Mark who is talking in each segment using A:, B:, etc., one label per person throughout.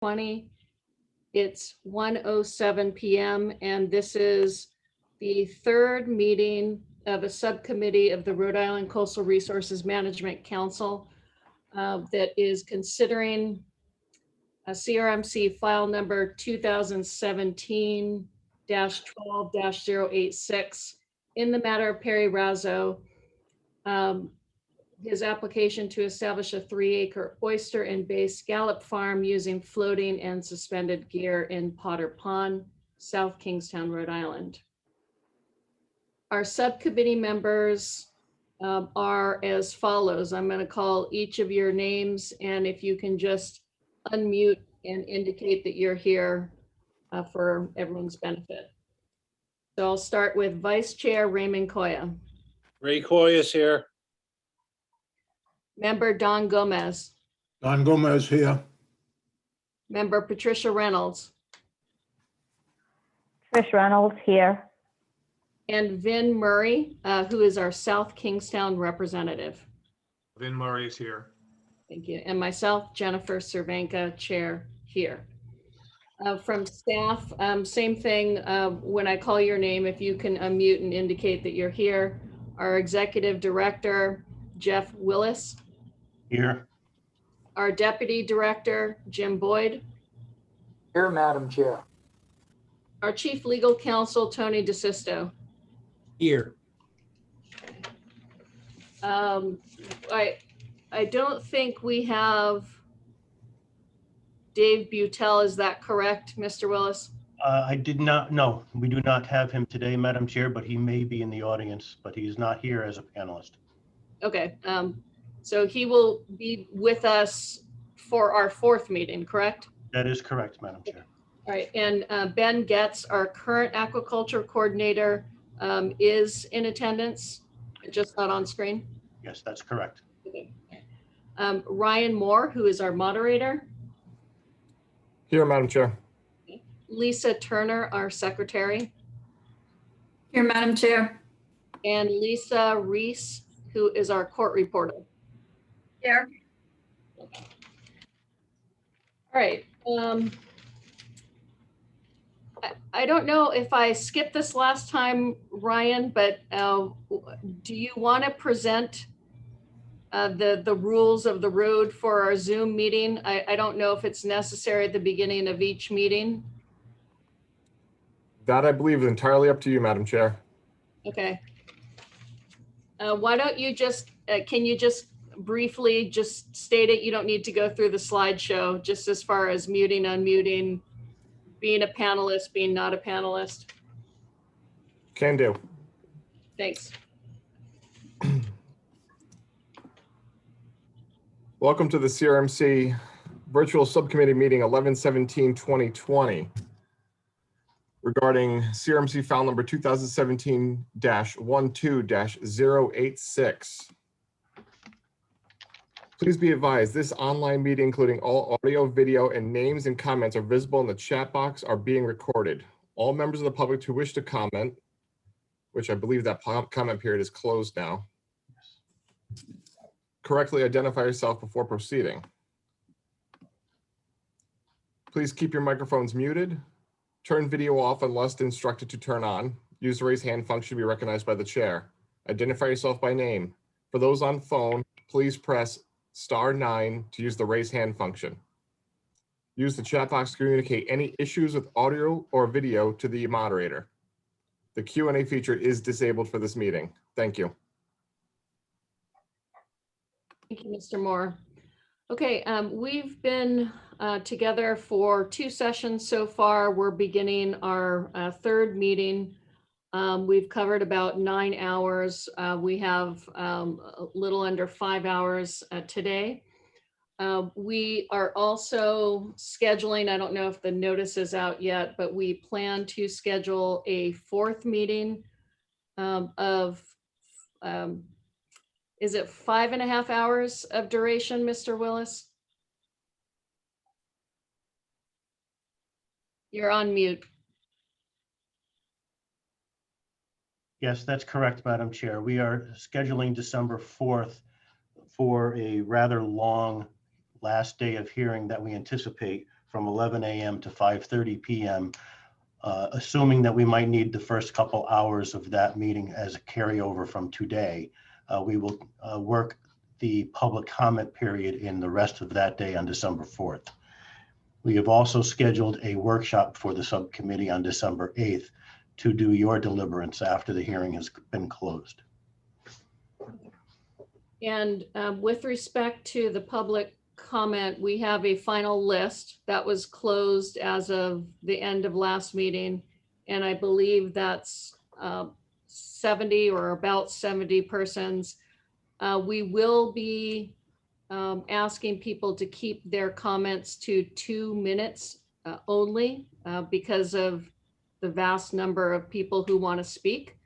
A: 2020. It's 1:07 p.m. and this is the third meeting of a subcommittee of the Rhode Island Coastal Resources Management Council that is considering a CRMC file number 2017-12-086 in the matter of Perry Raso. His application to establish a 3-acre oyster and bay scallop farm using floating and suspended gear in Potter Pond, South Kingstown, Rhode Island. Our subcommittee members are as follows. I'm going to call each of your names, and if you can just unmute and indicate that you're here for everyone's benefit. So I'll start with Vice Chair Raymond Coya.
B: Ray Coy is here.
A: Member Don Gomez.
C: Don Gomez here.
A: Member Patricia Reynolds.
D: Trish Reynolds here.
A: And Vin Murray, who is our South Kingstown representative.
E: Vin Murray is here.
A: Thank you. And myself, Jennifer Cervenka, Chair here. From staff, same thing. When I call your name, if you can unmute and indicate that you're here. Our Executive Director, Jeff Willis.
F: Here.
A: Our Deputy Director, Jim Boyd.
G: Here, Madam Chair.
A: Our Chief Legal Counsel, Tony DeSisto.
B: Here.
A: I don't think we have Dave Butel. Is that correct, Mr. Willis?
F: I did not, no, we do not have him today, Madam Chair, but he may be in the audience, but he is not here as a panelist.
A: Okay, so he will be with us for our fourth meeting, correct?
F: That is correct, Madam Chair.
A: All right, and Ben Getz, our current aquaculture coordinator, is in attendance, just not on screen.
F: Yes, that's correct.
A: Okay. Ryan Moore, who is our moderator.
H: Here, Madam Chair.
A: Lisa Turner, our secretary.
I: Here, Madam Chair.
A: And Lisa Reese, who is our court reporter.
I: Here.
A: All right. I don't know if I skipped this last time, Ryan, but do you want to present the rules of the road for our Zoom meeting? I don't know if it's necessary at the beginning of each meeting.
H: That I believe is entirely up to you, Madam Chair.
A: Okay. Why don't you just, can you just briefly just state it? You don't need to go through the slideshow, just as far as muting, unmuting, being a panelist, being not a panelist.
H: Can do.
A: Thanks.
H: Welcome to the CRMC Virtual Subcommittee Meeting 11/17/2020 regarding CRMC file number 2017-12-086. Please be advised, this online meeting, including all audio, video, and names and comments are visible in the chat box, are being recorded. All members of the public who wish to comment, which I believe that comment period is closed now, correctly identify yourself before proceeding. Please keep your microphones muted. Turn video off unless instructed to turn on. Use the raise hand function to be recognized by the chair. Identify yourself by name. For those on phone, please press *9 to use the raise hand function. Use the chat box to communicate any issues with audio or video to the moderator. The Q&A feature is disabled for this meeting. Thank you.
A: Thank you, Mr. Moore. Okay, we've been together for 2 sessions so far. We're beginning our third meeting. We've covered about 9 hours. We have a little under 5 hours today. We are also scheduling, I don't know if the notice is out yet, but we plan to schedule a 4th meeting of is it 5.5 hours of duration, Mr. Willis? You're on mute.
F: Yes, that's correct, Madam Chair. We are scheduling December 4th for a rather long last day of hearing that we anticipate from 11 a.m. to 5:30 p.m., assuming that we might need the first couple hours of that meeting as a carryover from today. We will work the public comment period in the rest of that day on December 4th. We have also scheduled a workshop for the subcommittee on December 8th to do your deliverance after the hearing has been closed.
A: And with respect to the public comment, we have a final list that was closed as of the end of last meeting. And I believe that's 70 or about 70 persons. We will be asking people to keep their comments to 2 minutes only because of the vast number of people who want to speak.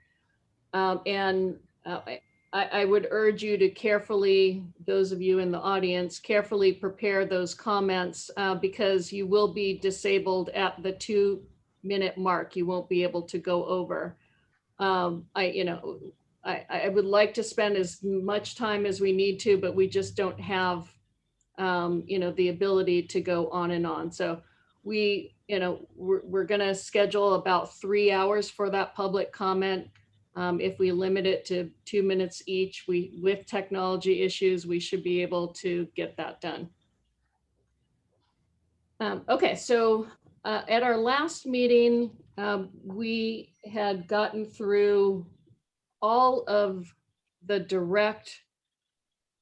A: I would urge you to carefully, those of you in the audience, carefully prepare those comments because you will be disabled at the 2-minute mark. You won't be able to go over. I would like to spend as much time as we need to, but we just don't have, the ability to go on and on. So we're going to schedule about 3 hours for that public comment. If we limit it to 2 minutes each, with technology issues, we should be able to get that done. Okay, so at our last meeting, we had gotten through all of the direct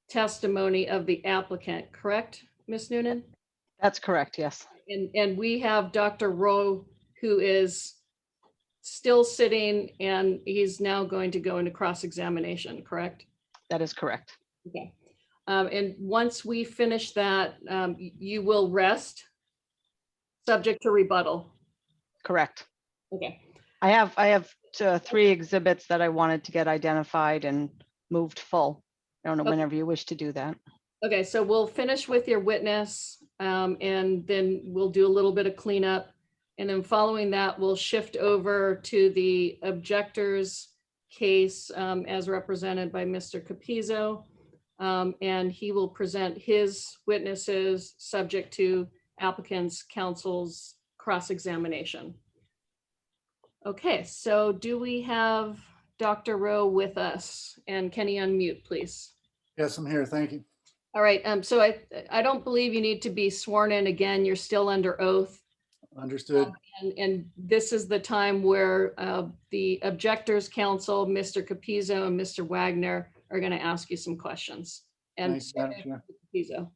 A: testimony of the applicant, correct, Ms. Noonan?
D: That's correct, yes.
A: And we have Dr. Rowe, who is still sitting, and he's now going to go into cross-examination, correct?
D: That is correct.
A: Okay. And once we finish that, you will rest, subject to rebuttal.
D: Correct.
A: Okay.
D: I have 3 exhibits that I wanted to get identified and moved full. I don't know,
A: Okay.
D: whenever you wish to do that.
A: Okay, so we'll finish with your witness, and then we'll do a little bit of cleanup. And then following that, we'll shift over to the objector's case as represented by Mr. Capizzo. And he will present his witnesses subject to applicant's counsel's cross-examination. Okay, so do we have Dr. Rowe with us? And can he unmute, please?
C: Yes, I'm here. Thank you.
A: All right, so I don't believe you need to be sworn in again. You're still under oath.
C: Understood.
A: And this is the time where the objectors counsel, Mr. Capizzo and Mr. Wagner, are going to ask you some questions. And
C: Thanks, Madam Chair.
A: Capizzo.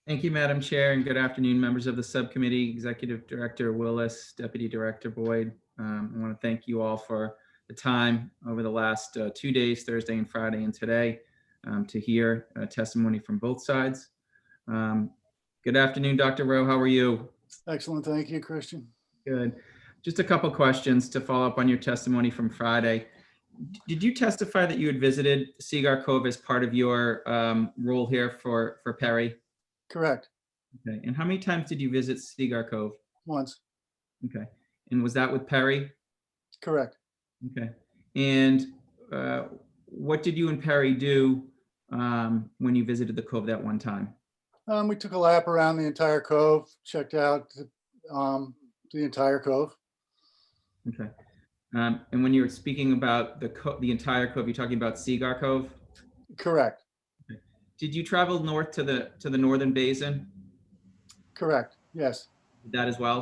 J: Thank you, Madam Chair, and good afternoon, members of the subcommittee, Executive Director Willis, Deputy Director Boyd. I want to thank you all for the time over the last 2 days, Thursday and Friday and today, to hear testimony from both sides. Good afternoon, Dr. Rowe. How are you?
C: Excellent. Thank you, Christian.
J: Good. Just a couple questions to follow up on your testimony from Friday. Did you testify that you had visited Sycamore Cove as part of your role here for Perry?
C: Correct.
J: Okay. And how many times did you visit Sycamore Cove?
C: Once.
J: Okay. And was that with Perry?
C: Correct.
J: Okay. And what did you and Perry do when you visited the cove that one time?
C: We took a lap around the entire cove, checked out the entire cove.
J: Okay. And when you were speaking about the entire cove, you're talking about Sycamore Cove?
C: Correct.
J: Okay. Did you travel north to the northern basin?
C: Correct. Yes.
J: That as well?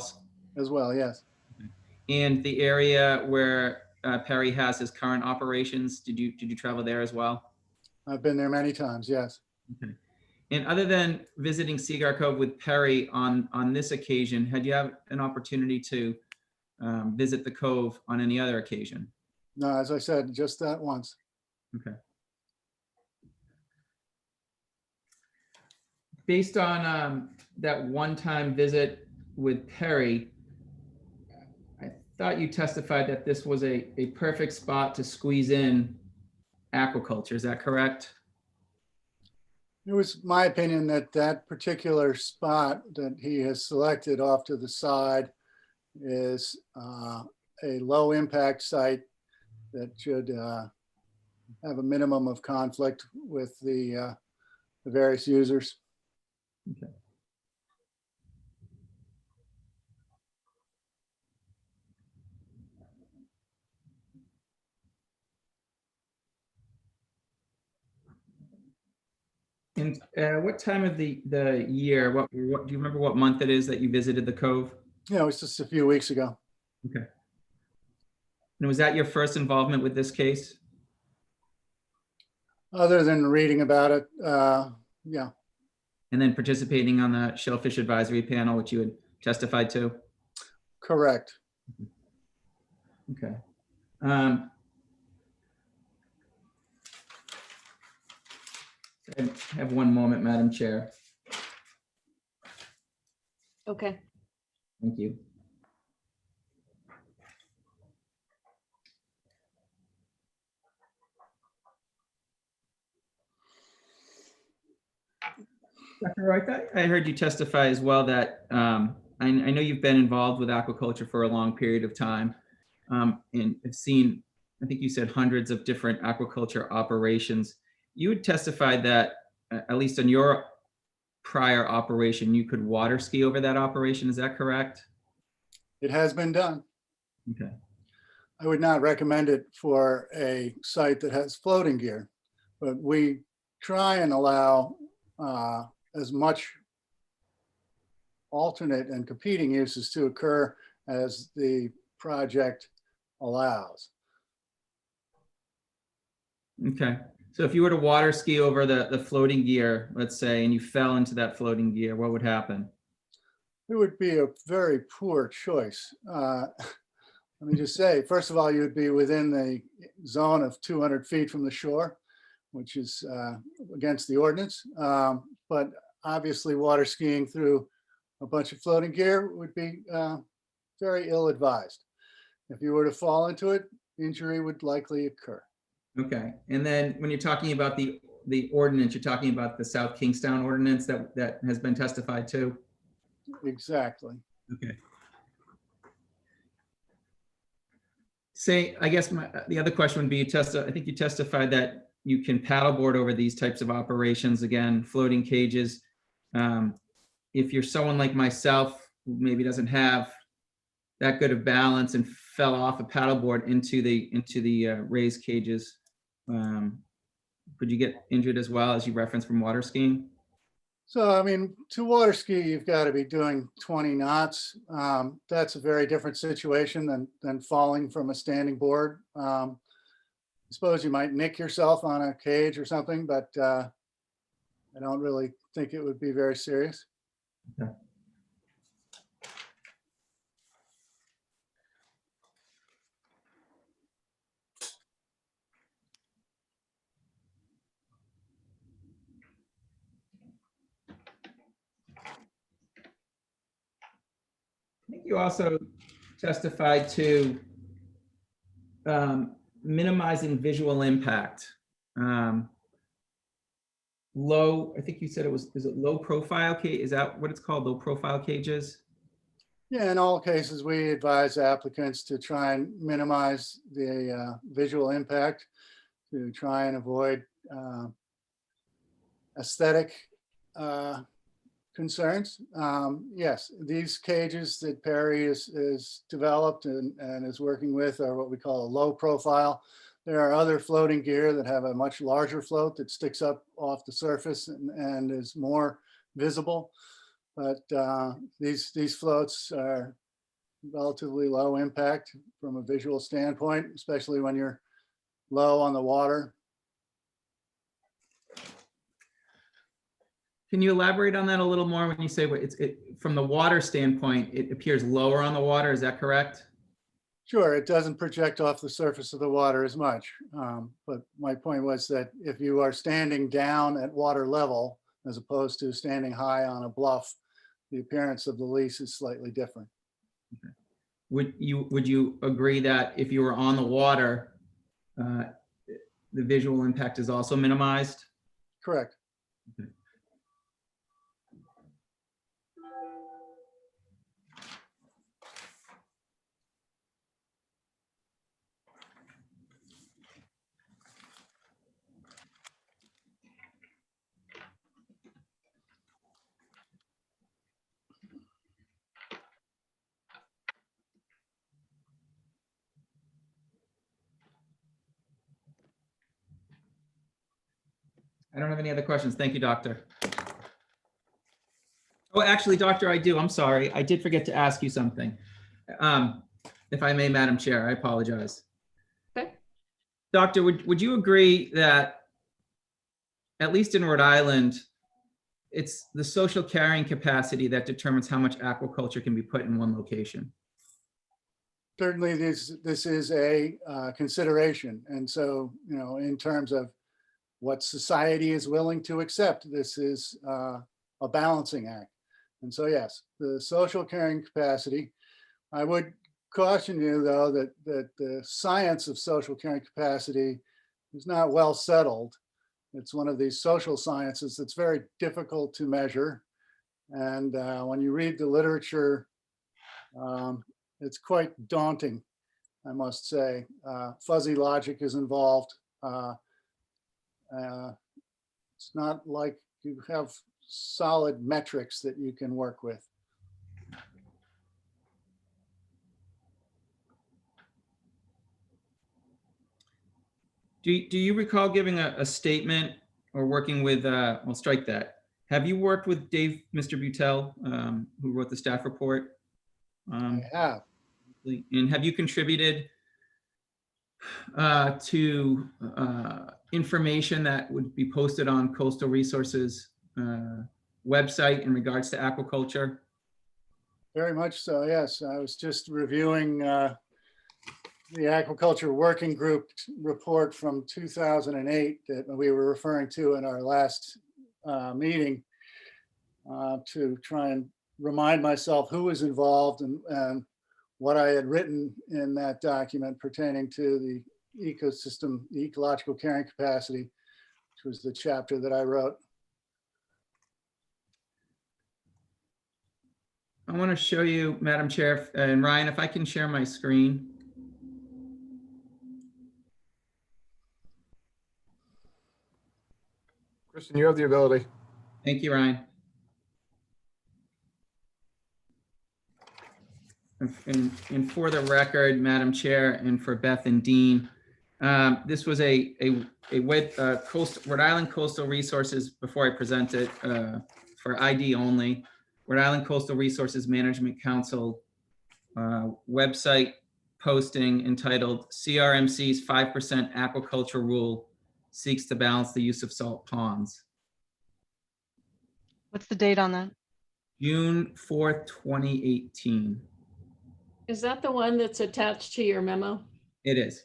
C: As well. Yes.
J: Okay. And the area where Perry has his current operations, did you travel there as well?
C: I've been there many times. Yes.
J: Okay. And other than visiting Sycamore Cove with Perry on this occasion, had you have an opportunity to visit the cove on any other occasion?
C: No, as I said, just that once.
J: Okay. Based on that one-time visit with Perry, I thought you testified that this was a perfect spot to squeeze in aquaculture. Is that correct?
C: It was my opinion that that particular spot that he has selected off to the side is a low impact site that should have a minimum of conflict with the various users.
J: Okay. And what time of the year, what do you remember what month it is that you visited the cove?
C: Yeah, it was just a few weeks ago.
J: Okay. And was that your first involvement with this case?
C: Other than reading about it, yeah,
J: And then participating on the Shellfish Advisory Panel, which you had testified to?
C: correct.
J: Okay. I have one moment, Madam Chair.
A: Okay.
J: Thank you. Dr. Roy, I heard you testify as well that I know you've been involved with aquaculture for a long period of time, and have seen, I think you said, hundreds of different aquaculture operations. You had testified that, at least on your prior operation, you could water ski over that operation. Is that correct?
C: It has been done.
J: Okay.
C: I would not recommend it for a site that has floating gear, but we try and allow as much alternate and competing uses to occur as the project allows.
J: Okay. So if you were to water ski over the floating gear, let's say, and you fell into that floating gear, what would happen?
C: It would be a very poor choice. Let me just say, first of all, you would be within the zone of 200 feet from the shore, which is against the ordinance. But obviously water skiing through a bunch of floating gear would be very ill-advised. If you were to fall into it, injury would likely occur.
J: Okay. And then when you're talking about the ordinance, you're talking about the South Kingstown ordinance that has been testified to?
C: Exactly.
J: Okay. Say, I guess the other question would be, I think you testified that you can paddleboard over these types of operations, again, floating cages. If you're someone like myself, who maybe doesn't have that good of balance and fell off a paddleboard into the raised cages, could you get injured as well, as you referenced from water skiing?
C: So, I mean, to water ski, you've got to be doing 20 knots. That's a very different situation than falling from a standing board. I suppose you might nick yourself on a cage or something, but I don't really think it would be very serious.
J: Okay. I think you also testified to minimizing visual impact. Low, I think you said is it low profile cage? Is that what it's called, low profile cages?
C: Yeah, in all cases, we advise applicants to try and minimize the visual impact, to try and avoid aesthetic concerns. Yes, these cages that Perry is developed and is working with are what we call a low profile. There are other floating gear that have a much larger float that sticks up off the surface and is more visible. But these floats are relatively low impact from a visual standpoint, especially when you're low on the water.
J: Can you elaborate on that a little more when you say from the water standpoint, it appears lower on the water, is that correct?
C: Sure, it doesn't project off the surface of the water as much. But my point was that if you are standing down at water level, as opposed to standing high on a bluff, the appearance of the lease is slightly different.
J: Okay. Would you agree that if you were on the water, the visual impact is also minimized?
C: Correct.
J: Okay. I don't have any other questions. Thank you, Doctor. Oh, actually, Doctor, I do. I'm sorry. I did forget to ask you something. If I may, Madam Chair, I apologize.
A: Okay.
J: Doctor, would you agree that, at least in Rhode Island, it's the social carrying capacity that determines how much aquaculture can be put in one location?
C: Certainly, this is a consideration. And so, you know, in terms of what society is willing to accept, this is a balancing act. And so, yes, the social carrying capacity. I would caution you, though, that the science of social carrying capacity is not well settled. It's one of these social sciences that's very difficult to measure. And when you read the literature, it's quite daunting, I must say. Fuzzy logic is involved. It's not like you have solid metrics that you can work with.
J: Do you recall giving a statement or working with, we'll strike that. Have you worked with Mr. Butel, who wrote the staff report?
C: I have.
J: And have you contributed to information that would be posted on Coastal Resources website in regards to aquaculture?
C: Very much so, yes. I was just reviewing the Aquaculture Working Group report from 2008 that we were referring to in our last meeting to try and remind myself who was involved and what I had written in that document pertaining to the ecosystem, the ecological carrying capacity, which was the chapter that I wrote.
J: I want to show you, Madam Chair, and Ryan, if I can share my screen.
H: Kristen, you have the ability.
J: Thank you, Ryan. And for the record, Madam Chair, and for Beth and Dean, this was a Rhode Island Coastal Resources, before I present it, for ID only, Rhode Island Coastal Resources Management Council website posting entitled CRMC's 5% aquaculture rule seeks to balance the use of salt ponds.
D: What's the date on that?
J: June 4th, 2018.
A: Is that the one that's attached to your memo?
J: It is.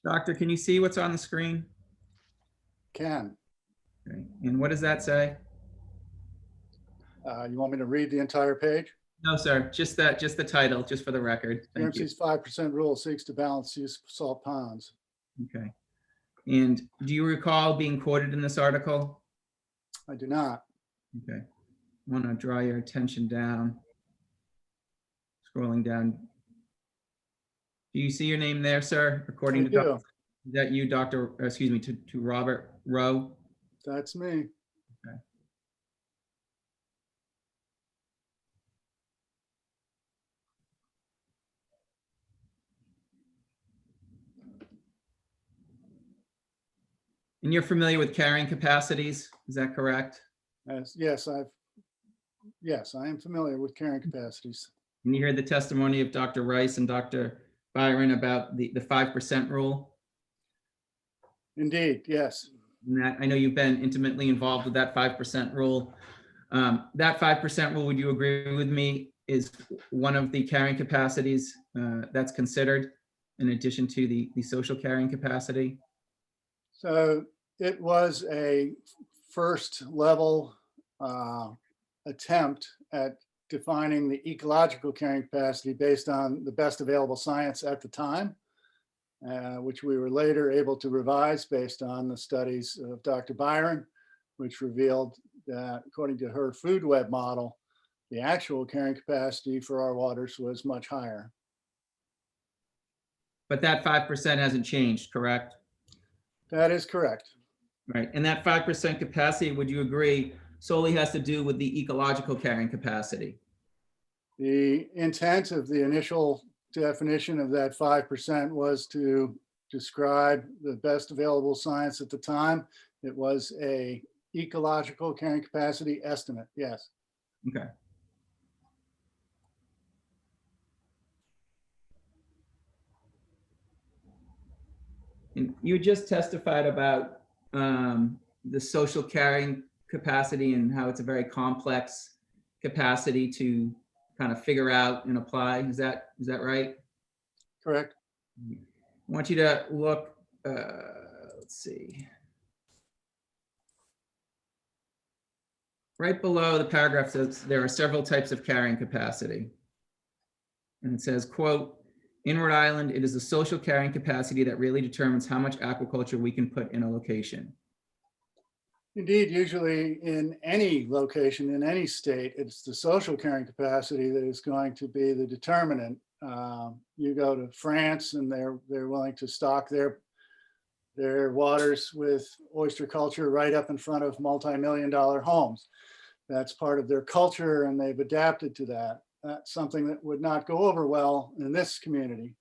J: Doctor, can you see what's on the screen?
C: Can.
J: Okay. And what does that say?
C: You want me to read the entire page?
J: No, sir, just the title, just for the record. Thank you.
C: CRMC's 5% rule seeks to balance use of salt ponds.
J: Okay. And do you recall being quoted in this article?
C: I do not.
J: Okay. I want to draw your attention down. Scrolling down. Do you see your name there, sir? According
C: I
J: to
C: do.
J: is that you, Dr. Excuse me, to Robert Rowe?
C: That's me.
J: Okay. And you're familiar with carrying capacities, is that correct?
C: Yes, I am familiar with carrying capacities.
J: And you heard the testimony of Dr. Rice and Dr. Byron about the 5% rule?
C: Indeed, yes.
J: And that, I know you've been intimately involved with that 5% rule. That 5% rule, would you agree with me, is one of the carrying capacities that's considered in addition to the social carrying capacity?
C: So it was a first level attempt at defining the ecological carrying capacity based on the best available science at the time, which we were later able to revise based on the studies of Dr. Byron, which revealed that according to her food web model, the actual carrying capacity for our waters was much higher.
J: But that 5% hasn't changed, correct?
C: That is correct.
J: Right, and that 5% capacity, would you agree, solely has to do with the ecological carrying capacity?
C: The intent of the initial definition of that 5% was to describe the best available science at the time. It was a ecological carrying capacity estimate, yes.
J: Okay. And you just testified about the social carrying capacity and how it's a very complex capacity to kind of figure out and apply. Is that right?
C: Correct.
J: I want you to look, let's see. Right below the paragraph says there are several types of carrying capacity. And it says, quote, in Rhode Island, it is the social carrying capacity that really determines how much aquaculture we can put in a location.
C: Indeed, usually in any location, in any state, it's the social carrying capacity that is going to be the determinant. You go to France and they're willing to stock their waters with oyster culture right up in front of multi-million-dollar homes. That's part of their culture and they've adapted to that. That's something that would not go over well in this community.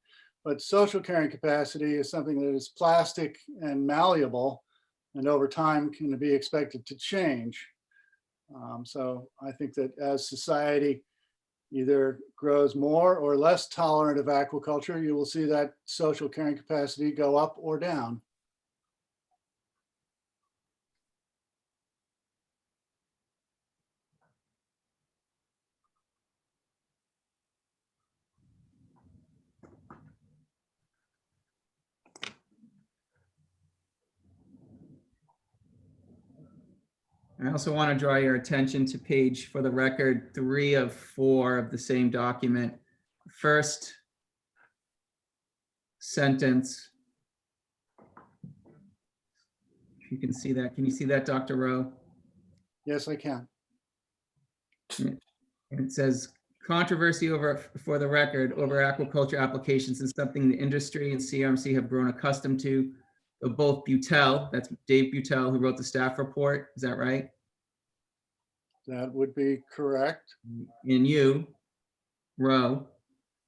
C: But social carrying capacity is something that is plastic and malleable and over time can be expected to change. So I think that as society either grows more or less tolerant of aquaculture, you will see that social carrying capacity go up or down.
J: I also want to draw your attention to page, for the record, 3 of 4 of the same document. First sentence. If you can see that, can you see that, Dr. Rowe?
C: Yes, I can.
J: And it says, controversy over, for the record, over aquaculture applications is something the industry and CRMC have grown accustomed to. Of both Butel, that's Dave Butel who wrote the staff report, is that right?
C: That would be correct.
J: And you, Rowe,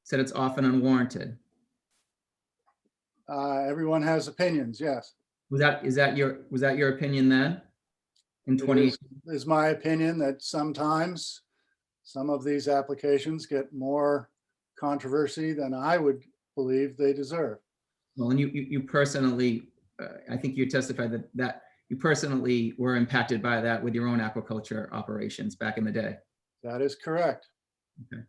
J: said it's often unwarranted.
C: Everyone has opinions, yes.
J: Was that your opinion then? In 20?
C: It is my opinion that sometimes some of these applications get more controversy than I would believe they deserve.
J: Well, and you personally, I think you testified that you personally were impacted by that with your own aquaculture operations back in the day.
C: That is correct.
J: Okay.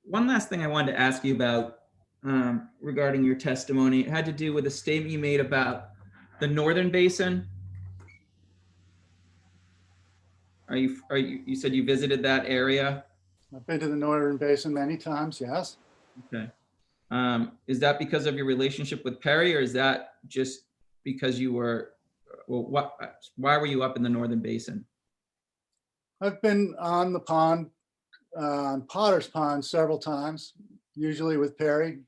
J: One last thing I wanted to ask you about regarding your testimony, it had to do with a statement you made about the Northern Basin. You said you visited that area?
C: I've been to the Northern Basin many times, yes.
J: Okay. Is that because of your relationship with Perry, or is that just because you were, well, why were you up in the Northern Basin?
C: I've been on the pond, on Potter's Pond several times, usually with Perry.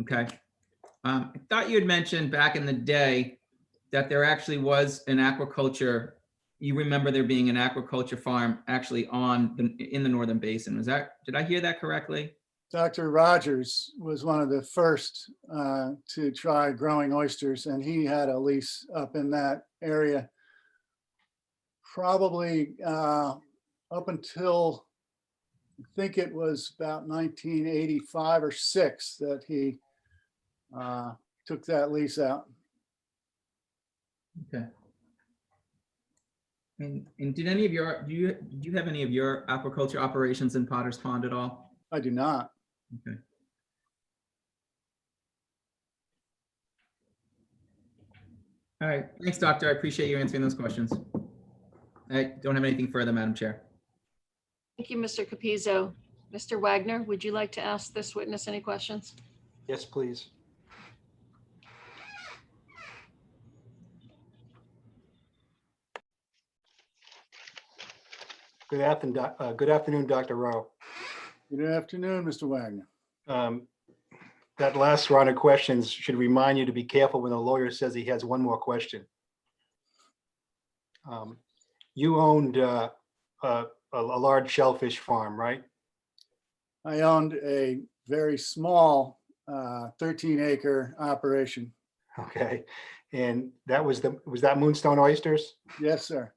J: Okay. I thought you had mentioned back in the day that there actually was an aquaculture. You remember there being an aquaculture farm actually in the Northern Basin. Did I hear that correctly?
C: Dr. Rogers was one of the first to try growing oysters, and he had a lease up in that area. Probably up until, I think it was about 1985 or 6 that he took that lease out.
J: Okay. And did you have any of your aquaculture operations in Potter's Pond at all?
C: I do not.
J: Okay. All right. Thanks, Doctor. I appreciate you answering those questions. I don't have anything further, Madam Chair.
A: Thank you, Mr. Capizzo. Mr. Wagner, would you like to ask this witness any questions?
G: Yes, please. Good afternoon, Dr. Rowe.
C: Good afternoon, Mr. Wagner.
G: That last round of questions should remind you to be careful when the lawyer says he has one more question. You owned a large shellfish farm, right?
C: I owned a very small 13-acre operation.
G: Okay, and that was that Moonstone Oysters?
C: Yes, sir.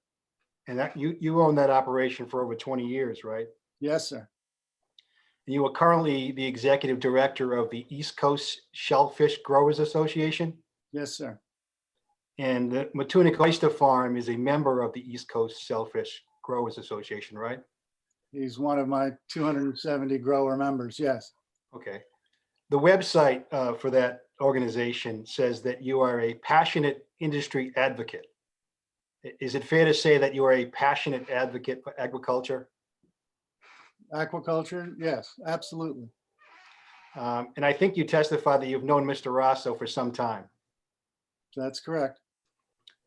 G: And that you owned that operation for over 20 years, right?
C: Yes, sir.
G: And you are currently the executive director of the East Coast Shellfish Growers Association?
C: Yes, sir.
G: And the Matunic Oyster Farm is a member of the East Coast Shellfish Growers Association, right?
C: He's one of my 270 grower members. Yes.
G: Okay. The website for that organization says that you are a passionate industry advocate. Is it fair to say that you are a passionate advocate for agriculture?
C: Aquaculture? Yes, absolutely.
G: And I think you testified that you've known Mr. Raso for some time.
C: That's correct.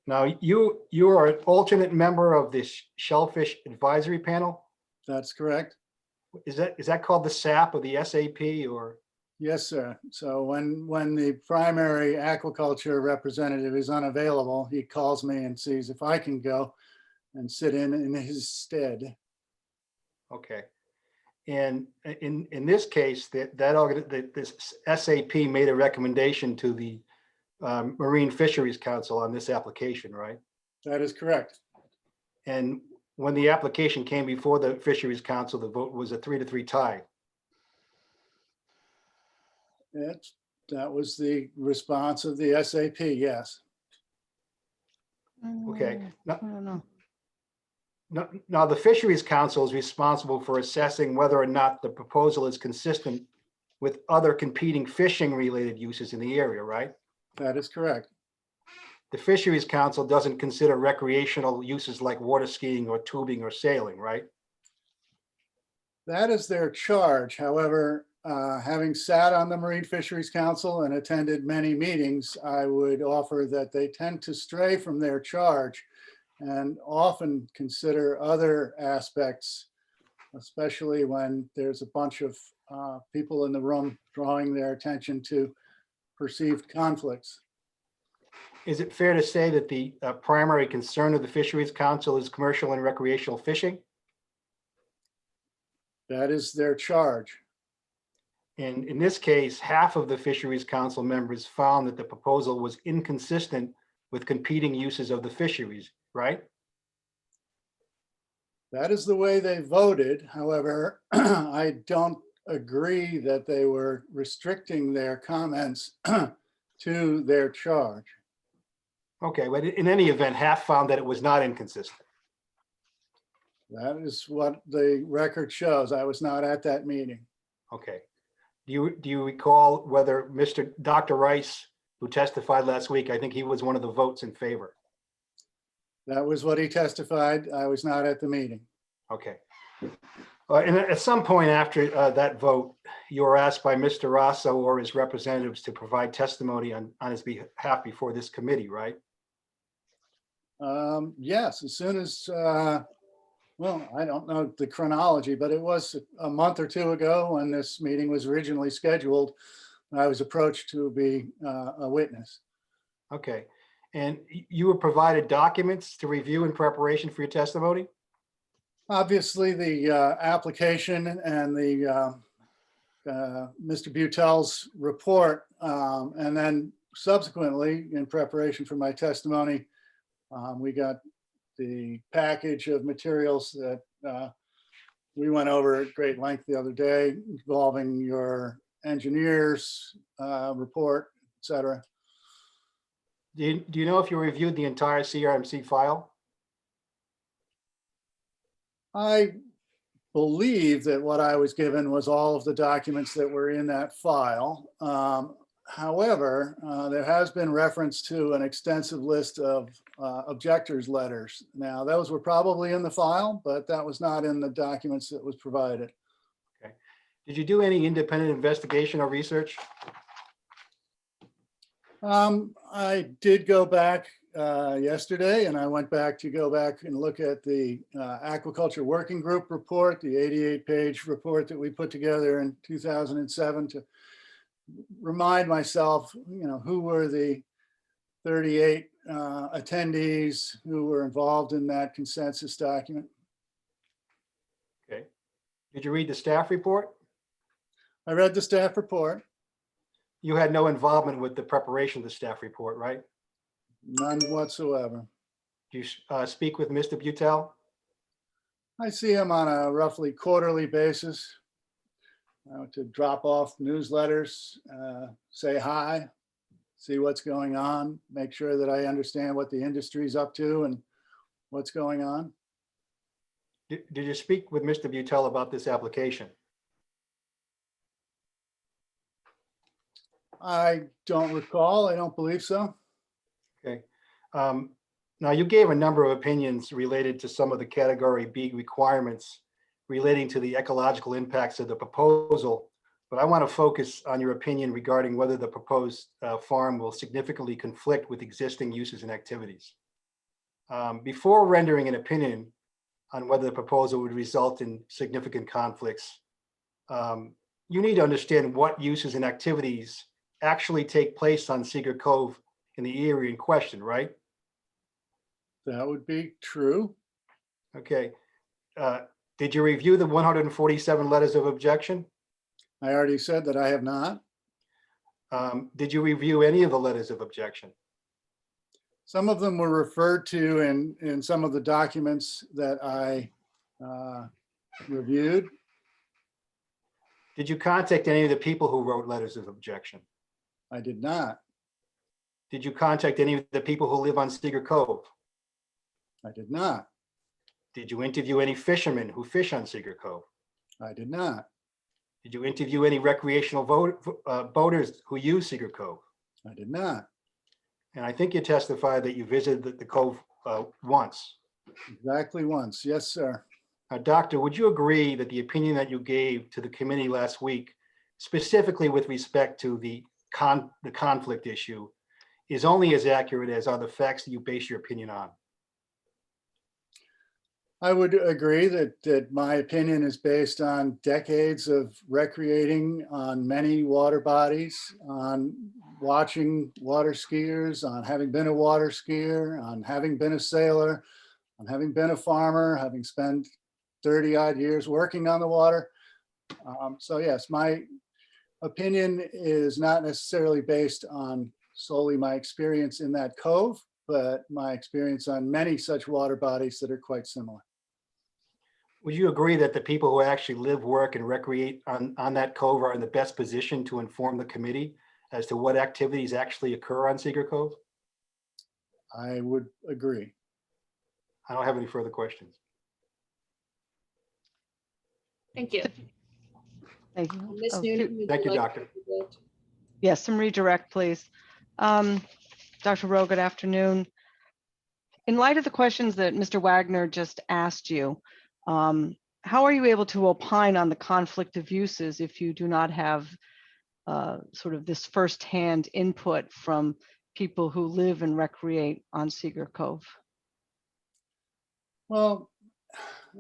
G: Now, you are an alternate member of this Shellfish Advisory Panel?
C: That's correct.
G: Is that called the SAP or the SAP or?
C: Yes, sir. So when the primary aquaculture representative is unavailable, he calls me and sees if I can go and sit in his stead.
G: Okay. And in this case, this SAP made a recommendation to the Marine Fisheries Council on this application, right?
C: That is correct.
G: And when the application came before the Fisheries Council, the vote was a 3-3 tie.
C: That was the response of the SAP, yes.
G: Okay.
D: I don't know.
G: Now, the Fisheries Council is responsible for assessing whether or not the proposal is consistent with other competing fishing-related uses in the area, right?
C: That is correct.
G: The Fisheries Council doesn't consider recreational uses like water skiing or tubing or sailing, right?
C: That is their charge. However, having sat on the Marine Fisheries Council and attended many meetings, I would offer that they tend to stray from their charge and often consider other aspects, especially when there's a bunch of people in the room drawing their attention to perceived conflicts.
G: Is it fair to say that the primary concern of the Fisheries Council is commercial and recreational fishing?
C: That is their charge.
G: And in this case, half of the Fisheries Council members found that the proposal was inconsistent with competing uses of the fisheries, right?
C: That is the way they voted. However, I don't agree that they were restricting their comments to their charge.
G: Okay, but in any event, half found that it was not inconsistent.
C: That is what the record shows. I was not at that meeting.
G: Okay. Do you recall whether Dr. Rice, who testified last week, I think he was one of the votes in favor?
C: That was what he testified. I was not at the meeting.
G: Okay. And at some point after that vote, you were asked by Mr. Raso or his representatives to provide testimony on his behalf before this committee, right?
C: Yes, as soon as, well, I don't know the chronology, but it was a month or two ago when this meeting was originally scheduled. I was approached to be a witness.
G: Okay. And you were provided documents to review in preparation for your testimony?
C: Obviously, the application and the Mr. Butel's report, and then subsequently, in preparation for my testimony, we got the package of materials that we went over at great length the other day, involving your engineer's report, et cetera.
G: Do you know if you reviewed the entire CRMC file?
C: I believe that what I was given was all of the documents that were in that file. However, there has been reference to an extensive list of objectors' letters. Now, those were probably in the file, but that was not in the documents that was provided.
G: Okay. Did you do any independent investigation or research?
C: I did go back yesterday, and I went back to go back and look at the Aquaculture Working Group report, the 88-page report that we put together in 2007 to remind myself, who were the 38 attendees who were involved in that consensus document.
G: Okay. Did you read the staff report?
C: I read the staff report.
G: You had no involvement with the preparation of the staff report, right?
C: None whatsoever.
G: Do you speak with Mr. Butel?
C: I see him on a roughly quarterly basis to drop off newsletters, say hi, see what's going on, make sure that I understand what the industry's up to and what's going on.
G: Did you speak with Mr. Butel about this application?
C: I don't recall. I don't believe so.
G: Okay. Now, you gave a number of opinions related to some of the Category B requirements relating to the ecological impacts of the proposal, but I want to focus on your opinion regarding whether the proposed farm will significantly conflict with existing uses and activities. Before rendering an opinion on whether the proposal would result in significant conflicts, you need to understand what uses and activities actually take place on Sycamore Cove in the area in question, right?
C: That would be true.
G: Okay. Did you review the 147 letters of objection?
C: I already said that I have not.
G: Did you review any of the letters of objection?
C: Some of them were referred to in some of the documents that I reviewed.
G: Did you contact any of the people who wrote letters of objection?
C: I did not.
G: Did you contact any of the people who live on Sycamore Cove?
C: I did not.
G: Did you interview any fishermen who fish on Sycamore Cove?
C: I did not.
G: Did you interview any recreational boaters who use Sycamore Cove?
C: I did not.
G: And I think you testified that you visited the cove once.
C: Exactly once. Yes, sir.
G: Doctor, would you agree that the opinion that you gave to the committee last week, specifically with respect to the conflict issue, is only as accurate as are the facts that you base your opinion on?
C: I would agree that my opinion is based on decades of recreating on many water bodies, on watching water skiers, on having been a water skier, on having been a sailor, on having been a farmer, having spent 30 odd years working on the water. So yes, my opinion is not necessarily based on solely my experience in that cove, but my experience on many such water bodies that are quite similar.
G: Would you agree that the people who actually live, work, and recreate on that cove are in the best position to inform the committee as to what activities actually occur on Sycamore Cove?
C: I would agree.
G: I don't have any further questions.
A: Thank you.
D: Thank you.
A: Ms.
D: Oh,
A: Noonan, would
G: Thank you,
A: like
G: Doctor.
A: to vote?
D: Yes, some redirect, please. Dr. Rowe, good afternoon. In light of the questions that Mr. Wagner just asked you, how are you able to opine on the conflict of uses if you do not have sort of this firsthand input from people who live and recreate on Sycamore Cove?
C: Well,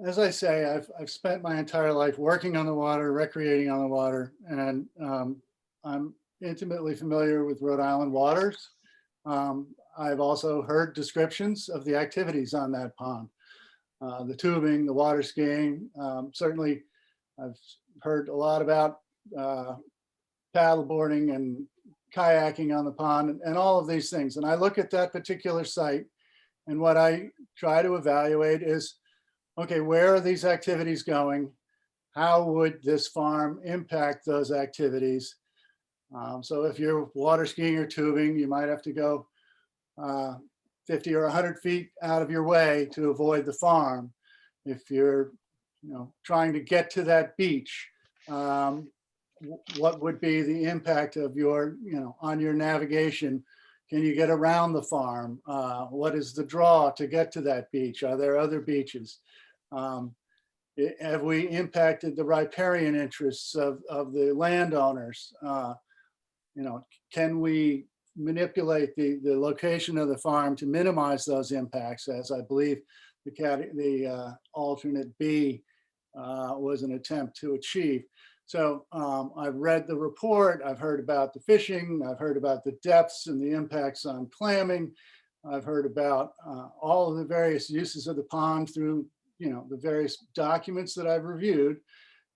C: as I say, I've spent my entire life working on the water, recreating on the water, and I'm intimately familiar with Rhode Island waters. I've also heard descriptions of the activities on that pond, the tubing, the water skiing. Certainly, I've heard a lot about paddleboarding and kayaking on the pond and all of these things. And I look at that particular site, and what I try to evaluate is, okay, where are these activities going? How would this farm impact those activities? So if you're water skiing or tubing, you might have to go 50 or 100 feet out of your way to avoid the farm. If you're trying to get to that beach, what would be the impact of your, on your navigation? Can you get around the farm? What is the draw to get to that beach? Are there other beaches? Have we impacted the riparian interests of the landowners? Can we manipulate the location of the farm to minimize those impacts, as I believe the alternate B was an attempt to achieve. So I've read the report, I've heard about the fishing, I've heard about the depths and the impacts on clamming. I've heard about all of the various uses of the pond through, the various documents that I've reviewed.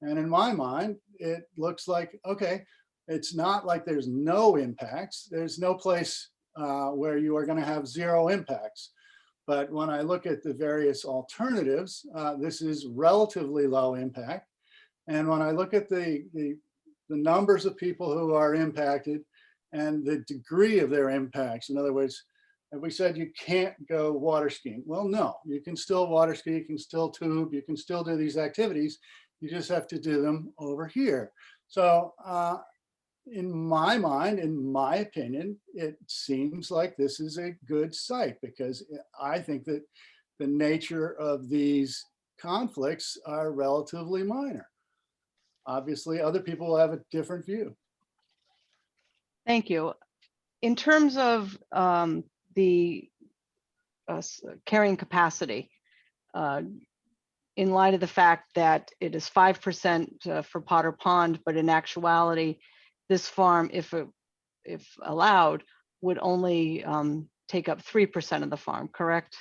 C: And in my mind, it looks like, okay, it's not like there's no impacts. There's no place where you are going to have zero impacts. But when I look at the various alternatives, this is relatively low impact. And when I look at the numbers of people who are impacted and the degree of their impacts, in other words, if we said you can't go water skiing, well, no, you can still water ski, you can still tube, you can still do these activities. You just have to do them over here. So in my mind, in my opinion, it seems like this is a good site because I think that the nature of these conflicts are relatively minor. Obviously, other people will have a different view.
D: Thank you. In terms of the carrying capacity, in light of the fact that it is 5% for Potter Pond, but in actuality, this farm, if allowed, would only take up 3% of the farm, correct?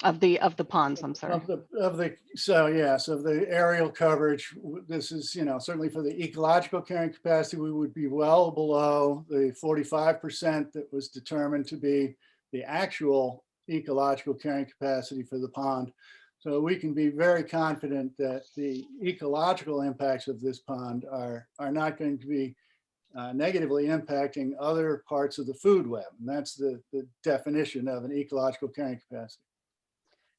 D: Of the ponds, I'm sorry.
C: So the aerial coverage, this is, certainly for the ecological carrying capacity, we would be well below the 45% that was determined to be the actual ecological carrying capacity for the pond. So we can be very confident that the ecological impacts of this pond are not going to be negatively impacting other parts of the food web. And that's the definition of an ecological carrying capacity.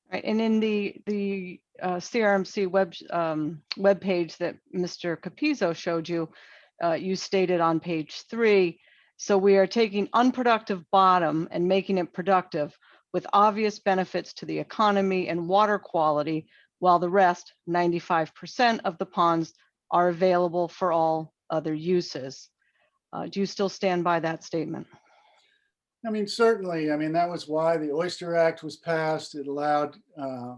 D: Right, and in the CRMC web page that Mr. Capizzo showed you, you stated on page 3, so we are taking unproductive bottom and making it productive with obvious benefits to the economy and water quality, while the rest, 95% of the ponds, are available for all other uses. Do you still stand by that statement?
C: I mean, certainly. I mean, that was why the Oyster Act was passed. It allowed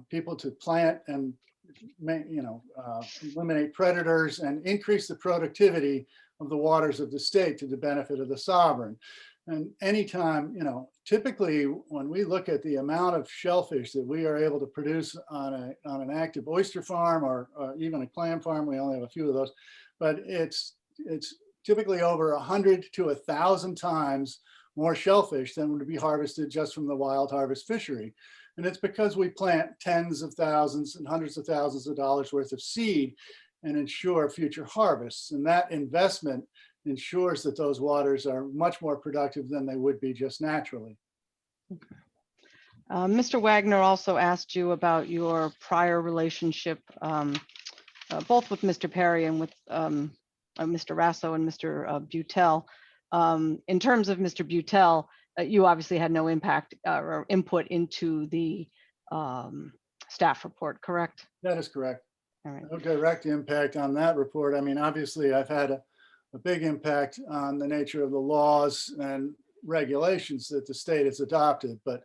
C: people to plant and, eliminate predators and increase the productivity of the waters of the state to the benefit of the sovereign. And anytime, typically when we look at the amount of shellfish that we are able to produce on an active oyster farm or even a clam farm, we only have a few of those, but it's typically over 100 to 1,000 times more shellfish than would be harvested just from the wild harvest fishery. And it's because we plant tens of thousands and hundreds of thousands of dollars worth of seed and ensure future harvests. And that investment ensures that those waters are much more productive than they would be just naturally.
D: Okay. Mr. Wagner also asked you about your prior relationship, both with Mr. Perry and with Mr. Raso and Mr. Butel. In terms of Mr. Butel, you obviously had no impact or input into the staff report, correct?
C: That is correct.
D: All right.
C: No direct impact on that report. I mean, obviously, I've had a big impact on the nature of the laws and regulations that the state has adopted, but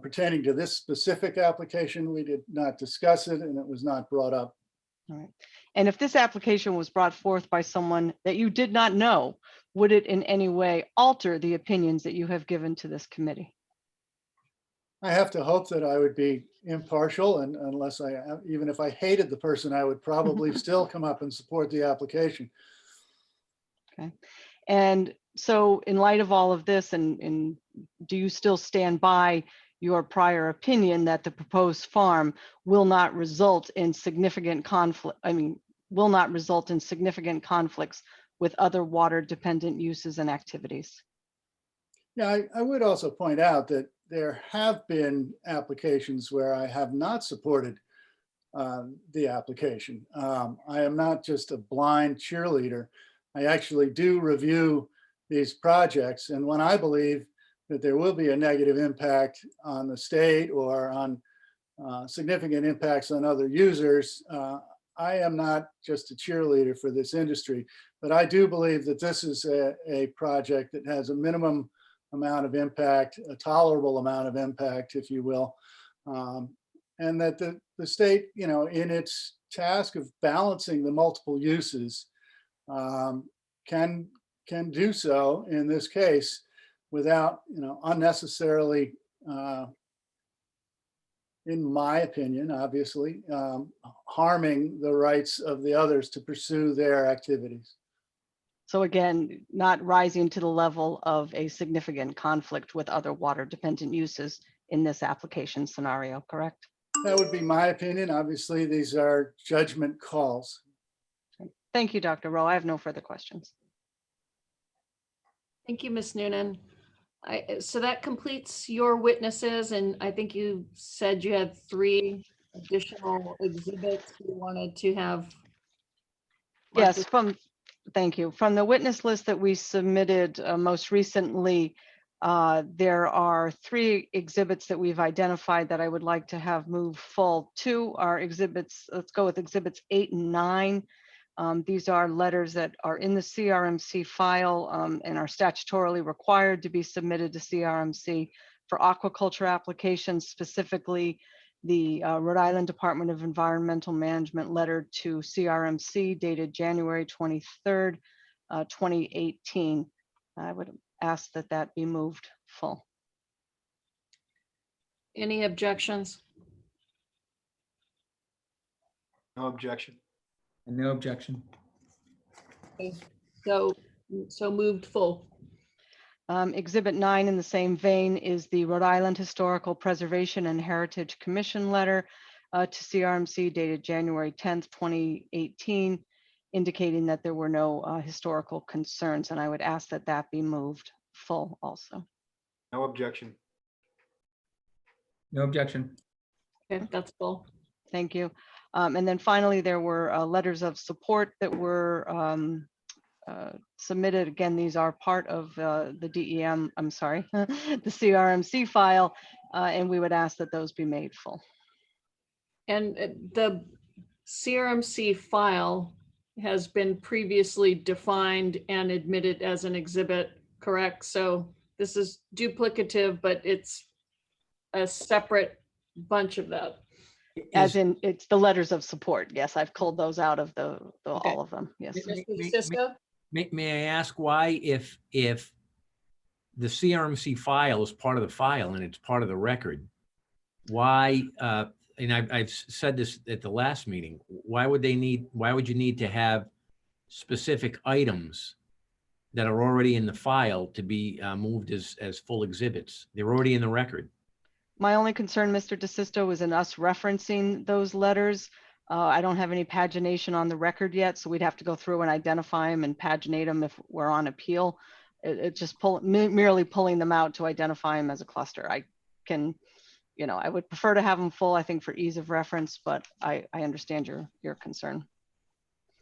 C: pertaining to this specific application, we did not discuss it and it was not brought up.
D: All right. And if this application was brought forth by someone that you did not know, would it in any way alter the opinions that you have given to this committee?
C: I have to hope that I would be impartial, and unless even if I hated the person, I would probably still come up and support the application.
D: Okay. And so in light of all of this, and do you still stand by your prior opinion that the proposed farm will not result in significant conflict, will not result in significant conflicts with other water dependent uses and activities?
C: Yeah, I would also point out that there have been applications where I have not supported the application. I am not just a blind cheerleader. I actually do review these projects, and when I believe that there will be a negative impact on the state or on significant impacts on other users. I am not just a cheerleader for this industry, but I do believe that this is a project that has a minimum amount of impact, a tolerable amount of impact, if you will. And that the state, you know, in its task of balancing the multiple uses, can do so in this case without, you know, unnecessarily, in my opinion, obviously, harming the rights of the others to pursue their activities.
D: So again, not rising to the level of a significant conflict with other water dependent uses in this application scenario, correct?
C: That would be my opinion. Obviously, these are judgment calls.
D: Thank you, Dr. Rowe. I have no further questions.
A: Thank you, Ms. Noonan. So that completes your witnesses, and I think you said you had 3 additional exhibits you wanted to have.
D: Yes, thank you. From the witness list that we submitted most recently, there are 3 exhibits that we've identified that I would like to have moved full. 2 are exhibits, let's go with exhibits 8 and 9. These are letters that are in the CRMC file and are statutorily required to be submitted to CRMC for aquaculture applications, specifically the Rhode Island Department of Environmental Management letter to CRMC dated January 23rd, 2018. I would ask that that be moved full.
A: Any objections?
G: No objection.
J: And no objection.
A: Okay, so moved full.
D: Exhibit 9 in the same vein is the Rhode Island Historical Preservation and Heritage Commission letter to CRMC dated January 10th, 2018, indicating that there were no historical concerns, and I would ask that that be moved full also.
G: No objection.
J: No objection.
A: Okay, that's full.
D: Thank you. And then finally, there were letters of support that were submitted. Again, these are part of the DEM, I'm sorry, the CRMC file, and we would ask that those be made full.
A: And the CRMC file has been previously defined and admitted as an exhibit, correct? So this is duplicative, but it's a separate bunch of that.
D: As in, it's the letters of support. Yes, I've culled those out of the
K: Okay.
D: all of them. Yes.
A: Mr. Cisco?
K: May I ask why, if the CRMC file is part of the file and it's part of the record, why, and I've said this at the last meeting, why would you need to have specific items that are already in the file to be moved as full exhibits? They're already in the record.
D: My only concern, Mr. DeSisto, is in us referencing those letters. I don't have any pagination on the record yet, so we'd have to go through and identify them and paginate them if we're on appeal. It's just merely pulling them out to identify them as a cluster. I can, you know, I would prefer to have them full, I think, for ease of reference, but I understand your concern.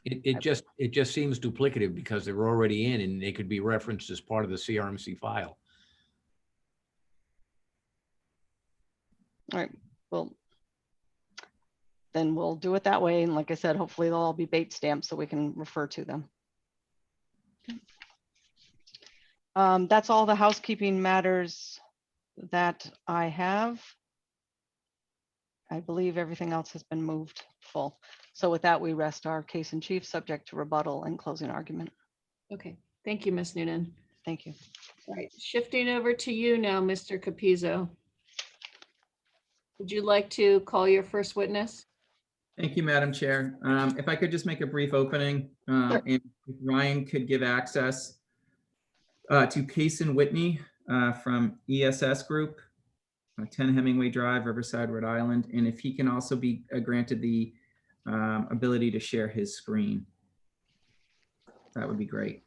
K: It just seems duplicative because they're already in and they could be referenced as part of the CRMC file.
D: All right, well, then we'll do it that way. And like I said, hopefully they'll all be bait stamped so we can refer to them. That's all the housekeeping matters that I have. I believe everything else has been moved full. So with that, we rest our case in chief subject to rebuttal and closing argument.
A: Okay, thank you, Ms. Noonan.
D: Thank you.
A: All right, shifting over to you now, Mr. Capizzo. Would you like to call your first witness?
J: Thank you, Madam Chair. If I could just make a brief opening, and if Ryan could give access to Payson Whitney from ESS Group, 10 Hemingway Drive, Riverside, Rhode Island, and if he can also be granted the ability to share his screen, that would be great.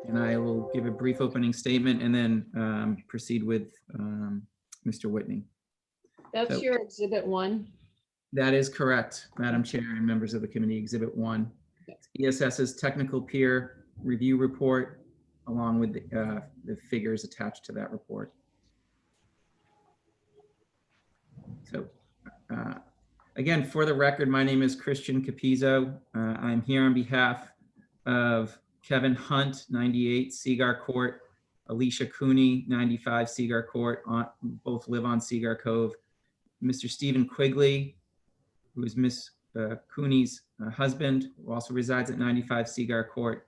J: And I will give a brief opening statement and then proceed with Mr. Whitney.
A: That's
J: So-
A: your exhibit 1.
J: That is correct, Madam Chair and members of the committee. Exhibit 1, ESS's technical peer review report, along with the figures attached to that report. So again, for the record, my name is Christian Capizzo. I'm here on behalf of Kevin Hunt, 98 Seagar Court, Alicia Cooney, 95 Seagar Court, both live on Seagar Cove, Mr. Stephen Quigley, who is Miss Cooney's husband, who also resides at 95 Seagar Court,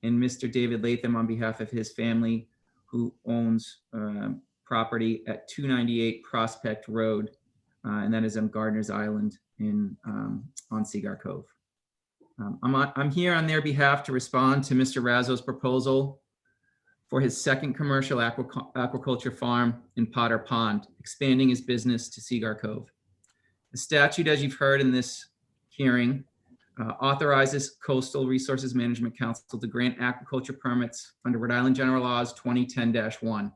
J: and Mr. David Latham on behalf of his family, who owns property at 298 Prospect Road, and that is on Gardner's Island on Seagar Cove. I'm here on their behalf to respond to Mr. Raso's proposal for his second commercial aquaculture farm in Potter Pond, expanding his business to Seagar Cove. The statute, as you've heard in this hearing, authorizes Coastal Resources Management Council to grant aquaculture permits under Rhode Island General Laws 2010-1,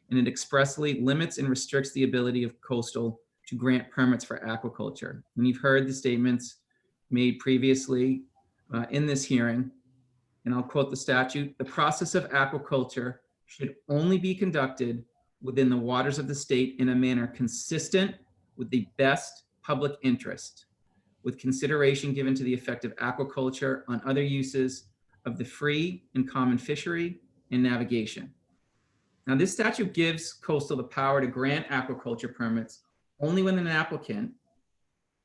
J: and it expressly limits and restricts the ability of Coastal to grant permits for aquaculture. And you've heard the statements made previously in this hearing, and I'll quote the statute: "The process of aquaculture should only be conducted within the waters of the state in a manner consistent with the best public interest, with consideration given to the effect of aquaculture on other uses of the free and common fishery and navigation." Now, this statute gives Coastal the power to grant aquaculture permits only when an applicant,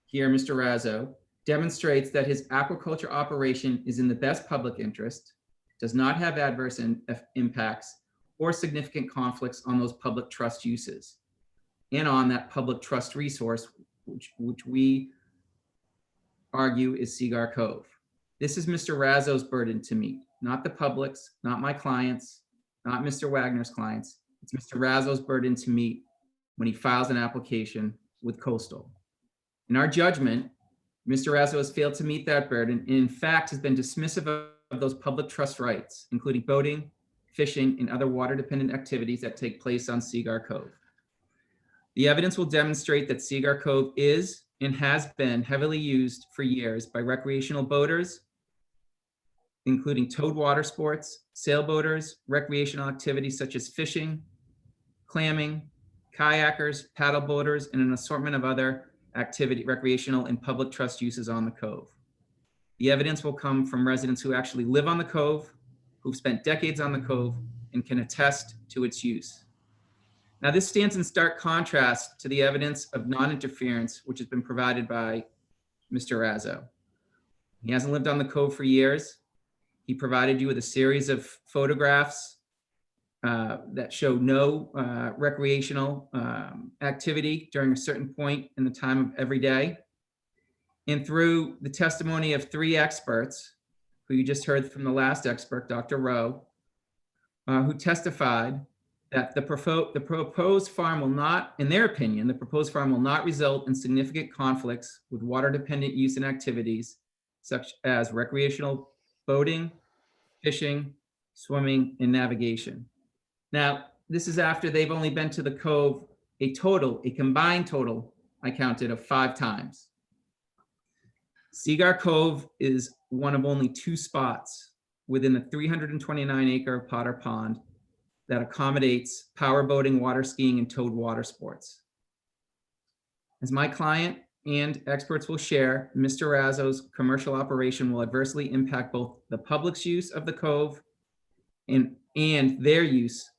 J: here Mr. Raso, demonstrates that his aquaculture operation is in the best public interest, does not have adverse impacts or significant conflicts on those public trust uses and on that public trust resource, which we argue is Seagar Cove. This is Mr. Raso's burden to meet, not the public's, not my clients, not Mr. Wagner's clients. It's Mr. Raso's burden to meet when he files an application with Coastal. In our judgment, Mr. Raso has failed to meet that burden and in fact has been dismissive of those public trust rights, including boating, fishing, and other water-dependent activities that take place on Seagar Cove. The evidence will demonstrate that Seagar Cove is and has been heavily used for years by recreational boaters, including towed water sports, sailboaters, recreational activities such as fishing, clamming, kayakers, paddle boaters, and an assortment of other recreational and public trust uses on the Cove. The evidence will come from residents who actually live on the Cove, who've spent decades on the Cove, and can attest to its use. Now, this stands in stark contrast to the evidence of non-interference, which has been provided by Mr. Raso. He hasn't lived on the Cove for years. He provided you with a series of photographs that show no recreational activity during a certain point in the time of every day. And through the testimony of 3 experts, who you just heard from the last expert, Dr. Rowe, who testified that the proposed farm will not, in their opinion, the proposed farm will not result in significant conflicts with water-dependent use and activities, such as recreational boating, fishing, swimming, and navigation. Now, this is after they've only been to the Cove a combined total, I counted, of 5 times. Seagar Cove is one of only 2 spots within the 329-acre Potter Pond that accommodates power boating, water skiing, and towed water sports. As my client and experts will share, Mr. Raso's commercial operation will adversely impact both the public's use of the Cove and their use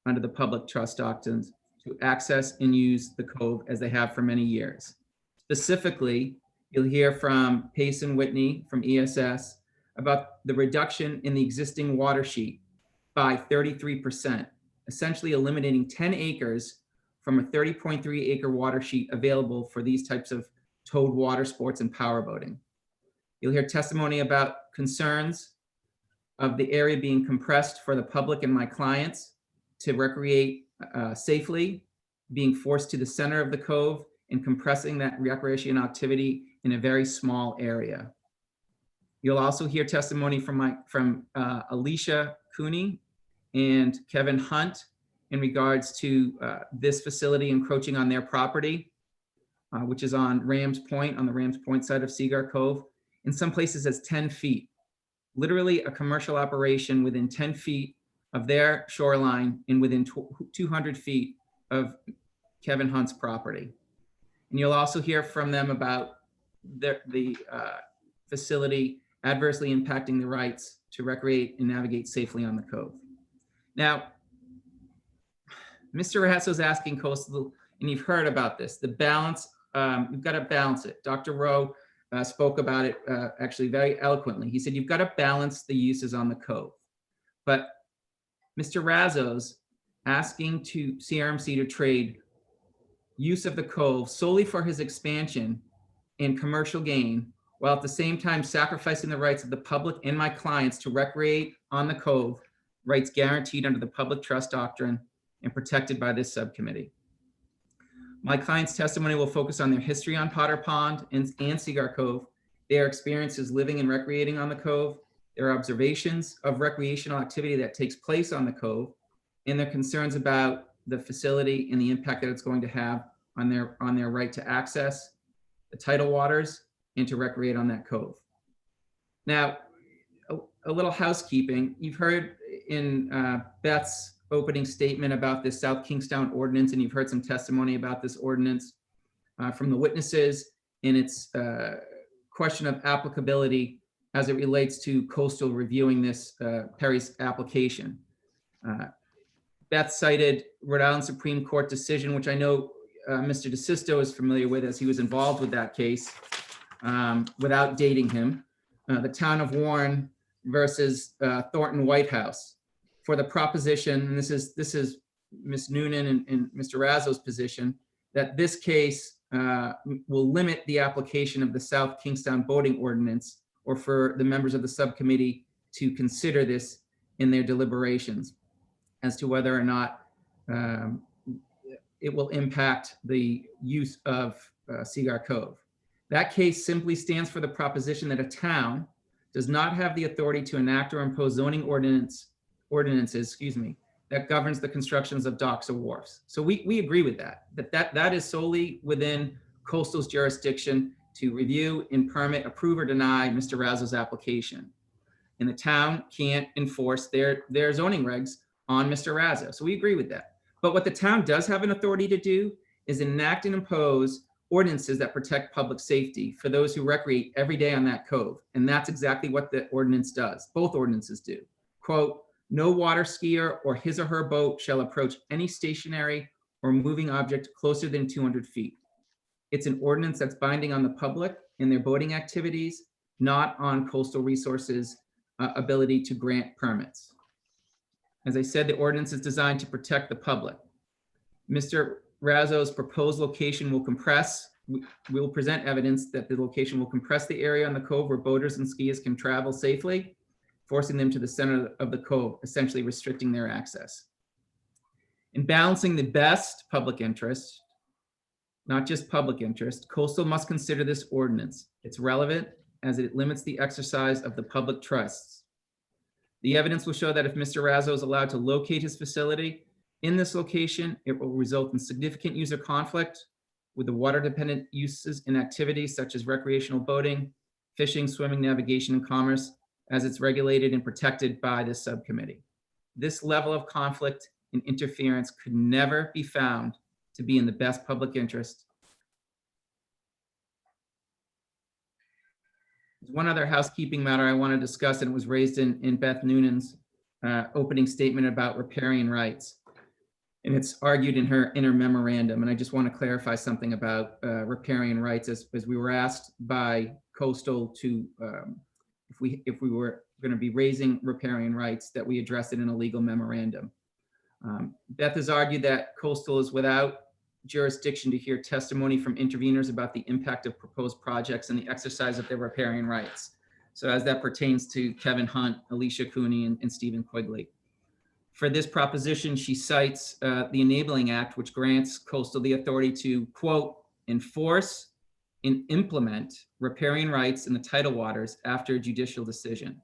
J: under the public trust doctrines to access and use the Cove as they have for many years. Specifically, you'll hear from Pace and Whitney from ESS about the reduction in the existing water sheet by 33%, essentially eliminating 10 acres from a 30.3 acre water sheet available for these types of towed water sports and power boating. You'll hear testimony about concerns of the area being compressed for the public and my clients to recreate safely, being forced to the center of the Cove and compressing that recreation activity in a very small area. You'll also hear testimony from Alicia Cooney and Kevin Hunt in regards to this facility encroaching on their property, which is on Rams Point, on the Rams Point side of Seagar Cove, in some places as 10 feet. Literally a commercial operation within 10 feet of their shoreline and within 200 feet of Kevin Hunt's property. And you'll also hear from them about the facility adversely impacting the rights to recreate and navigate safely on the cove. Now, Mr. Raso is asking coastal, and you've heard about this, the balance, you've got to balance it. Dr. Rowe spoke about it actually very eloquently. He said, you've got to balance the uses on the cove. But Mr. Raso's asking to CRMC to trade use of the cove solely for his expansion and commercial gain, while at the same time sacrificing the rights of the public and my clients to recreate on the cove, rights guaranteed under the public trust doctrine and protected by this subcommittee. My client's testimony will focus on their history on Potter Pond and Cigar Cove, their experiences living and recreating on the cove, their observations of recreational activity that takes place on the cove, and their concerns about the facility and the impact that it's going to have on their right to access the tidal waters and to recreate on that cove. Now, a little housekeeping. You've heard in Beth's opening statement about this South Kingstown ordinance, and you've heard some testimony about this ordinance from the witnesses in its question of applicability as it relates to coastal reviewing this Perry's application. Beth cited Rhode Island Supreme Court decision, which I know Mr. DeSisto is familiar with as he was involved with that case, without dating him. The town of Warren versus Thornton White House, for the proposition, and this is Ms. Noonan and Mr. Raso's position, that this case will limit the application of the South Kingstown boating ordinance, or for the members of the subcommittee to consider this in their deliberations as to whether or not it will impact the use of Cigar Cove. That case simply stands for the proposition that a town does not have the authority to enact or impose zoning ordinances, that governs the constructions of docks or wharfs. So we agree with that is solely within coastal's jurisdiction to review and permit, approve or deny Mr. Raso's application. And the town can't enforce their zoning regs on Mr. Raso. So we agree with that. But what the town does have an authority to do is enact and impose ordinances that protect public safety for those who recreate every day on that cove. And that's exactly what the ordinance does. Both ordinances do. Quote, no water skier or his or her boat shall approach any stationary or moving object closer than 200 feet. It's an ordinance that's binding on the public in their boating activities, not on Coastal Resources' ability to grant permits. As I said, the ordinance is designed to protect the public. Mr. Raso's proposed location will compress. We will present evidence that the location will compress the area on the cove where boaters and skiers can travel safely, forcing them to the center of the cove, essentially restricting their access. In balancing the best public interest, not just public interest, Coastal must consider this ordinance. It's relevant as it limits the exercise of the public trusts. The evidence will show that if Mr. Raso is allowed to locate his facility in this location, it will result in significant user conflict with the water-dependent uses and activities such as recreational boating, fishing, swimming, navigation, and commerce, as it's regulated and protected by this subcommittee. This level of conflict and interference could never be found to be in the best public interest. There's one other housekeeping matter I want to discuss, and it was raised in Beth Noonan's opening statement about riparian rights. And it's argued in her memorandum. And I just want to clarify something about riparian rights, as we were asked by Coastal to, if we were going to be raising riparian rights, that we address it in a legal memorandum. Beth has argued that Coastal is without jurisdiction to hear testimony from interveners about the impact of proposed projects and the exercise of their riparian rights. So as that pertains to Kevin Hunt, Alicia Cooney, and Stephen Quigley. For this proposition, she cites the Enabling Act, which grants Coastal the authority to, quote, enforce and implement riparian rights in the tidal waters after a judicial decision.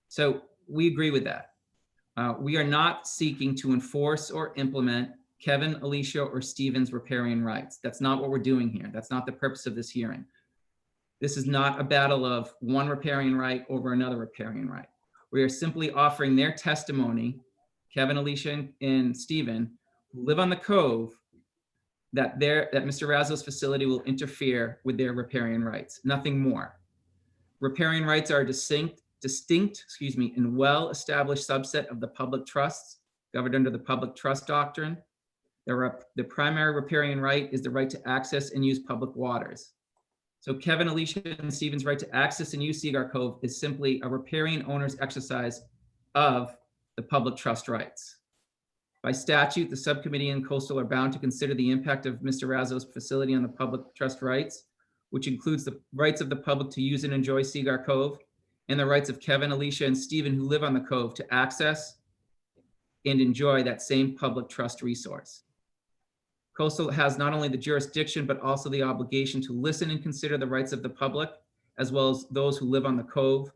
J: So we agree with that. We are not seeking to enforce or implement Kevin, Alicia, or Stephen's riparian rights. That's not what we're doing here. That's not the purpose of this hearing. This is not a battle of one riparian right over another riparian right. We are simply offering their testimony, Kevin, Alicia, and Stephen, who live on the cove, that Mr. Raso's facility will interfere with their riparian rights, nothing more. Riparian rights are a distinct, and well-established subset of the public trusts governed under the public trust doctrine. The primary riparian right is the right to access and use public waters. So Kevin, Alicia, and Stephen's right to access and use Cigar Cove is simply a riparian owner's exercise of the public trust rights. By statute, the subcommittee and coastal are bound to consider the impact of Mr. Raso's facility on the public trust rights, which includes the rights of the public to use and enjoy Cigar Cove, and the rights of Kevin, Alicia, and Stephen who live on the cove to access and enjoy that same public trust resource. Coastal has not only the jurisdiction, but also the obligation to listen and consider the rights of the public, as well as those who live on the cove,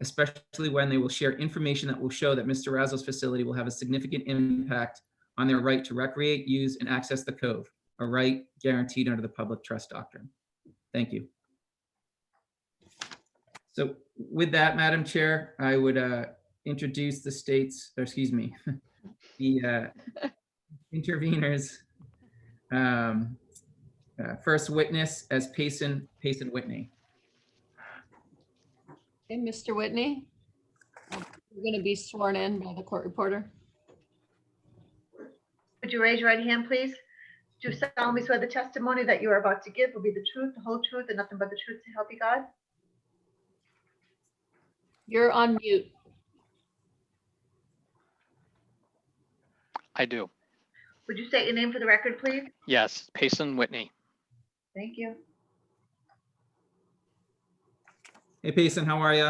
J: especially when they will share information that will show that Mr. Raso's facility will have a significant impact on their right to recreate, use, and access the cove, a right guaranteed under the public trust doctrine. Thank you. So with that, Madam Chair, I would introduce the the interveners. First witness as Payson Whitney.
A: Okay, Mr. Whitney, you're going to be sworn in by the court reporter.
L: Would you raise your right hand, please? Do you solemnly swear the testimony that you are about to give will be the truth, the whole truth, and nothing but the truth to help you God?
A: You're on mute.
M: I do.
L: Would you state your name for the record, please?
M: Yes, Payson Whitney.
L: Thank you.
J: Hey, Payson, how are you?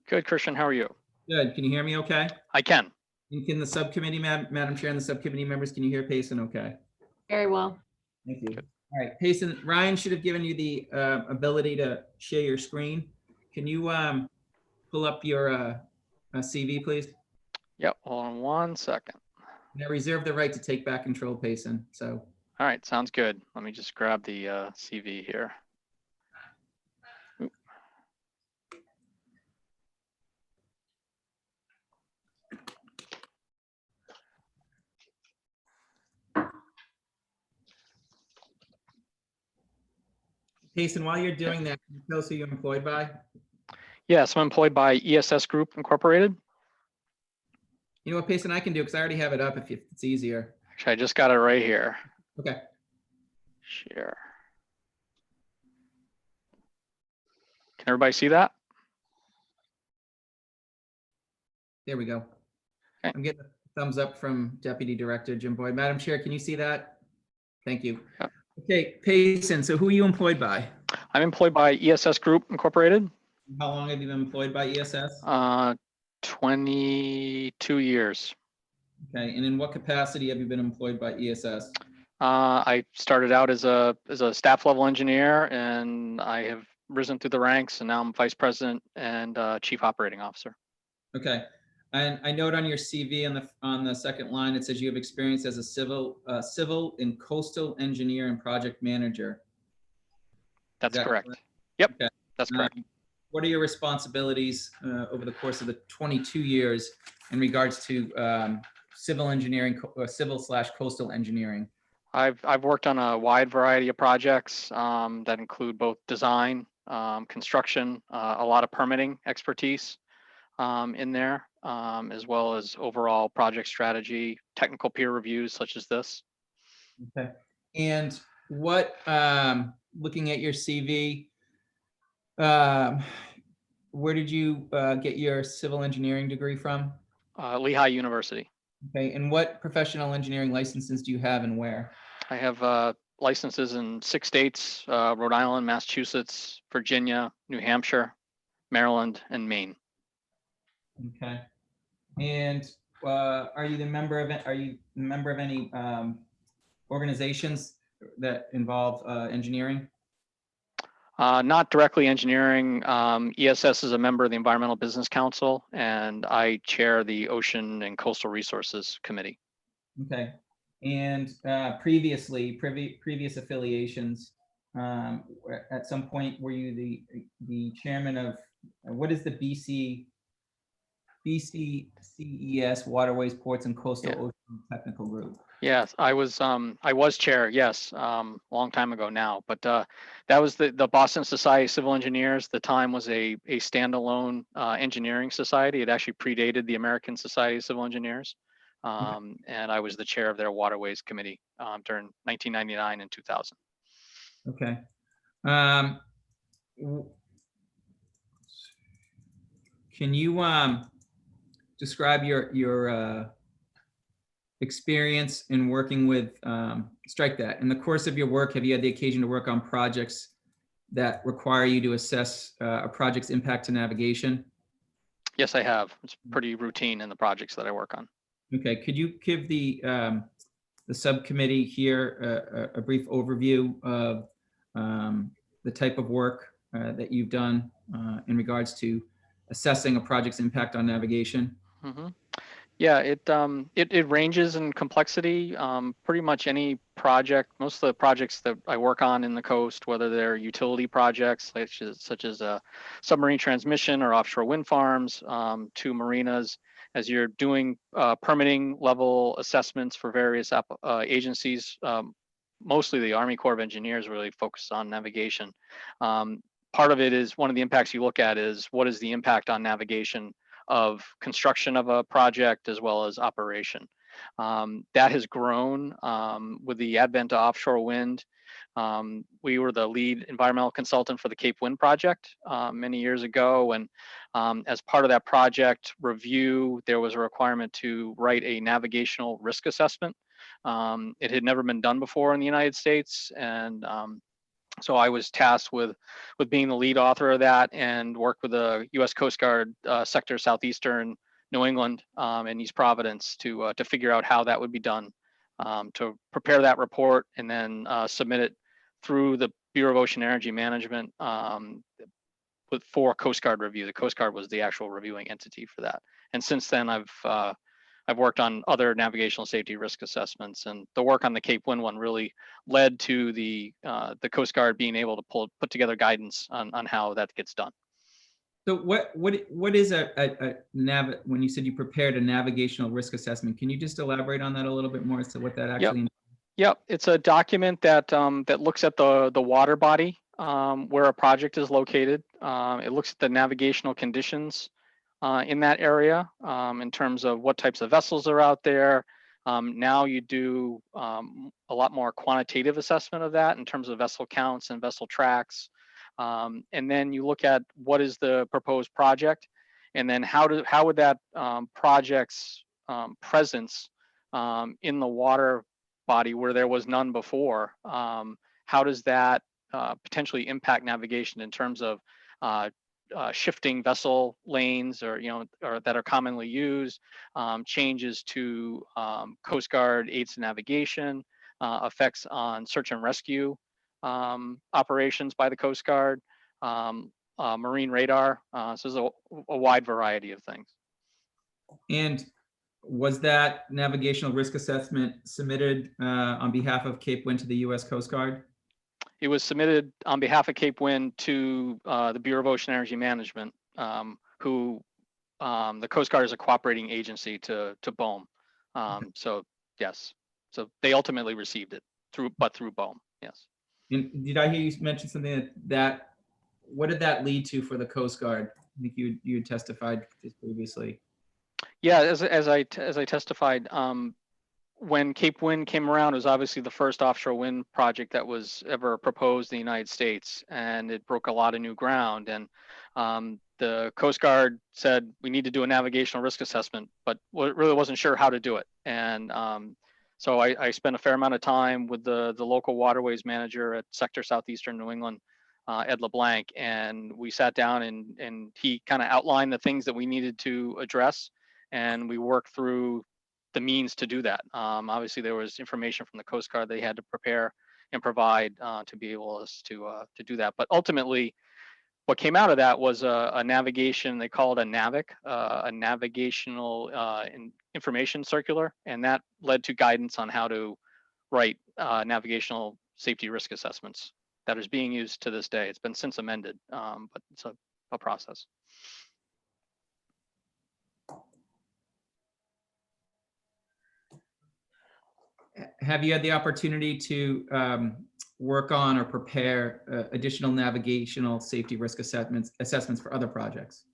M: Good, Christian. How are you?
J: Good. Can you hear me okay?
M: I can.
J: And can the subcommittee, Madam Chair, and the subcommittee members, can you hear Payson okay?
A: Very well.
J: Thank you. All right, Payson, Ryan should have given you the ability to share your screen. Can you pull up your CV, please?
M: Yep, hold on 1 second.
J: And I reserve the right to take back control, Payson, so.
M: All right, sounds good. Let me just grab the CV here. Oop.
J: Payson, while you're doing that, can you tell us who you're employed by?
M: Yes, I'm employed by ESS Group Incorporated.
J: You know what, Payson, I can do, because I already have it up if it's easier.
M: Actually, I just got it right here.
J: Okay.
M: Share. Can everybody see that?
J: There we go.
M: Okay.
J: I'm getting a thumbs up from Deputy Director Jim Boyd. Madam Chair, can you see that? Thank you.
M: Yep.
J: Okay, Payson, so who are you employed by?
M: I'm employed by ESS Group Incorporated.
J: How long have you been employed by ESS?
M: 22 years.
J: Okay, and in what capacity have you been employed by ESS?
M: I started out as a staff level engineer, and I have risen through the ranks, and now I'm vice president and chief operating officer.
J: Okay, and I note on your CV on the second line, it says you have experience as a civil and coastal engineer and project manager.
M: That's correct. Yep,
J: okay.
M: That's correct.
J: What are your responsibilities over the course of the 22 years in regards to civil engineering, civil/coastal engineering?
M: I've worked on a wide variety of projects that include both design, construction, a lot of permitting expertise in there, as well as overall project strategy, technical peer reviews such as this.
J: Okay. And what, looking at your CV, where did you get your civil engineering degree from?
M: Lehigh University.
J: Okay, and what professional engineering licenses do you have and where?
M: I have licenses in 6 states, Rhode Island, Massachusetts, Virginia, New Hampshire, Maryland, and Maine.
J: Okay. And are you a member of any organizations that involve engineering?
M: Not directly engineering. ESS is a member of the Environmental Business Council, and I chair the Ocean and Coastal Resources Committee.
J: Okay. And previous affiliations, at some point, were you the chairman of, what is the BCCES, Waterways, Ports, and Coastal Ocean technical group.
M: Yes, I was chair, yes, long time ago now, but that was the Boston Society of Civil Engineers. The time was a standalone engineering society. It actually predated the American Society of Civil Engineers. And I was the chair of their Waterways Committee during 1999 and 2000.
J: Okay. Can you describe your experience in working with, strike that, in the course of your work, have you had the occasion to work on projects that require you to assess a project's impact to navigation?
M: Yes, I have. It's pretty routine in the projects that I work on.
J: Okay, could you give the subcommittee here a brief overview of the type of work that you've done in regards to assessing a project's impact on navigation?
M: Mm-hmm. Yeah, it ranges in complexity. Pretty much any project, most of the projects that I work on in the coast, whether they're utility projects such as a submarine transmission or offshore wind farms, to marinas, as you're doing permitting level assessments for various agencies. Mostly the Army Corps of Engineers really focus on navigation. Part of it is, one of the impacts you look at is, what is the impact on navigation of construction of a project as well as operation. That has grown with the advent of offshore wind. We were the lead environmental consultant for the Cape Wind project many years ago. And as part of that project review, there was a requirement to write a navigational risk assessment. It had never been done before in the United States. And so I was tasked with being the lead author of that, and worked with the U.S. Coast Guard sector Southeastern New England and East Providence to figure out how that would be done, to prepare that report and then submit it through the Bureau of Ocean Energy Management for Coast Guard review. The Coast Guard was the actual reviewing entity for that. And since then, I've worked on other navigational safety risk assessments, and the work on the Cape Wind one really led to the Coast Guard being able to put together guidance on how that gets done.
J: So what is when you said you prepared a navigational risk assessment, can you just elaborate on that a little bit more as to what that actually means?
M: Yep, it's a document that looks at the water body where a project is located. It looks at the navigational conditions in that area, in terms of what types of vessels are out there. Now you do a lot more quantitative assessment of that in terms of vessel counts and vessel tracks. And then you look at what is the proposed project, and then how would that project's presence in the water body where there was none before, how does that potentially impact navigation in terms of shifting vessel lanes, or that are commonly used, changes to Coast Guard aids to navigation, effects on search and rescue operations by the Coast Guard, marine radar. So there's a wide variety of things.
J: And was that navigational risk assessment submitted on behalf of Cape Wind to the U.S. Coast Guard?
M: It was submitted on behalf of Cape Wind to the Bureau of Ocean Energy Management, who the Coast Guard is a cooperating agency to BOEM. So yes, so they ultimately received it through BOEM. Yes.
J: And did I hear you mention something that what did that lead to for the Coast Guard? I think you had testified previously.
M: Yeah, as I testified, when Cape Wind came around, it was obviously the first offshore wind project that was ever proposed in the United States, and it broke a lot of new ground. And the Coast Guard said we need to do a navigational risk assessment, but really wasn't sure how to do it. And so I spent a fair amount of time with the local waterways manager at Sector Southeastern New England, Ed LeBlanc, and we sat down and he kind of outlined the things that we needed to address, and we worked through the means to do that. Obviously, there was information from the Coast Guard they had to prepare and provide to be able to do that. But ultimately, what came out of that was a navigation. They call it a NAVIC, a navigational information circular, and that led to guidance on how to write navigational safety risk assessments that is being used to this day. It's been since amended, but it's a process.
J: have you had the opportunity to work on or prepare additional navigational safety risk assessments for other projects?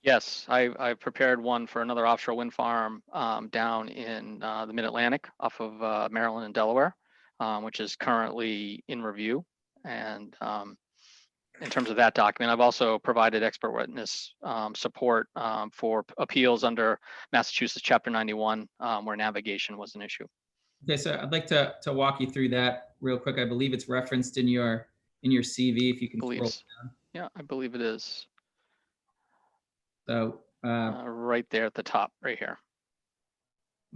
M: Yes, I prepared one for another offshore wind farm down in the Mid-Atlantic off of Maryland and Delaware, which is currently in review. And in terms of that document, I've also provided expert witness support for appeals under Massachusetts Chapter 91, where navigation was an issue.
J: Okay, so I'd like to walk you through that real quick. I believe it's referenced in your CV. If you can scroll down.
M: Yeah, I believe it is.
J: So
M: right there at the top, right here.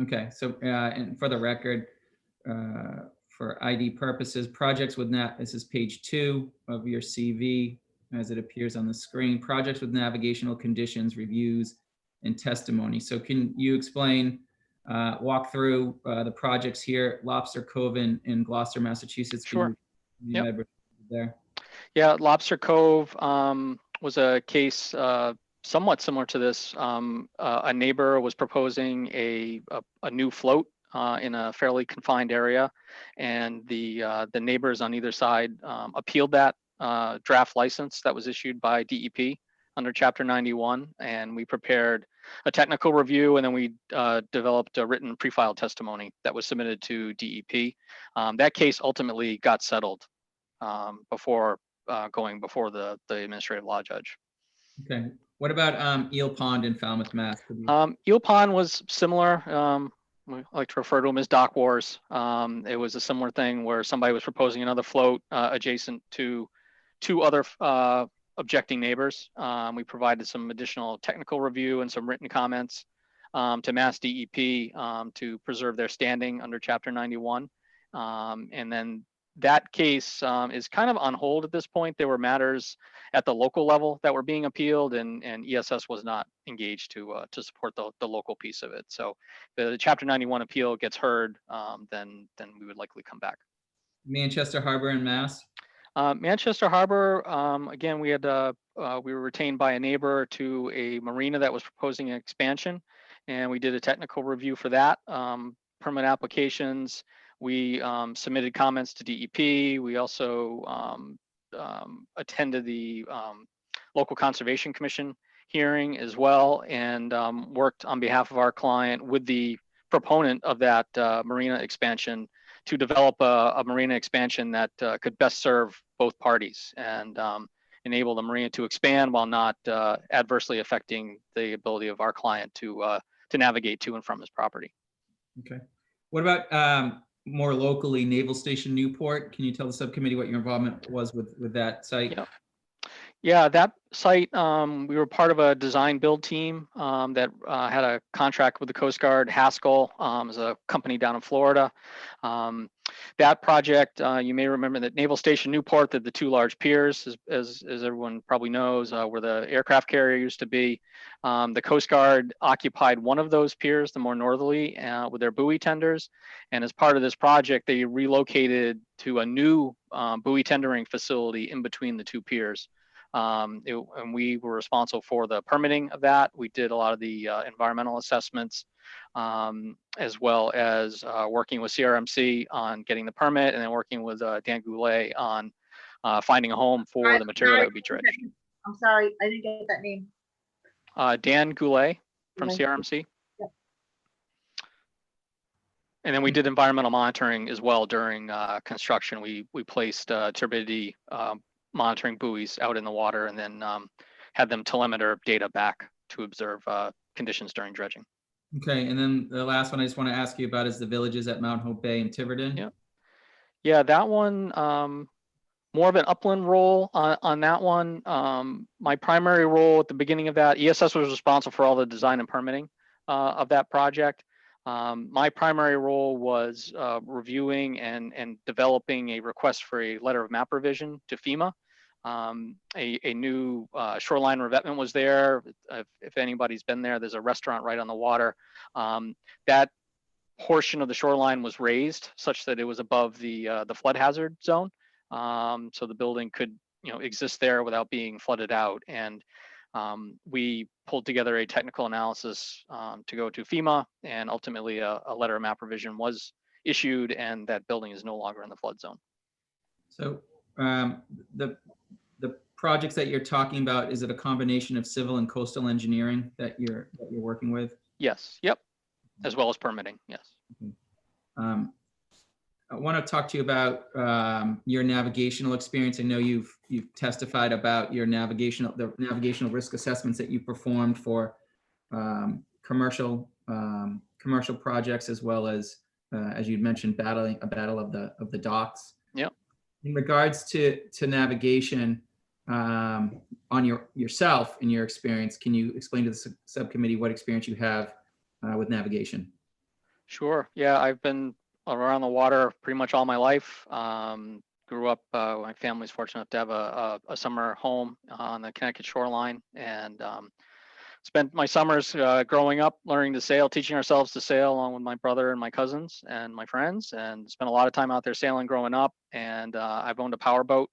J: okay, so and for the record, for ID purposes, projects with this is page 2 of your CV as it appears on the screen. Projects with navigational conditions, reviews, and testimony. So can you explain, walk through the projects here, Lobster Cove in Gloucester, Massachusetts?
M: Sure.
J: Yep. There.
M: Yeah, Lobster Cove was a case somewhat similar to this. A neighbor was proposing a new float in a fairly confined area, and the neighbors on either side appealed that draft license that was issued by DEP under Chapter 91, and we prepared a technical review, and then we developed a written pre-filed testimony that was submitted to DEP. That case ultimately got settled before going before the administrative law judge.
J: Okay. What about Eel Pond in Falmouth, Mass?
M: Eel Pond was similar. We like to refer to them as dock wars. It was a similar thing where somebody was proposing another float adjacent to 2 other objecting neighbors. We provided some additional technical review and some written comments to Mass DEP to preserve their standing under Chapter 91. And then that case is kind of on hold at this point. There were matters at the local level that were being appealed, and ESS was not engaged to support the local piece of it. So the Chapter 91 appeal gets heard, then we would likely come back.
J: Manchester Harbor in Mass?
M: Manchester Harbor, again, we were retained by a neighbor to a marina that was proposing an expansion, and we did a technical review for that. Permit applications. We submitted comments to DEP. We also attended the local conservation commission hearing as well, and worked on behalf of our client with the proponent of that marina expansion to develop a marina expansion that could best serve both parties and enable the marina to expand while not adversely affecting the ability of our client to navigate to and from his property.
J: Okay. What about more locally, Naval Station Newport? Can you tell the subcommittee what your involvement was with that site?
M: Yeah, that site, we were part of a design build team that had a contract with the Coast Guard. Haskell is a company down in Florida. That project, you may remember that Naval Station Newport, the 2 large piers, as everyone probably knows, where the aircraft carrier used to be. The Coast Guard occupied one of those piers, the more northerly, with their buoy tenders. And as part of this project, they relocated to a new buoy tendering facility in between the 2 piers. And we were responsible for the permitting of that. We did a lot of the environmental assessments, as well as working with CRMC on getting the permit, and then working with Dan Goulet on finding a home for the material that would be dredged.
L: I'm sorry, I didn't get that name.
M: Dan Goulet from CRMC.
L: Yep.
M: And then we did environmental monitoring as well during construction. We placed turbidity monitoring buoys out in the water, and then had them telemeter data back to observe conditions during dredging.
J: Okay, and then the last one I just want to ask you about is the villages at Mount Hope Bay and Tiverton.
M: Yeah, that one, more of an upland role on that one. My primary role at the beginning of that, ESS was responsible for all the design and permitting of that project. My primary role was reviewing and developing a request for a letter of map revision to FEMA. A new shoreline revetment was there. If anybody's been there, there's a restaurant right on the water. That portion of the shoreline was raised such that it was above the flood hazard zone, so the building could exist there without being flooded out. And we pulled together a technical analysis to go to FEMA, and ultimately a letter of map revision was issued and that building is no longer in the flood zone.
J: So the projects that you're talking about, is it a combination of civil and coastal engineering that you're working with?
M: Yes, yep, as well as permitting, yes.
J: I want to talk to you about your navigational experience. I know you've testified about the navigational risk assessments that you performed for commercial projects, as well as you'd mentioned, a battle of the docks.
M: Yep.
J: In regards to navigation, on yourself and your experience, can you explain to the subcommittee what experience you have with navigation?
M: Sure. Yeah, I've been around the water pretty much all my life. Grew up, my family's fortunate to have a summer home on the Connecticut shoreline, and spent my summers growing up learning to sail, teaching ourselves to sail along with my brother and my cousins and my friends, and spent a lot of time out there sailing growing up. And I've owned a power boat,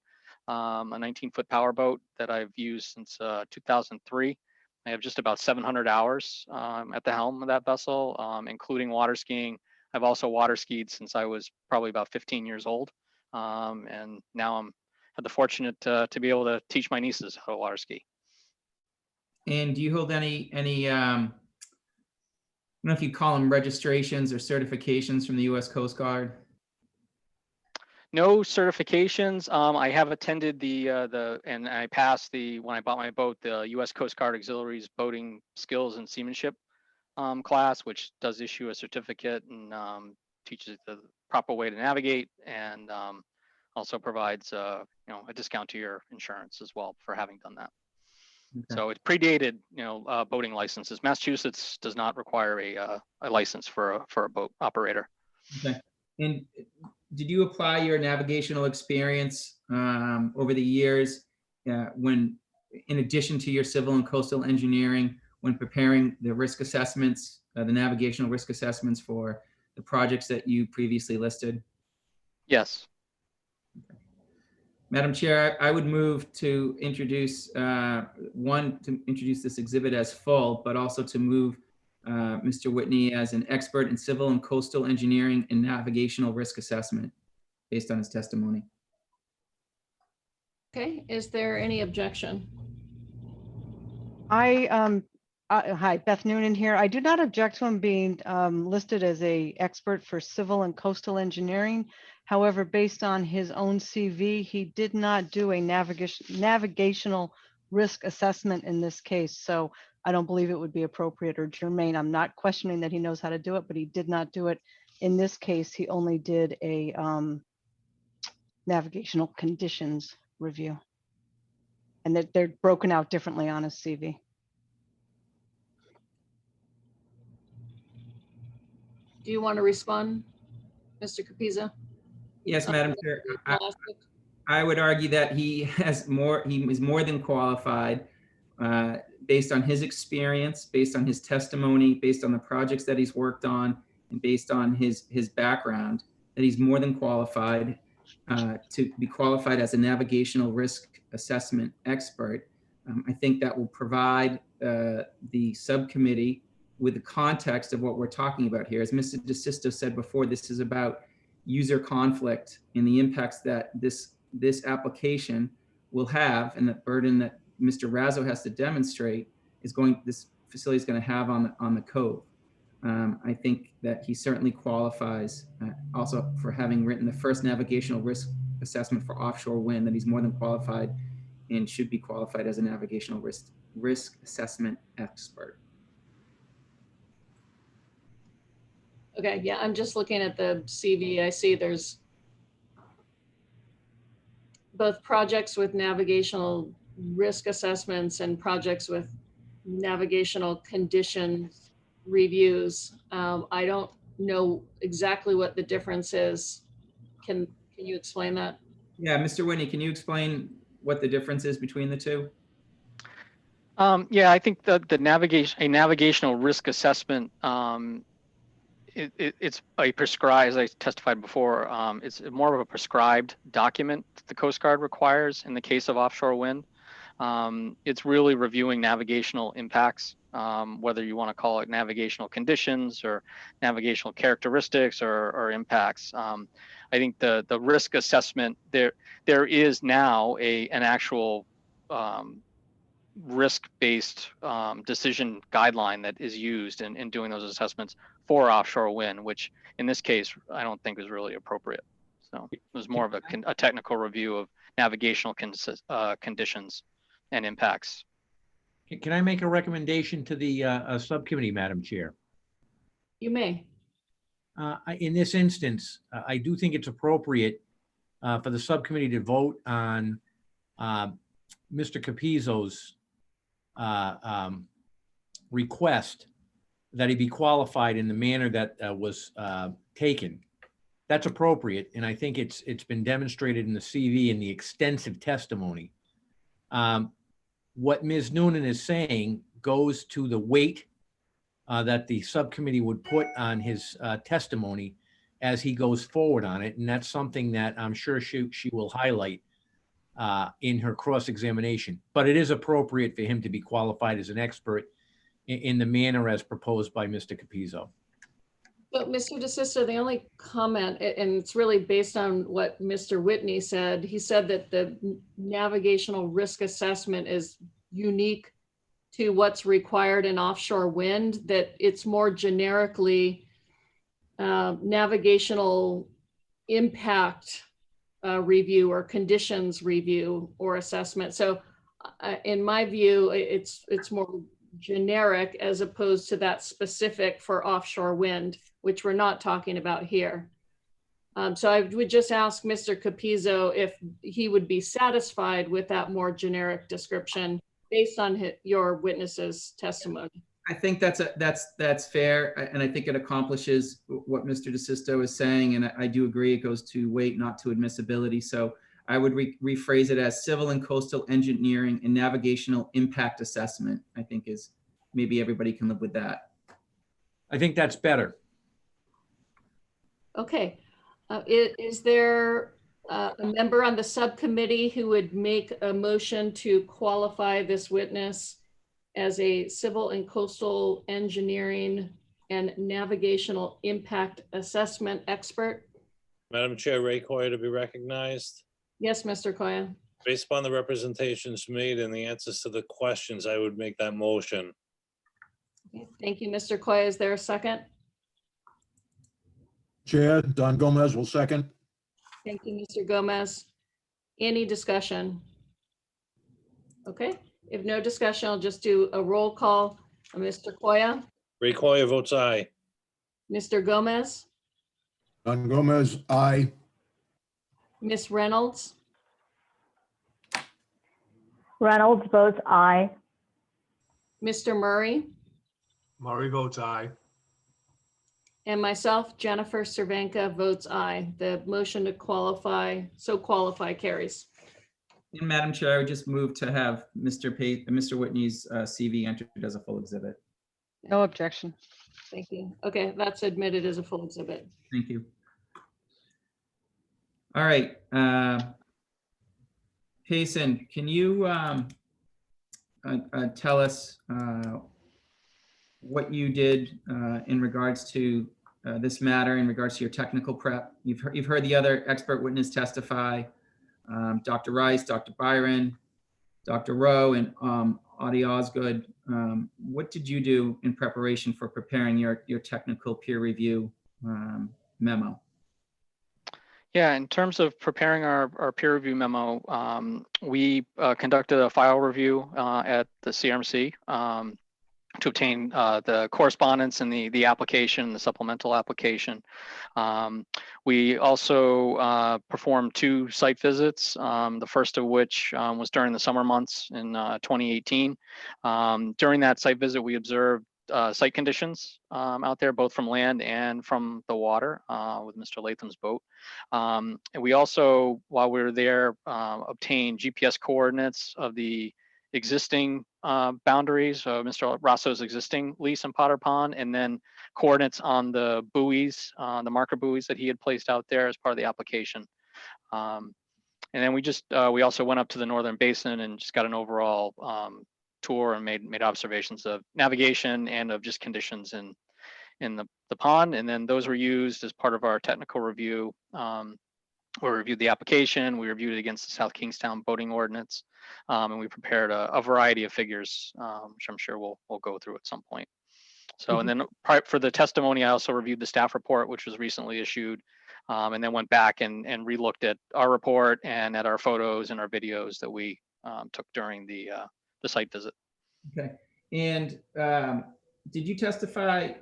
M: a 19-foot power boat that I've used since 2003. I have just about 700 hours at the helm of that vessel, including water skiing. I've also water skied since I was probably about 15 years old. And now I'm had the fortunate to be able to teach my nieces how to water ski.
J: And do you hold any I don't know if you call them registrations or certifications from the U.S. Coast Guard?
M: No certifications. I have attended and I passed when I bought my boat, the U.S. Coast Guard Auxiliaries Boating Skills and Seamanship class, which does issue a certificate and teaches the proper way to navigate, and also provides a discount to your insurance as well for having done that. Okay. So it predated boating licenses. Massachusetts does not require a license for a boat operator.
J: Okay. And did you apply your navigational experience over the years when, in addition to your civil and coastal engineering, when preparing the risk assessments, the navigational risk assessments for the projects that you previously listed?
M: Yes.
J: Okay. Madam Chair, I would move to introduce this exhibit as full, but also to move Mr. Whitney as an expert in civil and coastal engineering and navigational risk assessment based on his testimony.
A: Okay, is there any objection?
D: Hi, Beth Noonan here. I do not object to him being listed as an expert for civil and coastal engineering. However, based on his own CV, he did not do a navigational risk assessment in this case. So I don't believe it would be appropriate or germane. I'm not questioning that he knows how to do it, but he did not do it. In this case, he only did a navigational conditions review. And that they're broken out differently on his CV.
A: Do you want to respond, Mr. Capiza?
J: Yes, Madam Chair. I would argue that he is more than qualified based on his experience, based on his testimony, based on the projects that he's worked on, and based on his background, that he's more than qualified to be qualified as a navigational risk assessment expert. I think that will provide the subcommittee with the context of what we're talking about here. As Mr. DeSisto said before, this is about user conflict and the impacts that this application will have, and the burden that Mr. Raso has to demonstrate this facility is going to have on the cove. I think that he certainly qualifies also for having written the first navigational risk assessment for offshore wind, that he's more than qualified and should be qualified as a navigational risk assessment expert.
A: Okay, yeah, I'm just looking at the CV. I see there's both projects with navigational risk assessments and projects with navigational conditions reviews. I don't know exactly what the difference is. Can you explain that?
J: Yeah, Mr. Whitney, can you explain what the difference is between the two?
M: Yeah, I think a navigational risk assessment, it's a prescribed, as I testified before, it's more of a prescribed document that the Coast Guard requires in the case of offshore wind. It's really reviewing navigational impacts whether you want to call it navigational conditions or navigational characteristics or impacts. I think the risk assessment, there is now an actual risk-based decision guideline that is used in doing those assessments for offshore wind, which in this case, I don't think is really appropriate. So it was more of a technical review of navigational conditions and impacts.
K: Can I make a recommendation to the subcommittee, Madam Chair?
A: You may.
K: In this instance, I do think it's appropriate for the subcommittee to vote on Mr. Capizzo's request that he be qualified in the manner that was taken. That's appropriate, and I think it's been demonstrated in the CV and the extensive testimony. What Ms. Noonan is saying goes to the weight that the subcommittee would put on his testimony as he goes forward on it, and that's something that I'm sure she will highlight in her cross-examination. But it is appropriate for him to be qualified as an expert in the manner as proposed by Mr. Capizzo.
A: But Mr. DeSisto, the only comment, and it's really based on what Mr. Whitney said, he said that the navigational risk assessment is unique to what's required in offshore wind, that it's more generically navigational impact review or conditions review or assessment. So in my view, it's more generic as opposed to that specific for offshore wind, which we're not talking about here. So I would just ask Mr. Capizzo if he would be satisfied with that more generic description based on your witness's testimony.
J: I think that's fair, and I think it accomplishes what Mr. DeSisto is saying, and I do agree it goes to weight, not to admissibility. So I would rephrase it as civil and coastal engineering and navigational impact assessment. I think is maybe everybody can live with that.
K: I think that's better.
A: Okay, is there a member on the subcommittee who would make a motion to qualify this witness as a civil and coastal engineering and navigational impact assessment expert?
B: Madam Chair, Ray Coyer to be recognized.
A: Yes, Mr. Koya.
B: Based upon the representations made and the answers to the questions, I would make that motion.
A: Okay, thank you, Mr. Koya. Is there a second?
N: Chair, Don Gomez will second.
A: Thank you, Mr. Gomez. Any discussion? Okay, if no discussion, I'll just do a roll call. Mr. Koya,
B: Ray Coyer votes aye.
A: Mr. Gomez,
N: Don Gomez, aye.
A: Ms. Reynolds,
O: Reynolds votes aye.
A: Mr. Murray,
E: Murray votes aye.
A: and myself, Jennifer Cervenka, votes aye. The motion to qualify carries.
J: And Madam Chair, I would just move to have Mr. Whitney's CV entered as a full exhibit.
D: No objection.
A: Thank you. Okay, that's admitted as a full exhibit.
J: Thank you. All right. Payson, can you tell us what you did in regards to this matter, in regards to your technical prep? You've heard the other expert witness testify, Dr. Rice, Dr. Byron, Dr. Rowe, and Audie Osgood. What did you do in preparation for preparing your technical peer review memo?
M: Yeah, in terms of preparing our peer review memo, we conducted a file review at the CRMC to obtain the correspondence and the application, the supplemental application. We also performed 2 site visits, the first of which was during the summer months in 2018. During that site visit, we observed site conditions out there, both from land and from the water with Mr. Latham's boat. And we also, while we were there, obtained GPS coordinates of the existing boundaries of Mr. Raso's existing lease in Potter Pond, and then coordinates on the buoys, the marker buoys that he had placed out there as part of the application. And then we also went up to the northern basin and just got an overall tour and made observations of navigation and of just conditions in the pond. And then those were used as part of our technical review. We reviewed the application, we reviewed it against the South Kingstown boating ordinance, and we prepared a variety of figures, which I'm sure we'll go through at some point. So, and then for the testimony, I also reviewed the staff report, which was recently issued, and then went back and relooked at our report and at our photos and our videos that we took during the site visit.
J: Okay. And did you testify?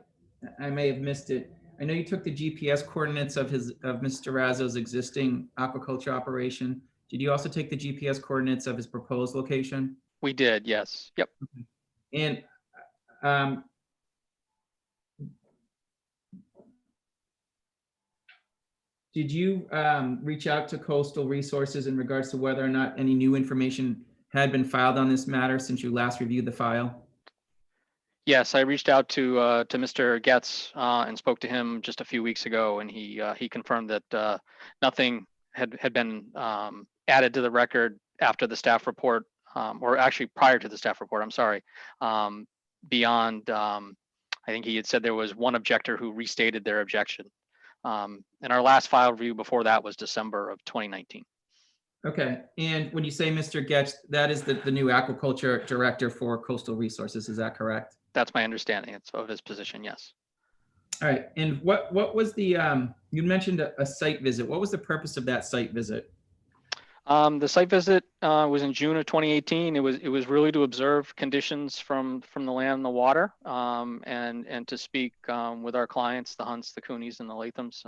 J: I may have missed it. I know you took the GPS coordinates of Mr. Raso's existing aquaculture operation. Did you also take the GPS coordinates of his proposed location?
M: We did, yes. Yep.
J: And did you reach out to Coastal Resources in regards to whether or not any new information had been filed on this matter since you last reviewed the file?
M: Yes, I reached out to Mr. Getz and spoke to him just a few weeks ago, and he confirmed that nothing had been added to the record after the staff report, or actually prior to the staff report. I'm sorry. Beyond, I think he had said there was one objector who restated their objection. And our last file review before that was December of 2019.
J: Okay, and when you say Mr. Getz, that is the new aquaculture director for Coastal Resources, is that correct?
M: That's my understanding of his position, yes.
J: All right, and what was the, you mentioned a site visit. What was the purpose of that site visit?
M: The site visit was in June of 2018. It was really to observe conditions from the land and the water, and to speak with our clients, the Hunts, the Coonies, and the Lathams,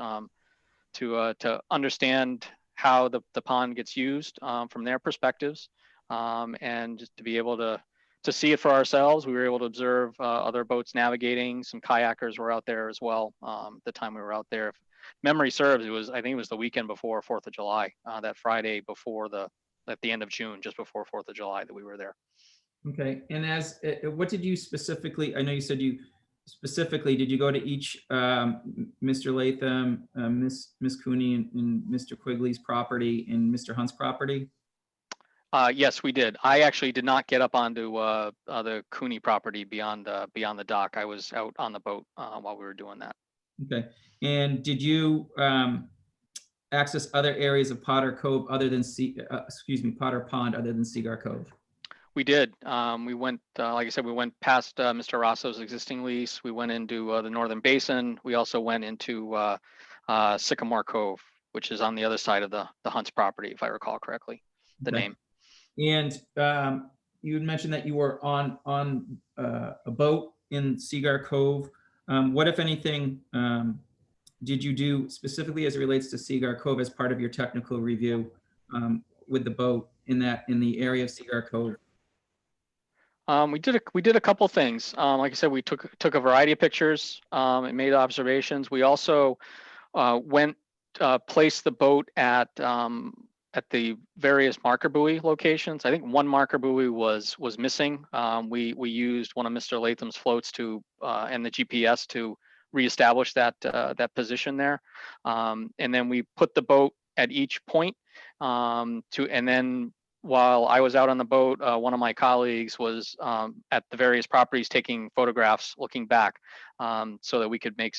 M: to understand how the pond gets used from their perspectives, and just to be able to see it for ourselves. We were able to observe other boats navigating. Some kayakers were out there as well the time we were out there. If memory serves, I think it was the weekend before 4th of July, that Friday before at the end of June, just before 4th of July, that we were there.
J: Okay, and what did you specifically, I know you said you specifically, did you go to each Mr. Latham, Miss Cooney, and Mr. Quigley's property and Mr. Hunt's property?
M: Yes, we did. I actually did not get up onto the Cooney property beyond the dock. I was out on the boat while we were doing that.
J: Okay, and did you access other areas of Potter Cove other than Potter Pond other than Cigar Cove?
M: We did. We went, like I said, we went past Mr. Raso's existing lease. We went into the Northern Basin. We also went into Sycamore Cove, which is on the other side of the Hunt's property, if I recall correctly, the name.
J: And you had mentioned that you were on a boat in Cigar Cove. What, if anything, did you do specifically as it relates to Cigar Cove as part of your technical review with the boat in the area of Cigar Cove?
M: We did a couple things. Like I said, we took a variety of pictures and made observations. We also placed the boat at the various marker buoy locations. I think one marker buoy was missing. We used one of Mr. Latham's floats and the GPS to reestablish that position there. And then we put the boat at each point and then while I was out on the boat, one of my colleagues was at the various properties taking photographs looking back, so that we could make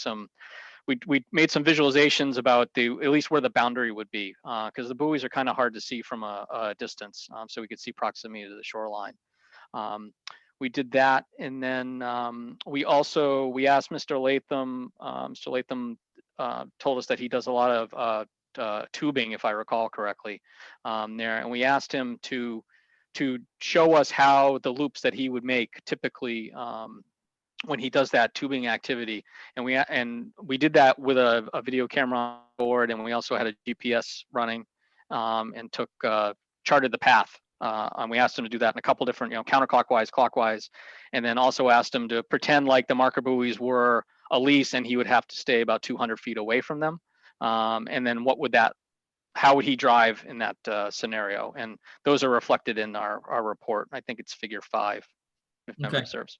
M: we made some visualizations about at least where the boundary would be, because the buoys are kind of hard to see from a distance, so we could see proximity to the shoreline. We did that, and then we asked Mr. Latham. Mr. Latham told us that he does a lot of tubing, if I recall correctly, there, and we asked him to show us how the loops that he would make typically when he does that tubing activity, and we did that with a video camera on board, and we also had a GPS running, and charted the path, and we asked him to do that in a couple different, counterclockwise, clockwise, and then also asked him to pretend like the marker buoys were a lease and he would have to stay about 200 feet away from them. And then how would he drive in that scenario? And those are reflected in our report. I think it's figure 5, if memory serves.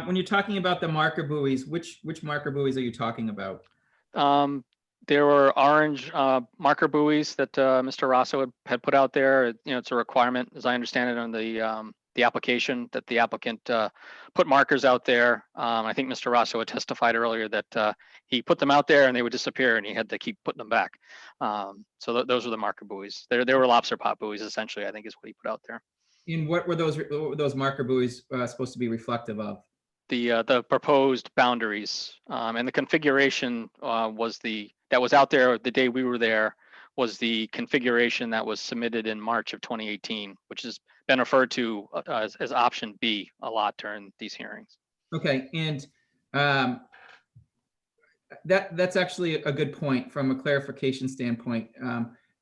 J: When you're talking about the marker buoys, which marker buoys are you talking about?
M: There were orange marker buoys that Mr. Raso had put out there. It's a requirement, as I understand it, on the application, that the applicant put markers out there. I think Mr. Raso had testified earlier that he put them out there and they would disappear and he had to keep putting them back. So those were the marker buoys. They were lobster pot buoys, essentially, I think is what he put out there.
J: And what were those marker buoys supposed to be reflective of?
M: The proposed boundaries and the configuration that was out there the day we were there was the configuration that was submitted in March of 2018, which has been referred to as option B a lot during these hearings.
J: Okay, and that's actually a good point from a clarification standpoint.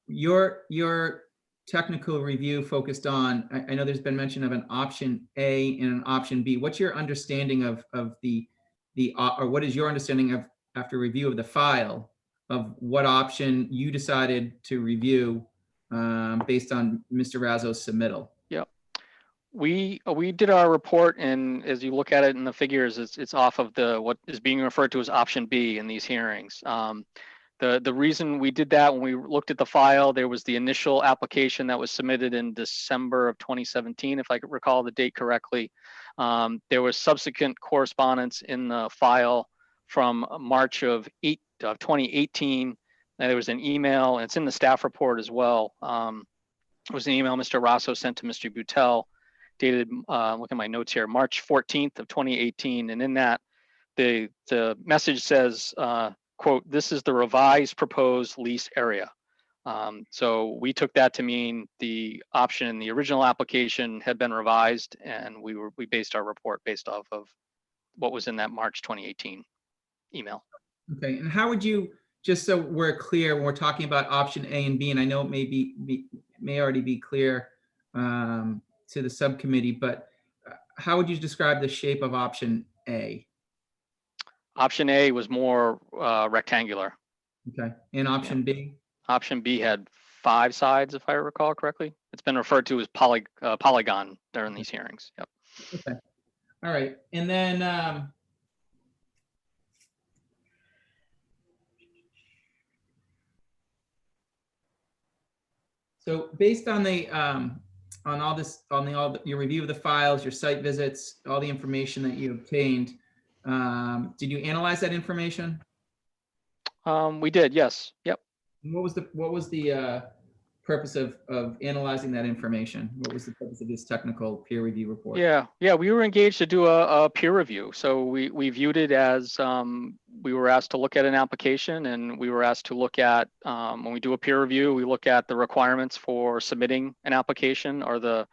J: Your technical review focused on, I know there's been mention of an option A and an option B. What's your understanding of or what is your understanding of, after review of the file, of what option you decided to review based on Mr. Raso's submittal?
M: Yep. We did our report, and as you look at it in the figures, it's off of what is being referred to as option B in these hearings. The reason we did that, when we looked at the file, there was the initial application that was submitted in December of 2017, if I could recall the date correctly. There was subsequent correspondence in the file from March of 2018. And there was an email, and it's in the staff report as well. It was an email Mr. Raso sent to Mr. Butel, dated, look at my notes here, March 14th of 2018. And in that, the message says, quote, "This is the revised proposed lease area." So we took that to mean the option in the original application had been revised, and we based our report based off of what was in that March 2018 email.
J: Okay, and how would you, just so we're clear when we're talking about option A and B, and I know it may already be clear to the subcommittee, but how would you describe the shape of option A?
M: Option A was more rectangular.
J: Okay, and option B?
M: Option B had 5 sides, if I recall correctly. It's been referred to as polygon during these hearings. Yep.
J: Okay, all right, and then so based on the your review of the files, your site visits, all the information that you obtained, did you analyze that information?
M: We did, yes. Yep.
J: And what was the purpose of analyzing that information? What was the purpose of this technical peer review report?
M: Yeah, we were engaged to do a peer review. So we viewed it as we were asked to look at an application, and we were asked to look at, when we do a peer review, we look at the requirements for submitting an application. Are the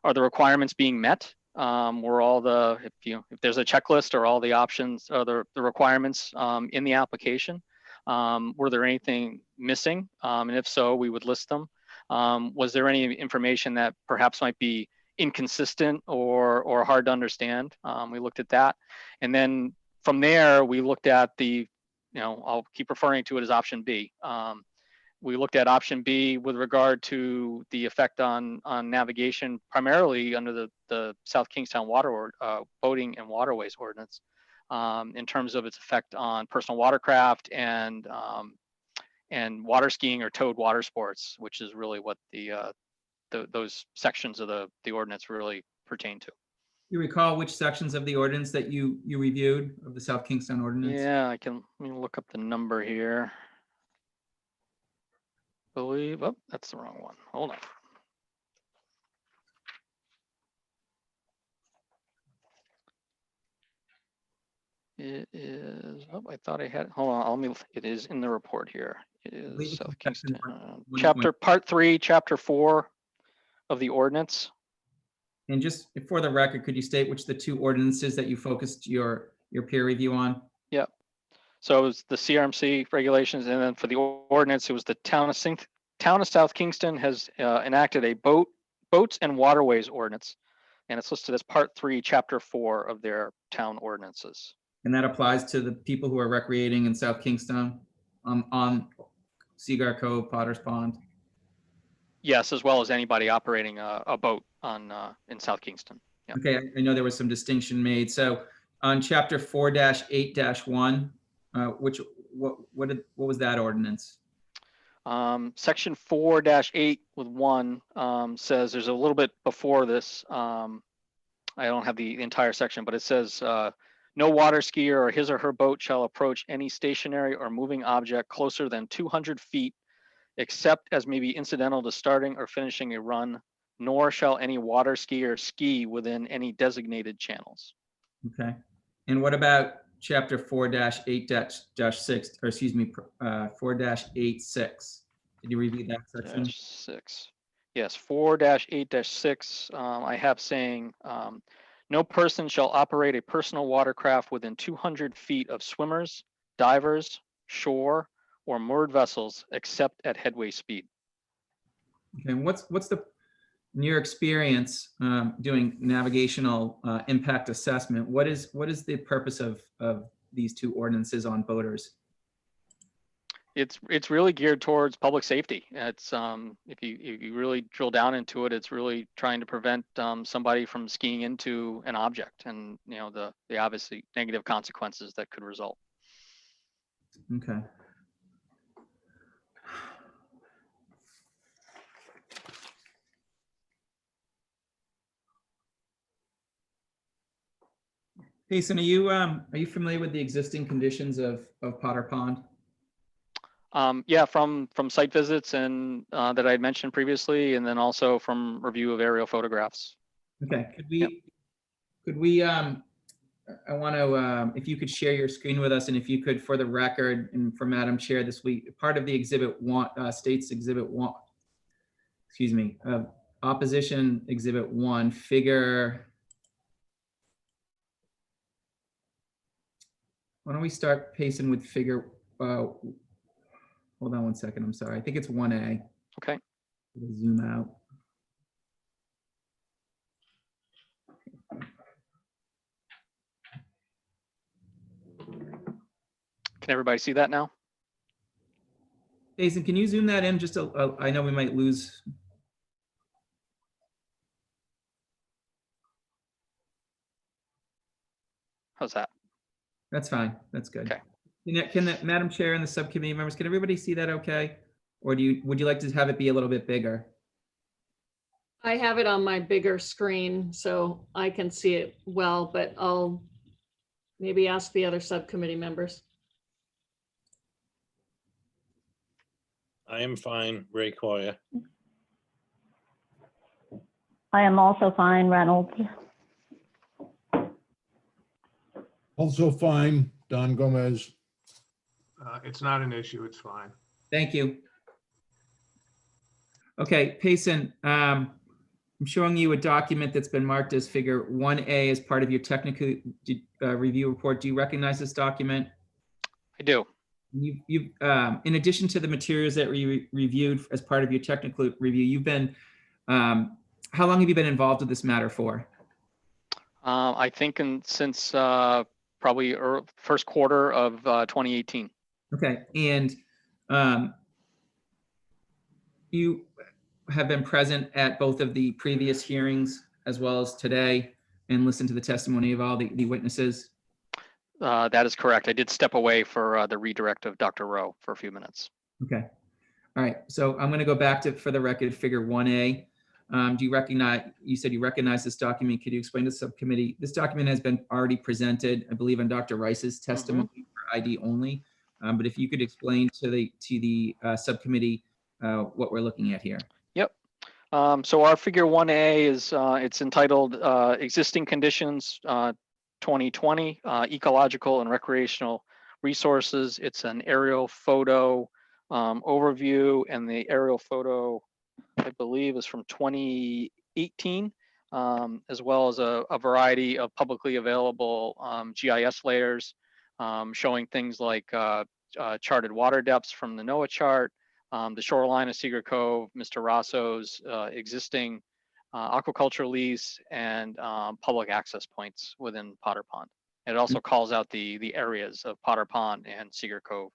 M: requirements being met? Were all if there's a checklist, or all the options, or the requirements in the application? Were there anything missing? And if so, we would list them. Was there any information that perhaps might be inconsistent or hard to understand? We looked at that. And then from there, we looked at I'll keep referring to it as option B. We looked at option B with regard to the effect on navigation, primarily under the South Kingstown Boating and Waterways Ordinance, in terms of its effect on personal watercraft and water skiing or towed water sports, which is really what those sections of the ordinance really pertain to.
J: You recall which sections of the ordinance that you reviewed of the South Kingstown ordinance?
M: Yeah, let me look up the number here. Oh, that's the wrong one. Hold on. It is, I thought I had, hold on, it is in the report here. It is South Kingston, part 3, chapter 4 of the ordinance.
J: And just for the record, could you state which the 2 ordinances that you focused your peer review on?
M: Yep. So it was the CRMC regulations, and then for the ordinance, it was the town of South Kingston has enacted a boats and waterways ordinance, and it's listed as part 3, chapter 4 of their town ordinances.
J: And that applies to the people who are recreating in South Kingston on Sycamore Cove, Potter's Pond?
M: Yes, as well as anybody operating a boat in South Kingston. Yep.
J: Okay, I know there was some distinction made. So on chapter 4-8-1, what was that ordinance?
M: Section 4-8 with 1 says there's a little bit before this. I don't have the entire section, but it says no water skier or his or her boat shall approach any stationary or moving object closer than 200 feet, except as may be incidental to starting or finishing a run, nor shall any water skier ski within any designated channels.
J: Okay. And what about chapter 4-8-6, or excuse me, 4-8-6? Did you review that section?
M: 6. Yes, 4-8-6, I have saying, no person shall operate a personal watercraft within 200 feet of swimmers, divers, shore, or moored vessels, except at headway speed.
J: Okay, what's the, in your experience doing navigational impact assessment, what is the purpose of these two ordinances on boaters?
M: It's really geared towards public safety. It's if you really drill down into it, it's really trying to prevent somebody from skiing into an object, and you know the obviously negative consequences that could result.
J: Okay. Jason, are you familiar with the existing conditions of Potter Pond?
M: Yeah, from site visits and that I had mentioned previously, and then also from review of aerial photographs.
J: Okay, could we I want to, if you could share your screen with us, and if you could, for the record, and for Madam Chair this week, part of the Exhibit 1, States Exhibit 1, excuse me, Opposition Exhibit 1, figure, why don't we start pacing with figure, hold on one second, I'm sorry. I think it's 1A.
M: Okay.
J: We'll zoom out.
M: Can everybody see that now?
J: Jason, can you zoom that in just I know we might lose.
M: How's that?
J: That's fine. That's good.
M: Okay.
J: Can the Madam Chair and the subcommittee members, can everybody see that okay? Or would you like to have it be a little bit bigger?
A: I have it on my bigger screen, so I can see it well, but I'll maybe ask the other subcommittee members.
B: I am fine, Ray Coya.
O: I am also fine, Reynolds.
N: Also fine, Don Gomez.
E: It's not an issue. It's fine.
J: Thank you. Okay, Payson, I'm showing you a document that's been marked as figure 1A as part of your technical review report. Do you recognize this document?
M: I do.
J: You've in addition to the materials that we reviewed as part of your technical review, you've been, how long have you been involved with this matter for?
M: I think since probably first quarter of 2018.
J: Okay, and you have been present at both of the previous hearings as well as today and listened to the testimony of all the witnesses?
M: That is correct. I did step away for the redirect of Dr. Rowe for a few minutes.
J: Okay. All right. So I'm going to go back to, for the record, figure 1A. Do you recognize, you said you recognize this document. Could you explain to the subcommittee? This document has been already presented, I believe, on Dr. Rice's testimony for ID only. But if you could explain to the subcommittee what we're looking at here.
M: Yep. So our figure 1A is, it's entitled Existing Conditions 2020, Ecological and Recreational Resources. It's an aerial photo overview, and the aerial photo, I believe, is from 2018, as well as a variety of publicly available GIS layers showing things like charted water depths from the NOAA chart, the shoreline of Sycamore Cove, Mr. Raso's existing aquaculture lease, and public access points within Potter Pond. It also calls out the areas of Potter Pond and Sycamore Cove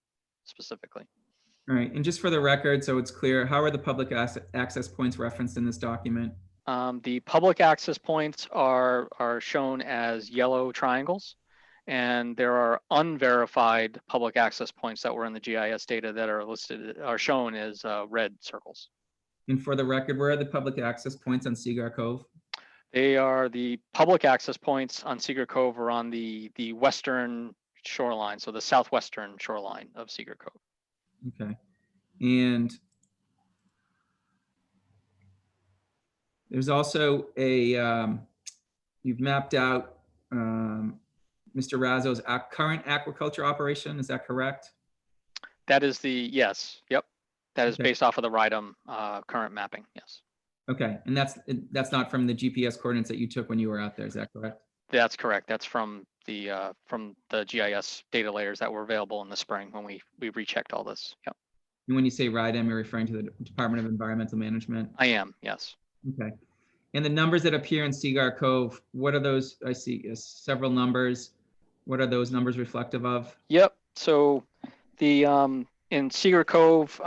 M: specifically.
J: All right, and just for the record, so it's clear, how are the public access points referenced in this document?
M: The public access points are shown as yellow triangles, And there are unverified public access points that were in the GIS data that are listed, are shown as red circles.
J: And for the record, where are the public access points on Cigar Cove?
M: They are the public access points on Cigar Cove are on the western shoreline, so the southwestern shoreline of Cigar Cove.
J: Okay. And there's also a, you've mapped out Mr. Raso's current aquaculture operation, is that correct?
M: That is the, yes, yep. That is
J: Okay.
M: based off of the RIDEM current mapping, yes.
J: Okay, and that's not from the GPS coordinates that you took when you were out there, is that correct?
M: That's correct. That's from the GIS data layers that were available in the spring when we rechecked all this. Yep.
J: And when you say RIDEM, you're referring to the Department of Environmental Management?
M: I am, yes.
J: Okay. And the numbers that appear in Cigar Cove, what are those? I see several numbers. What are those numbers reflective of?
M: Yep. So the in Cigar Cove,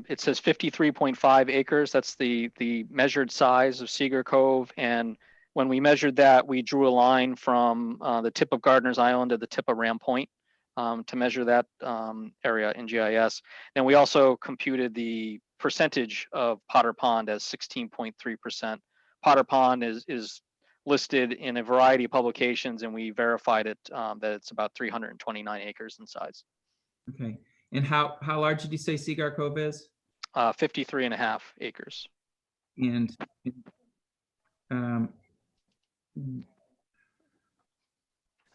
M: it says 53.5 acres. That's the measured size of Cigar Cove. And when we measured that, we drew a line from the tip of Gardner's Island to the tip of Ram Point to measure that area in GIS. And we also computed the percentage of Potter Pond as 16.3%. Potter Pond is listed in a variety of publications, and we verified it that it's about 329 acres in size.
J: Okay. And how large did you say Cigar Cove is?
M: 53.5 acres.
J: And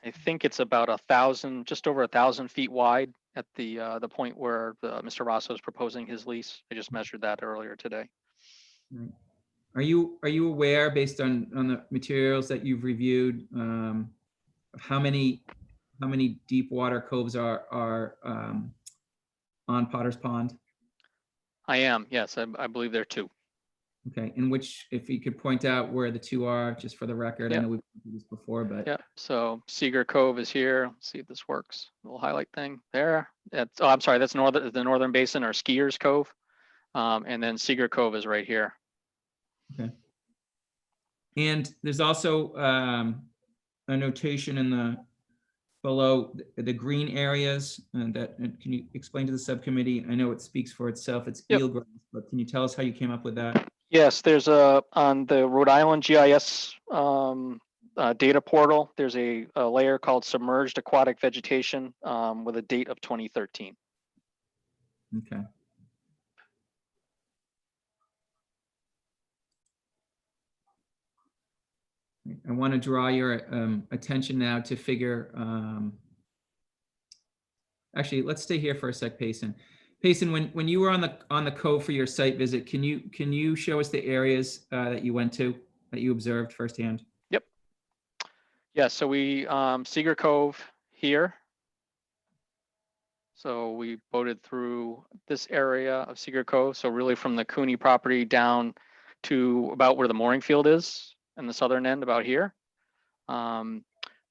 M: I think it's about 1,000, just over 1,000 feet wide at the point where Mr. Raso is proposing his lease. I just measured that earlier today.
J: right. Are you aware, based on the materials that you've reviewed, of how many deep water coves are on Potter's Pond?
M: I am, yes, I believe there are 2.
J: Okay, in which, if you could point out where the 2 are, just for the record. I
M: Yeah.
J: know we've done this before, but
M: Yeah, so Cigar Cove is here. Let's see if this works. Little highlight thing there. That's, oh, I'm sorry, that's the northern basin, or Skiers Cove. And then Cigar Cove is right here.
J: okay. And there's also a notation in the below the green areas, and can you explain to the subcommittee? I know it speaks for itself. It's
M: Yep.
J: eelgrass, but can you tell us how you came up with that?
M: Yes, there's on the Rhode Island GIS data portal, there's a layer called submerged aquatic vegetation with a date of 2013.
J: Okay. I want to draw your attention now to figure. Actually, let's stay here for a sec, Payson. Payson, when you were on the cove for your site visit, can you show us the areas that you went to, that you observed firsthand?
M: Yep. Yeah, so we Cigar Cove here. So we boated through this area of Cigar Cove. So really from the Cooney property down to about where the mooring field is in the southern end, about here.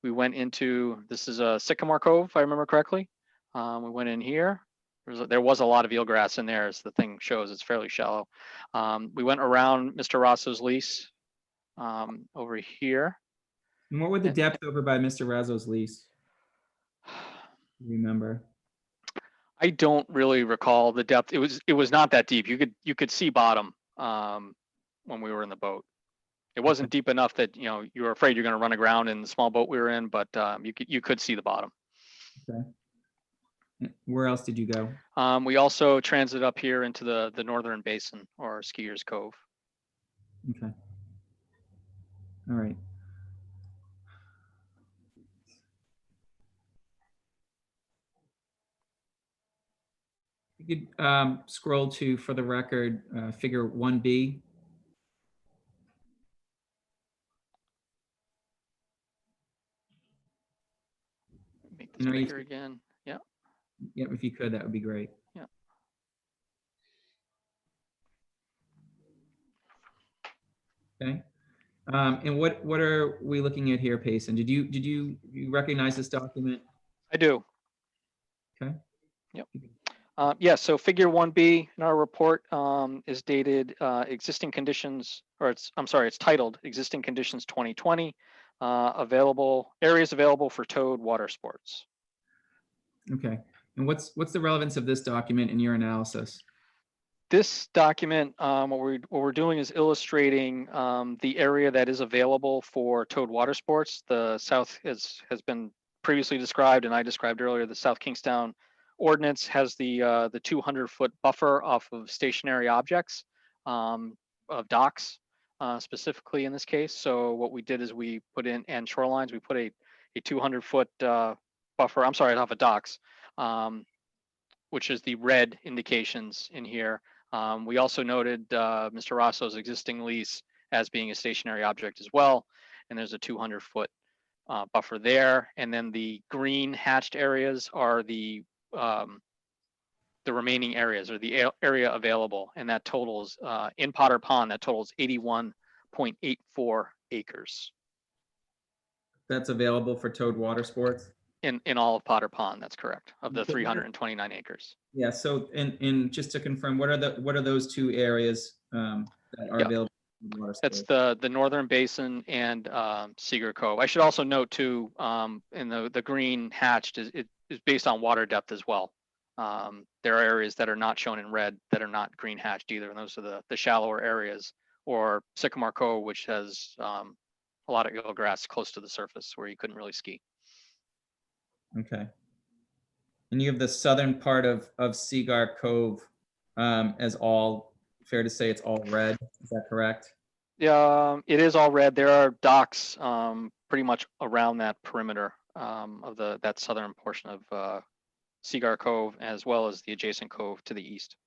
M: We went into, this is a Sycamore Cove, if I remember correctly. We went in here. There was a lot of eelgrass in there, as the thing shows. It's fairly shallow. We went around Mr. Raso's lease over here.
J: And what would the depth over by Mr. Raso's lease? Remember?
M: I don't really recall the depth. It was not that deep. You could see bottom when we were in the boat. It wasn't deep enough that you were afraid you're going to run aground in the small boat we were in, but you could see the bottom.
J: Okay. Where else did you go?
M: We also transited up here into the northern basin, or Skiers Cove.
J: Okay. All right. You could scroll to, for the record, figure 1B.
M: Make this bigger again. Yeah.
J: Yeah, if you could, that would be great.
M: Yeah.
J: Okay. And what are we looking at here, Payson? Did you recognize this document?
M: I do.
J: Okay.
M: Yep. Yeah, so figure 1B in our report is dated existing conditions, or it's titled Existing Conditions 2020. areas available for towed water sports.
J: Okay. And what's the relevance of this document in your analysis?
M: This document, what we're doing is illustrating the area that is available for towed water sports. The south has been previously described, and I described earlier. The South Kingstown ordinance has the 200-foot buffer off of stationary objects, of docks, specifically in this case. So what we did is we put in, and shorelines, we put a 200-foot buffer. I'm sorry, off of docks, which is the red indications in here. We also noted Mr. Raso's existing lease as being a stationary object as well, and there's a 200-foot buffer there. And then the green hatched areas are the remaining areas, or the area available, and that totals in Potter Pond, that totals 81.84 acres.
J: That's available for towed water sports?
M: In all of Potter Pond, that's correct, of the 329 acres.
J: Yeah, so and just to confirm, what are those two areas that are available for water sports?
M: That's the Northern Basin and Sycamore Cove. I should also note too, in the green hatched is based on water depth as well. There are areas that are not shown in red that are not green hatched either, and those are the shallower areas, or Sycamore Cove, which has a lot of eelgrass close to the surface where you couldn't really ski.
J: Okay. And you have the southern part of Sycamore Cove as all, fair to say it's all red, is that correct?
M: Yeah, it is all red. There are docks pretty much around that perimeter of that southern portion of Sycamore Cove, as well as the adjacent cove to the east.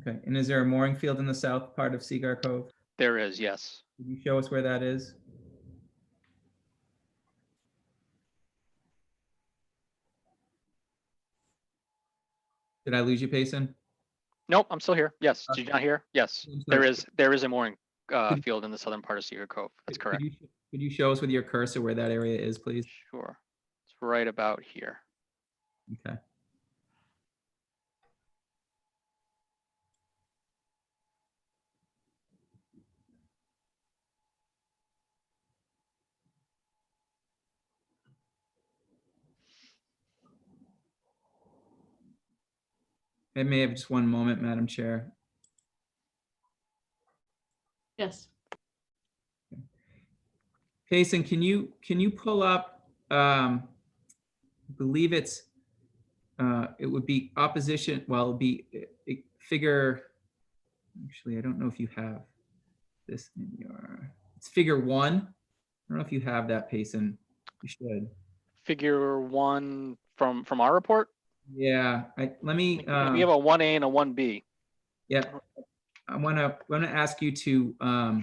J: Okay, and is there a mooring field in the south part of Sycamore Cove?
M: There is, yes.
J: Can you show us where that is? Did I lose you, Payson?
M: Nope, I'm still here. Yes, did you not hear? Yes,
J: I'm sorry.
M: there is a mooring field in the southern part of Sycamore Cove. That's correct.
J: Could you show us with your cursor where that area is, please?
M: Sure, it's right about here.
J: Okay. I may have just one moment, Madam Chair.
A: Yes.
J: Payson, can you pull up, I believe it would be opposition, well, it would be figure, actually, I don't know if you have this in it's figure 1. I don't know if you have that, Payson. You should.
M: Figure 1 from our report?
J: Yeah, let me.
M: We have a 1A and a 1B.
J: Yeah, I want to ask you to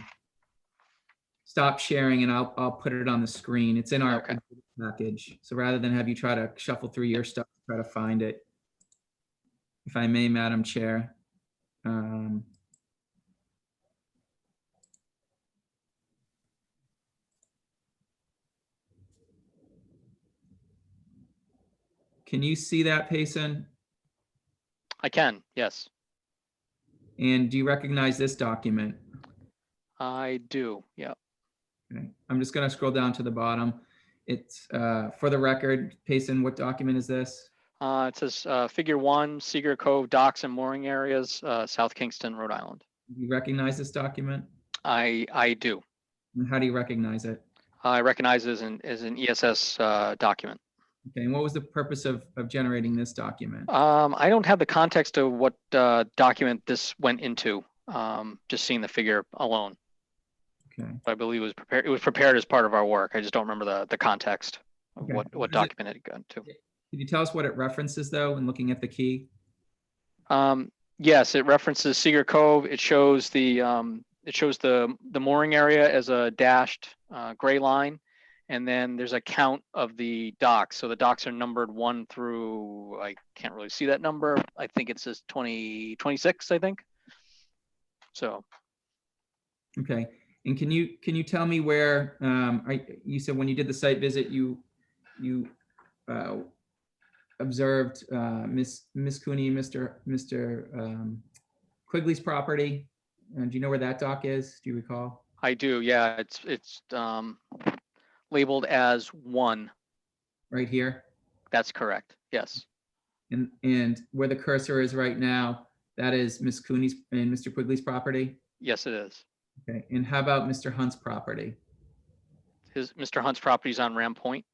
J: stop sharing, and I'll put it on the screen. It's in our package. So rather than have you try to shuffle through your stuff, try to find it, if I may, Madam Chair. Can you see that, Payson?
M: I can, yes.
J: And do you recognize this document?
M: I do, yeah.
J: Okay. I'm just going to scroll down to the bottom. It's for the record, Payson, what document is this?
M: It says figure 1, Sycamore Cove docks and mooring areas, South Kingston, Rhode Island.
J: Do you recognize this document?
M: I do.
J: And how do you recognize it?
M: I recognize it as an ESS document.
J: Okay, and what was the purpose of generating this document?
M: I don't have the context of what document this went into, just seeing the figure alone.
J: Okay.
M: I believe it was prepared as part of our work. I just don't remember the context of what document it got to.
J: Can you tell us what it references though, in looking at the key?
M: Yes, it references Sycamore Cove. It shows the mooring area as a dashed gray line. And then there's a count of the docks. So the docks are numbered 1 through, I can't really see that number. I think it says 26, I think. So.
J: Okay. And can you tell me where, you said when you did the site visit, you observed Miss Cooney and Mr. Quigley's property. Do you know where that dock is? Do you recall?
M: I do, yeah, it's labeled as 1.
J: right here?
M: That's correct, yes.
J: And where the cursor is right now, that is Ms. Cooney's and Mr. Quigley's property?
M: Yes, it is.
J: Okay, and how about Mr. Hunt's property?
M: Mr. Hunt's property is on Ram Point,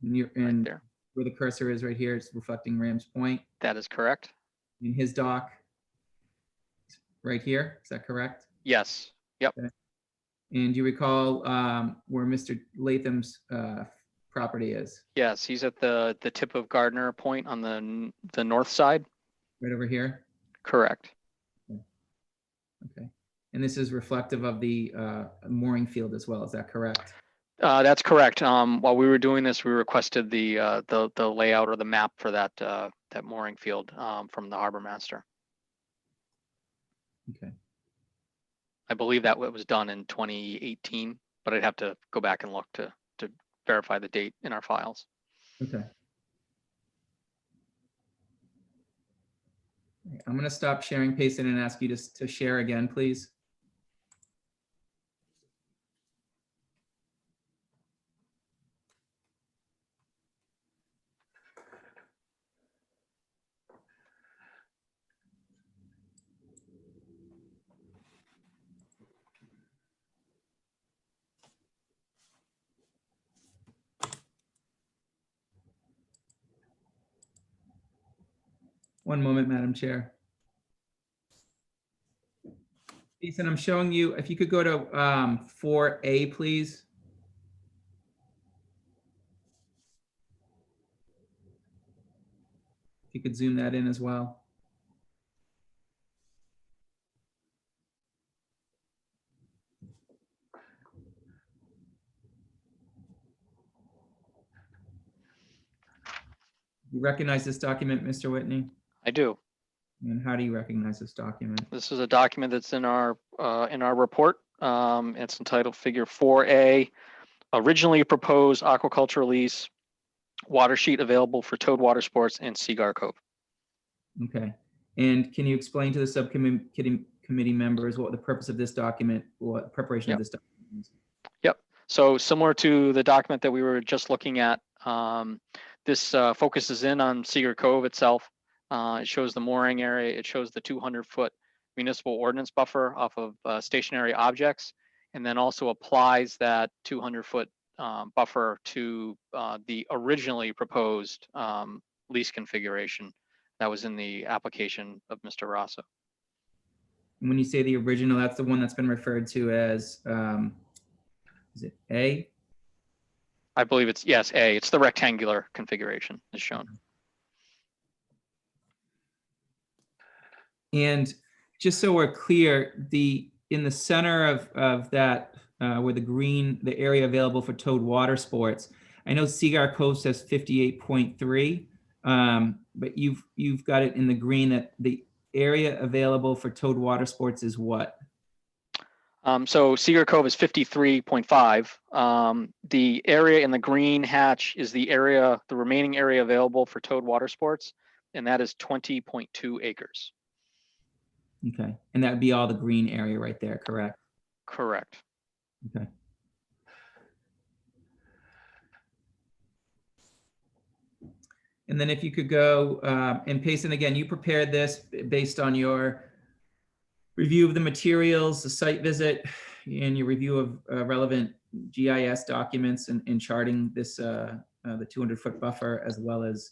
J: And you're,
M: right
J: and
M: there.
J: where the cursor is right here, it's reflecting Rams Point.
M: That is correct.
J: And his dock, right here, is that correct?
M: Yes, yep.
J: Okay. And do you recall where Mr. Latham's property is?
M: Yes, he's at the tip of Gardner Point on the north side.
J: Right over here?
M: Correct.
J: Okay. And this is reflective of the mooring field as well, is that correct?
M: That's correct. While we were doing this, we requested the layout or the map for that mooring field from the harbor master.
J: Okay.
M: I believe that was done in 2018, but I'd have to go back and look to verify the date in our files.
J: Okay. I'm going to stop sharing, Payson, and ask you to share again, please. One moment, Madam Chair. Ethan, I'm showing you, if you could go to 4A, please. If you could zoom that in as well. You recognize this document, Mr. Whitney?
M: I do.
J: And how do you recognize this document?
M: This is a document that's in our report. It's entitled Figure 4A, originally proposed aquaculture lease, water sheet available for towed water sports in Sycamore Cove.
J: Okay. And can you explain to the subcommittee members what the purpose of this document, what preparation of this document is?
M: Yep. So similar to the document that we were just looking at, this focuses in on Sycamore Cove itself. It shows the mooring area. It shows the 200-foot municipal ordinance buffer off of stationary objects, and then also applies that 200-foot buffer to the originally proposed lease configuration that was in the application of Mr. Raso.
J: And when you say the original, that's the one that's been referred to as, is it A?
M: I believe it's, yes, A. It's the rectangular configuration is shown.
J: And just so we're clear, in the center of that, where the area available for towed water sports, I know Sycamore Cove says 58.3, but you've got it in the green that the area available for towed water sports is what?
M: So Sycamore Cove is 53.5. The area in the green hatch is the remaining area available for towed water sports, and that is 20.2 acres.
J: Okay, and that would be all the green area right there, correct?
M: Correct.
J: Okay. And then if you could go, and Payson, again, you prepared this based on your review of the materials, the site visit, and your review of relevant GIS documents and charting this, the 200-foot buffer, as well as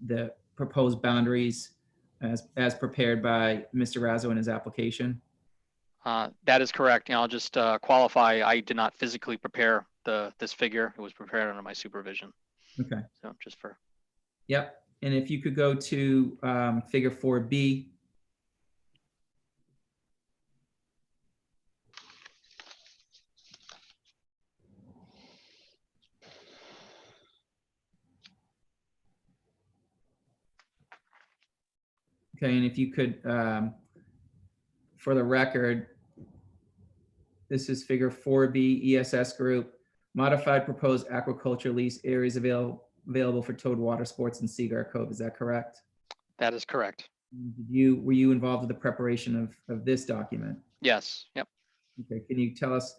J: the proposed boundaries as prepared by Mr. Raso in his application?
M: That is correct. And I'll just qualify, I did not physically prepare this figure. It was prepared under my supervision.
J: Okay.
M: So just for.
J: Yep. And if you could go to figure 4B. Okay, and if you could, for the record, this is figure 4B ESS group, modified proposed aquaculture lease areas available for towed water sports in Sycamore Cove. Is that correct?
M: That is correct.
J: Were you involved with the preparation of this document?
M: Yes. Yep.
J: Okay, can you tell us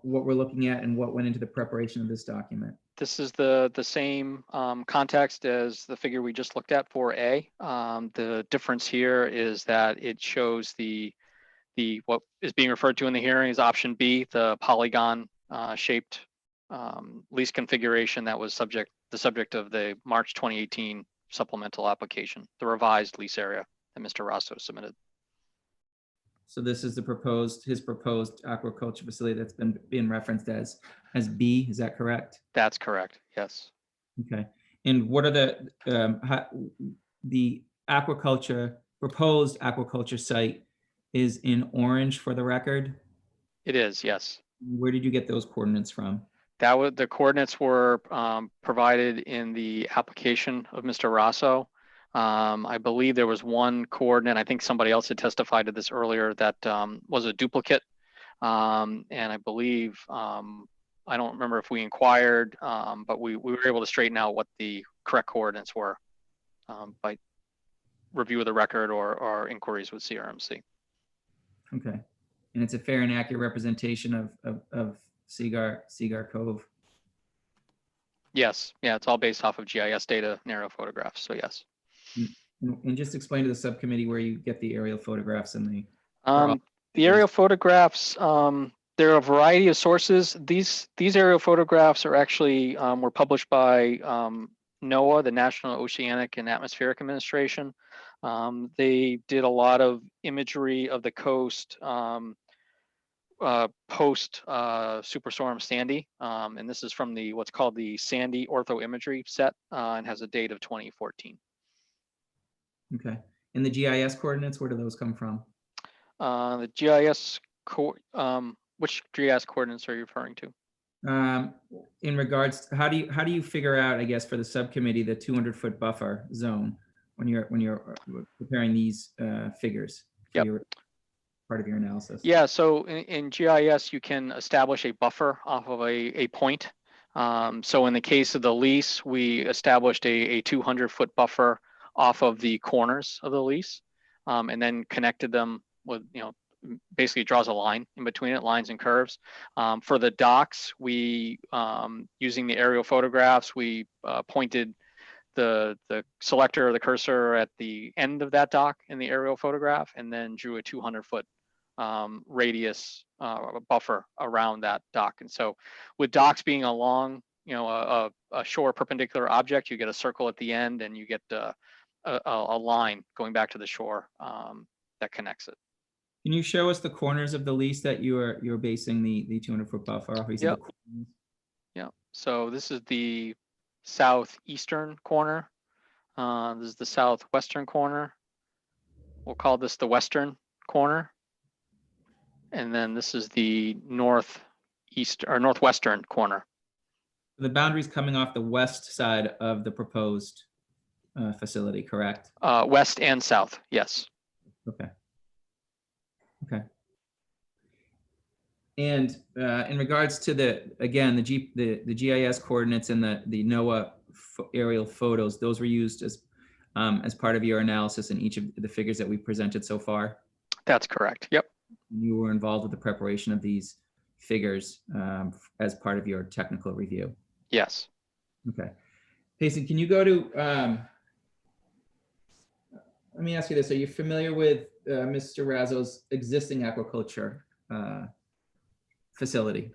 J: what we're looking at and what went into the preparation of this document?
M: This is the same context as the figure we just looked at for A. The difference here is that it shows the what is being referred to in the hearing is option B, the polygon shaped lease configuration that was the subject of the March 2018 supplemental application, the revised lease area that Mr. Raso submitted.
J: So this is his proposed aquaculture facility that's been being referenced as B, is that correct?
M: That's correct, yes.
J: Okay, and what are the proposed aquaculture site is in orange for the record?
M: It is, yes.
J: Where did you get those coordinates from?
M: The coordinates were provided in the application of Mr. Raso. I believe there was one coordinate, I think somebody else had testified to this earlier, that was a duplicate. And I believe, I don't remember if we inquired, but we were able to straighten out what the correct coordinates were by review of the record or inquiries with CRMC.
J: Okay, and it's a fair and accurate representation of Sycamore Cove?
M: Yes, yeah, it's all based off of GIS data and aerial photographs, so yes.
J: And just explain to the subcommittee where you get the aerial photographs and
M: the aerial photographs, there are a variety of sources. These aerial photographs are actually were published by NOAA, the National Oceanic and Atmospheric Administration. They did a lot of imagery of the coast post Superstorm Sandy, and this is from what's called the Sandy Ortho Imagery set, and has a date of 2014.
J: Okay, and the GIS coordinates, where do those come from?
M: The GIS, which GIS coordinates are you referring to?
J: In regards, how do you figure out, I guess, for the subcommittee, the 200-foot buffer zone when you're preparing these figures for your part of your analysis?
M: Yeah, so in GIS, you can establish a buffer off of a point. So in the case of the lease, we established a 200-foot buffer off of the corners of the lease, and then connected them with, basically draws a line in between it, lines and curves. For the docks, we, using the aerial photographs, we pointed the selector or the cursor at the end of that dock in the aerial photograph, and then drew a 200-foot radius buffer around that dock. And so with docks being along, a shore perpendicular object, you get a circle at the end, and you get a line going back to the shore that connects it.
J: Can you show us the corners of the lease that you're basing the 200-foot buffer off?
M: Yep. Yeah. So this is the southeastern corner. This is the southwestern corner. We'll call this the western corner. And then this is the northeast or northwestern corner.
J: The boundary's coming off the west side of the proposed facility, correct?
M: West and south, yes.
J: Okay. Okay. And in regards to the GIS coordinates and the NOAA aerial photos, those were used as part of your analysis in each of the figures that we presented so far?
M: That's correct. Yep.
J: You were involved with the preparation of these figures as part of your technical review?
M: Yes.
J: Okay. Payson, can you go to, let me ask you this. Are you familiar with Mr. Raso's existing aquaculture facility?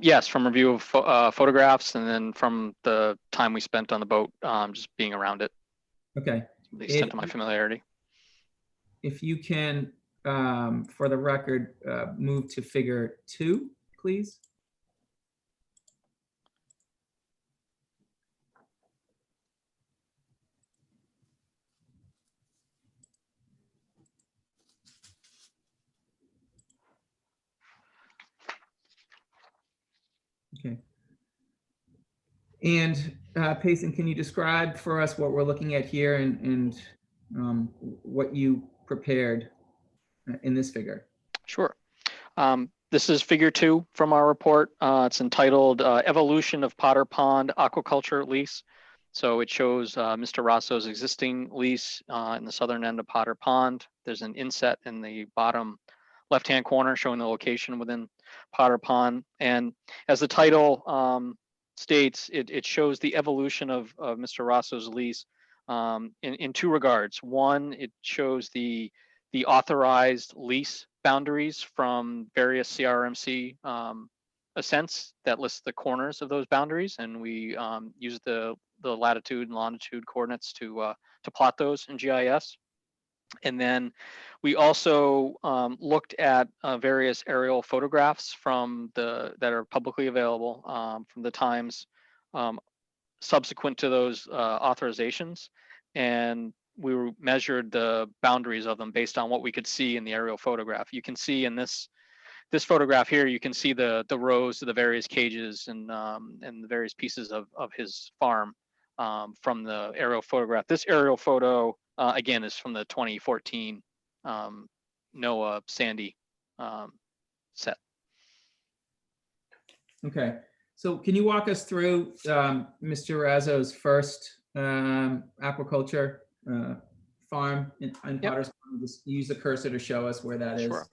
M: Yes, from review of photographs, and then from the time we spent on the boat, just being around it.
J: Okay.
M: The extent of my familiarity.
J: If you can, for the record, move to figure 2, please. Okay. And Payson, can you describe for us what we're looking at here and what you prepared in this figure?
M: Sure. This is figure 2 from our report. It's entitled Evolution of Potter Pond Aquaculture Lease. So it shows Mr. Raso's existing lease in the southern end of Potter Pond. There's an inset in the bottom left-hand corner showing the location within Potter Pond. And as the title states, it shows the evolution of Mr. Raso's lease in two regards. One, it shows the authorized lease boundaries from various CRMC ascents that lists the corners of those boundaries, and we use the latitude and longitude coordinates to plot those in GIS. And then we also looked at various aerial photographs that are publicly available from the times subsequent to those authorizations, and we measured the boundaries of them based on what we could see in the aerial photograph. You can see in this photograph here, you can see the rows of the various cages and the various pieces of his farm from the aerial photograph. This aerial photo, again, is from the 2014 NOAA Sandy set.
J: Okay, so can you walk us through Mr. Raso's first aquaculture farm in Potter's Pond? Just use the cursor to show us where that is.
M: Sure.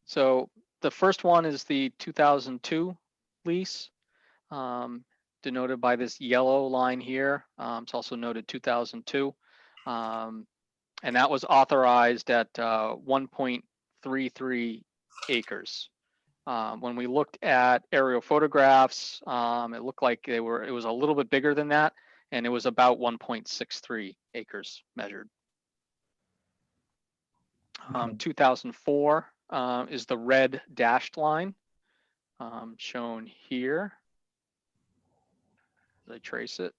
M: So the first one is the 2002 lease, denoted by this yellow line here. It's also noted 2002. And that was authorized at 1.33 acres. When we looked at aerial photographs, it looked like it was a little bit bigger than that, and it was about 1.63 acres measured. 2004 is the red dashed line shown here. As I trace it.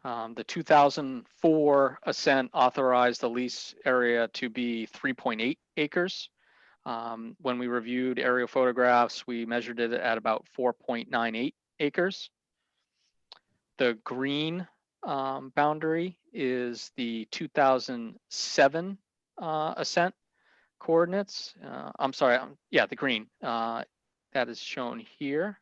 M: The 2004 ascent authorized the lease area to be 3.8 acres. When we reviewed aerial photographs, we measured it at about 4.98 acres. The green boundary is the 2007 ascent coordinates. I'm sorry, yeah, the green. That is shown here.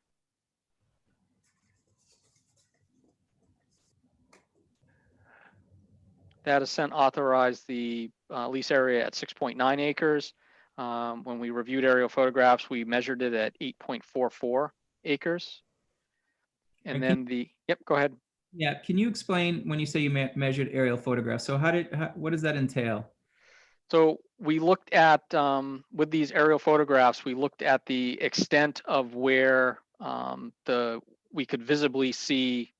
M: That ascent authorized the lease area at 6.9 acres. When we reviewed aerial photographs, we measured it at 8.44 acres. And then yep, go ahead.
J: Yeah, can you explain when you say you measured aerial photographs? So what does that entail?
M: So we looked at, with these aerial photographs, we looked at the extent of where we could visibly see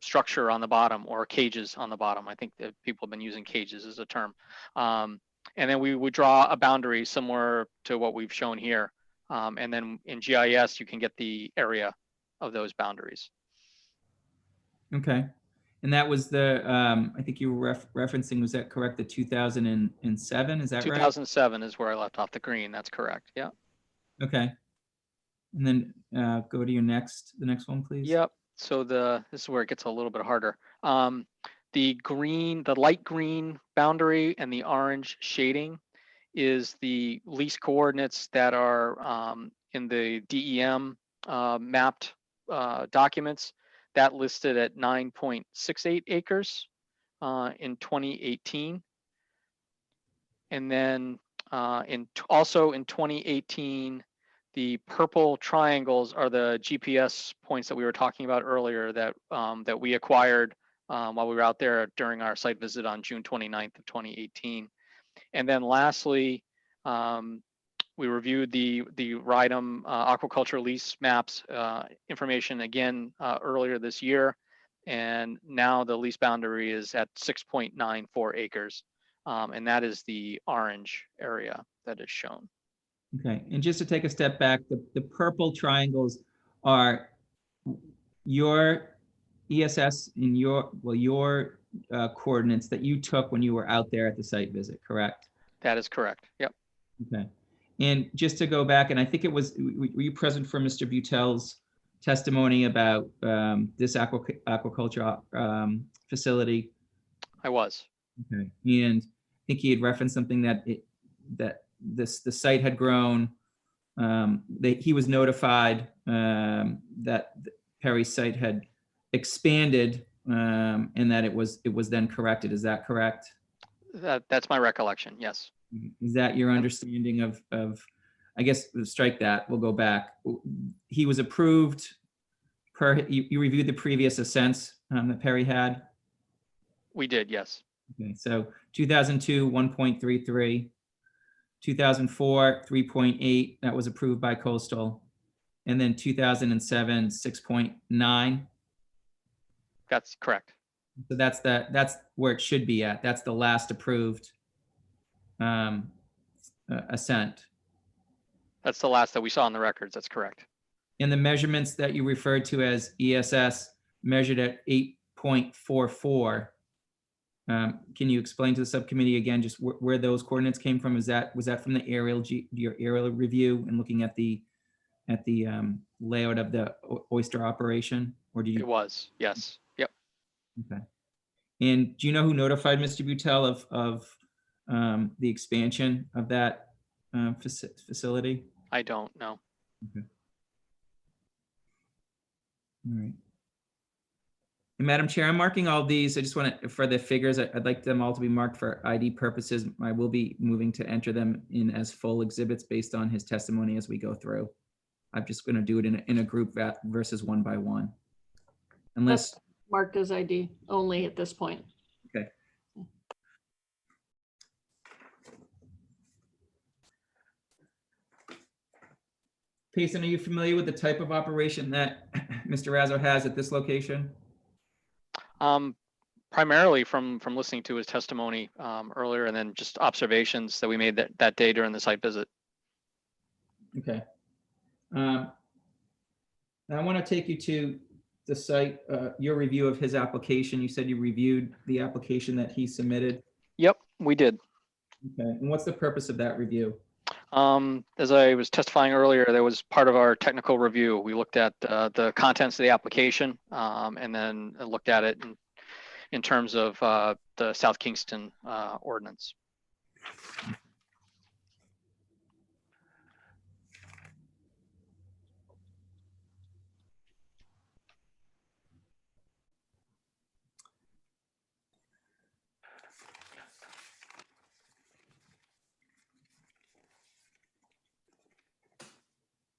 M: structure on the bottom or cages on the bottom. I think that people have been using cages as a term. And then we would draw a boundary similar to what we've shown here. And then in GIS, you can get the area of those boundaries.
J: Okay. And that was the, I think you were referencing, was that correct? The 2007, is that right?
M: 2007 is where I left off the green. That's correct. Yeah.
J: Okay. And then go to the next one, please.
M: Yep. So this is where it gets a little bit harder. The light green boundary and the orange shading is the lease coordinates that are in the DEM mapped documents. That listed at 9.68 acres in 2018. And then also in 2018, the purple triangles are the GPS points that we were talking about earlier that that we acquired while we were out there during our site visit on June 29th of 2018. And then lastly, we reviewed the RIDEM aquaculture lease maps information again earlier this year, and now the lease boundary is at 6.94 acres, and that is the orange area that is shown.
J: Okay, and just to take a step back, the purple triangles are your ESS in your coordinates that you took when you were out there at the site visit, correct?
M: That is correct. Yep.
J: Okay. And just to go back, and I think it was, were you present for Mr. Butel's testimony about this aquaculture facility?
M: I was.
J: Okay. And I think he had referenced something that the site had grown. He was notified that Perry's site had expanded and that it was then corrected. Is that correct?
M: That's my recollection, yes.
J: Is that your understanding of, I guess, strike that, we'll go back. He was approved per, you reviewed the previous ascents that Perry had?
M: We did, yes.
J: Okay, so 2002, 1.33, 2004, 3.8, that was approved by Coastal. And then 2007, 6.9.
M: That's correct.
J: So that's where it should be at. That's the last approved ascent.
M: That's the last that we saw in the records. That's correct.
J: And the measurements that you referred to as ESS measured at 8.44. Can you explain to the subcommittee again just where those coordinates came from? Was that from the your aerial review and looking at the layout of the oyster operation, or do you?
M: It was, yes. Yep.
J: Okay. And do you know who notified Mr. Butel of the expansion of that facility?
M: I don't know.
J: Okay. All right. And Madam Chair, I'm marking all these. I just want to, for the figures, I'd like them all to be marked for ID purposes. I will be moving to enter them in as full exhibits based on his testimony as we go through. I'm just going to do it in a group versus one by one. Unless
A: That's marked as ID only at this point.
J: Okay. Payson, are you familiar with the type of operation that Mr. Raso has at this location?
M: Primarily from listening to his testimony earlier, and then just observations that we made that day during the site visit.
J: Okay. Now I want to take you to the site, your review of his application. You said you reviewed the application that he submitted.
M: Yep, we did.
J: Okay. And what's the purpose of that review?
M: As I was testifying earlier, there was part of our technical review. We looked at the contents of the application and then looked at it in terms of the South Kingston ordinance.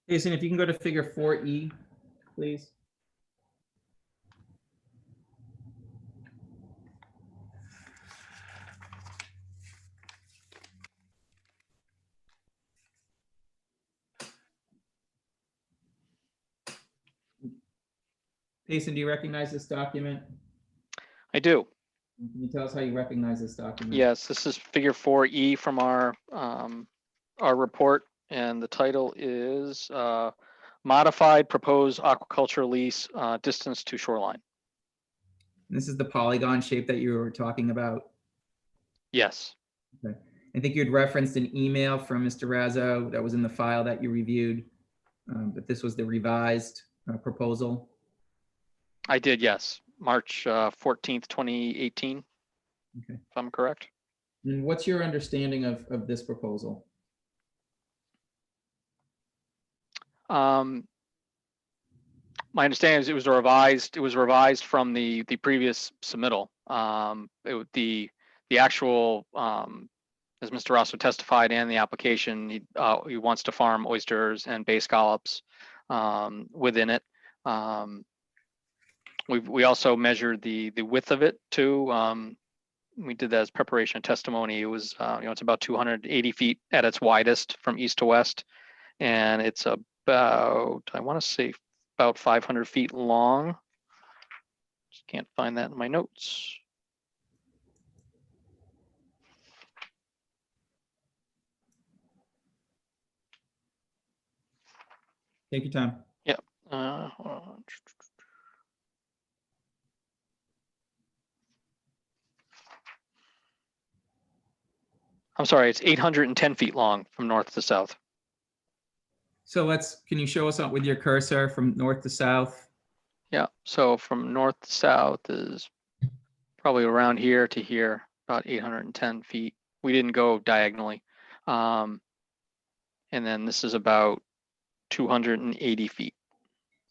J: Jason, if you can go to figure 4E, please. Jason, do you recognize this document?
M: I do.
J: Can you tell us how you recognize this document?
M: Yes, this is figure 4E from our report, and the title is Modified Proposed Aquaculture Lease Distance to Shoreline.
J: This is the polygon shape that you were talking about.
M: Yes.
J: Okay. I think you had referenced an email from Mr. Raso that was in the file that you reviewed, but this was the revised proposal.
M: I did, yes. March 14th, 2018,
J: okay,
M: if I'm correct.
J: And what's your understanding of this proposal?
M: My understanding is it was revised from the previous submittal. The actual, as Mr. Raso testified in the application, he wants to farm oysters and bay scallops within it. We also measured the width of it too. We did that as preparation testimony. It was, it's about 280 feet at its widest from east to west. And it's about, I want to say about 500 feet long. Just can't find that in my notes.
J: Take your time.
M: Yep. Hold on. I'm sorry, it's 810 feet long from north to south.
J: So can you show us out with your cursor from north to south?
M: Yeah, so from north to south is probably around here to here, about 810 feet. We didn't go diagonally. And then this is about 280 feet.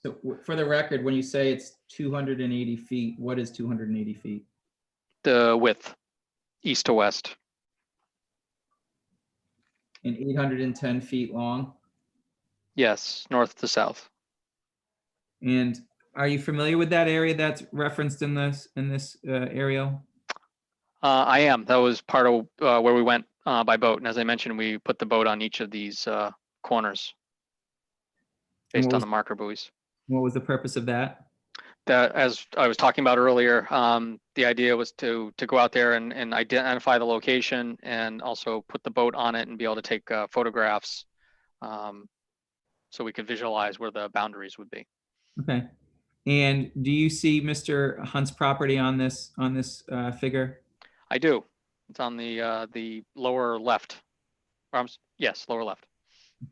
J: So for the record, when you say it's 280 feet, what is 280 feet?
M: The width. east to west.
J: And 810 feet long.
M: Yes, north to south.
J: And are you familiar with that area that's referenced in this aerial?
M: I am. That was part of where we went by boat. And as I mentioned, we put the boat on each of these corners
J: And
M: based on the marker buoys.
J: What was the purpose of that?
M: That, as I was talking about earlier, the idea was to go out there and identify the location and also put the boat on it and be able to take photographs so we could visualize where the boundaries would be.
J: Okay. And do you see Mr. Hunt's property on this figure?
M: I do. It's on the lower left. Yes, lower left.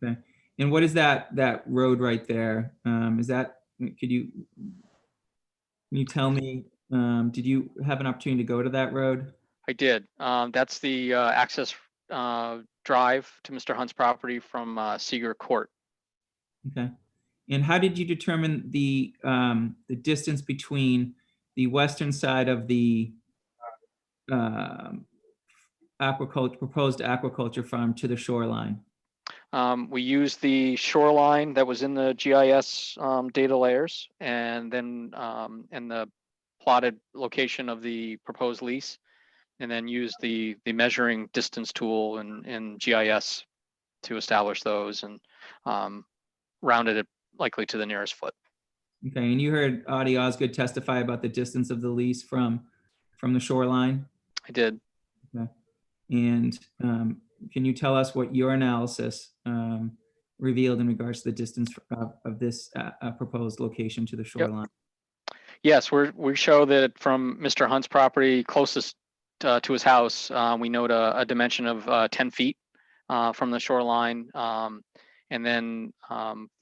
J: Okay. And what is that road right there? Is that, can you tell me, did you have an opportunity to go to that road?
M: I did. That's the access drive to Mr. Hunt's property from Seeger Court.
J: Okay. And how did you determine the distance between the western side of the proposed aquaculture farm to the shoreline?
M: We used the shoreline that was in the GIS data layers, and then the plotted location of the proposed lease, and then used the measuring distance tool in GIS to establish those, and rounded it likely to the nearest foot.
J: Okay, and you heard Audie Osgood testify about the distance of the lease from the shoreline?
M: I did.
J: Okay. And can you tell us what your analysis revealed in regards to the distance of this proposed location to the shoreline?
M: Yes, we show that from Mr. Hunt's property closest to his house, we note a dimension of 10 feet from the shoreline. And then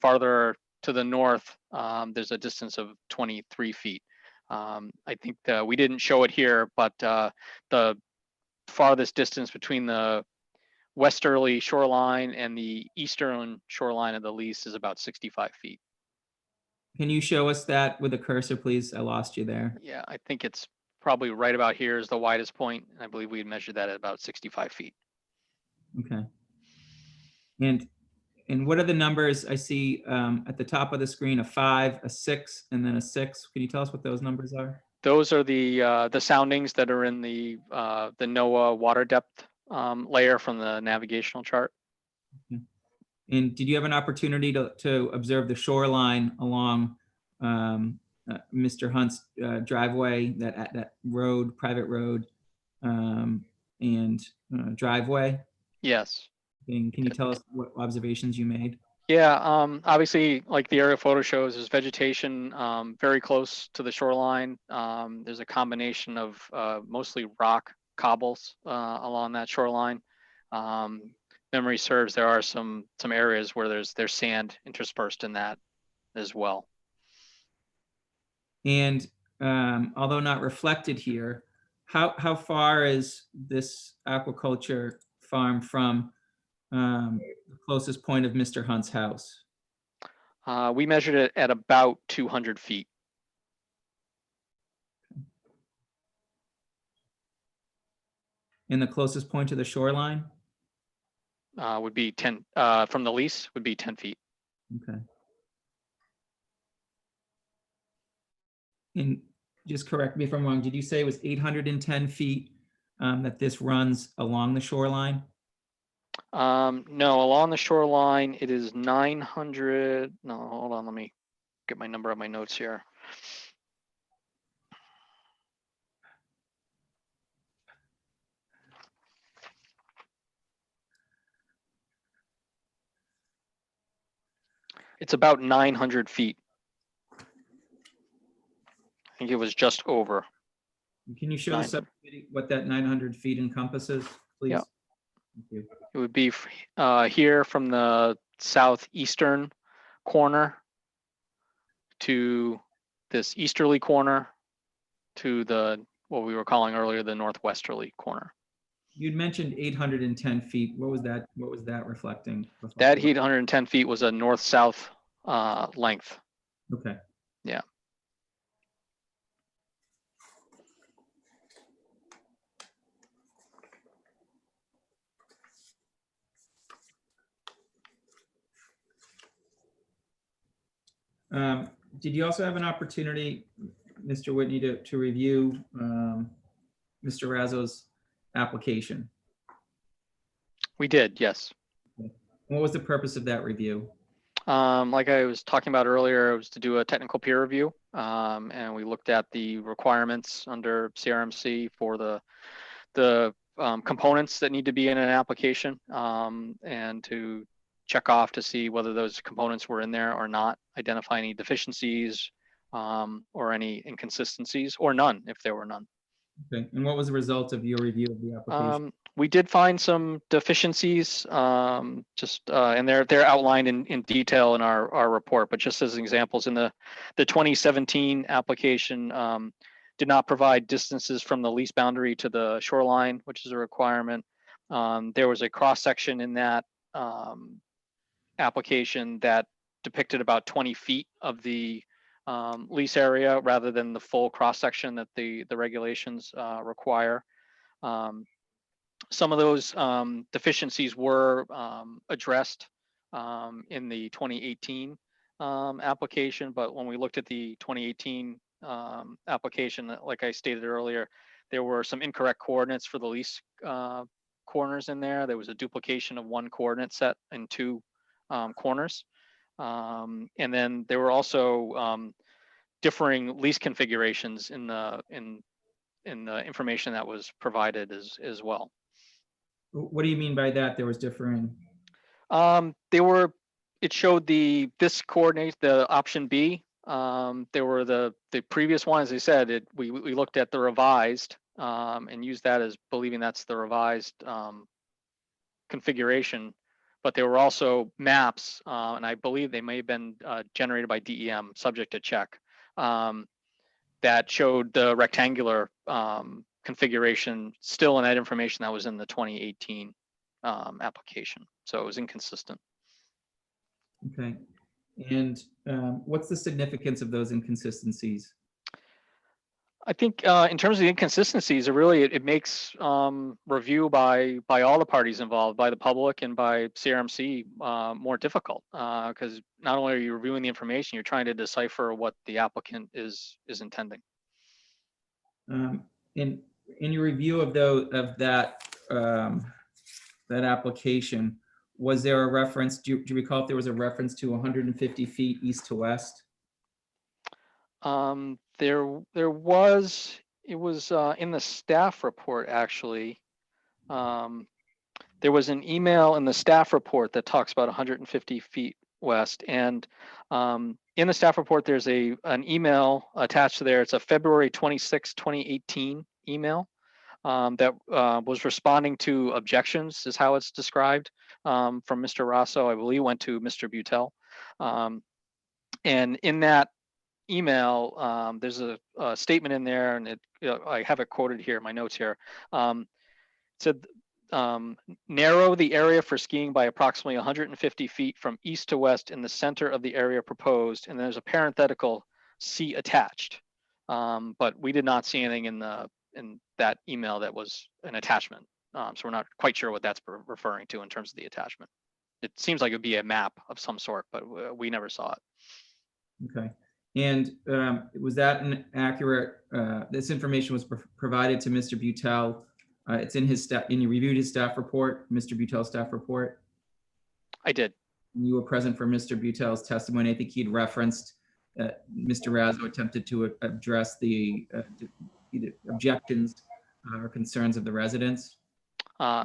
M: farther to the north, there's a distance of 23 feet. I think we didn't show it here, but the farthest distance between the westerly shoreline and the eastern shoreline of the lease is about 65 feet.
J: Can you show us that with a cursor, please? I lost you there.
M: Yeah, I think it's probably right about here is the widest point. I believe we had measured that at about 65 feet.
J: Okay. And what are the numbers? I see at the top of the screen a 5, a 6, and then a 6. Can you tell us what those numbers are?
M: Those are the soundings that are in the NOAA water depth layer from the navigational chart.
J: Okay. And did you have an opportunity to observe the shoreline along Mr. Hunt's driveway, that road, private road, and driveway?
M: Yes.
J: And can you tell us what observations you made?
M: Yeah, obviously, like the aerial photo shows, there's vegetation very close to the shoreline. There's a combination of mostly rock cobbles along that shoreline. Memory serves, there are some areas where there's sand interspersed in that as well.
J: And although not reflected here, how far is this aquaculture farm from the closest point of Mr. Hunt's house?
M: We measured it at about 200 feet.
J: And the closest point to the shoreline?
M: Would be 10, from the lease would be 10 feet.
J: Okay. And just correct me if I'm wrong, did you say it was 810 feet that this runs along the shoreline?
M: No, along the shoreline, it is 900. No, hold on, let me get my number on my notes here. It's about 900 feet. I think it was just over.
J: Can you show the subcommittee what that 900 feet encompasses, please?
M: Yeah.
J: Thank you.
M: It would be here from the southeastern corner to this easterly corner to the, what we were calling earlier, the northwesterly corner.
J: You'd mentioned 810 feet. What was that reflecting?
M: That 810 feet was a north-south length.
J: Okay.
M: Yeah.
J: Did you also have an opportunity, Mr. Whitney, to review Mr. Raso's application?
M: We did, yes.
J: What was the purpose of that review?
M: Like I was talking about earlier, it was to do a technical peer review. And we looked at the requirements under CRMC for the components that need to be in an application, and to check off to see whether those components were in there or not, identify any deficiencies, or any inconsistencies, or none, if there were none.
J: Okay. And what was the result of your review of the application?
M: We did find some deficiencies, and they're outlined in detail in our report, but just as examples, in the 2017 application, did not provide distances from the lease boundary to the shoreline, which is a requirement. There was a cross section in that application that depicted about 20 feet of the lease area rather than the full cross section that the regulations require. Some of those deficiencies were addressed in the 2018 application, but when we looked at the 2018 application, like I stated earlier, there were some incorrect coordinates for the lease corners in there. There was a duplication of one coordinate set in two corners. And then there were also differing lease configurations in the information that was provided as well.
J: What do you mean by that? There was differing?
M: It showed this coordinate, the option B. There were the previous one, as I said, we looked at the revised and used that as believing that's the revised configuration. But there were also maps, and I believe they may have been generated by DEM, subject to check, that showed the rectangular configuration still in that information that was in the 2018 application. So it was inconsistent.
J: Okay. And what's the significance of those inconsistencies?
M: I think in terms of the inconsistencies, it makes review by all the parties involved, by the public and by CRMC, more difficult, because not only are you reviewing the information, you're trying to decipher what the applicant is intending.
J: In your review of that application, was there a reference? Do you recall if there was a reference to 150 feet east to west?
M: There was. It was in the staff report, actually. There was an email in the staff report that talks about 150 feet west, and in the staff report, there's an email attached to there. It's a February 26, 2018 email that was responding to objections, is how it's described, from Mr. Raso. I believe went to Mr. Butel. And in that email, there's a statement in there, and I have it quoted here in my notes here. It said, narrow the area for skiing by approximately 150 feet from east to west in the center of the area proposed. And there's a parenthetical C attached. But we did not see anything in that email that was an attachment. So we're not quite sure what that's referring to in terms of the attachment. It seems like it would be a map of some sort, but we never saw it.
J: Okay. And was that an accurate, this information was provided to Mr. Butel? It's in his staff, and you reviewed his staff report, Mr. Butel's staff report?
M: I did.
J: You were present for Mr. Butel's testimony. I think he'd referenced Mr. Raso attempted to address the objections or concerns of the residents.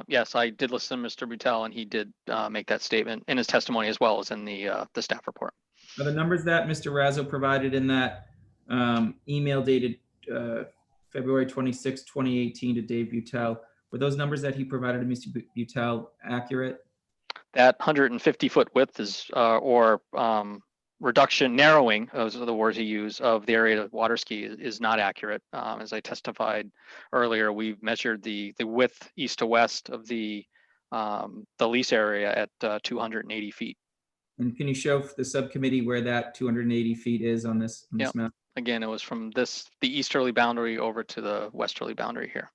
M: Yes, I did listen to Mr. Butel, and he did make that statement in his testimony as well as in the staff report.
J: Are the numbers that Mr. Raso provided in that email dated February 26, 2018 to Dave Butel, were those numbers that he provided to Mr. Butel accurate?
M: That 150 foot width is, or reduction, narrowing, those are the words he used, of the area of water ski is not accurate. As I testified earlier, we've measured the width east to west of the lease area at 280 feet.
J: And can you show the subcommittee where that 280 feet is on this map?
M: Again, it was from the easterly boundary over to the westerly boundary here.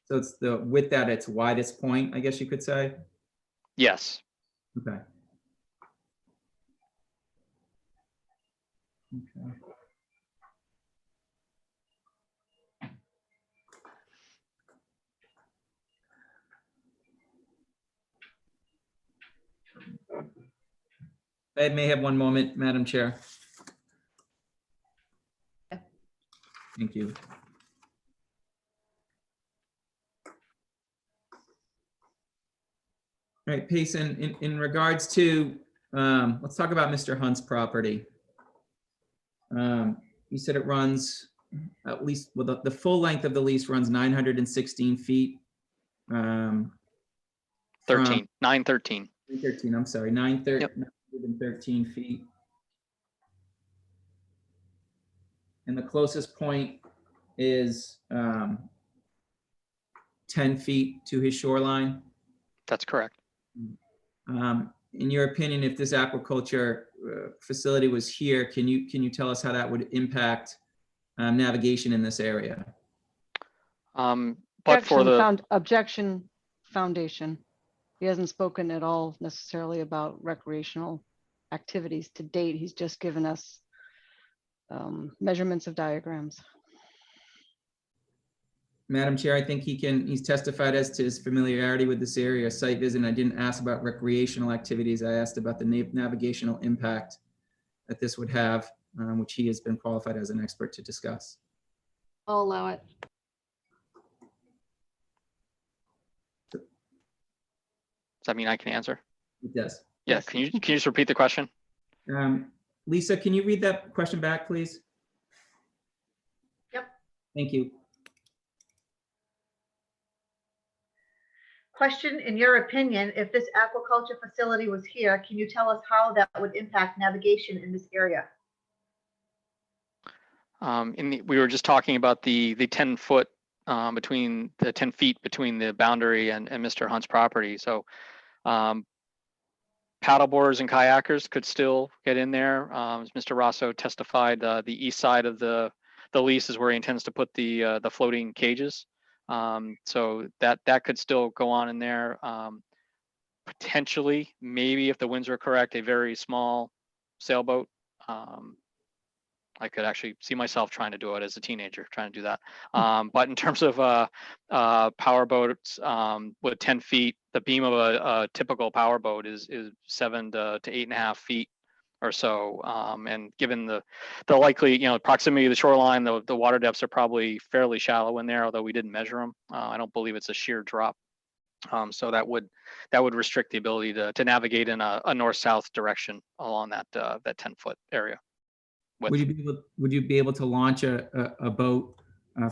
J: So it's the width at its widest point, I guess you could say?
M: Yes.
J: Okay. Okay. I may have one moment, Madam Chair. Thank you. All right, Payson, in regards to, let's talk about Mr. Hunt's property. You said it runs at least, well, the full length of the lease runs 916 feet.
M: 913.
J: 913, I'm sorry, 913 feet. And the closest point is 10 feet to his shoreline.
M: That's correct.
J: In your opinion, if this aquaculture facility was here, can you tell us how that would impact navigation in this area?
M: But for the
D: Objection foundation. He hasn't spoken at all necessarily about recreational activities to date. He's just given us measurements of diagrams.
J: Madam Chair, I think he's testified as to his familiarity with this area, site visit. And I didn't ask about recreational activities. I asked about the navigational impact that this would have, which he has been qualified as an expert to discuss.
A: I'll allow it.
M: Does that mean I can answer?
J: It does.
M: Yeah.
J: Yes.
M: Can you just repeat the question?
J: Lisa, can you read that question back, please?
L: Yep.
J: Thank you.
L: Question, in your opinion, if this aquaculture facility was here, can you tell us how that would impact navigation in this area?
M: We were just talking about the 10 foot between the 10 feet between the boundary and Mr. Hunt's property. So paddleboarders and kayakers could still get in there. As Mr. Raso testified, the east side of the lease is where he intends to put the floating cages. So that could still go on in there. Potentially, maybe if the winds are correct, a very small sailboat. I could actually see myself trying to do it as a teenager, trying to do that. But in terms of power boats with 10 feet, the beam of a typical power boat is 7 to 8.5 feet or so. And given the likely, proximity of the shoreline, the water depths are probably fairly shallow in there, although we didn't measure them. I don't believe it's a sheer drop. So that would restrict the ability to navigate in a north-south direction along that 10-foot area.
J: Would you be able to launch a boat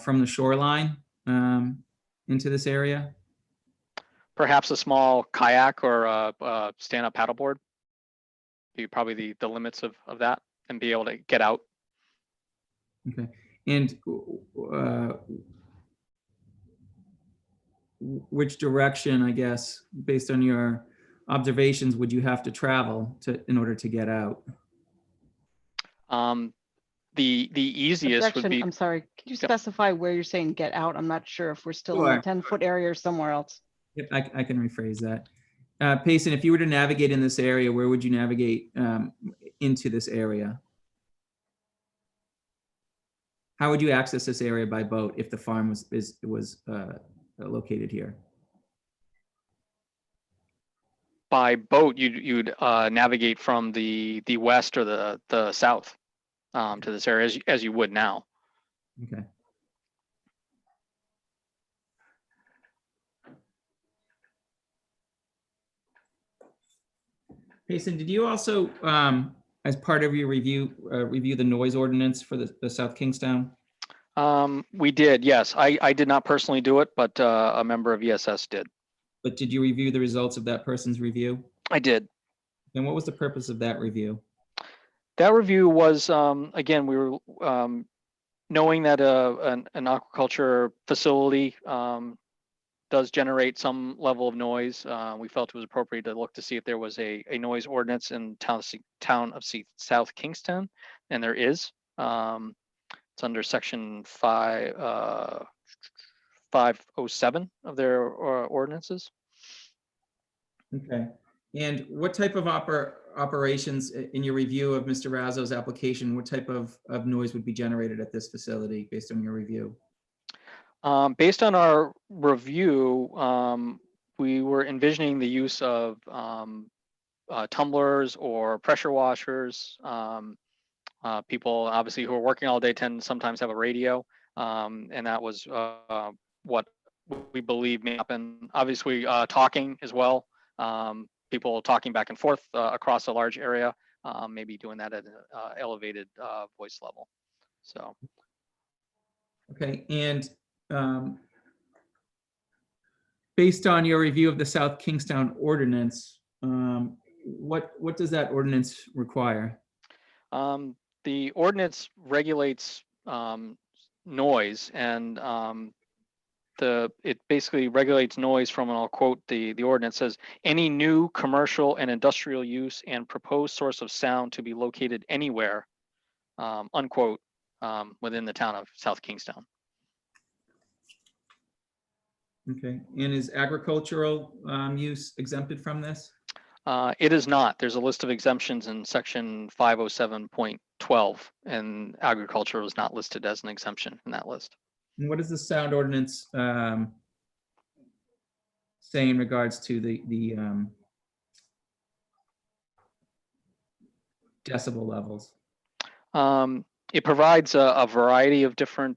J: from the shoreline into this area?
M: Perhaps a small kayak or a stand-up paddleboard. Be probably the limits of that, and be able to get out.
J: Okay. And which direction, I guess, based on your observations, would you have to travel in order to get out?
M: The easiest would be.
D: I'm sorry, can you specify where you're saying get out? I'm not sure if we're still in the 10-foot area or somewhere else.
J: Yep, I can rephrase that. Payson, if you were to navigate in this area, where would you navigate into this area? How would you access this area by boat if the farm was located here?
M: By boat, you'd navigate from the west or the south to this area as you would now.
J: Okay. Payson, did you also, as part of your review the noise ordinance for the South Kingstown?
M: We did, yes. I did not personally do it, but a member of ESS did.
J: But did you review the results of that person's review?
M: I did.
J: And what was the purpose of that review?
M: That review was, again, we were knowing that an aquaculture facility does generate some level of noise. We felt it was appropriate to look to see if there was a noise ordinance in town of South Kingston, and there is. It's under section 507 of their ordinances.
J: Okay. And what type of operations in your review of Mr. Raso's application, what type of noise would be generated at this facility based on your review?
M: Based on our review, we were envisioning the use of tumblers or pressure washers. People obviously who are working all day tend to sometimes have a radio, and that was what we believe may happen. Obviously, talking as well. People talking back and forth across a large area, maybe doing that at an elevated voice level. So.
J: Okay, and based on your review of the South Kingstown ordinance, what does that ordinance require?
M: The ordinance regulates noise, and it basically regulates noise from, and I'll quote the ordinance says, any new commercial and industrial use and proposed source of sound to be located anywhere, unquote, within the town of South Kingstown.
J: Okay, and is agricultural use exempted from this?
M: It is not. There's a list of exemptions in section 507.12, and agriculture was not listed as an exemption in that list.
J: And what does the sound ordinance say in regards to the decibel levels?
M: It provides a variety of different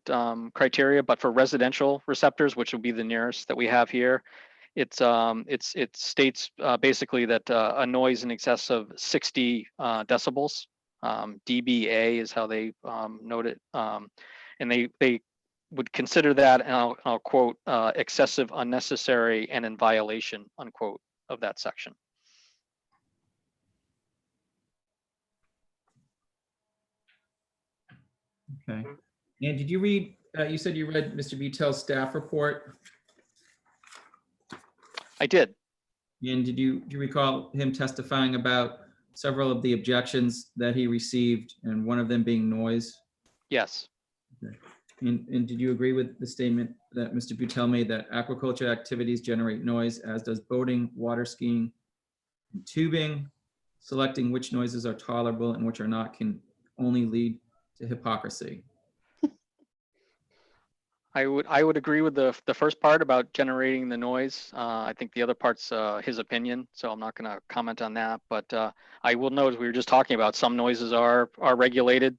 M: criteria, but for residential receptors, which will be the nearest that we have here, it states basically that a noise in excess of 60 decibels, dBA is how they note it, and they would consider that, and I'll quote, excessive, unnecessary, and in violation, unquote, of that section.
J: Okay. And did you read, you said you read Mr. Vitel's staff report?
M: I did.
J: And do you recall him testifying about several of the objections that he received, and one of them being noise?
M: Yes.
J: Okay. And did you agree with the statement that Mr. Butel made that aquaculture activities generate noise, as does boating, water skiing, and tubing? Selecting which noises are tolerable and which are not can only lead to hypocrisy.
M: I would agree with the first part about generating the noise. I think the other part's his opinion, so I'm not going to comment on that. But I will note, as we were just talking about, some noises are regulated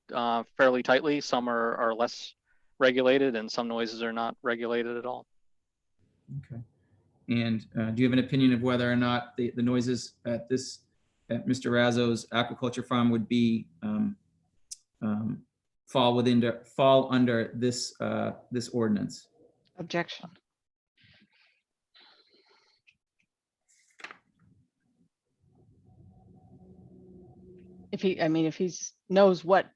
M: fairly tightly, some are less regulated, and some noises are not regulated at all.
J: Okay. And do you have an opinion of whether or not the noises at Mr. Raso's aquaculture farm would be fall under this this ordinance?
D: Objection. If he knows what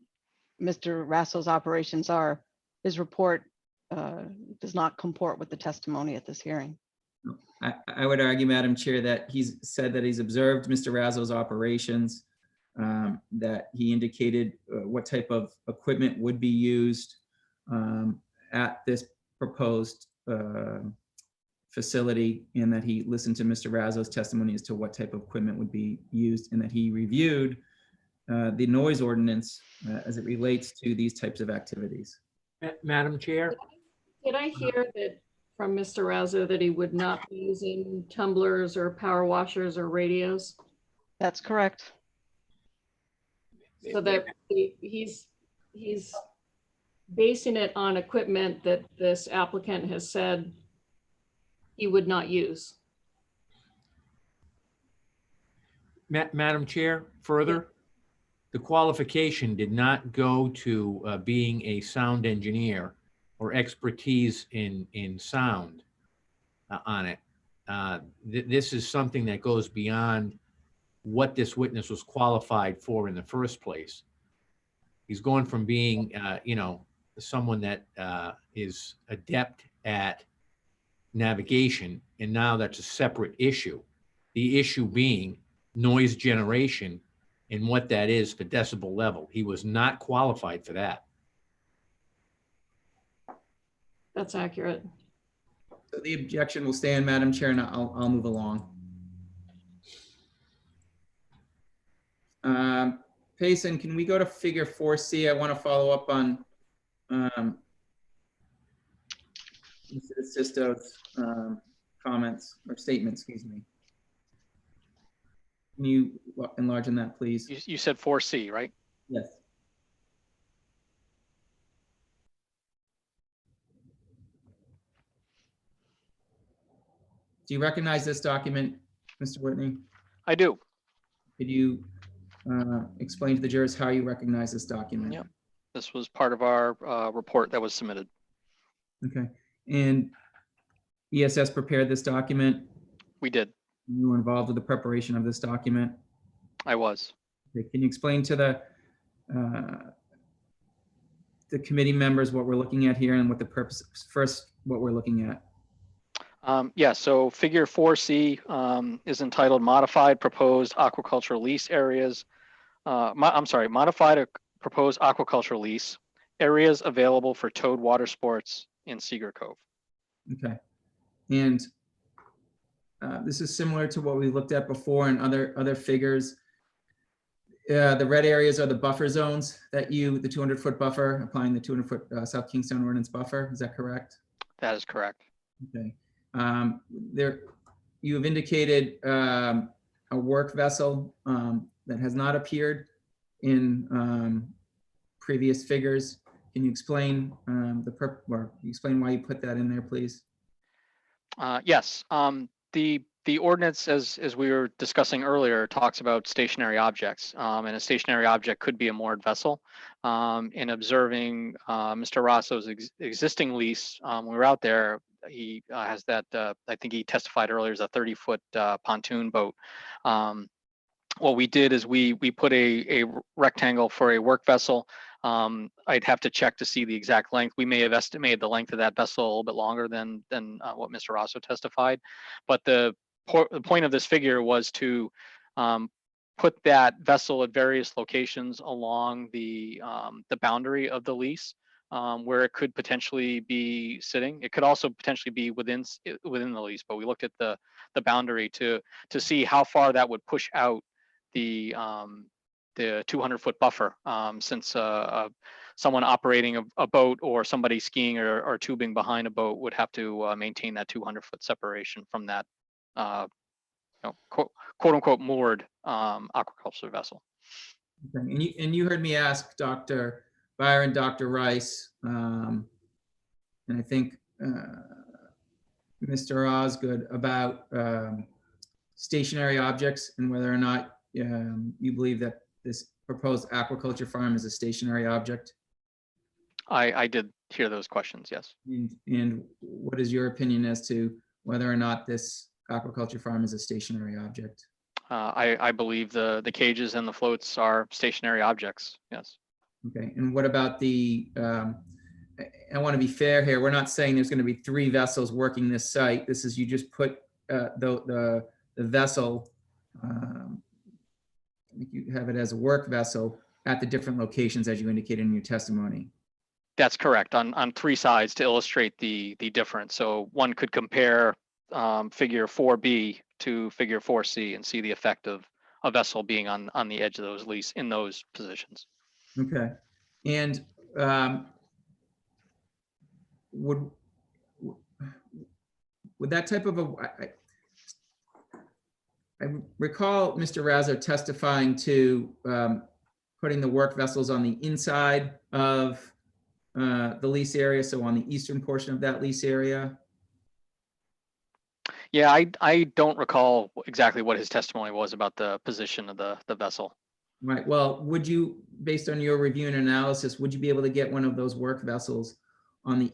D: Mr. Raso's operations are, his report does not comport with the testimony at this hearing.
J: I would argue, Madam Chair, that he's said that he's observed Mr. Raso's operations, that he indicated what type of equipment would be used at this proposed facility, and that he listened to Mr. Raso's testimony as to what type of equipment would be used, and that he reviewed the noise ordinance as it relates to these types of activities.
K: Madam Chair?
A: Did I hear that from Mr. Raso that he would not be using tumblers or power washers or radios?
D: That's correct.
A: So that he's basing it on equipment that this applicant has said he would not use.
K: Madam Chair, further, the qualification did not go to being a sound engineer or expertise in sound on it. This is something that goes beyond what this witness was qualified for in the first place. He's going from being, someone that is adept at navigation, and now that's a separate issue. The issue being noise generation and what that is for decibel level. He was not qualified for that.
A: That's accurate.
J: So the objection will stand, Madam Chair, and I'll move along. Payson, can we go to figure 4C? I want to follow up on Mr. Sisto's comments or statement, excuse me. Can you enlarge on that, please?
M: You said 4C, right?
J: Yes. Do you recognize this document, Mr. Whitney?
M: I do.
J: Could you explain to the jurors how you recognize this document?
M: Yep. This was part of our report that was submitted.
J: Okay. And ESS prepared this document?
M: We did.
J: You were involved with the preparation of this document?
M: I was.
J: Okay. Can you explain to the committee members what we're looking at here and what the purpose, first, what we're looking at?
M: Yeah, so figure 4C is entitled Modified Proposed Aquaculture Lease Areas. I'm sorry, Modified Proposed Aquaculture Lease Areas Available for Towed Water Sports in Sycamore Cove.
J: Okay. And this is similar to what we looked at before in other figures. The red areas are the buffer zones that the 200-foot buffer, applying the 200-foot South Kingstown ordinance buffer. Is that correct?
M: That is correct.
J: Okay. You have indicated a work vessel that has not appeared in previous figures. Can you explain explain why you put that in there, please?
M: Yes. The ordinance, as we were discussing earlier, talks about stationary objects, and a stationary object could be a moored vessel. In observing Mr. Raso's existing lease, when we were out there, he has that, I think he testified earlier, is a 30-foot pontoon boat. What we did is we put a rectangle for a work vessel. I'd have to check to see the exact length. We may have estimated the length of that vessel a little bit longer than what Mr. Raso testified. But the point of this figure was to put that vessel at various locations along the boundary of the lease, where it could potentially be sitting. It could also potentially be within the lease, but we looked at the boundary to see how far that would push out the 200-foot buffer, since someone operating a boat or somebody skiing or tubing behind a boat would have to maintain that 200-foot separation from that quote unquote moored aquaculture vessel.
J: Okay. And you heard me ask Dr. Byron, Dr. Rice, and I think Mr. Osgood about stationary objects and whether or not you believe that this proposed aquaculture farm is a stationary object.
M: I did hear those questions, yes.
J: And what is your opinion as to whether or not this aquaculture farm is a stationary object?
M: I believe the cages and the floats are stationary objects, yes.
J: Okay, and what about I want to be fair here. We're not saying there's going to be 3 vessels working this site. This is, you just put the vessel, I think you have it as a work vessel at the different locations as you indicated in your testimony.
M: That's correct, on 3 sides to illustrate the difference. So one could compare figure 4B to figure 4C and see the effect of a vessel being on the edge of those lease in those positions.
J: Okay, and would that type of I recall Mr. Raso testifying to putting the work vessels on the inside of the lease area, so on the eastern portion of that lease area.
M: Yeah, I don't recall exactly what his testimony was about the position of the vessel.
J: Right. Well, would you, based on your review and analysis, would you be able to get one of those work vessels on the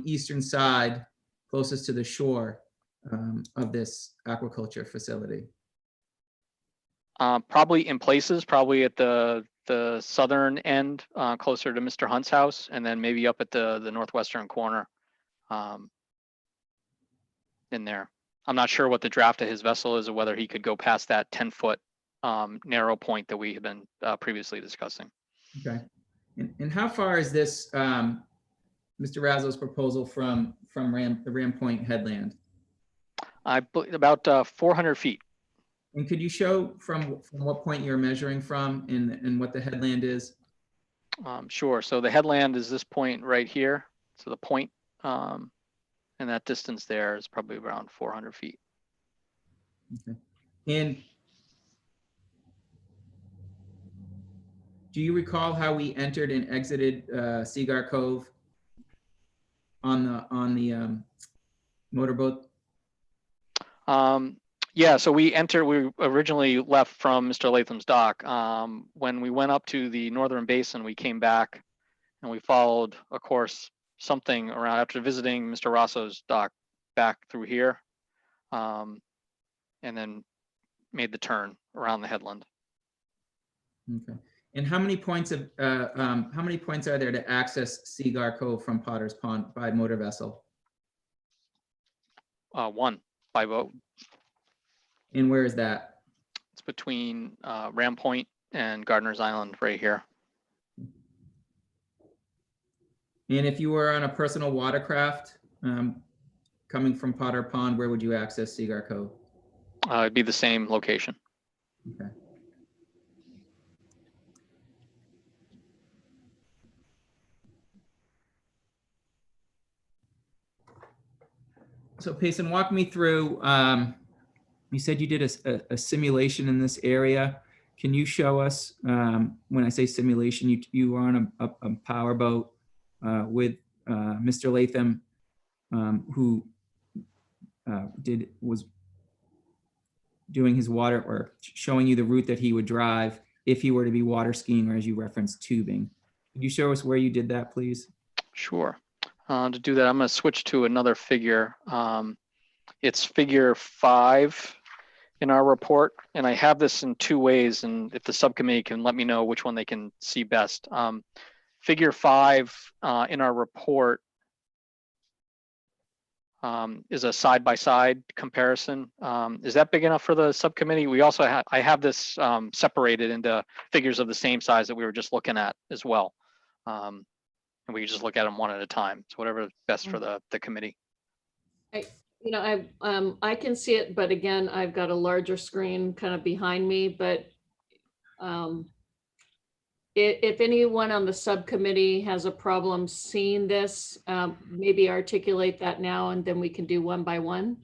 J: eastern side, closest to the shore of this aquaculture facility?
M: Probably in places, probably at the southern end, closer to Mr. Hunt's house, and then maybe up at the northwestern corner in there. I'm not sure what the draft of his vessel is or whether he could go past that 10-foot narrow point that we have been previously discussing.
J: Okay. And how far is this Mr. Raso's proposal from the Ram Point headland?
M: I believe about 400 feet.
J: And could you show from what point you're measuring from and what the headland is?
M: Sure. So the headland is this point right here. So the point, and that distance there is probably around 400 feet.
J: Okay. And do you recall how we entered and exited Cigar Cove on the motorboat?
M: Yeah, so we originally left from Mr. Latham's dock. When we went up to the northern basin, we came back and we followed, of course, something around after visiting Mr. Raso's dock back through here, and then made the turn around the headland.
J: Okay. And how many points are there to access Cigar Cove from Potter's Pond by motor vessel?
M: One by boat.
J: And where is that?
M: It's between Ram Point and Gardner's Island right here.
J: And if you were on a personal watercraft coming from Potter Pond, where would you access Cigar Cove?
M: It'd be the same location.
J: Okay. So Payson, walk me through, you said you did a simulation in this area. Can you show us, when I say simulation, you were on a power boat with Mr. Latham, who was doing his water or showing you the route that he would drive if he were to be water skiing, or as you referenced, tubing. Could you show us where you did that, please?
M: Sure. To do that, I'm going to switch to another figure. It's figure 5 in our report, and I have this in 2 ways, and if the subcommittee can let me know which one they can see best. Figure 5 in our report is a side-by-side comparison. Is that big enough for the subcommittee? We also I have this separated into figures of the same size that we were just looking at as well. And we can just look at them one at a time. So whatever best for the committee.
A: I can see it, but again, I've got a larger screen kind of behind me, but if anyone on the subcommittee has a problem seeing this, maybe articulate that now and then we can do one by one.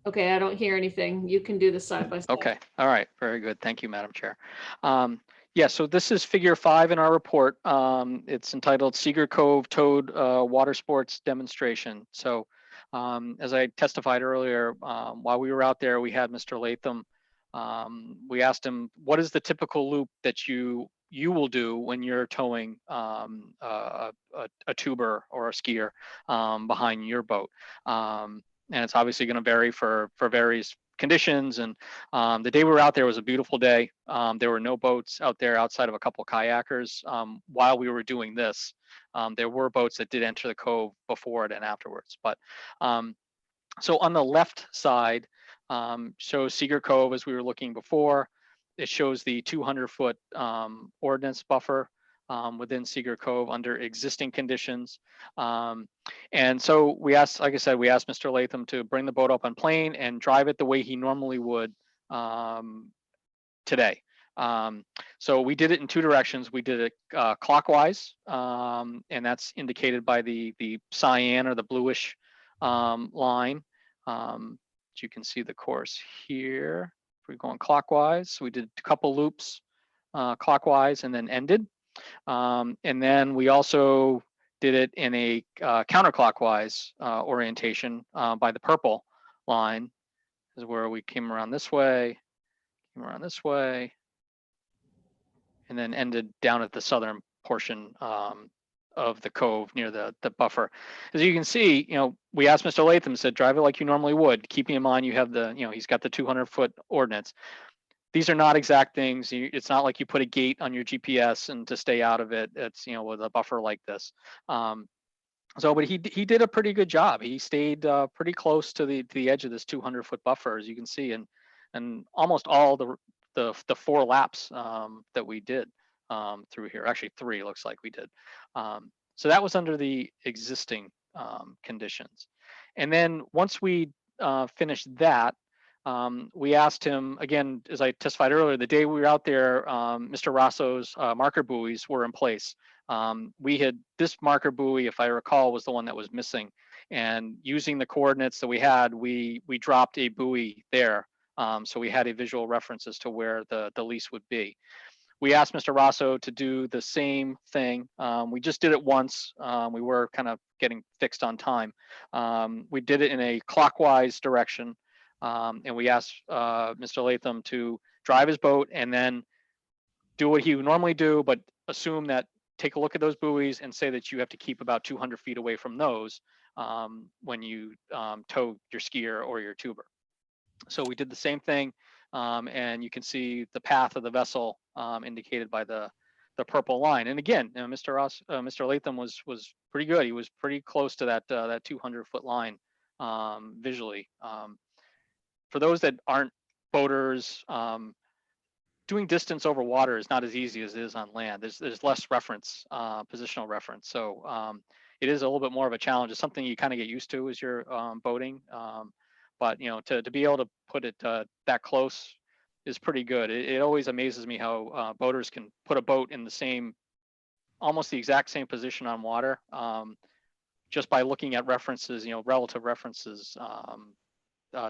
A: Okay, I don't hear anything. You can do the side by side.
M: Okay, all right, very good. Thank you, Madam Chair. Yeah, so this is figure 5 in our report. It's entitled Cigar Cove Towed Water Sports Demonstration. So as I testified earlier, while we were out there, we had Mr. Latham. We asked him, what is the typical loop that you will do when you're towing a tuber or a skier behind your boat? And it's obviously going to vary for various conditions. And the day we were out there was a beautiful day. There were no boats out there outside of a couple of kayakers. While we were doing this, there were boats that did enter the cove before it and afterwards. But so on the left side shows Cigar Cove as we were looking before. It shows the 200-foot ordnance buffer within Cigar Cove under existing conditions. And so we asked, like I said, we asked Mr. Latham to bring the boat up on plane and drive it the way he normally would today. So we did it in 2 directions. We did it clockwise, and that's indicated by the cyan or the bluish line. You can see the course here. If we're going clockwise, we did a couple loops clockwise and then ended. And then we also did it in a counterclockwise orientation by the purple line, is where we came around this way, and then ended down at the southern portion of the cove near the buffer. As you can see, we asked Mr. Latham, said, drive it like you normally would, keeping in mind you have the, he's got the 200-foot ordnance. These are not exact things. It's not like you put a gate on your GPS and to stay out of it. It's, with a buffer like this. But he did a pretty good job. He stayed pretty close to the edge of this 200-foot buffer, as you can see, and almost all the 4 laps that we did through here. Actually, 3 looks like we did. So that was under the existing conditions. And then once we finished that, we asked him, again, as I testified earlier, the day we were out there, Mr. Raso's marker buoys were in place. This marker buoy, if I recall, was the one that was missing. And using the coordinates that we had, we dropped a buoy there. So we had a visual reference as to where the lease would be. We asked Mr. Raso to do the same thing. We just did it once. We were kind of getting fixed on time. We did it in a clockwise direction. And we asked Mr. Latham to drive his boat and then do what he would normally do, but assume that, take a look at those buoys and say that you have to keep about 200 feet away from those when you tow your skier or your tuber. So we did the same thing, and you can see the path of the vessel indicated by the purple line. And again, you know, Mr. Latham was pretty good. He was pretty close to that 200-foot line visually. For those that aren't boaters, doing distance over water is not as easy as it is on land. There's less reference, positional reference. So it is a little bit more of a challenge. It's something you kind of get used to as you're boating. But you know, to be able to put it that close is pretty good. It always amazes me how boaters can put a boat in the same, almost the exact same position on water, just by looking at references, you know, relative references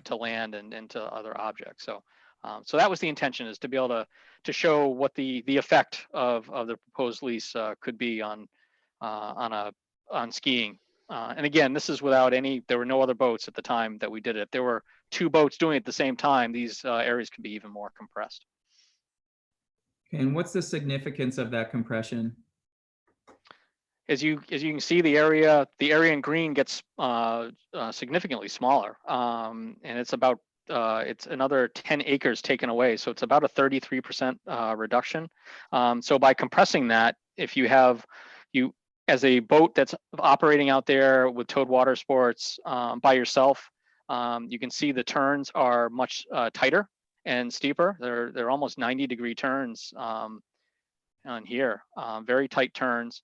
M: to land and to other objects. So so that was the intention, is to be able to show what the effect of the proposed lease could be on skiing. And again, this is without there were no other boats at the time that we did it. If there were 2 boats doing it at the same time, these areas could be even more compressed.
J: And what's the significance of that compression?
M: As you can see, the area in green gets significantly smaller, and it's about it's another 10 acres taken away. So it's about a 33% reduction. So by compressing that, if you as a boat that's operating out there with towed water sports by yourself, you can see the turns are much tighter and steeper. They're almost 90-degree turns on here, very tight turns.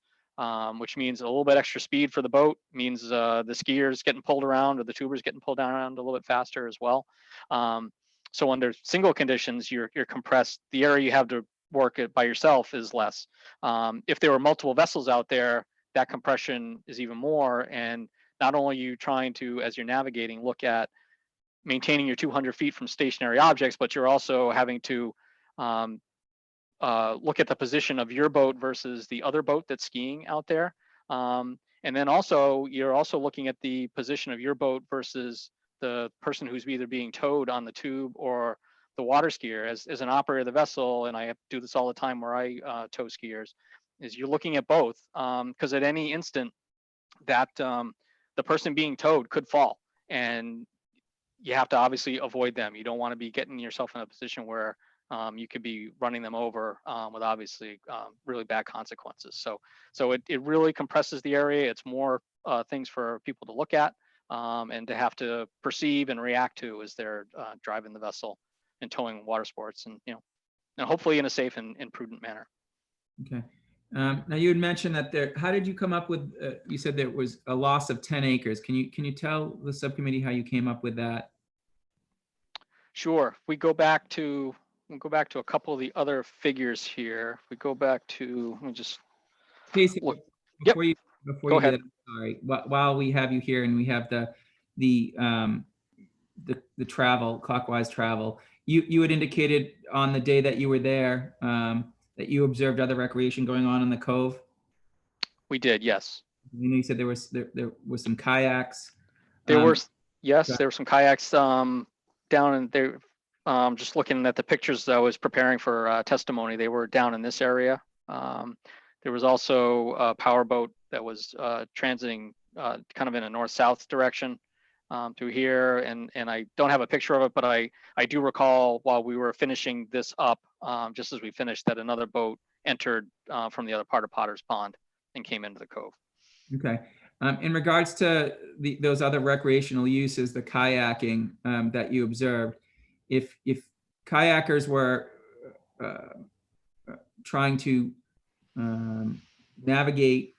M: Which means a little bit extra speed for the boat, means the skiers getting pulled around, or the tubers getting pulled around a little bit faster as well. So under single conditions, you're compressed. The area you have to work it by yourself is less. If there were multiple vessels out there, that compression is even more. And not only are you trying to, as you're navigating, look at maintaining your 200 feet from stationary objects, but you're also having to look at the position of your boat versus the other boat that's skiing out there. And then also, you're also looking at the position of your boat versus the person who's either being towed on the tube or the water skier. As an operator of the vessel, and I have to do this all the time where I tow skiers, is you're looking at both, because at any instant that the person being towed could fall, and you have to obviously avoid them. You don't want to be getting yourself in a position where you could be running them over with obviously really bad consequences. So it really compresses the area. It's more things for people to look at and to have to perceive and react to as they're driving the vessel and towing water sports, and and hopefully in a safe and prudent manner.
J: Okay. Now you had mentioned that how did you come up with? You said there was a loss of 10 acres. Can you tell the subcommittee how you came up with that?
M: Sure. We go back to. We'll go back to a couple of the other figures here. If we go back to, let me just
J: Casey,
M: look.
J: before
M: Yep.
J: you
M: Go
J: do
M: ahead.
J: that, sorry. While we have you here and we have the travel, clockwise travel, you had indicated on the day that you were there that you observed other recreation going on in the cove.
M: We did, yes.
J: You said there was some kayaks.
M: There were, yes, there were some kayaks down in there. Just looking at the pictures I was preparing for testimony, they were down in this area. There was also a powerboat that was transiting kind of in a north-south direction through here, and I don't have a picture of it, but I do recall while we were finishing this up, just as we finished, that another boat entered from the other part of Potter's Pond and came into the cove.
J: Okay. In regards to those other recreational uses, the kayaking that you observed, if kayakers were trying to navigate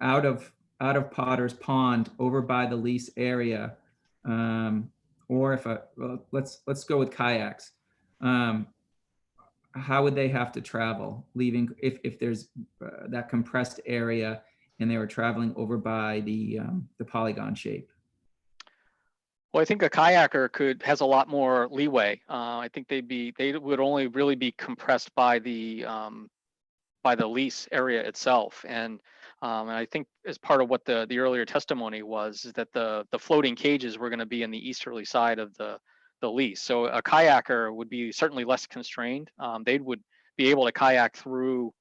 J: out of Potter's Pond over by the lease area, or if well, let's go with kayaks. How would they have to travel leaving if there's that compressed area and they were traveling over by the polygon shape?
M: Well, I think a kayaker has a lot more leeway. I think they would only really be compressed by the lease area itself. And I think as part of what the earlier testimony was, is that the floating cages were going to be in the easterly side of the lease. So a kayaker would be certainly less constrained. They would be able to kayak through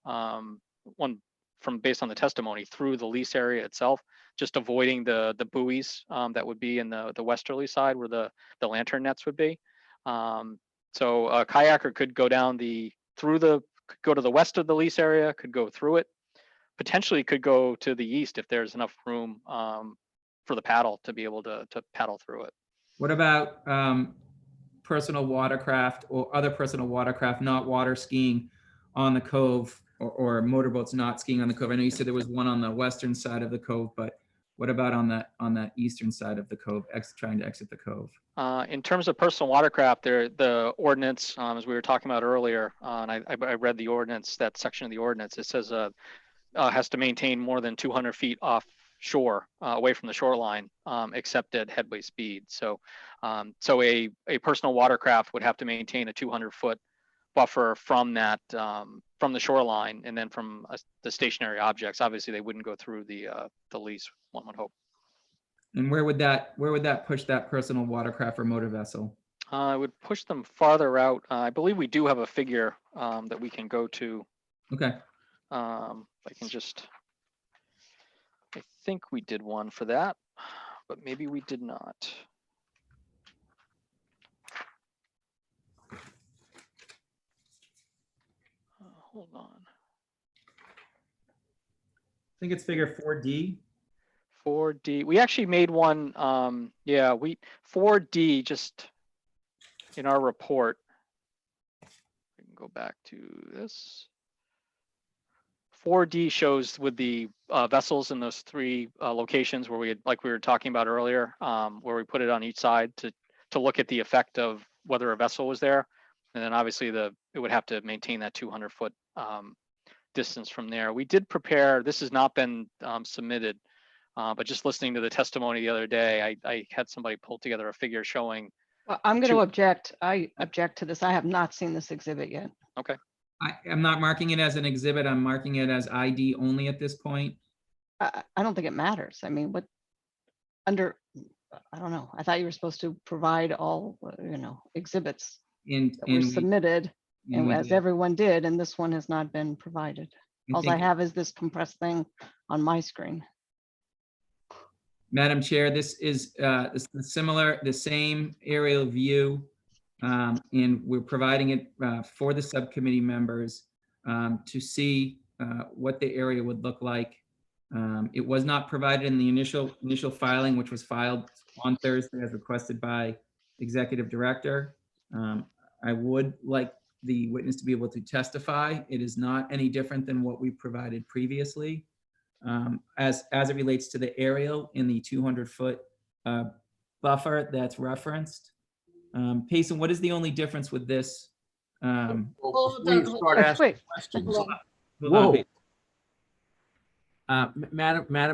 M: based on the testimony, through the lease area itself, just avoiding the buoys that would be in the westerly side where the lantern nets would be. So a kayaker could go down go to the west of the lease area, could go through it, potentially could go to the east if there's enough room for the paddle to be able to paddle through it.
J: What about personal watercraft or other personal watercraft not water skiing on the cove, or motorboats not skiing on the cove? I know you said there was one on the western side of the cove, but what about on that eastern side of the cove, trying to exit the cove?
M: In terms of personal watercraft, the ordinance, as we were talking about earlier, and I read the ordinance, that section of the ordinance, it says has to maintain more than 200 feet offshore, away from the shoreline, except at headway speed. So a personal watercraft would have to maintain a 200-foot buffer from the shoreline, and then from the stationary objects. Obviously, they wouldn't go through the lease, one would hope.
J: And where would that push that personal watercraft or motor vessel?
M: I would push them farther out. I believe we do have a figure that we can go to.
J: Okay.
M: I think we did one for that, but maybe we did not. Hold on.
J: I think it's figure 4D.
M: 4D. We actually made one. 4D just in our report. We can go back to this. 4D shows with the vessels in those three locations where like we were talking about earlier, where we put it on each side to look at the effect of whether a vessel was there. And then obviously it would have to maintain that 200-foot distance from there. We did prepare, this has not been submitted, but just listening to the testimony the other day, I had somebody pull together a figure showing.
D: Well, I'm going to object. I object to this. I have not seen this exhibit yet.
M: Okay.
J: I'm not marking it as an exhibit. I'm marking it as ID only at this point.
D: I don't think it matters. I mean, I don't know. I thought you were supposed to provide all, exhibits that were submitted, and as everyone did, and this one has not been provided. All I have is this compressed thing on my screen.
J: Madam Chair, this is the same aerial view, and we're providing it for the subcommittee members to see what the area would look like. It was not provided in the initial filing, which was filed on Thursday as requested by Executive Director. I would like the witness to be able to testify. It is not any different than what we provided previously. As it relates to the aerial in the 200-foot buffer that's referenced. Payson, what is the only difference with this?
K: Madam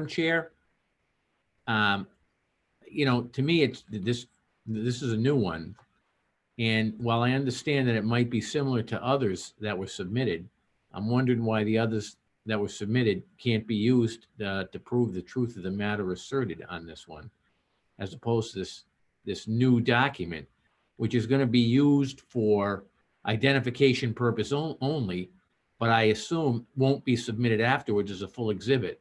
K: Chair, to me, this is a new one. And while I understand that it might be similar to others that were submitted, I'm wondering why the others that were submitted can't be used to prove the truth of the matter asserted on this one, as opposed to this new document, which is going to be used for identification purpose only, but I assume won't be submitted afterwards as a full exhibit.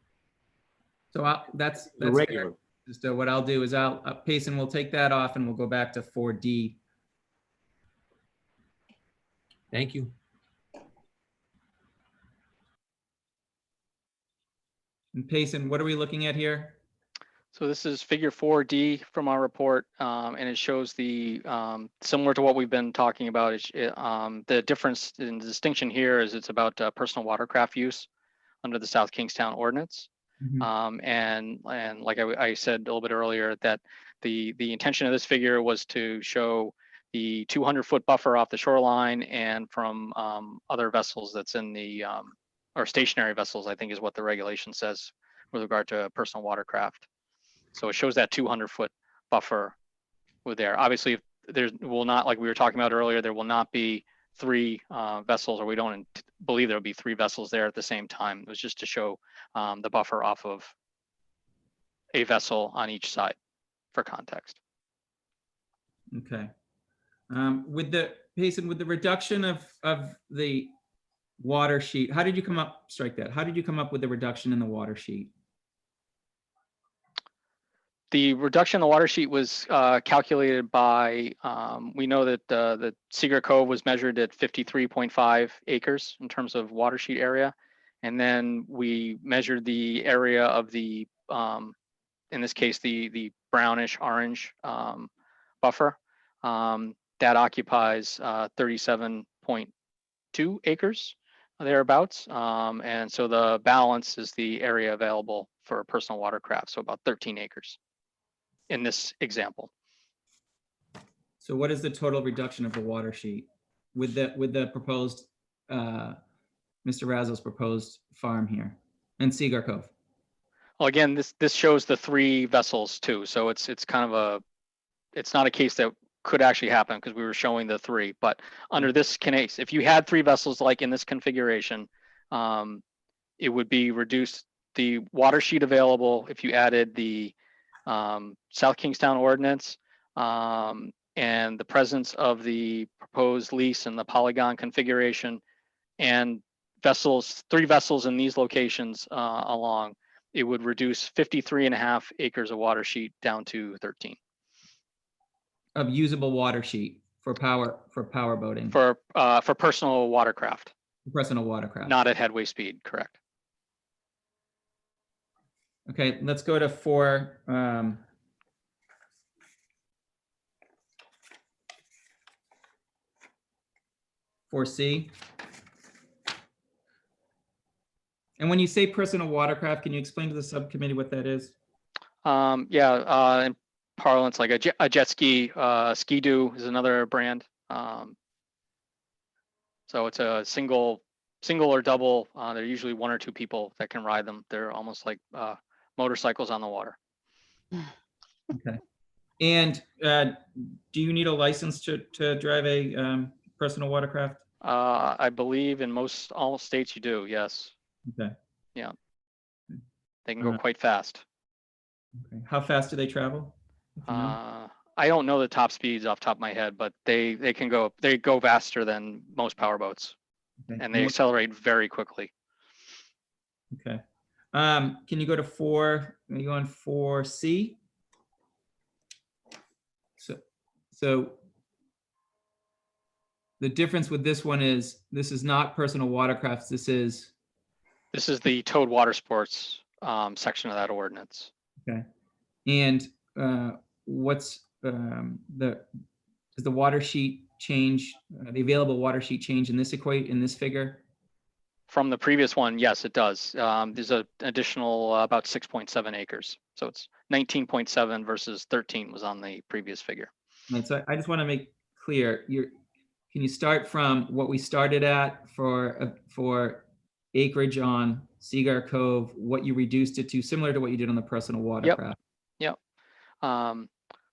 J: So that's
K: regular.
J: So what I'll do is Payson will take that off and we'll go back to 4D.
K: Thank you.
J: And Payson, what are we looking at here?
M: So this is figure 4D from our report, and it shows the similar to what we've been talking about. The difference in the distinction here is it's about personal watercraft use under the South Kingstown ordinance.
J: Mhm.
M: And like I said a little bit earlier, that the intention of this figure was to show the 200-foot buffer off the shoreline and from other vessels that's in the, or stationary vessels, I think is what the regulation says with regard to personal watercraft. So it shows that 200-foot buffer with there. Obviously, if there will not, like we were talking about earlier, there will not be 3 vessels, or we don't believe there will be 3 vessels there at the same time. It was just to show the buffer off of a vessel on each side for context.
J: Okay. With the Payson, with the reduction of the water sheet, how did you come up, strike that, how did you come up with the reduction in the water sheet?
M: The reduction in the water sheet was calculated by, we know that the Sycamore Cove was measured at 53.5 acres in terms of water sheet area. And then we measured the area of the, in this case, the brownish orange buffer. That occupies 37.2 acres thereabouts. And so the balance is the area available for personal watercraft, so about 13 acres in this example.
J: So what is the total reduction of the water sheet with the proposed, Mr. Raso's proposed farm here and Sycamore Cove?
M: Well, again, this shows the 3 vessels too. So it's kind of it's not a case that could actually happen because we were showing the 3, but under this case, if you had 3 vessels like in this configuration, it would be reduced the water sheet available if you added the South Kingstown ordinance and the presence of the proposed lease and the polygon configuration and 3 vessels in these locations along, it would reduce 53.5 acres of water sheet down to 13.
J: Of usable water sheet for power boating.
M: For personal watercraft.
J: Personal watercraft.
M: Not at headway speed, correct.
J: Okay, let's go to 4. 4C. And when you say personal watercraft, can you explain to the subcommittee what that is?
M: In parlance, like a jet ski, Ski-Doo is another brand. So it's a single or double. There are usually 1 or 2 people that can ride them. They're almost like motorcycles on the water.
J: Okay. And do you need a license to drive a personal watercraft?
M: I believe in all states you do, yes.
J: Okay.
M: Yeah. They can go quite fast.
J: Okay. How fast do they travel?
M: I don't know the top speeds off the top of my head, but they go faster than most powerboats.
J: Okay.
M: And they accelerate very quickly.
J: Okay. Can you go to 4? Are you on 4C? So the difference with this one is this is not personal watercrafts. This is
M: the towed water sports section of that ordinance.
J: Okay. And what's does the water sheet change, the available water sheet change in this figure?
M: From the previous one, yes, it does. There's an additional about 6.7 acres. So it's 19.7 versus 13 was on the previous figure.
J: Right, so I just want to make clear, can you start from what we started at for acreage on Sycamore Cove, what you reduced it to, similar to what you did on the personal watercraft?
M: Yep.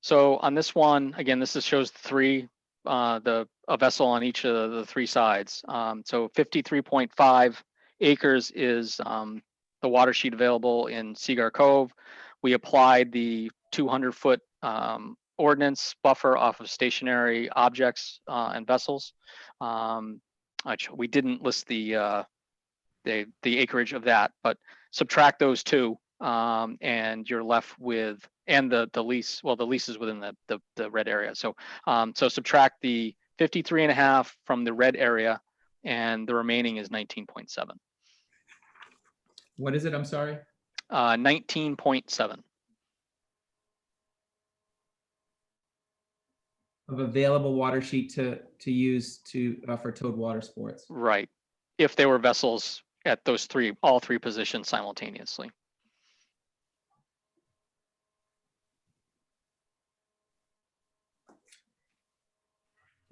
M: So on this one, again, this shows 3, a vessel on each of the 3 sides. So 53.5 acres is the water sheet available in Sycamore Cove. We applied the 200-foot ordinance buffer off of stationary objects and vessels. We didn't list the acreage of that, but subtract those 2 and you're left with, and the lease, well, the lease is within the red area. So subtract the 53.5 from the red area and the remaining is 19.7.
J: What is it? I'm sorry.
M: 19.7.
J: Of available water sheet to use for towed water sports.
M: Right. If there were vessels at those all three positions simultaneously.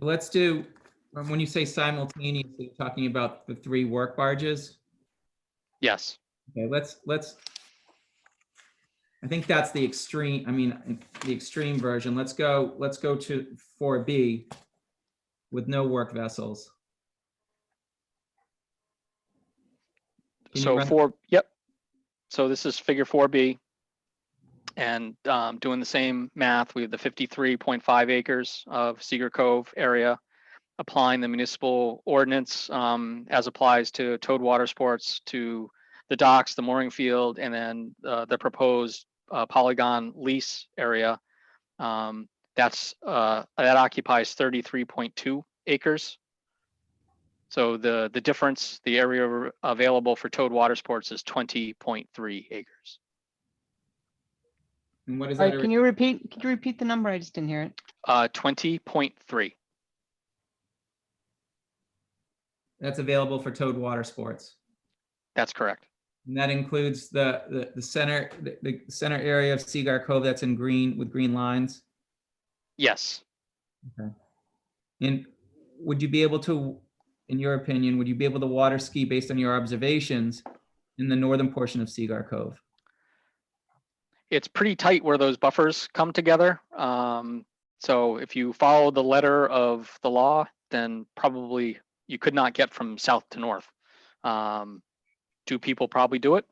J: Let's do, when you say simultaneously, you're talking about the 3 work barges?
M: Yes.
J: Okay, let's, I think that's the extreme, I mean, the extreme version. Let's go to 4B with no work vessels. Can you
M: So
J: run-
M: yep. So this is figure 4B. And doing the same math, we have the 53.5 acres of Cedar Cove area, applying the municipal ordinance as applies to towed water sports, to the docks, the mooring field, and then the proposed polygon lease area. That occupies 33.2 acres. So the difference, the area available for towed water sports is 20.3 acres.
J: And what is
D: All
J: that?
D: right, can you repeat the number? I just didn't hear it.
M: 20.3.
J: That's available for towed water sports.
M: That's correct.
J: And that includes the center area of Cigar Cove that's in green with green lines.
M: Yes.
J: Okay. And would you be able to, in your opinion, would you be able to water ski based on your observations in the northern portion of Cigar Cove?
M: It's pretty tight where those buffers come together. So if you follow the letter of the law, then probably you could not get from south to north. Do people probably do it?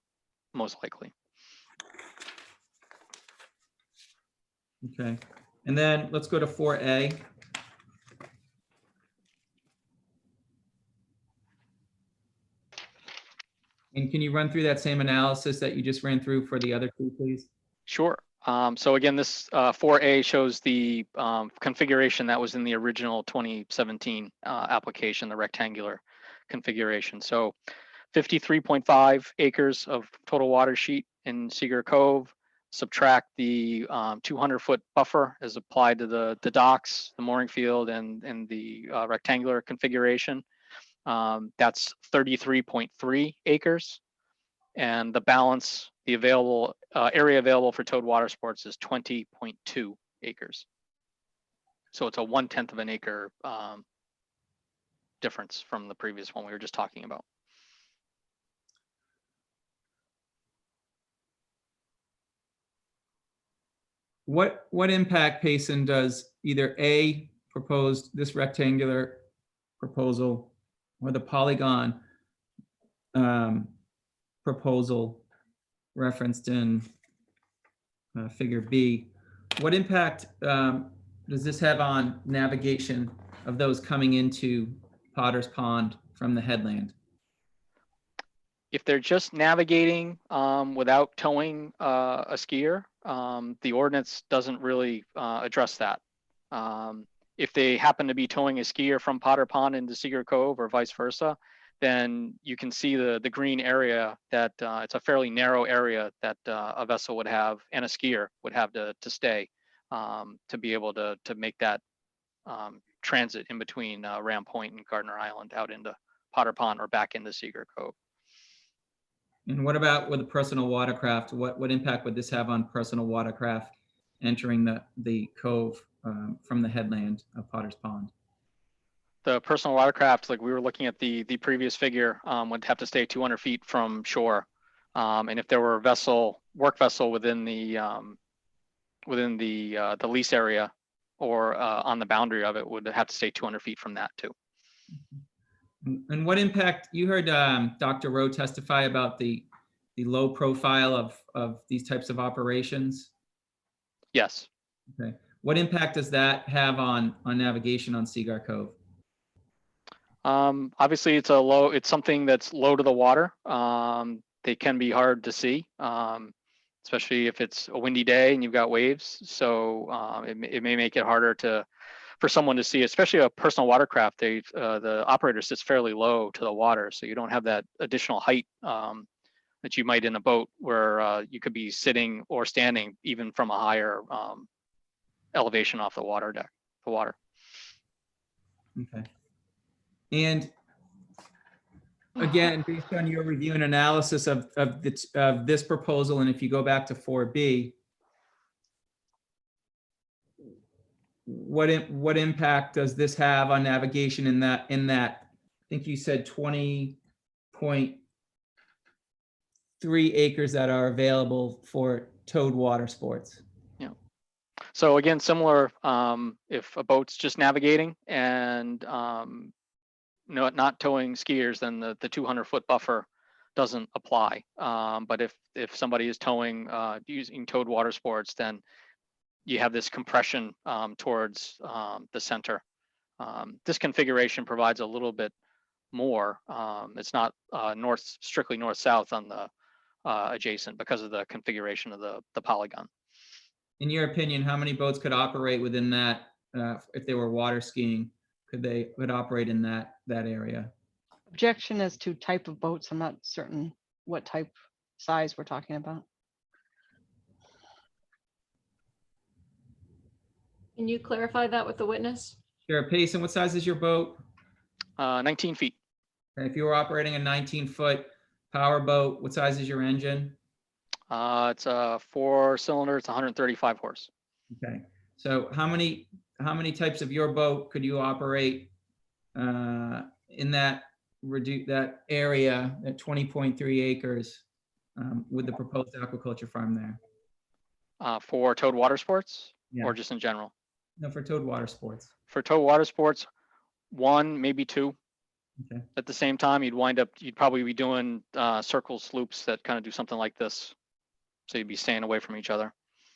M: Most likely.
J: Okay. And then let's go to 4A. And can you run through that same analysis that you just ran through for the other 2, please?
M: Sure. So again, this 4A shows the configuration that was in the original 2017 application, the rectangular configuration. So 53.5 acres of total water sheet in Cedar Cove. Subtract the 200-foot buffer as applied to the docks, the mooring field, and the rectangular configuration. That's 33.3 acres. And the balance, the available area available for towed water sports is 20.2 acres. So it's a 1/10 of an acre difference from the previous one we were just talking about.
J: What impact, Payson, does either A, proposed this rectangular proposal, or the polygon proposal referenced in figure B, what impact does this have on navigation of those coming into Potter's Pond from the headland?
M: If they're just navigating without towing a skier, the ordinance doesn't really address that. If they happen to be towing a skier from Potter Pond into Cedar Cove or vice versa, then you can see the green area that it's a fairly narrow area that a vessel would have and a skier would have to stay to be able to make that transit in between Ram Point and Gardner Island out into Potter Pond or back into Cedar Cove.
J: And what about with a personal watercraft? What impact would this have on personal watercraft entering the cove from the headland of Potter's Pond?
M: The personal watercraft, like we were looking at the previous figure, would have to stay 200 feet from shore. And if there were a work vessel within the lease area or on the boundary of it, would have to stay 200 feet from that too.
J: And what impact, you heard Dr. Rowe testify about the low profile of these types of operations?
M: Yes.
J: Okay. What impact does that have on navigation on Cigar Cove?
M: Obviously it's something that's low to the water. They can be hard to see, especially if it's a windy day and you've got waves. So it may make it harder for someone to see, especially a personal watercraft. The operator sits fairly low to the water, so you don't have that additional height that you might in a boat, where you could be sitting or standing even from a higher elevation off the water.
J: Okay. And again, based on your review and analysis of this proposal, and if you go back to 4B, what impact does this have on navigation in that, I think you said 20.3 acres that are available for towed water sports?
M: Yeah. So again, similar, if a boat's just navigating and not towing skiers, then the 200-foot buffer doesn't apply. But if somebody is towing, using towed water sports, then you have this compression towards the center. This configuration provides a little bit more. It's not strictly north-south on the adjacent because of the configuration of the polygon.
J: In your opinion, how many boats could operate within that, if they were water skiing, would operate in that area?
D: Objection as to type of boats. I'm not certain what type size we're talking about.
A: Can you clarify that with the witness?
J: Sure. Payson, what size is your boat?
M: 19 feet.
J: And if you were operating a 19-foot power boat, what size is your engine?
M: It's a 4-cylinder. It's 135 horse.
J: Okay. So how many types of your boat could you operate in that area, at 20.3 acres, with the proposed aquaculture farm there?
M: For towed water sports,
J: Yeah.
M: or just in general?
J: No, for towed water sports.
M: For towed water sports, 1, maybe 2.
J: Okay.
M: At the same time, you'd probably be doing circles, loops that kind of do something like this. So you'd be staying away from each other.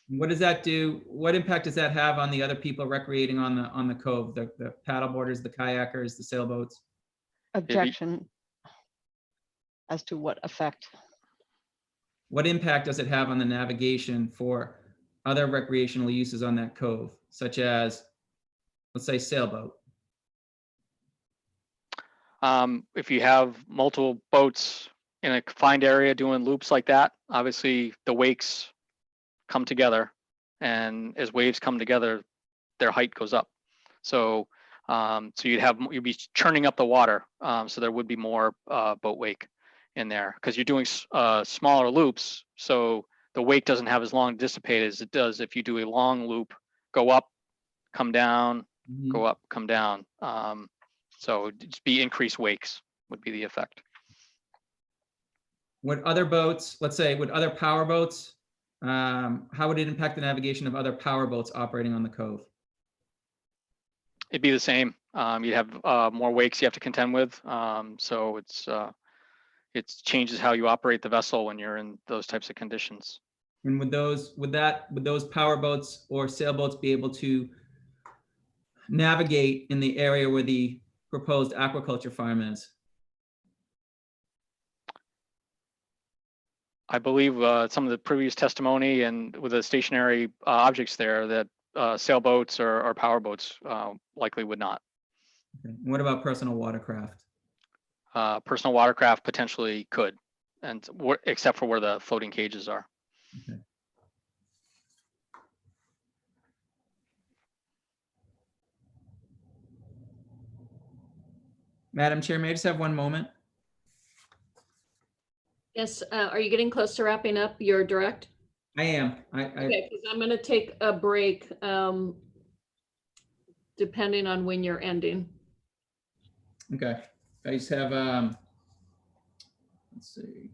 J: What does that do? What impact does that have on the other people recreating on the cove, the paddle boarders, the kayakers, the sailboats?
D: Objection as to what effect?
J: What impact does it have on the navigation for other recreational uses on that cove, such as, let's say, sailboat?
M: If you have multiple boats in a confined area doing loops like that, obviously the wakes come together, and as waves come together, their height goes up. So you'd be churning up the water. So there would be more boat wake in there because you're doing smaller loops. So the wake doesn't have as long to dissipate as it does if you do a long loop, go up, come down, go up, come down. So it'd just be increased wakes would be the effect.
J: Would other boats, let's say, would other power boats, how would it impact the navigation of other power boats operating on the cove?
M: It'd be the same. You'd have more wakes you have to contend with. So it changes how you operate the vessel when you're in those types of conditions.
J: And would those power boats or sailboats be able to navigate in the area where the proposed aquaculture farm is?
M: I believe some of the previous testimony and with the stationary objects there that sailboats or power boats likely would not.
J: Okay. What about personal watercraft?
M: Personal watercraft potentially could, and except for where the floating cages are.
J: Okay. Madam Chair, may I just have one moment?
A: Yes, are you getting close to wrapping up your direct?
J: I am.
A: Okay, because I'm going to take a break depending on when you're ending.
J: Okay. I just have, let's see.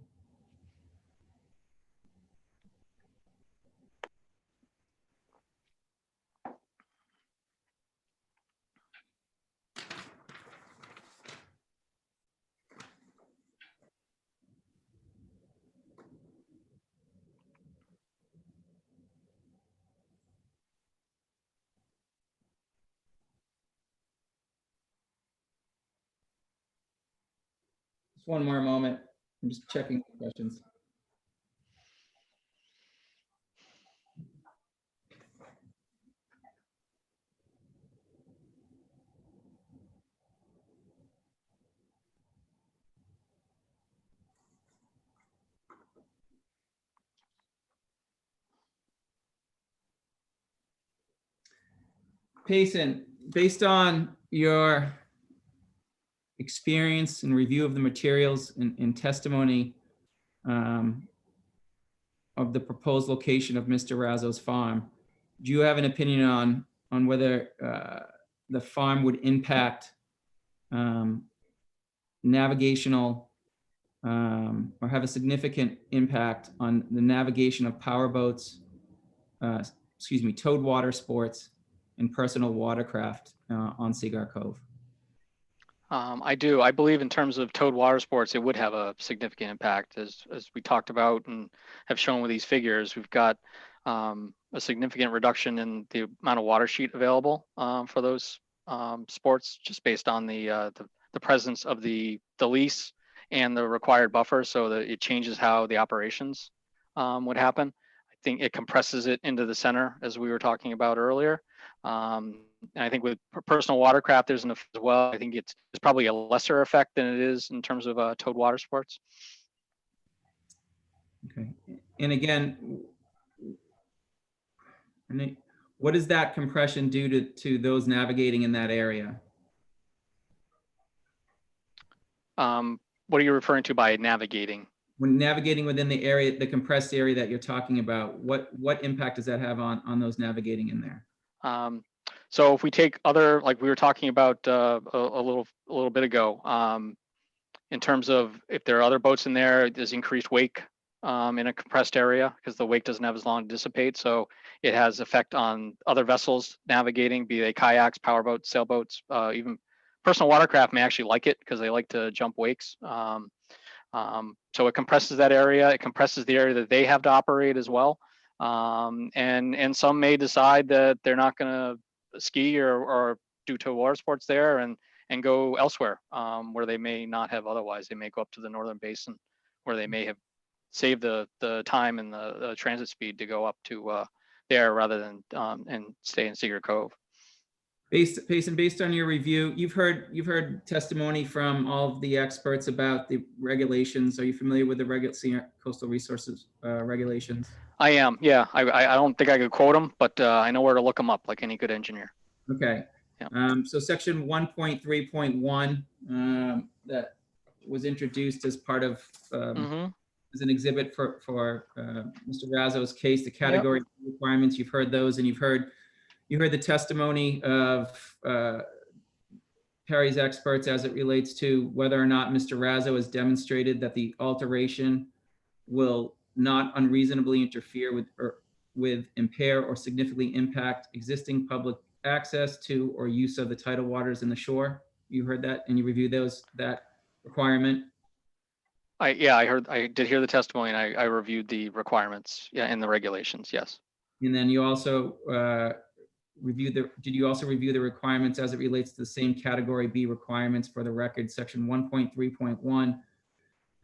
J: Just one more moment. I'm just checking the questions. Payson, based on your experience and review of the materials and testimony of the proposed location of Mr. Raso's farm, do you have an opinion on on whether the farm would impact navigational or have a significant impact on the navigation of power boats, towed water sports, and personal watercraft on Cigar Cove.
M: I do. I believe in terms of towed water sports, it would have a significant impact, as we talked about and have shown with these figures. We've got a significant reduction in the amount of water sheet available for those sports, just based on the presence of the lease and the required buffer, so that it changes how the operations would happen. I think it compresses it into the center, as we were talking about earlier. And I think with personal watercraft, there's an effect as well. I think it's probably a lesser effect than it is in terms of towed water sports.
J: Okay. And again, what does that compression do to those navigating in that area?
M: What are you referring to by navigating?
J: When navigating within the area, the compressed area that you're talking about, what impact does that have on those navigating in there?
M: So if we take other, like we were talking about a little bit ago, in terms of if there are other boats in there, there's increased wake in a compressed area because the wake doesn't have as long to dissipate. So it has effect on other vessels navigating, be they kayaks, powerboats, sailboats, even personal watercraft may actually like it because they like to jump wakes. So it compresses that area. It compresses the area that they have to operate as well. And some may decide that they're not going to ski or do tow water sports there and go elsewhere where they may not have otherwise. They may go up to the northern basin where they may have saved the time and the transit speed to go up to there rather than and stay in Cigar Cove.
J: Based on your review, you've heard testimony from all of the experts about the regulations. Are you familiar with the coastal resources regulations?
M: I am, yeah. I don't think I could quote them, but I know where to look them up like any good engineer.
J: Okay. Yeah. So section 1.3.1 that was introduced as part of as an exhibit for Mr. Raso's case, the category requirements. You've heard those, and you heard the testimony of Perry's experts as it relates to whether or not Mr. Raso has demonstrated that the alteration will not unreasonably interfere with, impair, or significantly impact existing public access to or use of the tidal waters in the shore. You heard that, and you reviewed that requirement.
M: I did hear the testimony, and I reviewed the requirements, in the regulations, yes.
J: And then you also did you also review the requirements as it relates to the same category B requirements for the record, section 1.3.1,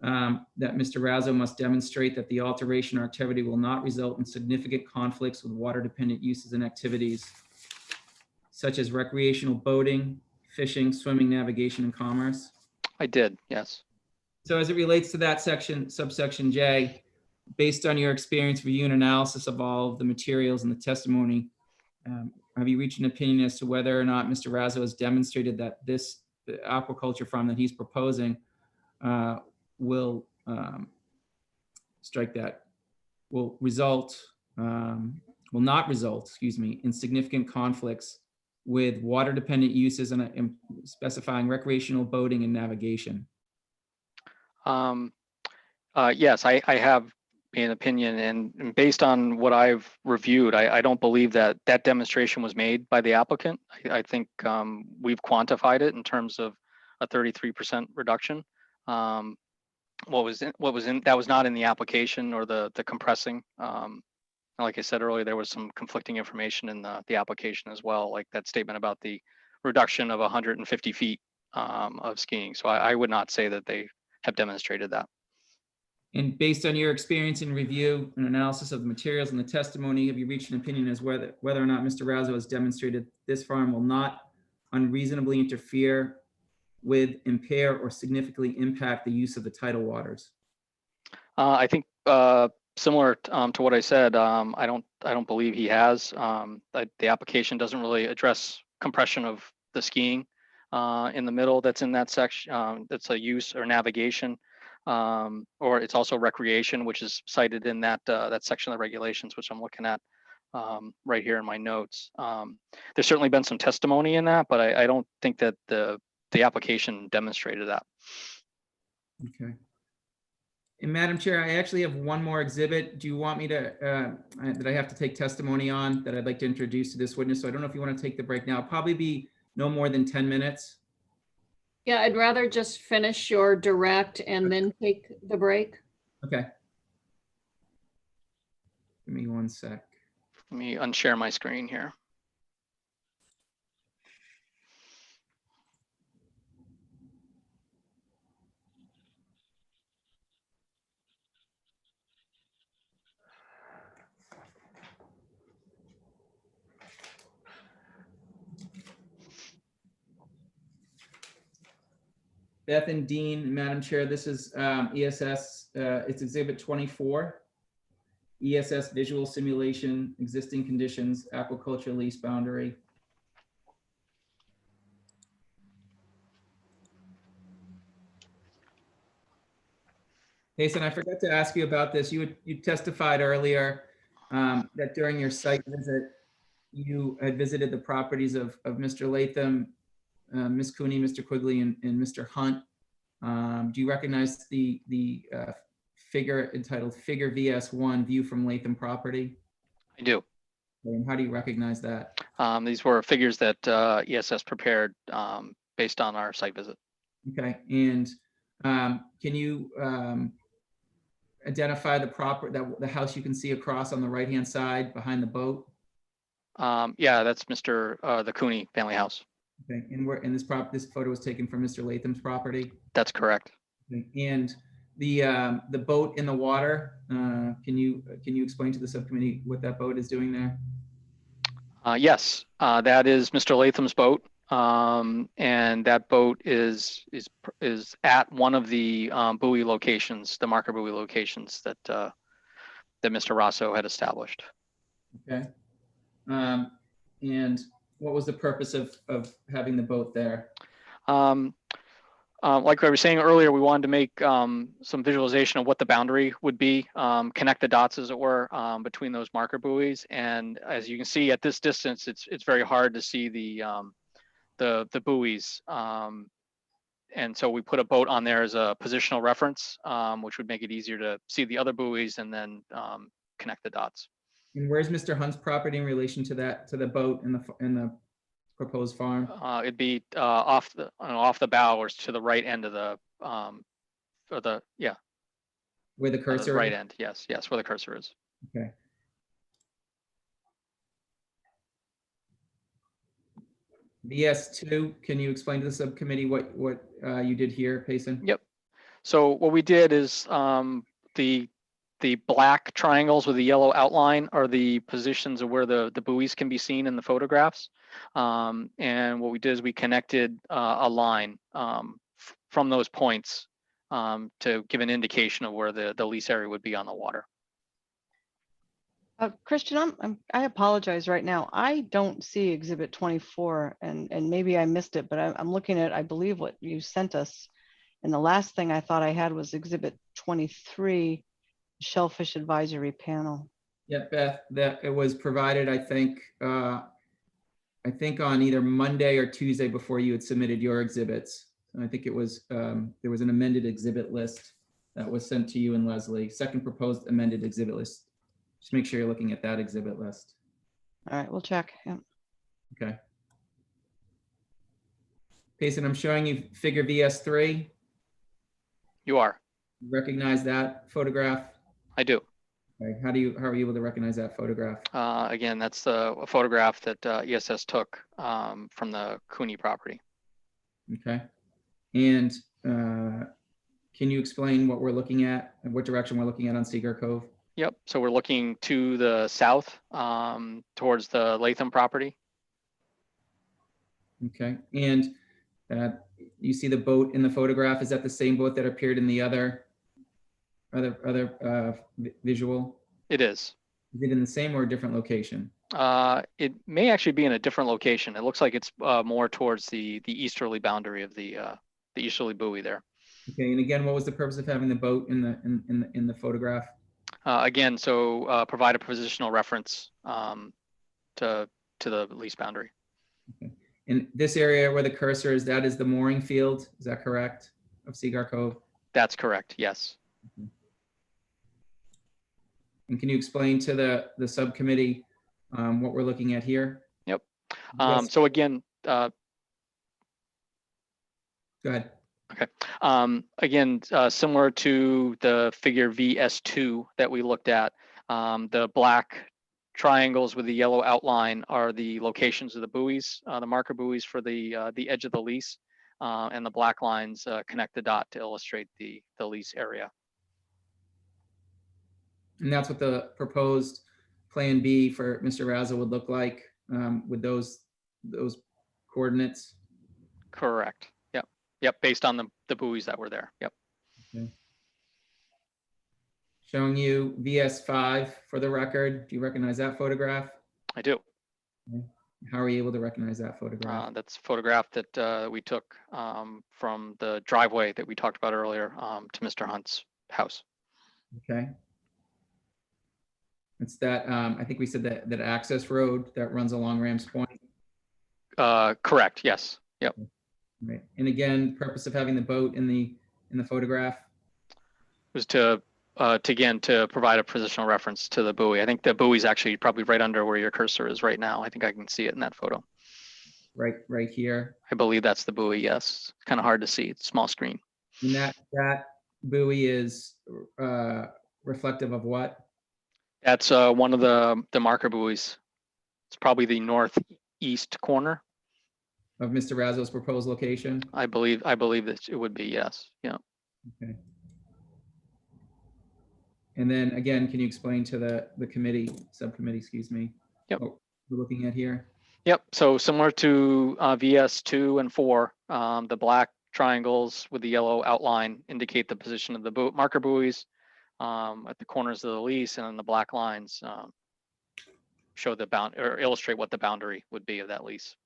J: that Mr. Raso must demonstrate that the alteration or activity will not result in significant conflicts with water-dependent uses and activities, such as recreational boating, fishing, swimming, navigation, and commerce?
M: I did, yes.
J: So as it relates to that section, subsection J, based on your experience, review, and analysis of all of the materials and the testimony, have you reached an opinion as to whether or not Mr. Raso has demonstrated that the aquaculture farm that he's proposing will will not result, in significant conflicts with water-dependent uses and specifying recreational boating and navigation?
M: Yes, I have an opinion, and based on what I've reviewed, I don't believe that demonstration was made by the applicant. I think we've quantified it in terms of a 33% reduction. That was not in the application or the compressing. Like I said earlier, there was some conflicting information in the application as well, like that statement about the reduction of 150 feet of skiing. So I would not say that they have demonstrated that.
J: And based on your experience in review and analysis of the materials and the testimony, have you reached an opinion as whether or not Mr. Raso has demonstrated this farm will not unreasonably interfere with, impair, or significantly impact the use of the tidal waters?
M: I think similar to what I said, I don't believe he has. The application doesn't really address compression of the skiing in the middle. That's in that section. That's a use or navigation, or it's also recreation, which is cited in that that section of the regulations, which I'm looking at right here in my notes. There's certainly been some testimony in that, but I don't think that the application demonstrated that.
J: Okay. And Madam Chair, I actually have one more exhibit. Do you want me to, that I have to take testimony on that I'd like to introduce to this witness? So I don't know if you want to take the break now. It'll probably be no more than 10 minutes.
A: Yeah, I'd rather just finish your direct and then take the break.
J: Okay. Give me one sec.
M: Let me unshare my screen here.
J: Beth and Dean, Madam Chair, this is ESS, it's Exhibit 24. ESS visual simulation, existing conditions, aquaculture lease boundary. Jason, I forgot to ask you about this. You testified earlier that during your site visit, you had visited the properties of Mr. Latham, Ms. Cooney, Mr. Quigley, and Mr. Hunt. Do you recognize the figure entitled Figure VS1, View from Latham Property?
M: I do.
J: And how do you recognize that?
M: These were figures that ESS prepared based on our site visit.
J: Okay, and can you identify the house you can see across on the right-hand side behind the boat?
M: Yeah, that's the Cooney family house.
J: Okay, and this photo was taken from Mr. Latham's property?
M: That's correct.
J: Okay. And the boat in the water, can you explain to the subcommittee what that boat is doing there?
M: Yes, that is Mr. Latham's boat, and that boat is at one of the buoy locations, the marker buoy locations that Mr. Raso had established.
J: Okay, and what was the purpose of having the boat there?
M: Like I was saying earlier, we wanted to make some visualization of what the boundary would be, connect the dots, as it were, between those marker buoys. And as you can see at this distance, it's very hard to see the buoys. And so we put a boat on there as a positional reference, which would make it easier to see the other buoys and then connect the dots.
J: And where's Mr. Hunt's property in relation to the boat in the proposed farm?
M: It'd be off the bow or to the right end of the
J: where the cursor
M: right
J: is?
M: end. Yes, where the cursor is.
J: Okay. VS2, can you explain to the subcommittee what you did here, Payson?
M: Yep. So what we did is the black triangles with the yellow outline are the positions of where the buoys can be seen in the photographs. And what we did is we connected a line from those points to give an indication of where the lease area would be on the water.
D: Christian, I apologize right now. I don't see Exhibit 24, and maybe I missed it, but I'm looking at, I believe, what you sent us. And the last thing I thought I had was Exhibit 23, Shellfish Advisory Panel.
J: Yeah, Beth, that it was provided, I think on either Monday or Tuesday before you had submitted your exhibits. And I think it was, there was an amended exhibit list that was sent to you and Leslie, second proposed amended exhibit list. Just make sure you're looking at that exhibit list.
D: All right, we'll check. Yeah.
J: Okay. Payson, I'm showing you figure VS3.
M: You are.
J: Recognize that photograph?
M: I do.
J: Okay. How are you able to recognize that photograph?
M: Again, that's a photograph that ESS took from the Cooney property.
J: Okay. And can you explain what we're looking at and what direction we're looking at on Sycamore Cove?
M: Yep. So we're looking to the south towards the Latham property.
J: Okay. And you see the boat in the photograph. Is that the same boat that appeared in the other visual?
M: It is.
J: Is it in the same or a different location?
M: It may actually be in a different location. It looks like it's more towards the easterly boundary of the easterly buoy there.
J: Okay. And again, what was the purpose of having the boat in the photograph?
M: Again, so provide a positional reference to the lease boundary.
J: In this area where the cursor is, that is the mooring field, is that correct, of Cigar Cove?
M: That's correct, yes.
J: And can you explain to the subcommittee what we're looking at here?
M: Yep.
J: Yes.
M: So again,
J: Go ahead.
M: okay. Again, similar to the figure VS2 that we looked at, the black triangles with the yellow outline are the locations of the buoys, the marker buoys for the edge of the lease, and the black lines connect the dot to illustrate the lease area.
J: And that's what the proposed Plan B for Mr. Raso would look like with those coordinates?
M: Correct. Yep. Yep. Based on the buoys that were there. Yep.
J: Okay. Showing you VS5 for the record. Do you recognize that photograph?
M: I do.
J: Okay. How are you able to recognize that photograph?
M: That's a photograph that we took from the driveway that we talked about earlier to Mr. Hunt's house.
J: Okay. It's that, I think we said that access road that runs along Rams Point.
M: Correct. Yes. Yep.
J: Right. And again, purpose of having the boat in the photograph
M: Was to again to provide a positional reference to the buoy. I think the buoy is actually probably right under where your cursor is right now. I think I can see it in that photo.
J: Right here.
M: I believe that's the buoy. Yes. It's kind of hard to see. It's small screen.
J: And that buoy is reflective of what?
M: That's one of the marker buoys. It's probably the northeast corner
J: Of Mr. Raso's proposed location?
M: I believe that it would be, yes. Yeah.
J: Okay. And then again, can you explain to the subcommittee, excuse me?
M: Yep.
J: What we're looking at here?
M: Yep. So similar to VS2 and 4, the black triangles with the yellow outline indicate the position of the marker buoys at the corners of the lease, and then the black lines show the or illustrate what the boundary would be of that lease.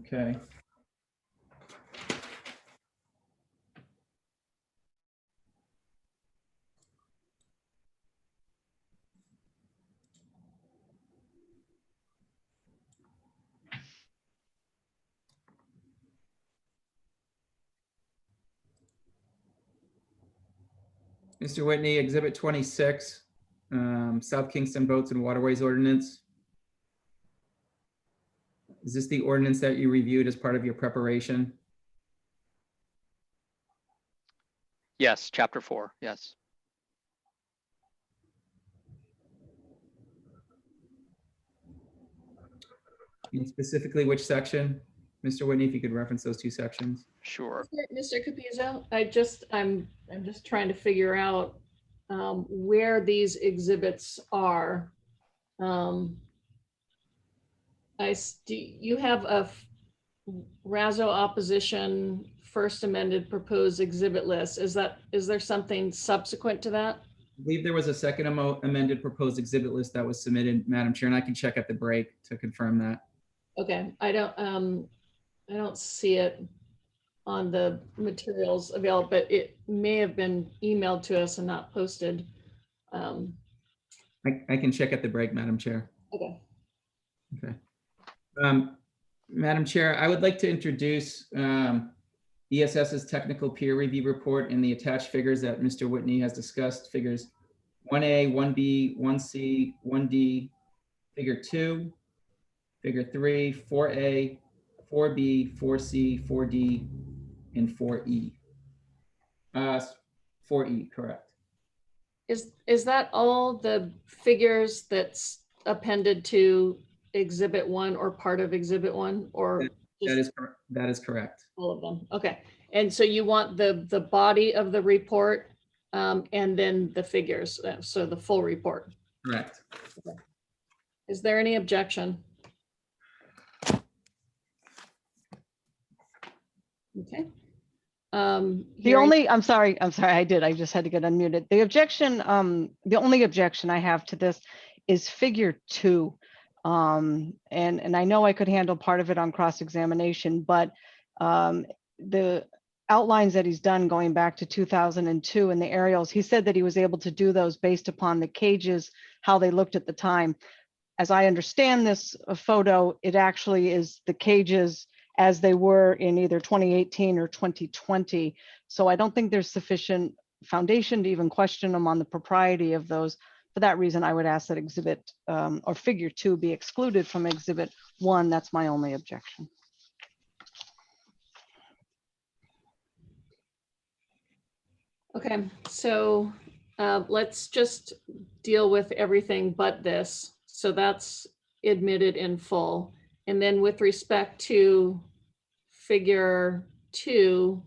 J: Okay. Mr. Whitney, Exhibit 26, South Kingston Boats and Waterways Ordinance. Is this the ordinance that you reviewed as part of your preparation?
M: Yes, Chapter 4, yes.
J: And specifically which section? Mr. Whitney, if you could reference those two sections.
M: Sure.
A: Mr. Capizzo, I'm just trying to figure out where these exhibits are. You have a Raso opposition first amended proposed exhibit list. Is there something subsequent to that?
J: I believe there was a second amended proposed exhibit list that was submitted, Madam Chair, and I can check at the break to confirm that.
A: Okay, I don't see it on the materials available, but it may have been emailed to us and not posted.
J: I can check at the break, Madam Chair.
A: Okay.
J: Okay. Madam Chair, I would like to introduce ESS's technical peer review report and the attached figures that Mr. Whitney has discussed, figures 1A, 1B, 1C, 1D, figure 2, figure 3, 4A, 4B, 4C, 4D, and 4E. 4E, correct.
A: Is that all the figures that's appended to Exhibit 1 or part of Exhibit 1, or
J: that is correct.
A: All of them. Okay. And so you want the body of the report and then the figures, so the full report.
J: Correct.
A: Okay. Is there any objection? Okay.
D: I'm sorry, I just had to get unmuted. The objection, the only objection I have to this is figure 2. And I know I could handle part of it on cross-examination, but the outlines that he's done going back to 2002 and the aerials, he said that he was able to do those based upon the cages, how they looked at the time. As I understand this photo, it actually is the cages as they were in either 2018 or 2020. So I don't think there's sufficient foundation to even question them on the propriety of those. For that reason, I would ask that exhibit or figure 2 be excluded from exhibit 1. That's my only objection.
A: Okay, so let's just deal with everything but this. So that's admitted in full. And then with respect to figure 2,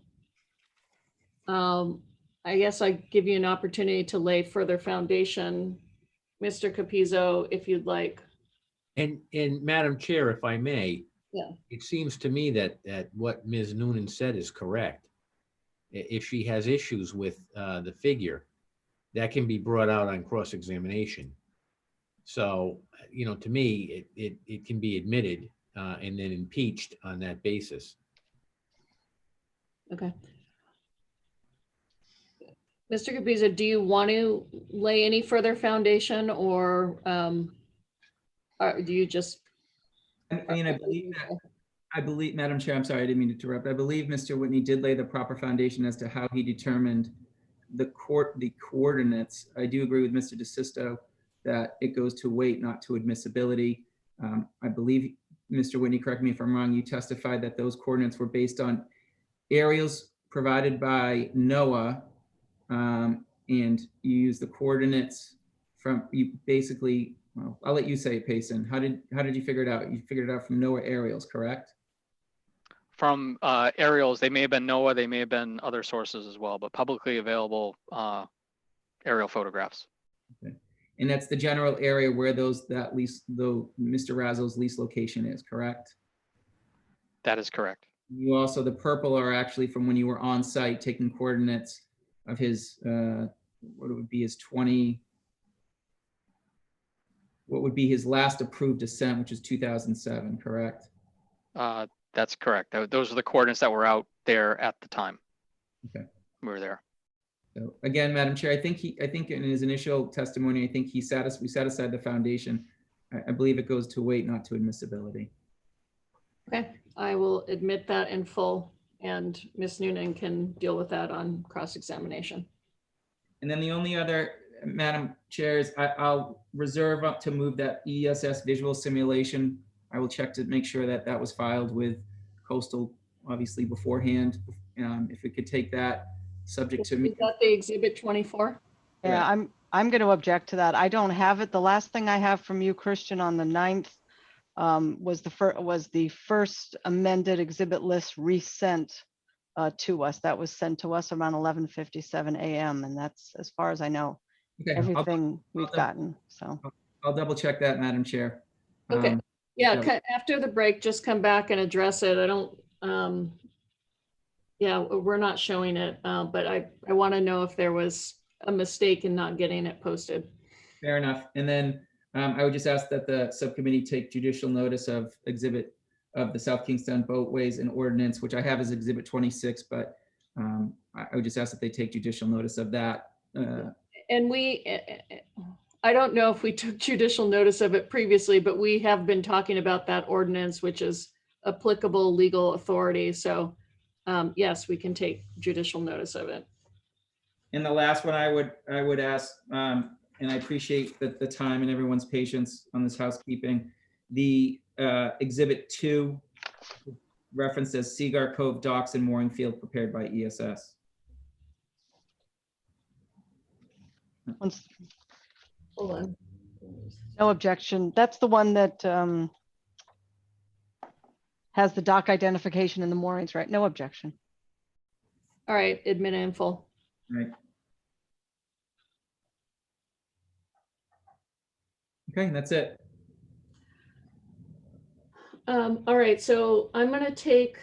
A: I guess I give you an opportunity to lay further foundation, Mr. Capizzo, if you'd like.
K: And Madam Chair, if I may,
A: Yeah.
K: it seems to me that what Ms. Noonan said is correct. If she has issues with the figure, that can be brought out on cross-examination. So, you know, to me, it can be admitted and then impeached on that basis.
A: Okay. Mr. Capizzo, do you want to lay any further foundation, or do you just?
J: I mean, I believe, Madam Chair, I'm sorry, I didn't mean to interrupt. I believe Mr. Whitney did lay the proper foundation as to how he determined the coordinates. I do agree with Mr. DeSisto that it goes to weight, not to admissibility. I believe, Mr. Whitney, correct me if I'm wrong, you testified that those coordinates were based on aerials provided by NOAA, and you use the coordinates from, you basically, well, I'll let you say it, Payson. How did you figure it out? You figured it out from NOAA aerials, correct?
M: From aerials, they may have been NOAA, they may have been other sources as well, but publicly available aerial photographs.
J: Okay. And that's the general area where that lease, though Mr. Raso's lease location is, correct?
M: That is correct.
J: You also, the purple are actually from when you were on site taking coordinates of his, what would be his what would be his last approved ascent, which is 2007, correct?
M: That's correct. Those are the coordinates that were out there at the time.
J: Okay.
M: We were there.
J: So again, Madam Chair, I think in his initial testimony, I think we set aside the foundation. I believe it goes to weight, not to admissibility.
A: Okay, I will admit that in full, and Ms. Noonan can deal with that on cross-examination.
J: And then the only other, Madam Chair, is I'll reserve up to move that ESS visual simulation. I will check to make sure that that was filed with Coastal, obviously beforehand. If we could take that subject to me.
A: Is that the exhibit 24?
D: Yeah, I'm going to object to that. I don't have it. The last thing I have from you, Christian, on the 9th was the first amended exhibit list resent to us. That was sent to us around 11:57 a.m. and that's, as far as I know,
J: Okay,
D: everything we've gotten. So
J: I'll double check that, Madam Chair.
A: Okay. Yeah,
J: so-
A: after the break, just come back and address it. I don't, yeah, we're not showing it, but I want to know if there was a mistake in not getting it posted.
J: Fair enough. And then I would just ask that the subcommittee take judicial notice of exhibit of the South Kingstown Boatways and Ordinance, which I have as exhibit 26, but I would just ask that they take judicial notice of that.
A: And I don't know if we took judicial notice of it previously, but we have been talking about that ordinance, which is applicable legal authority. So yes, we can take judicial notice of it.
J: And the last one I would ask, and I appreciate the time and everyone's patience on this housekeeping, the exhibit 2 referenced as Sycamore Cove docks and mooring field prepared by ESS.
A: Hold on.
D: no objection. That's the one that has the dock identification and the moorings, right? No objection.
A: All right, admit in full.
J: Right. Okay, that's it.
A: All right, so I'm going to take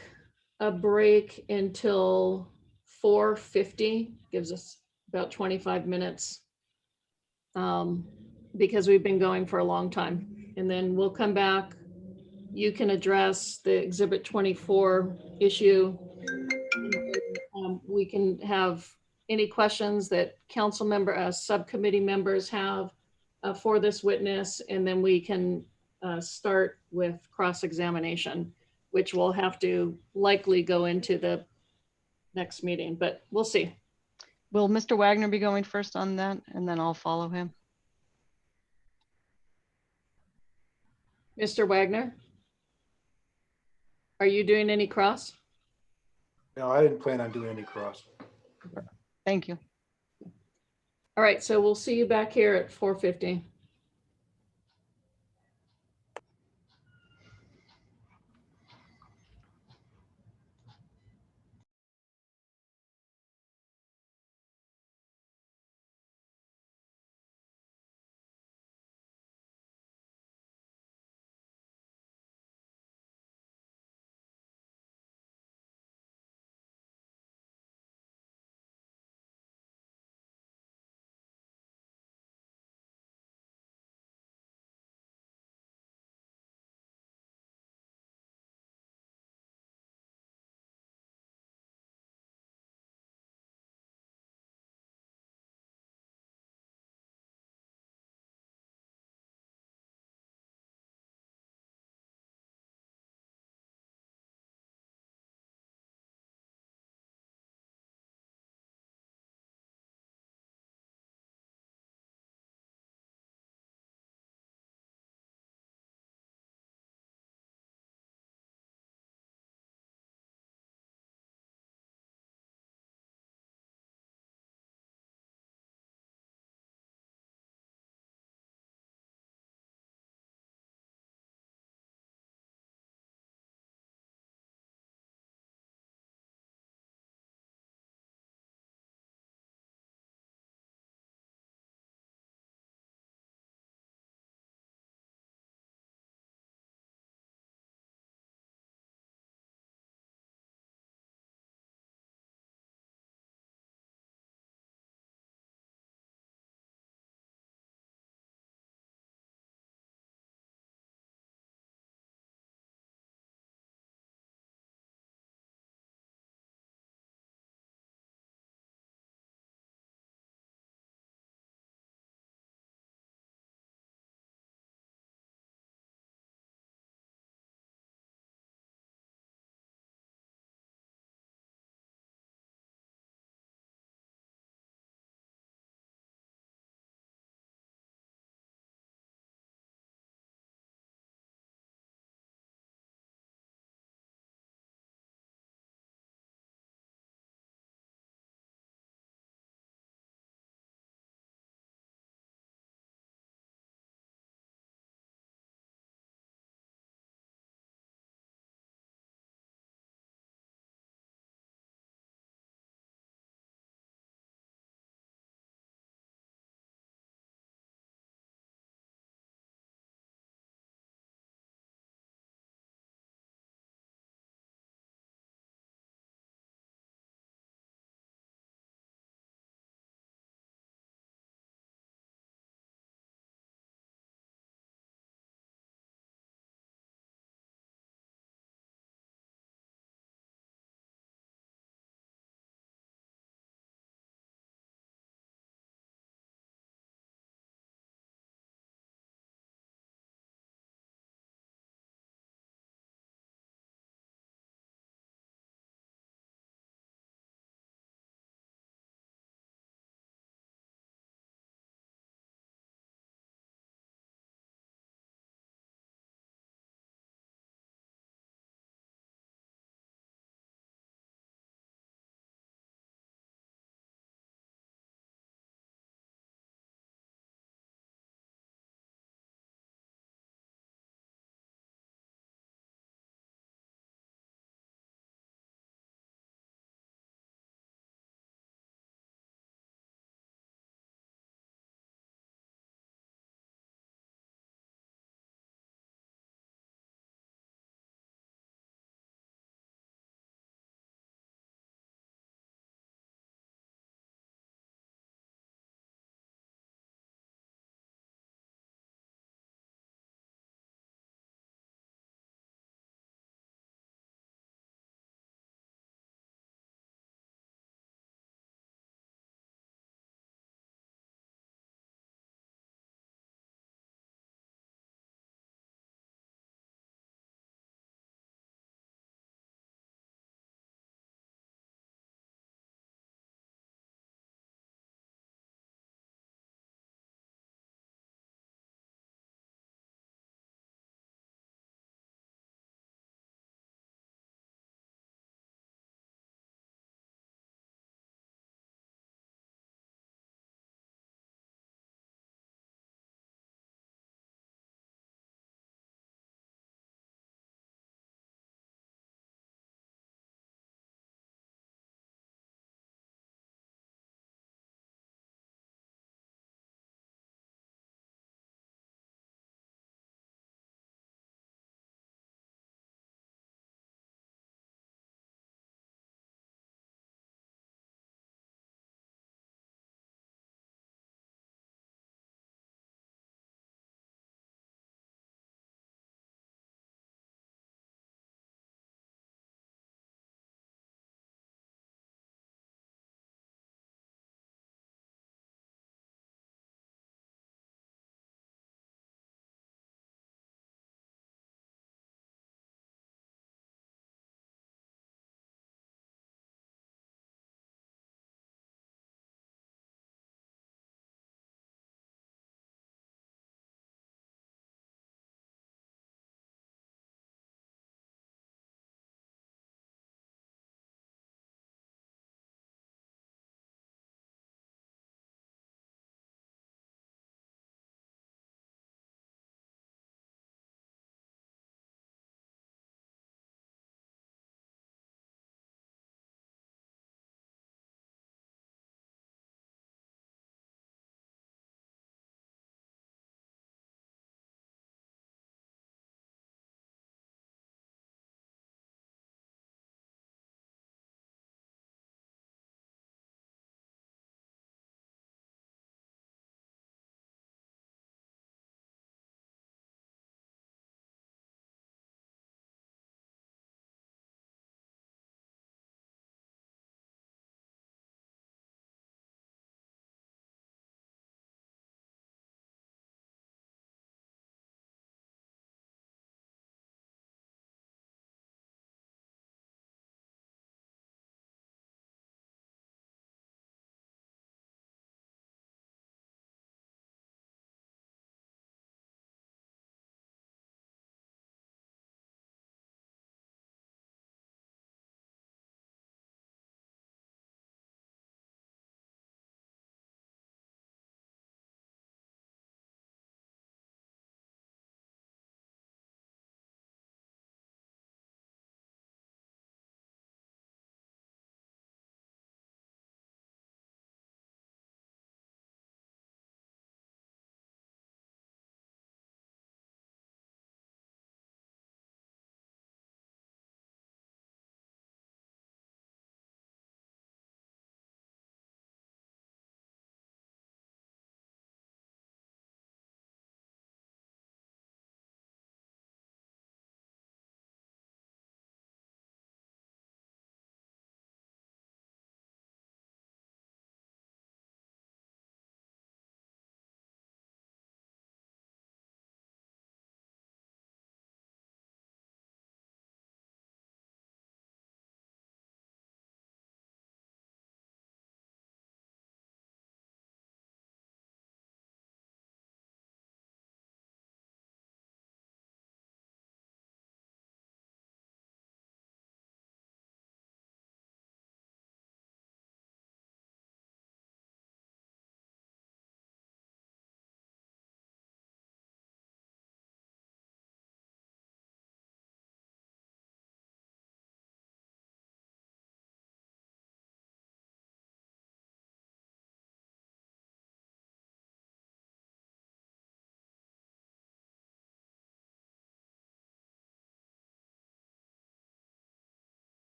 A: a break until 4:50, gives us about 25 minutes, because we've been going for a long time. And then we'll come back. You can address the Exhibit 24 issue we can have any questions that council member, subcommittee members have for this witness, and then we can start with cross-examination, which will have to likely go into the next meeting, but we'll see.
D: Will Mr. Wagner be going first on that, and then I'll follow him?
A: Mr. Wagner? Are you doing any cross?
G: No, I didn't plan on doing any cross.
D: Thank you.
A: All right, so we'll see you back here at 4:50.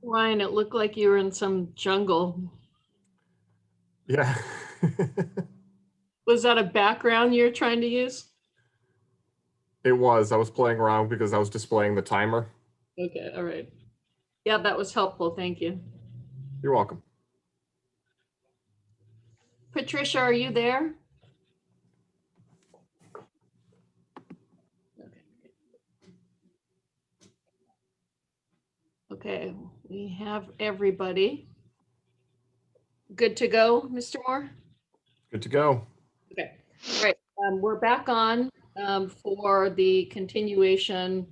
A: Ryan, it looked like you were in some jungle.
H: Yeah.
A: Was that a background you're trying to use?
H: It was. I was playing around because I was displaying the timer.
A: Okay, all right. Yeah, that was helpful. Thank you.
H: You're welcome.
A: Patricia, are you there? Okay, we have everybody. Good to go, Mr. Moore?
H: Good to go.
A: Okay, all right. We're back on for the continuation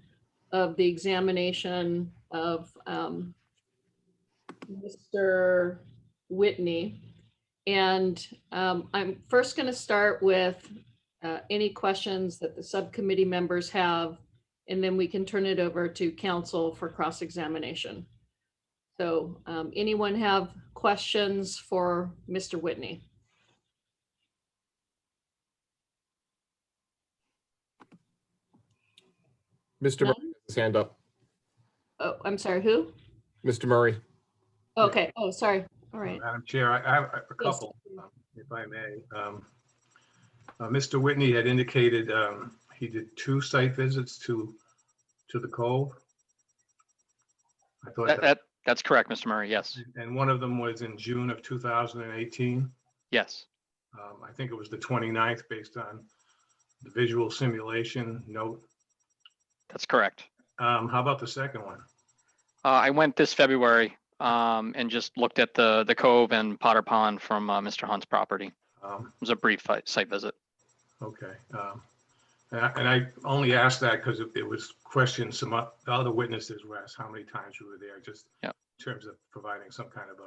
A: of the examination of Mr. Whitney. And I'm first going to start with any questions that the subcommittee members have, and then we can turn it over to council for cross-examination. So anyone have questions for Mr. Whitney?
H: Mr. Murray has his hand up.
A: Oh, I'm sorry, who?
H: Mr. Murray.
A: Okay, oh, sorry. All right.
E: Madam Chair, I have a couple, if I may. Mr. Whitney had indicated he did 2 site visits to the Cove. I thought
M: That's correct, Mr. Murray, yes.
E: And one of them was in June of 2018.
M: Yes.
E: I think it was the 29th based on the visual simulation note.
M: That's correct.
E: How about the second one?
M: I went this February and just looked at the Cove and Potter Pond from Mr. Hunt's property. It was a brief site visit.
E: Okay. And I only asked that because it was questions some other witnesses were asked how many times you were there, just in terms of providing some kind of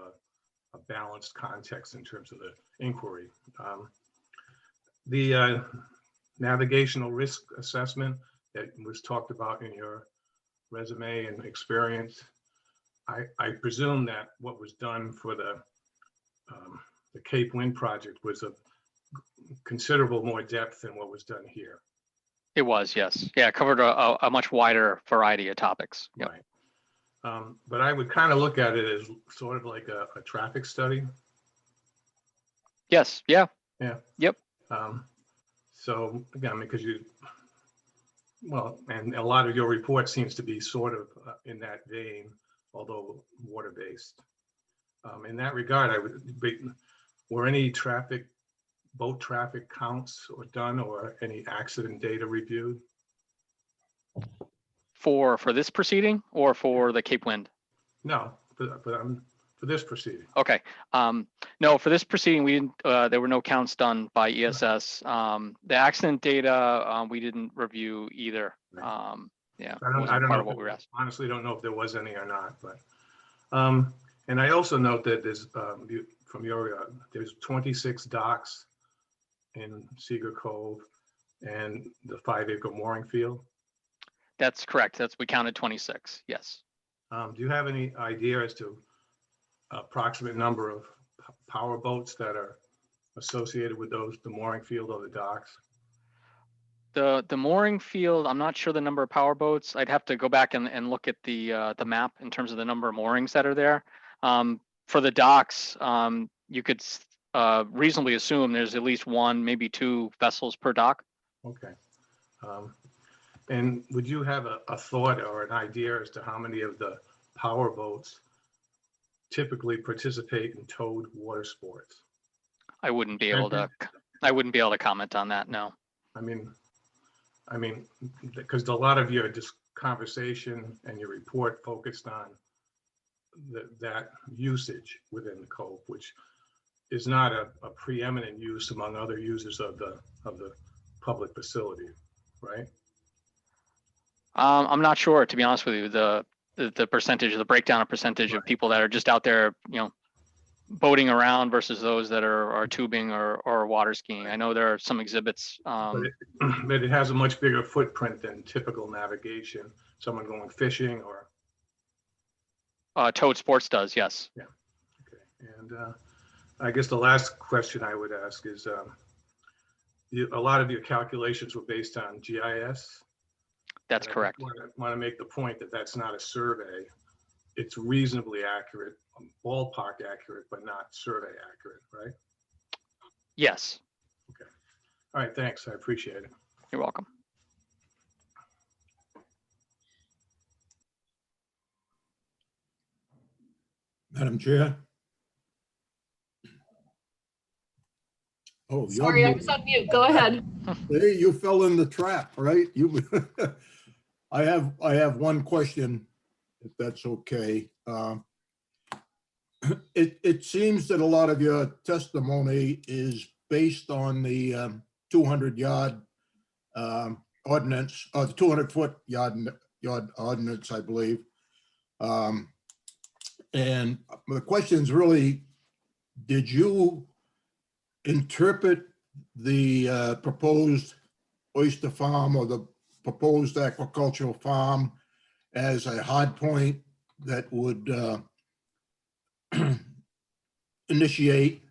E: a balanced context in terms of the inquiry. The navigational risk assessment that was talked about in your resume and experience, I presume that what was done for the Cape Wind project was a considerable more depth than what was done here.
M: It was, yes. Yeah, it covered a much wider variety of topics. Yep.
E: Right. But I would kind of look at it as sort of like a traffic study.
M: Yes, yeah.
E: Yeah.
M: Yep.
E: So again, because and a lot of your report seems to be sort of in that vein, although water-based. In that regard, were any boat traffic counts or done, or any accident data reviewed?
M: For this proceeding or for the Cape Wind?
E: No, but for this proceeding.
M: Okay. No, for this proceeding, we didn't. There were no counts done by ESS. The accident data we didn't review either. Yeah,
E: I don't know
M: what we were asked.
E: Honestly, don't know if there was any or not. But and I also note that there's from your there's 26 docks in Sycamore Cove and the 5-acre mooring field.
M: That's correct. We counted 26. Yes.
E: Do you have any idea as to approximate number of power boats that are associated with the mooring field or the docks?
M: The mooring field, I'm not sure the number of power boats. I'd have to go back and look at the map in terms of the number of moorings that are there. For the docks, you could reasonably assume there's at least 1, maybe 2 vessels per dock.
E: Okay. And would you have a thought or an idea as to how many of the power boats typically participate in towed water sports?
M: I wouldn't be able to comment on that. No.
E: I mean, because a lot of your conversation and your report focused on that usage within the Cove, which is not a preeminent use among other users of the public facility, right?
M: I'm not sure, to be honest with you, the percentage, the breakdown of percentage of people that are just out there, boating around versus those that are tubing or water skiing. I know there are some exhibits.
E: But it has a much bigger footprint than typical navigation. Someone going fishing or.
M: Towed sports does, yes.
E: Yeah. Okay. And I guess the last question I would ask is, a lot of your calculations were based on GIS.
M: That's correct.
E: I want to make the point that that's not a survey. it's reasonably accurate, ballpark accurate, but not survey accurate, right?
M: Yes,
E: All right, thanks. I appreciate it.
M: you're welcome.
N: Madam Chair. Oh, you're
A: Sorry, I
N: muted.
A: was on mute. Go ahead.
N: Hey, you fell in the trap, right? You, I have one question, if that's okay. It seems that a lot of your testimony is based on the 200-yard ordinance, or the 200-foot yard ordinance, I believe. And the question is really, did you interpret the proposed oyster farm or the proposed aquacultural farm as a hard point that would initiate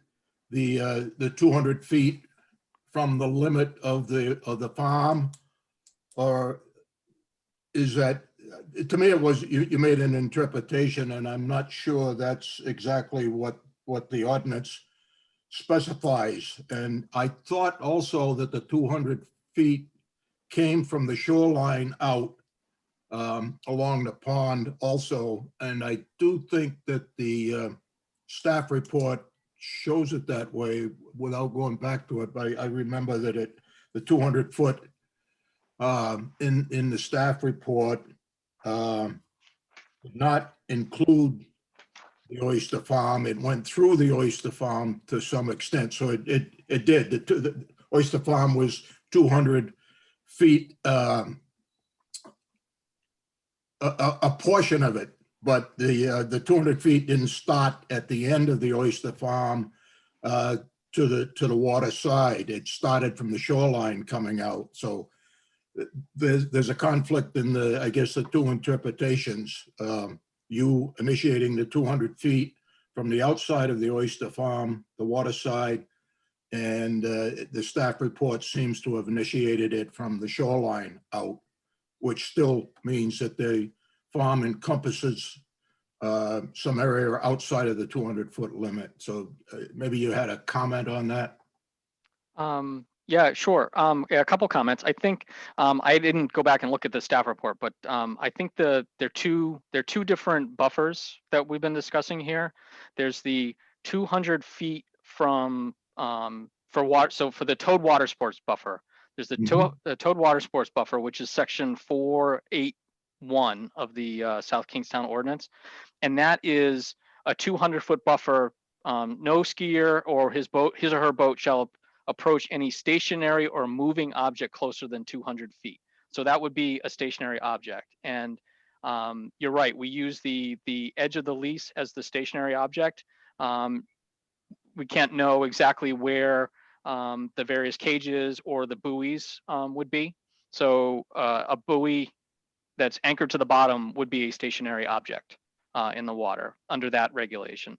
N: the 200 feet from the limit of the farm? Or is that, to me, it was, you made an interpretation, and I'm not sure that's exactly what the ordinance specifies. And I thought also that the 200 feet came from the shoreline out along the pond also. And I do think that the staff report shows it that way without going back to it. But I remember that the 200 foot in the staff report did not include the oyster farm. It went through the oyster farm to some extent. So it did. The oyster farm was 200 feet, a portion of it, but the 200 feet didn't start at the end of the oyster farm to the water side. It started from the shoreline coming out. So there's a conflict in I guess, the two interpretations. You initiating the 200 feet from the outside of the oyster farm, the water side, and the staff report seems to have initiated it from the shoreline out, which still means that the farm encompasses some area outside of the 200-foot limit. So maybe you had a comment on that?
M: Yeah, sure. Yeah, a couple comments. I think I didn't go back and look at the staff report, but I think they're two different buffers that we've been discussing here. There's the 200 feet from for water. So for the towed water sports buffer, there's the towed water sports buffer, which is section 481 of the South Kingstown ordinance, and that is a 200-foot buffer. No skier or his or her boat shall approach any stationary or moving object closer than 200 feet. So that would be a stationary object. And you're right, we use the edge of the lease as the stationary object. We can't know exactly where the various cages or the buoys would be. So a buoy that's anchored to the bottom would be a stationary object in the water under that regulation.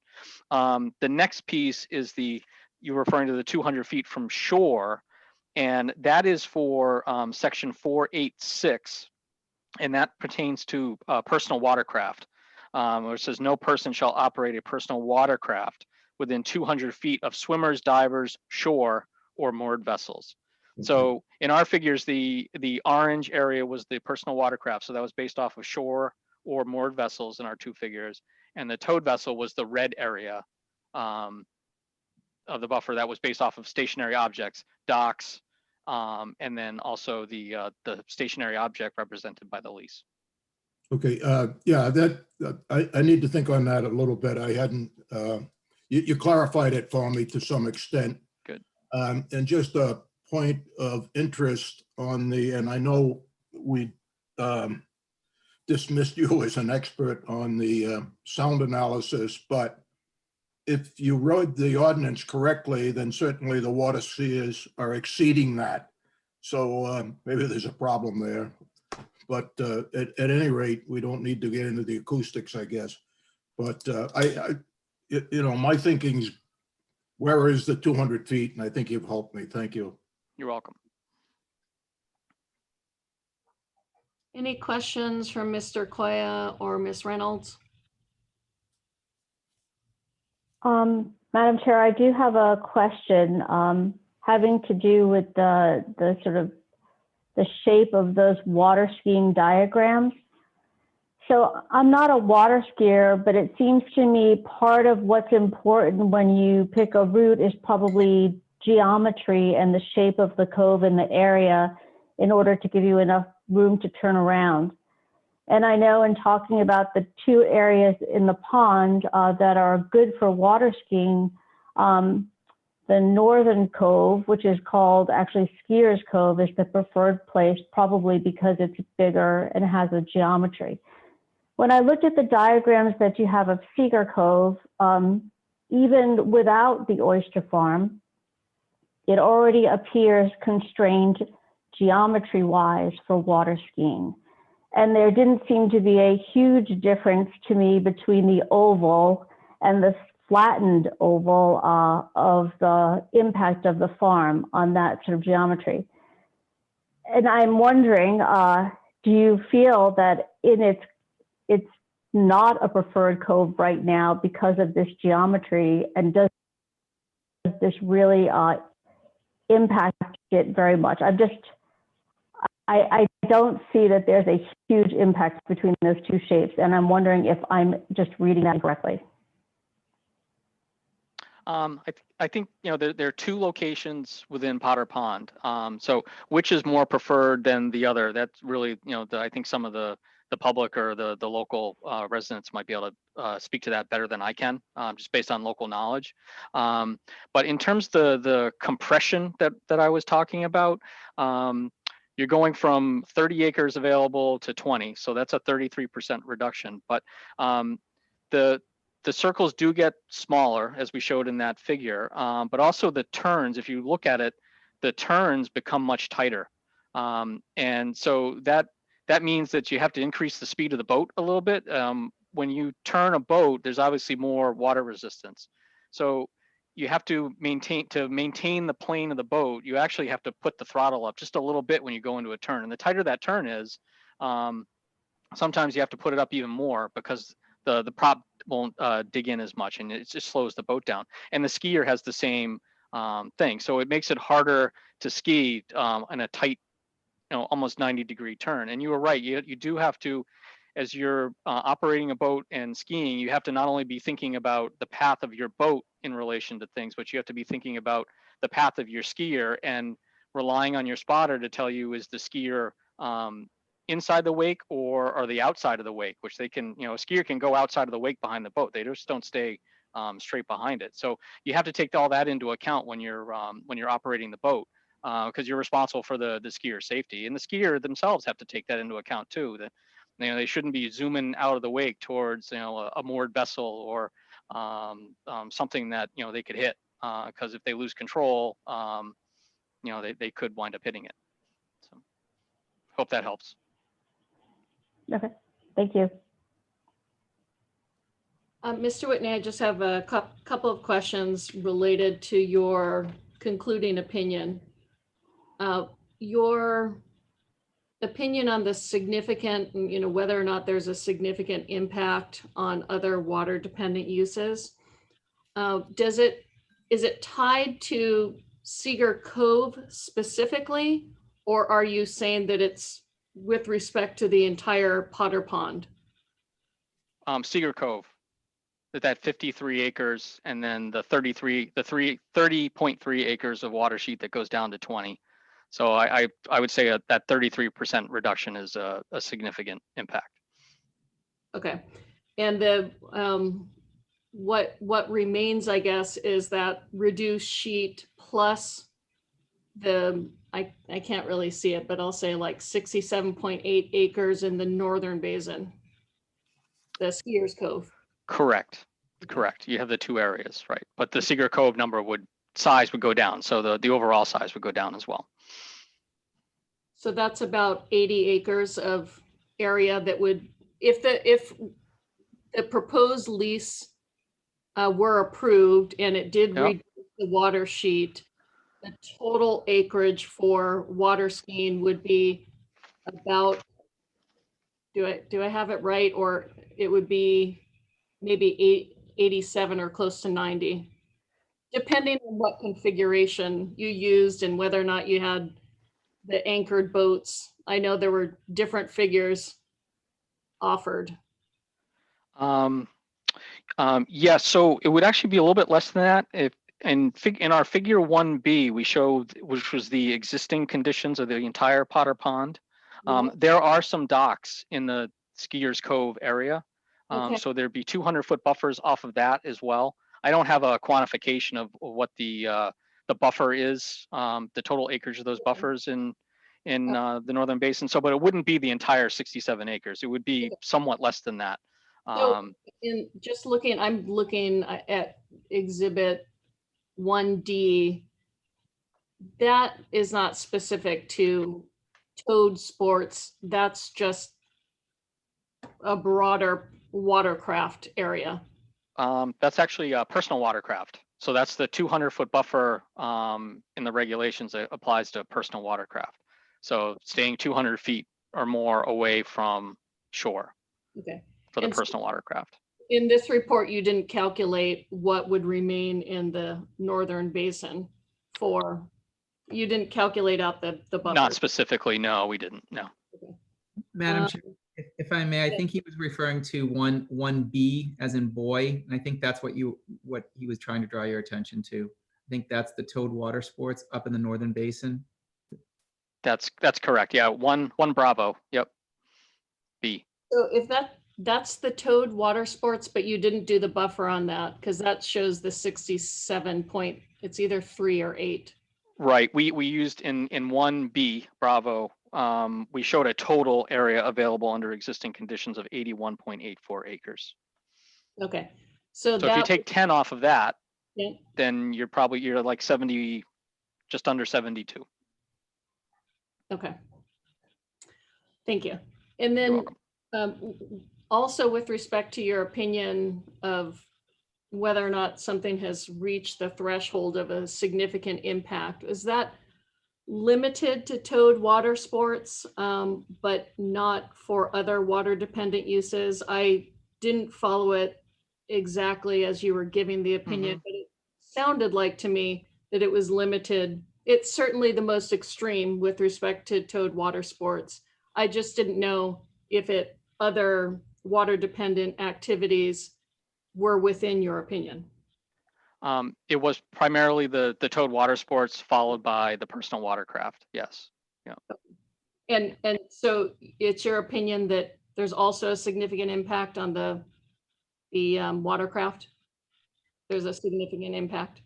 M: The next piece is you're referring to the 200 feet from shore, and that is for section 486, and that pertains to personal watercraft, where it says no person shall operate a personal watercraft within 200 feet of swimmers, divers, shore, or moored vessels. So in our figures, the orange area was the personal watercraft, so that was based off of shore or moored vessels in our two figures, and the towed vessel was the red area of the buffer that was based off of stationary objects, docks, and then also the stationary object represented by the lease.
N: Okay, yeah, I need to think on that a little bit. I hadn't, you clarified it for me to some extent.
M: Good.
N: And just a point of interest on and I know we dismissed you as an expert on the sound analysis, but if you wrote the ordinance correctly, then certainly the water seers are exceeding that. So maybe there's a problem there. But at any rate, we don't need to get into the acoustics, I guess. But my thinking's, where is the 200 feet? And I think you've helped me. Thank you.
M: You're welcome.
A: Any questions from Mr. Koya or Ms. Reynolds?
O: Madam Chair, I do have a question having to do with the sort of the shape of those water skiing diagrams. So I'm not a water skier, but it seems to me part of what's important when you pick a route is probably geometry and the shape of the cove in the area in order to give you enough room to turn around. And I know in talking about the two areas in the pond that are good for water skiing, the northern cove, which is called actually Skiers Cove, is the preferred place, probably because it's bigger and has a geometry. When I looked at the diagrams that you have of Cedar Cove, even without the oyster farm, it already appears constrained geometry-wise for water skiing. And there didn't seem to be a huge difference to me between the oval and the flattened oval of the impact of the farm on that sort of geometry. And I'm wondering, do you feel that it's not a preferred cove right now because of this geometry, and does this really impact it very much? I don't see that there's a huge impact between those two shapes, and I'm wondering if I'm just reading that correctly.
M: I think, you know, there are two locations within Potter Pond. So which is more preferred than the other? That's really, you know, I think some of the public or the local residents might be able to speak to that better than I can, just based on local knowledge. But in terms of the compression that I was talking about, you're going from 30 acres available to 20. So that's a 33% reduction. But the circles do get smaller, as we showed in that figure, but also the turns, if you look at it, the turns become much tighter. And so that means that you have to increase the speed of the boat a little bit. When you turn a boat, there's obviously more water resistance. So you have to maintain the plane of the boat, you actually have to put the throttle up just a little bit when you go into a turn. And the tighter that turn is, sometimes you have to put it up even more because the prop won't dig in as much, and it just slows the boat down. And the skier has the same thing. So it makes it harder to ski in a tight, you know, almost 90-degree turn. And you were right, you do have to, as you're operating a boat and skiing, you have to not only be thinking about the path of your boat in relation to things, but you have to be thinking about the path of your skier and relying on your spotter to tell you, is the skier inside the wake or are they outside of the wake, which they can, you know, a skier can go outside of the wake behind the boat. They just don't stay straight behind it. So you have to take all that into account when you're operating the boat, because you're responsible for the skier safety, and the skier themselves have to take that into account too. That, you know, they shouldn't be zooming out of the wake towards, you know, a moored vessel or something that, you know, they could hit, because if they lose control, you know, they could wind up hitting it. So hope that helps.
O: Okay, thank you.
A: Mr. Whitney, I just have a couple of questions related to your concluding opinion. Your opinion on the significant, you know, whether or not there's a significant impact on other water dependent uses. Is it tied to Cedar Cove specifically, or are you saying that it's with respect to the entire Potter Pond?
M: Cedar Cove, that 53 acres, and then the 30.3 acres of water sheet that goes down to 20. So I would say that 33% reduction is a significant impact.
A: Okay, and the what remains, I guess, is that reduced sheet plus the, I can't really see it, but I'll say like 67.8 acres in the northern basin, the Skiers Cove.
M: Correct. You have the two areas, right? But the Cedar Cove number size would go down, so the overall size would go down as well.
A: So that's about 80 acres of area that would, if the proposed lease were approved and it did reduce the water sheet, the total acreage for water skiing would be about, do I have it right? Or it would be maybe 87 or close to 90, depending on what configuration you used and whether or not you had the anchored boats. I know there were different figures offered.
M: Yeah, so it would actually be a little bit less than that. If in our figure 1B, we showed, which was the existing conditions of the entire Potter Pond. There are some docks in the Skiers Cove area.
A: Okay.
M: So there'd be 200-foot buffers off of that as well. I don't have a quantification of what the buffer is, the total acreage of those buffers in the Northern Basin. So, but it wouldn't be the entire 67 acres. It would be somewhat less than that.
A: So in just looking, I'm looking at exhibit 1D. That is not specific to towed sports. That's just a broader watercraft area.
M: That's actually a personal watercraft. So that's the 200-foot buffer in the regulations that applies to personal watercraft. So staying 200 feet or more away from shore.
A: Okay.
M: For the
A: And so
M: personal watercraft.
A: in this report, you didn't calculate what would remain in the Northern Basin you didn't calculate out the buffer.
M: Not specifically, no, we didn't, no.
J: Madam Chair, if I may, I think he was referring to 1B as in boy. And I think that's what he was trying to draw your attention to. I think that's the towed water sports up in the Northern Basin.
M: That's correct. Yeah, one Bravo. Yep. B.
A: So if that's the towed water sports, but you didn't do the buffer on that because that shows the 67 point, it's either 3 or 8.
M: Right. We used in 1B Bravo, we showed a total area available under existing conditions of 81.84 acres.
A: Okay. So
M: if you take 10 off of that,
A: yeah,
M: then you're like 70, just under 72.
A: Okay. Thank you. And then also with respect to your opinion of whether or not something has reached the threshold of a significant impact, is that limited to towed water sports, but not for other water dependent uses? I didn't follow it exactly as you were giving the opinion, but it sounded like to me that it was limited. It's certainly the most extreme with respect to towed water sports. I just didn't know if other water dependent activities were within your opinion.
M: It was primarily the towed water sports followed by the personal watercraft. Yes. Yeah.
A: And so it's your opinion that there's also a significant impact on the watercraft? There's a significant impact.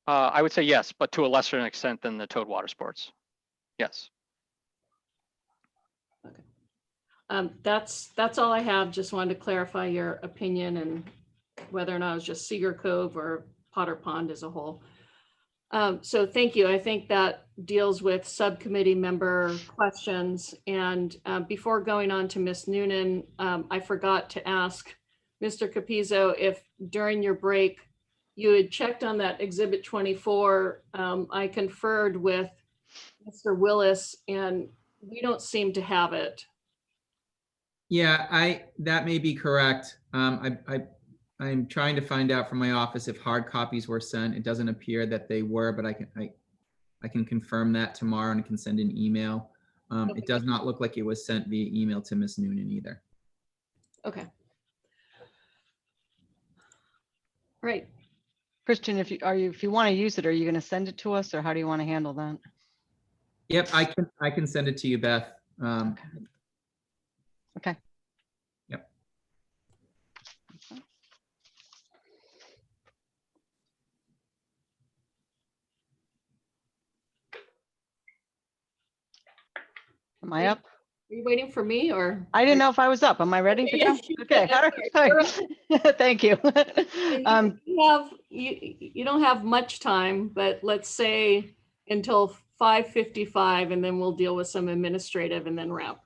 M: I would say yes, but to a lesser extent than the towed water sports. Yes.
A: Okay. That's all I have. Just wanted to clarify your opinion and whether or not it was just Cedar Cove or Potter Pond as a whole. So thank you. I think that deals with subcommittee member questions. And before going on to Ms. Noonan, I forgot to ask Mr. Capizzo if during your break you had checked on that exhibit 24. I conferred with Mr. Willis and we don't seem to have it.
J: Yeah, that may be correct. I'm trying to find out from my office if hard copies were sent. It doesn't appear that they were, but I can confirm that tomorrow and can send an email.
A: Okay.
J: It does not look like it was sent via email to Ms. Noonan either.
A: Okay. Right.
D: Christian, if you want to use it, are you going to send it to us or how do you want to handle that?
J: Yep, I can send it to you, Beth.
D: Okay.
J: Yep.
D: Am I up?
A: Are you waiting for me or?
D: I didn't know if I was up. Am I ready to go? Okay. All right. Thank you.
A: You don't have much time, but let's say until 5:55 and then we'll deal with some administrative and then wrap.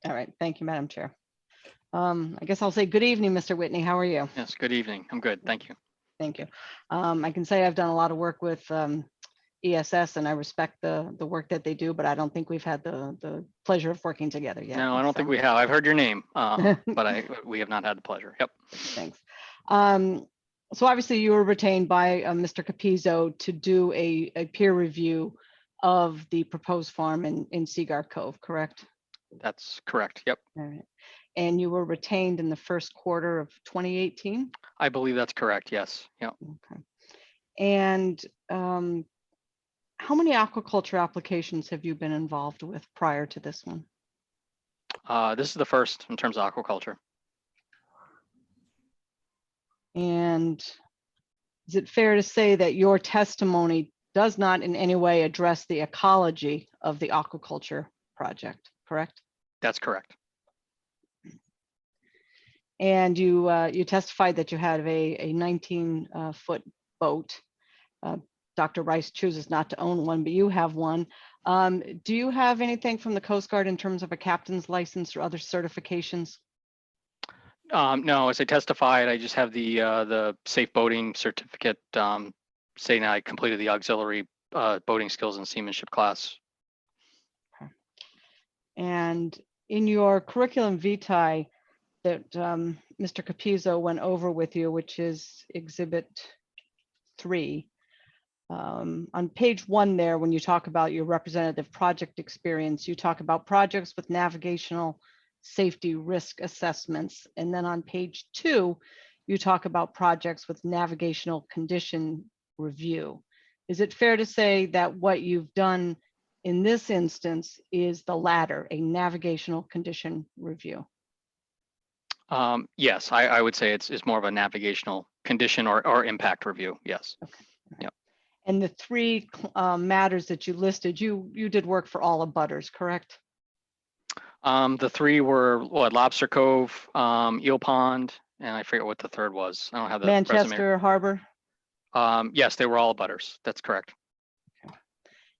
D: All right. Thank you, Madam Chair. I guess I'll say good evening, Mr. Whitney. How are you?
M: Yes, good evening. I'm good. Thank you.
D: Thank you. I can say I've done a lot of work with ESS and I respect the work that they do, but I don't think we've had the pleasure of working together yet.
M: No, I don't think we have. I've heard your name, but we have not had the pleasure. Yep.
D: Thanks. So obviously you were retained by Mr. Capizzo to do a peer review of the proposed farm in Sycamore Cove, correct?
M: That's correct. Yep.
D: All right. And you were retained in the first quarter of 2018?
M: I believe that's correct. Yes. Yep.
D: Okay. And how many aquaculture applications have you been involved with prior to this one?
M: This is the first in terms of aquaculture.
D: And is it fair to say that your testimony does not in any way address the ecology of the aquaculture project, correct?
M: That's correct.
D: And you testified that you had a 19-foot boat. Dr. Rice chooses not to own one, but you have one. Do you have anything from the Coast Guard in terms of a captain's license or other certifications?
M: No, as I testified, I just have the safe boating certificate saying I completed the auxiliary boating skills and seamanship class.
D: Okay. And in your curriculum vitae that Mr. Capizzo went over with you, which is Exhibit 3, on page 1 there, when you talk about your representative project experience, you talk about projects with navigational safety risk assessments. And then on page 2, you talk about projects with navigational condition review. Is it fair to say that what you've done in this instance is the latter, a navigational condition review?
M: Yes, I would say it's more of a navigational condition or impact review. Yes.
D: Okay.
M: Yep.
D: And the 3 matters that you listed, you did work for all abutters, correct?
M: The 3 were what, Lobster Cove, Eel Pond, and I forget what the third was. I don't have the
D: Manchester
M: resume.
D: Harbor.
M: Yes, they were all abutters. That's correct.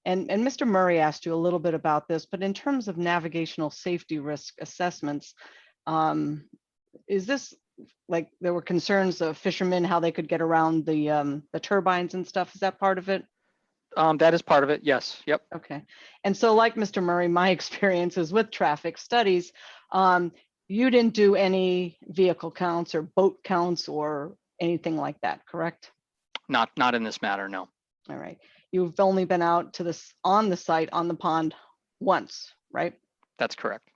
D: And Mr. Murray asked you a little bit about this, but in terms of navigational safety risk assessments, is this like there were concerns of fishermen, how they could get around the turbines and stuff? Is that part of it?
M: That is part of it. Yes. Yep.
D: Okay. And so like Mr. Murray, my experiences with traffic studies, you didn't do any vehicle counts or boat counts or anything like that, correct?
M: Not in this matter, no.
D: All right. You've only been out to this on the site on the pond once, right?
M: That's correct.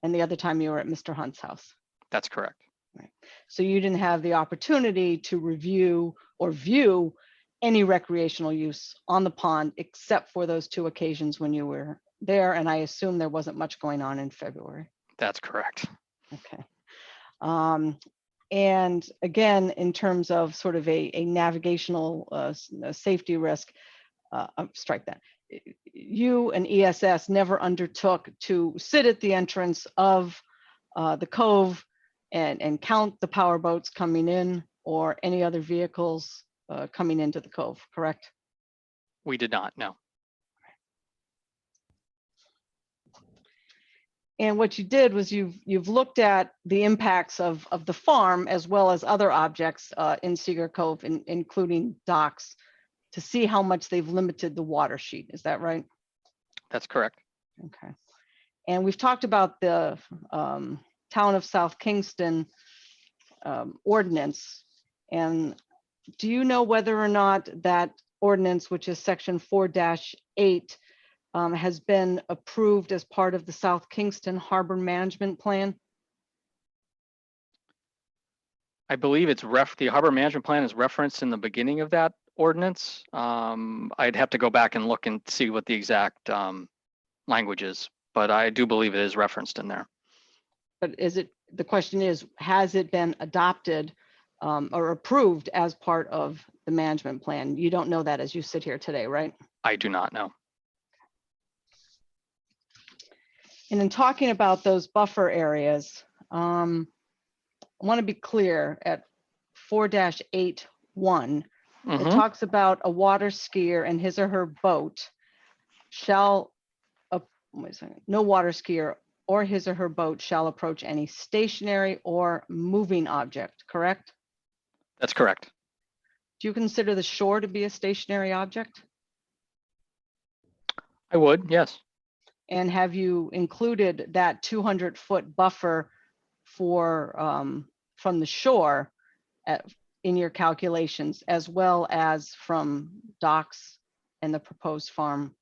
D: And the other time you were at Mr. Hunt's house.
M: That's correct.
D: Right. So you didn't have the opportunity to review or view any recreational use on the pond except for those 2 occasions when you were there. And I assume there wasn't much going on in February.
M: That's correct.
D: Okay. And again, in terms of sort of a navigational safety risk, strike that. You and ESS never undertook to sit at the entrance of the cove and count the power boats coming in or any other vehicles coming into the cove, correct?
M: We did not, no.
D: And what you did was you've looked at the impacts of the farm as well as other objects in Sycamore Cove, including docks, to see how much they've limited the water sheet. Is that right?
M: That's correct.
D: Okay. And we've talked about the Town of South Kingston ordinance. And do you know whether or not that ordinance, which is section 4-8, has been approved as part of the South Kingston Harbor Management Plan?
M: I believe it's the harbor management plan is referenced in the beginning of that ordinance. I'd have to go back and look and see what the exact language is, but I do believe it is referenced in there.
D: But the question is, has it been adopted or approved as part of the management plan? You don't know that as you sit here today, right?
M: I do not know.
D: And in talking about those buffer areas, I want to be clear at 4-8.1, it talks about a water skier and his or her boat shall, wait a second, no water skier or his or her boat shall approach any stationary or moving object, correct?
M: That's correct.
D: Do you consider the shore to be a stationary object?
M: I would, yes.
D: And have you included that 200-foot buffer for from the shore in your calculations, as well as from docks and the proposed farm?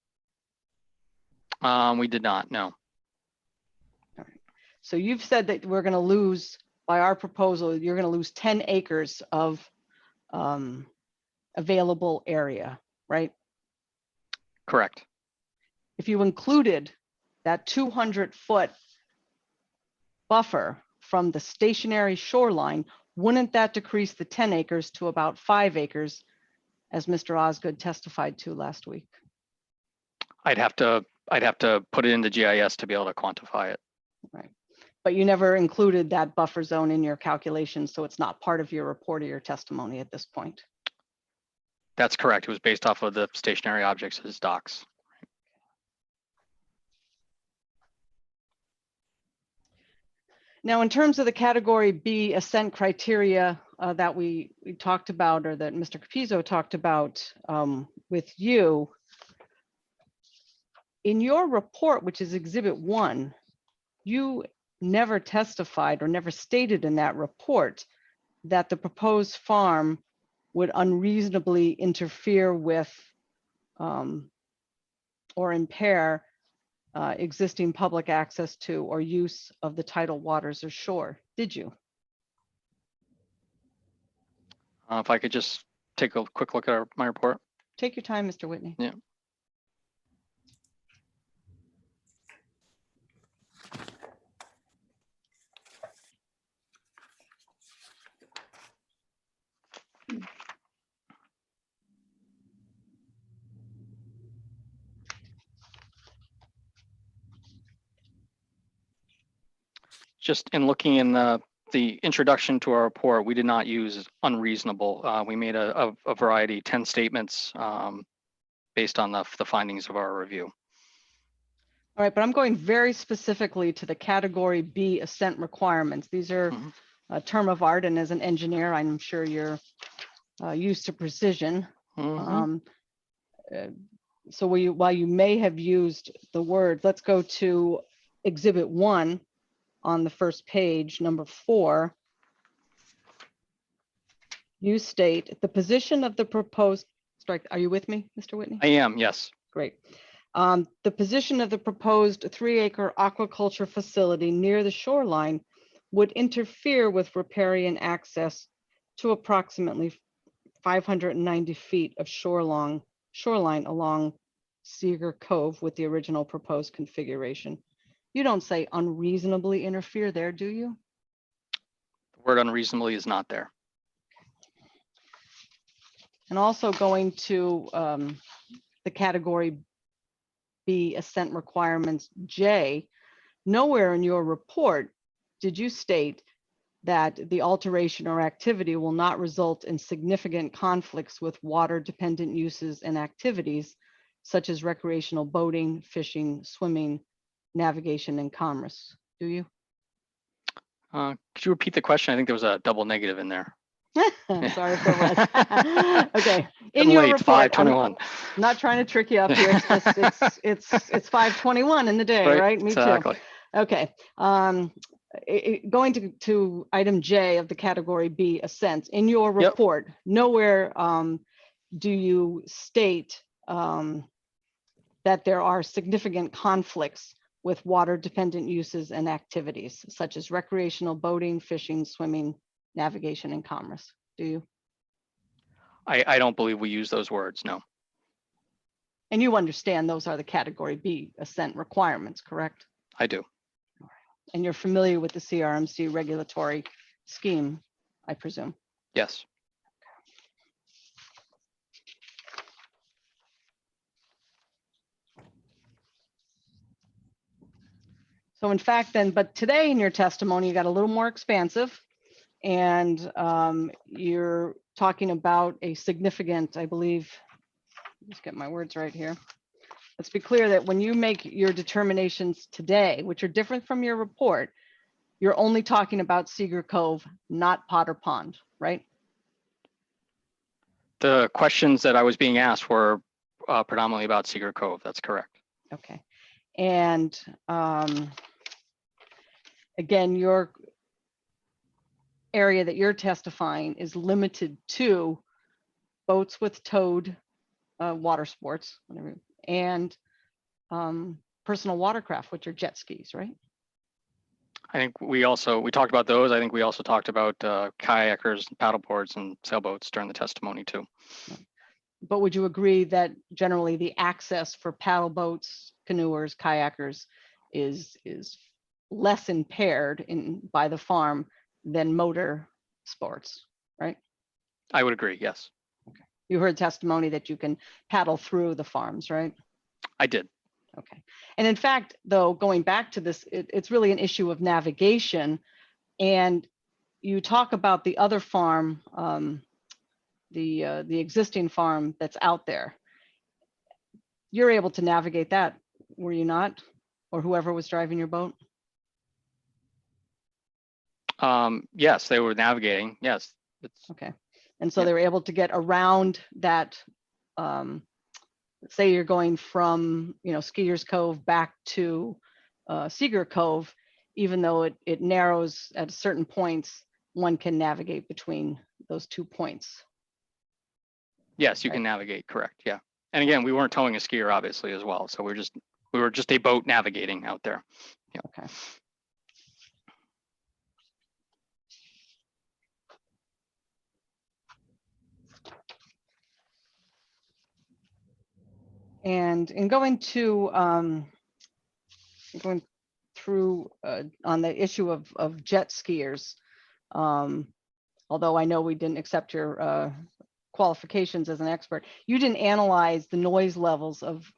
M: We did not, no.
D: So you've said that we're going to lose, by our proposal, you're going to lose 10 acres of available area, right?
M: Correct.
D: If you included that 200-foot buffer from the stationary shoreline, wouldn't that decrease the 10 acres to about 5 acres, as Mr. Osgood testified to last week?
M: I'd have to put it into GIS to be able to quantify it.
D: Right. But you never included that buffer zone in your calculations, so it's not part of your report or your testimony at this point.
M: That's correct. It was based off of the stationary objects as docks.
D: Now, in terms of the category B ascent criteria that we talked about, or that Mr. Capizzo talked about with you, in your report, which is Exhibit 1, you never testified or never stated in that report that the proposed farm would unreasonably interfere with or impair existing public access to or use of the tidal waters or shore, did you?
M: If I could just take a quick look at my report.
D: Take your time, Mr. Whitney.
M: Yeah. Just in looking in the introduction to our report, we did not use unreasonable. We made a variety, 10 statements based on the findings of our review.
D: All right, but I'm going very specifically to the category B ascent requirements. These are a term of art, and as an engineer, I'm sure you're used to precision. So while you may have used the word, let's go to Exhibit 1 on the first page, number 4. You state the position of the proposed strike. Are you with me, Mr. Whitney?
M: I am, yes.
D: Great. The position of the proposed 3-acre aquaculture facility near the shoreline would interfere with riparian access to approximately 590 feet of shoreline along Sycamore Cove with the original proposed configuration. You don't say unreasonably interfere there, do you?
M: The word unreasonably is not there.
D: And also going to the category B ascent requirements J, nowhere in your report did you state that the alteration or activity will not result in significant conflicts with water dependent uses and activities such as recreational boating, fishing, swimming, navigation, and commerce, do you?
M: Could you repeat the question? I think there was a double negative in there.
D: Sorry if there was. Okay. In
M: Getting
D: your
M: late,
D: report,
M: 5:21.
D: I'm not trying to trick you up here. It's 5:21 in the day, right? Me
M: exactly.
D: too. Okay. Going to item J of the category B ascent. In your report, nowhere do you state that there are significant conflicts with water dependent uses and activities such as recreational boating, fishing, swimming, navigation, and commerce, do you?
M: I don't believe we use those words, no.
D: And you understand those are the category B ascent requirements, correct?
M: I do.
D: And you're familiar with the CRMC regulatory scheme, I presume?
M: Yes.
D: So in fact then, but today in your testimony, you got a little more expansive, and you're talking about a significant, I believe, let's get my words right here. Let's be clear that when you make your determinations today, which are different from your report, you're only talking about Sycamore Cove, not Potter Pond, right?
M: The questions that I was being asked were predominantly about Sycamore Cove. That's correct.
D: Okay. And again, area that you're testifying is limited to boats with towed water sports, whatever, and personal watercraft, which are jet skis, right?
M: I think we talked about those. I think we also talked about kayakers, paddleboards, and sailboats during the testimony too.
D: But would you agree that generally the access for paddle boats, canoers, kayakers is less impaired by the farm than motor sports, right?
M: I would agree, yes.
D: You heard testimony that you can paddle through the farms, right?
M: I did.
D: Okay. And in fact, though, going back to this, it's really an issue of navigation. And you talk about the other farm, the existing farm that's out there. You're able to navigate that, were you not? Or whoever was driving your boat?
M: Yes, they were navigating. Yes.
D: Okay. And so they were able to get around that, say you're going from, Skiers Cove back to Sycamore Cove, even though it narrows at certain points, one can navigate between those 2 points.
M: Yes, you can navigate, correct, yeah. And again, we weren't towing a skier obviously as well. So we were just a boat navigating out there. Yeah.
D: Okay. And in going through on the issue of jet skiers, although I know we didn't accept your qualifications as an expert, you didn't analyze the noise levels of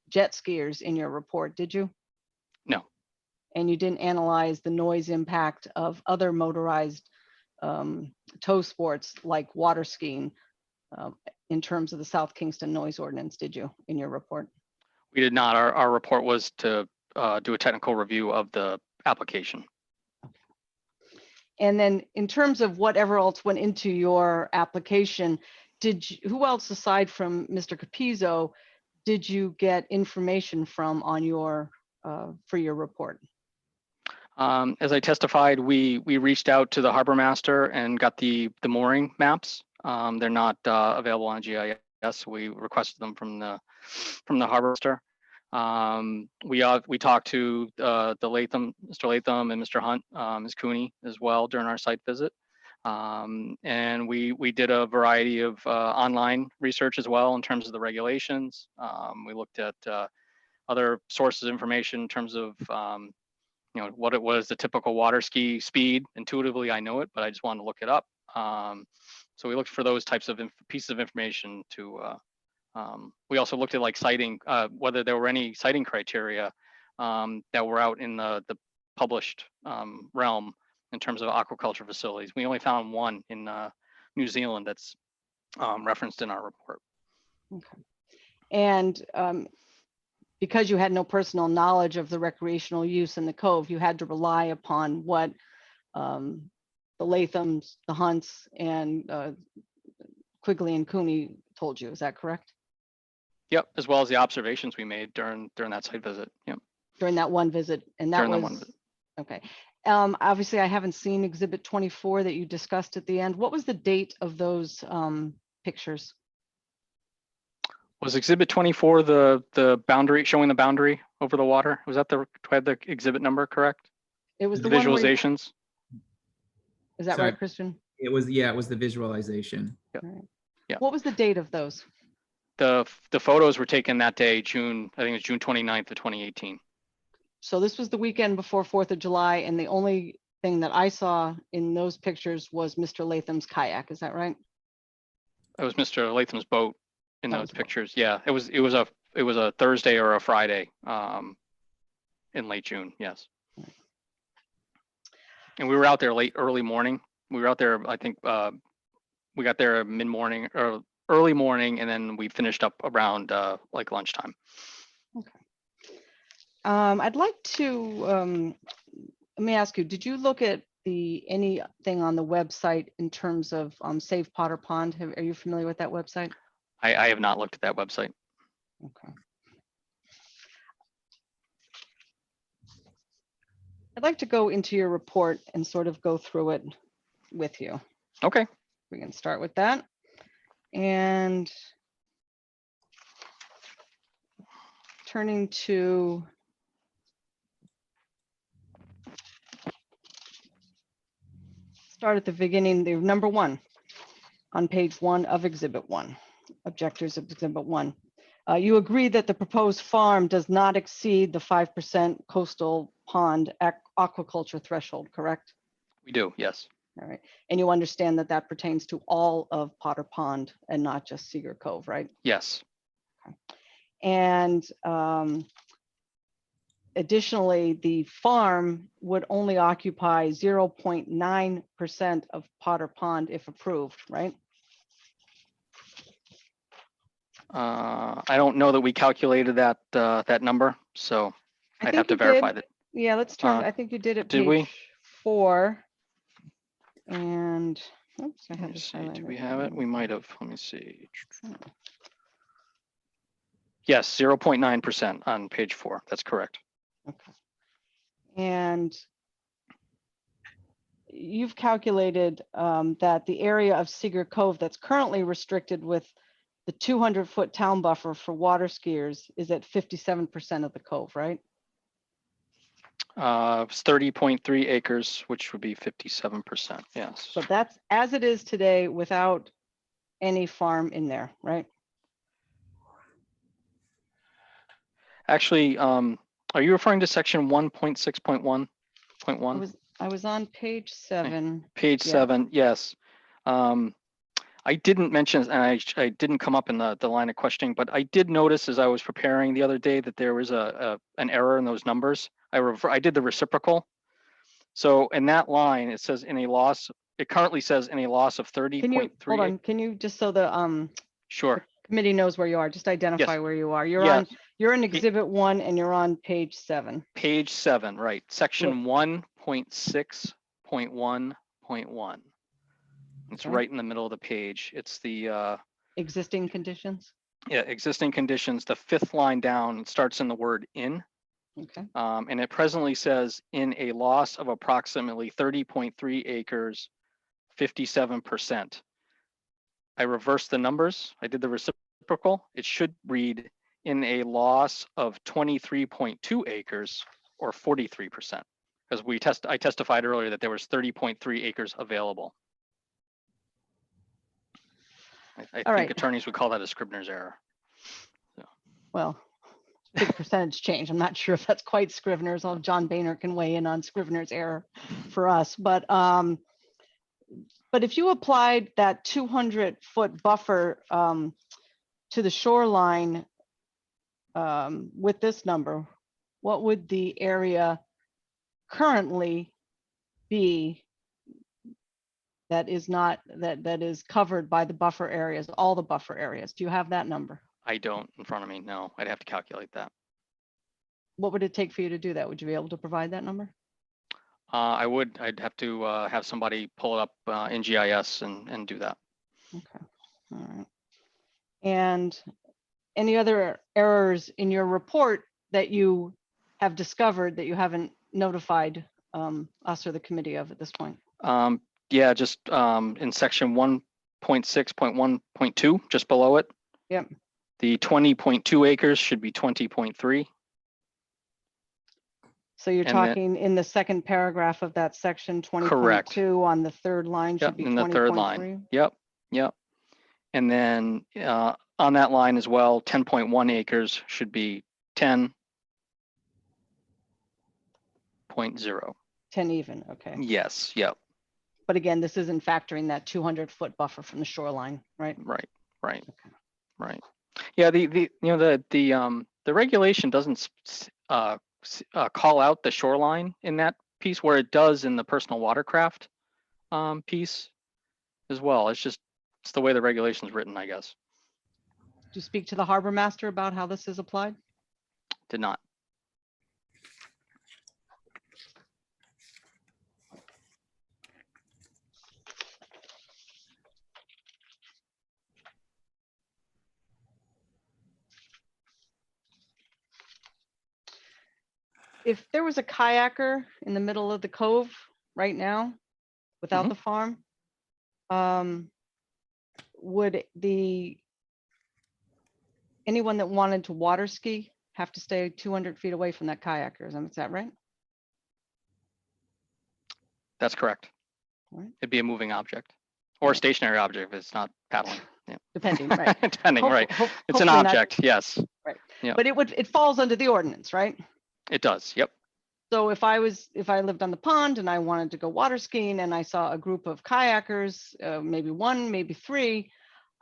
D: jet skiers in your report, did you?
M: No.
D: And you didn't analyze the noise impact of other motorized tow sports like water skiing in terms of the South Kingston noise ordinance, did you, in your report?
M: We did not. Our report was to do a technical review of the application.
D: And then in terms of whatever else went into your application, who else aside from Mr. Capizzo did you get information from on your for your report?
M: As I testified, we reached out to the harbor master and got the mooring maps. They're not available on GIS. We requested them from the harbor master. We talked to Mr. Latham and Mr. Hunt, Ms. Cooney as well during our site visit. And we did a variety of online research as well in terms of the regulations. We looked at other sources of information in terms of what it was, the typical water ski speed. Intuitively, I know it, but I just wanted to look it up. So we looked for those types of pieces of information to. We also looked at like sighting, whether there were any sighting criteria that were out in the published realm in terms of aquaculture facilities. We only found one in New Zealand that's referenced in our report.
D: Okay. And because you had no personal knowledge of the recreational use in the cove, you had to rely upon what the Lathams, the Hunts, and Quigley and Cooney told you. Is that correct?
M: Yep, as well as the observations we made during that site visit. Yep.
D: During that one visit, and that
M: During
D: was
M: that one visit.
D: okay. Obviously, I haven't seen Exhibit 24 that you discussed at the end. What was the date of those pictures?
M: Was Exhibit 24 the boundary, showing the boundary over the water? Was that had the exhibit number correct?
D: It was
M: the
D: the one where
M: visualizations.
D: Is that
J: Sorry.
D: right, Christian?
J: It was the visualization.
M: Yep.
D: All right.
M: Yeah.
D: What was the date of those?
M: The photos were taken that day, I think it was June 29th of 2018.
D: So this was the weekend before 4th of July, and the only thing that I saw in those pictures was Mr. Latham's kayak. Is that right?
M: It was Mr. Latham's boat in
D: That
M: those
D: was the boat.
M: pictures. Yeah, it was a Thursday or a Friday in late June. Yes. And we were out there early morning. We were out there, I think we got there mid-morning or early morning, and then we finished up around like lunchtime.
D: Okay. I'd like to, let me ask you, did you look at anything on the website in terms of Save Potter Pond? Are you familiar with that website?
M: I have not looked at that website.
D: Okay. I'd like to go into your report and sort of go through it. with you.
M: Okay.
D: We can start with that. And turning to start at the beginning, the number 1 on page 1 of Exhibit 1, objectives of Exhibit 1. You agree that the proposed farm does not exceed the 5% coastal pond aquaculture threshold, correct?
M: We do, yes.
D: All right. And you understand that that pertains to all of Potter Pond and not just Sycamore Cove, right?
M: Yes.
D: And additionally, the farm would only occupy 0.9% of Potter Pond if approved, right?
M: I don't know that we calculated that that number, so I'd have to verify that.
D: Yeah, let's turn. I think you did it.
M: Did
D: page
M: we?
D: 4. And oops, I
M: Let
D: have
M: me
D: this
M: see. Do we
D: highlighted.
M: have it? We might have. Let me see. Yes, 0.9% on page 4. That's correct.
D: Okay. And you've calculated that the area of Sycamore Cove that's currently restricted with the 200-foot town buffer for water skiers is at 57% of the cove, right?
M: It's 30.3 acres, which would be 57%. Yes.
D: So that's as it is today without any farm in there, right?
M: Actually, are you referring to section 1.6.1.1?
D: I was on page 7.
M: Page
D: Yeah.
M: 7, yes. I didn't mention, and I didn't come up in the line of questioning, but I did notice as I was preparing the other day that there was an error in those numbers. I did the reciprocal. So in that line, it says in a loss, it currently says in a loss of 30.3.
D: Can you hold on? Can you just so the
M: Sure.
D: committee knows where you are, just identify
M: Yes.
D: where you are. You're
M: Yes.
D: you're in Exhibit 1 and you're on page 7.
M: Page 7, right. Section 1.6.1.1. It's
D: Okay.
M: right in the middle of the page. It's the
D: Existing conditions.
M: yeah, existing conditions. The 5th line down, it starts in the word in.
D: Okay.
M: And it presently says in a loss of approximately 30.3 acres, 57%. I reversed the numbers. I did the reciprocal. It should read in a loss of 23.2 acres or 43%. Because I testified earlier that there was 30.3 acres available. I think
D: right.
M: attorneys would call that a Scribner's error. So.
D: Well, big percentage change. I'm not sure if that's quite Scrivener's. John Boehner can weigh in on Scrivener's error for us. But if you applied that 200-foot buffer to the shoreline with this number, what would the area currently be that is not that is covered by the buffer areas, all the buffer areas? Do you have that number?
M: I don't in front of me. No, I'd have to calculate that.
D: What would it take for you to do that? Would you be able to provide that number?
M: I would. I'd have to have somebody pull it up in GIS and do that.
D: Okay. All right. And any other errors in your report that you have discovered that you haven't notified us or the committee of at this point?
M: Yeah, just in section 1.6.1.2, just below it.
D: Yep.
M: The 20.2 acres should be 20.3.
D: So you're
M: And
D: talking in the second paragraph of that section 20.2 on the third line should
M: Yep,
D: be
M: in the third
D: 20.3.
M: line. Yep, yep. And then on that line as well, 10.1 acres should be 10.0.
D: 10 even, okay.
M: Yes, yep.
D: But again, this isn't factoring that 200-foot buffer from the shoreline, right?
M: Right, right,
D: okay.
M: Right. Yeah, the regulation doesn't call out the shoreline in that piece where it does in the personal watercraft piece as well. It's the way the regulation is written, I guess.
D: Do you speak to the harbor master about how this is applied?
M: Did not.
D: If there was a kayaker in the middle of the cove right now, without
M: Mhm.
D: the farm, would anyone that wanted to water ski have to stay 200 feet away from that kayaker? Is that right?
M: That's correct.
D: Right.
M: It'd be a moving object or a stationary object if it's not paddling. Yeah.
D: Depending, right?
M: Depending, right? It's an
D: Hopefully not-
M: object, yes.
D: Right.
M: Yeah.
D: But it falls under the ordinance, right?
M: It does, yep.
D: So if I lived on the pond and I wanted to go water skiing and I saw a group of kayakers, maybe one, maybe three,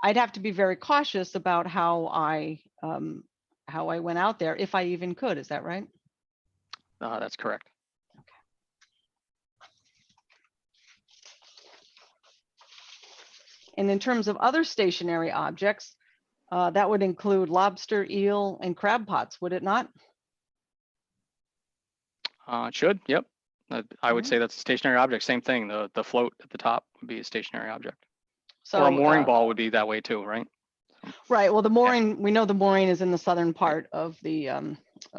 D: I'd have to be very cautious about how I went out there, if I even could. Is that right?
M: That's correct.
D: And in terms of other stationary objects, that would include lobster, eel, and crab pots, would it not?
M: It should, yep. I would say that's a stationary object. Same thing. The float at the top would be a stationary object.
D: So,
M: or a mooring ball would be that way too, right?
D: Right. Well, the mooring, we know the mooring is in the southern part of the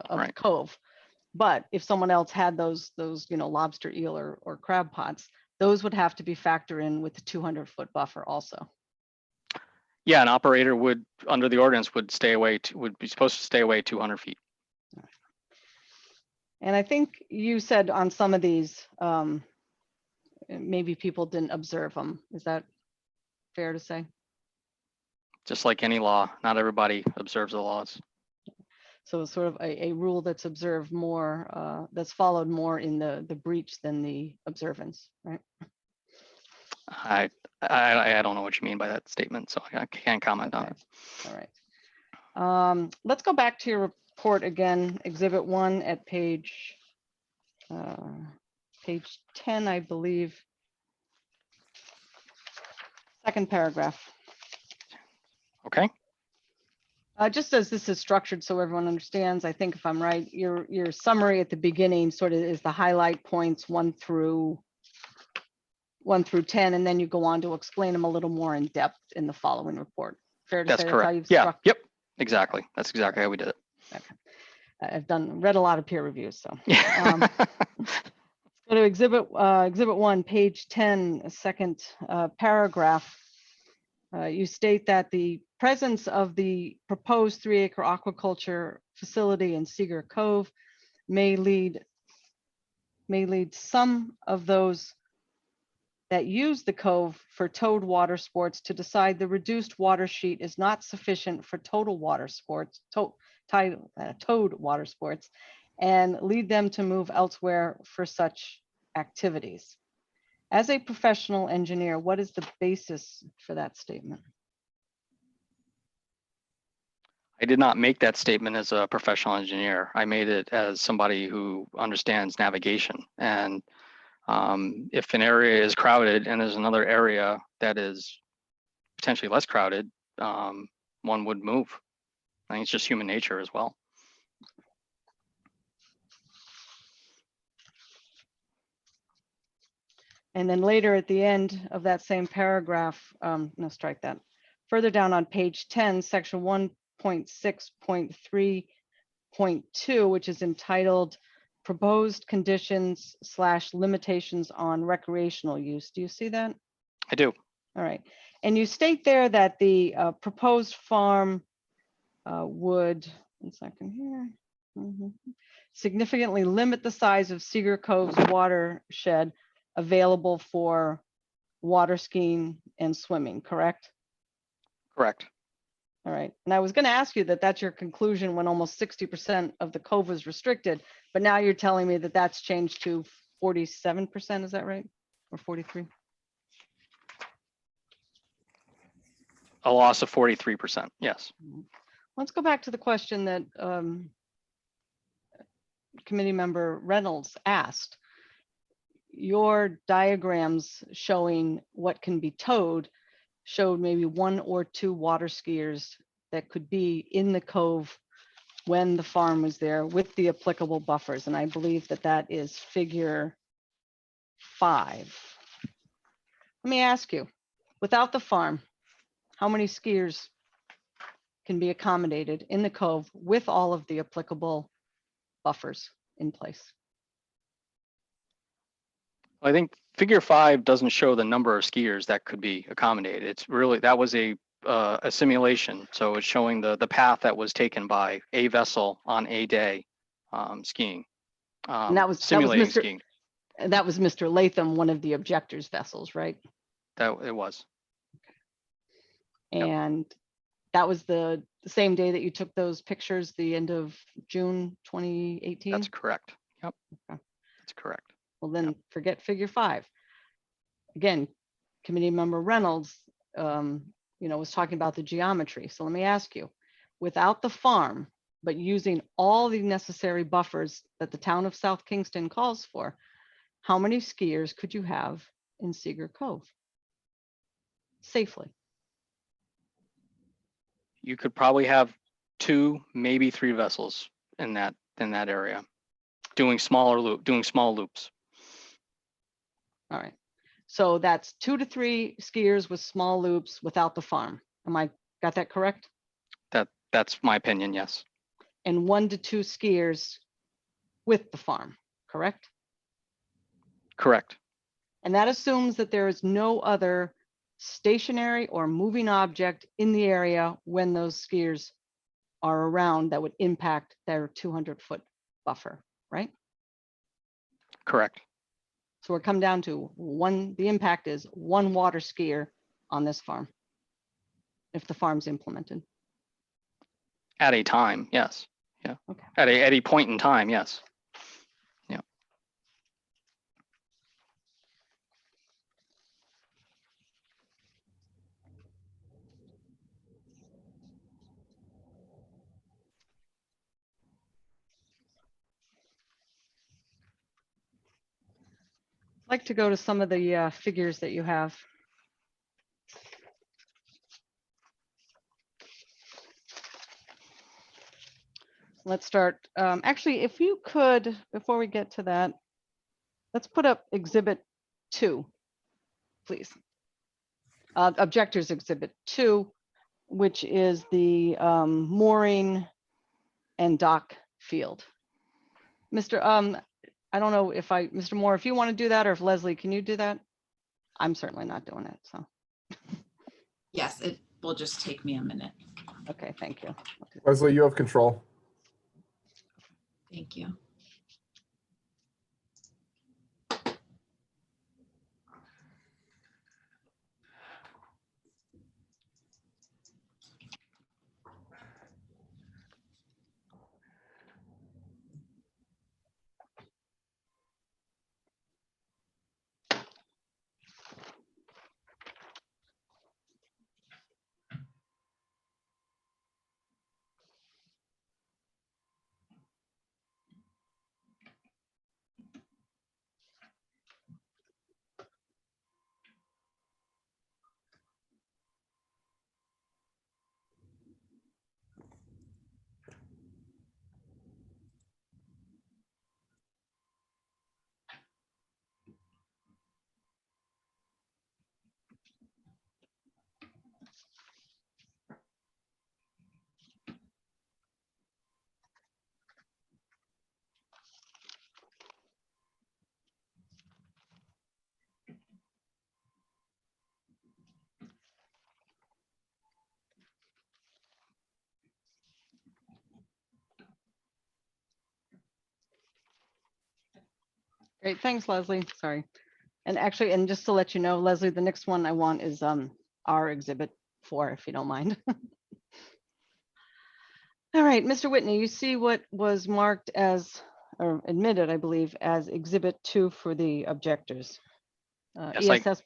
M: Right.
D: cove. But if someone else had those lobster, eel, or crab pots, those would have to be factored in with the 200-foot buffer also.
M: Yeah, an operator would, under the ordinance, would be supposed to stay away 200 feet.
D: And I think you said on some of these, maybe people didn't observe them. Is that fair to say?
M: Just like any law, not everybody observes the laws.
D: So it's sort of a rule that's observed more, that's followed more in the breach than the observance, right?
M: I don't know what you mean by that statement, so I can't comment on it.
D: All right. Let's go back to your report again, Exhibit 1 at page 10, I believe. Second paragraph.
M: Okay.
D: Just as this is structured so everyone understands, I think if I'm right, your summary at the beginning sort of is the highlight points 1 through 10, and then you go on to explain them a little more in depth in the following report. Fair to
M: That's
D: say
M: correct.
D: that's how you've
M: Yeah.
D: structured?
M: Yep. Exactly. That's exactly how we did it.
D: Okay. I've read a lot of peer reviews, so. Let's go to Exhibit 1, page 10, second paragraph. You state that the presence of the proposed 3-acre aquaculture facility in Sycamore Cove may lead some of those that use the cove for towed water sports to decide the reduced water sheet is not sufficient for total water sports, towed water sports, and lead them to move elsewhere for such activities. As a professional engineer, what is the basis for that statement?
M: I did not make that statement as a professional engineer. I made it as somebody who understands navigation. And if an area is crowded and there's another area that is potentially less crowded, one would move. I think it's just human nature as well.
D: And then later at the end of that same paragraph, no, strike that. Further down on page 10, section 1.6.3.2, which is entitled Proposed Conditions / Limitations on Recreational Use. Do you see that?
M: I do.
D: All right. And you state there that the proposed farm would, one second here, significantly limit the size of Sycamore Cove's watershed available for water skiing and swimming, correct?
M: Correct.
D: All right. And I was going to ask you that that's your conclusion when almost 60% of the cove was restricted, but now you're telling me that that's changed to 47%. Is that right? Or 43?
M: A loss of 43%. Yes.
D: Let's go back to the question that committee member Reynolds asked. Your diagrams showing what can be towed showed maybe 1 or 2 water skiers that could be in the cove when the farm was there with the applicable buffers. And I believe that that is figure 5. Let me ask you, without the farm, how many skiers can be accommodated in the cove with all of the applicable buffers in place?
M: I think figure 5 doesn't show the number of skiers that could be accommodated. It's really, that was a simulation. So it's showing the path that was taken by a vessel on a day skiing.
D: And that was
M: simulating
D: Mr.
M: skiing.
D: That was Mr. Latham, one of the objectors' vessels, right?
M: That it was.
D: And that was the same day that you took those pictures, the end of June 2018?
M: That's correct. Yep.
D: Okay.
M: That's correct.
D: Well, then forget figure 5. Again, committee member Reynolds, was talking about the geometry. So let me ask you, without the farm, but using all the necessary buffers that the town of South Kingston calls for, how many skiers could you have in Sycamore Cove safely?
M: You could probably have 2, maybe 3 vessels in that area, doing small loops.
D: All right. So that's 2 to 3 skiers with small loops without the farm. Got that correct?
M: That's my opinion, yes.
D: And 1 to 2 skiers with the farm, correct?
M: Correct.
D: And that assumes that there is no other stationary or moving object in the area when those skiers are around that would impact their 200-foot buffer, right?
M: Correct.
D: So we're come down to the impact is 1 water skier on this farm, if the farm's implemented.
M: At a time, yes. Yeah.
D: Okay.
M: At a point in time, yes. Yeah.
D: I'd like to go to some of the figures that you have. Let's start. Actually, if you could, before we get to that, let's put up Exhibit 2, please. Objectors Exhibit 2, which is the mooring and dock field. I don't know if Mr. Moore, if you want to do that, or if Leslie, can you do that? I'm certainly not doing it, so.
P: Yes, it will just take me a minute.
D: Okay, thank you.
H: Leslie, you have control.
P: Thank you.
D: Great, thanks, Leslie. Sorry. And actually, and just to let you know, Leslie, the next one I want is our Exhibit 4, if you don't mind. All right, Mr. Whitney, you see what was marked as, or admitted, I believe, as Exhibit 2 for the objectors.
M: Yes,
D: ESS.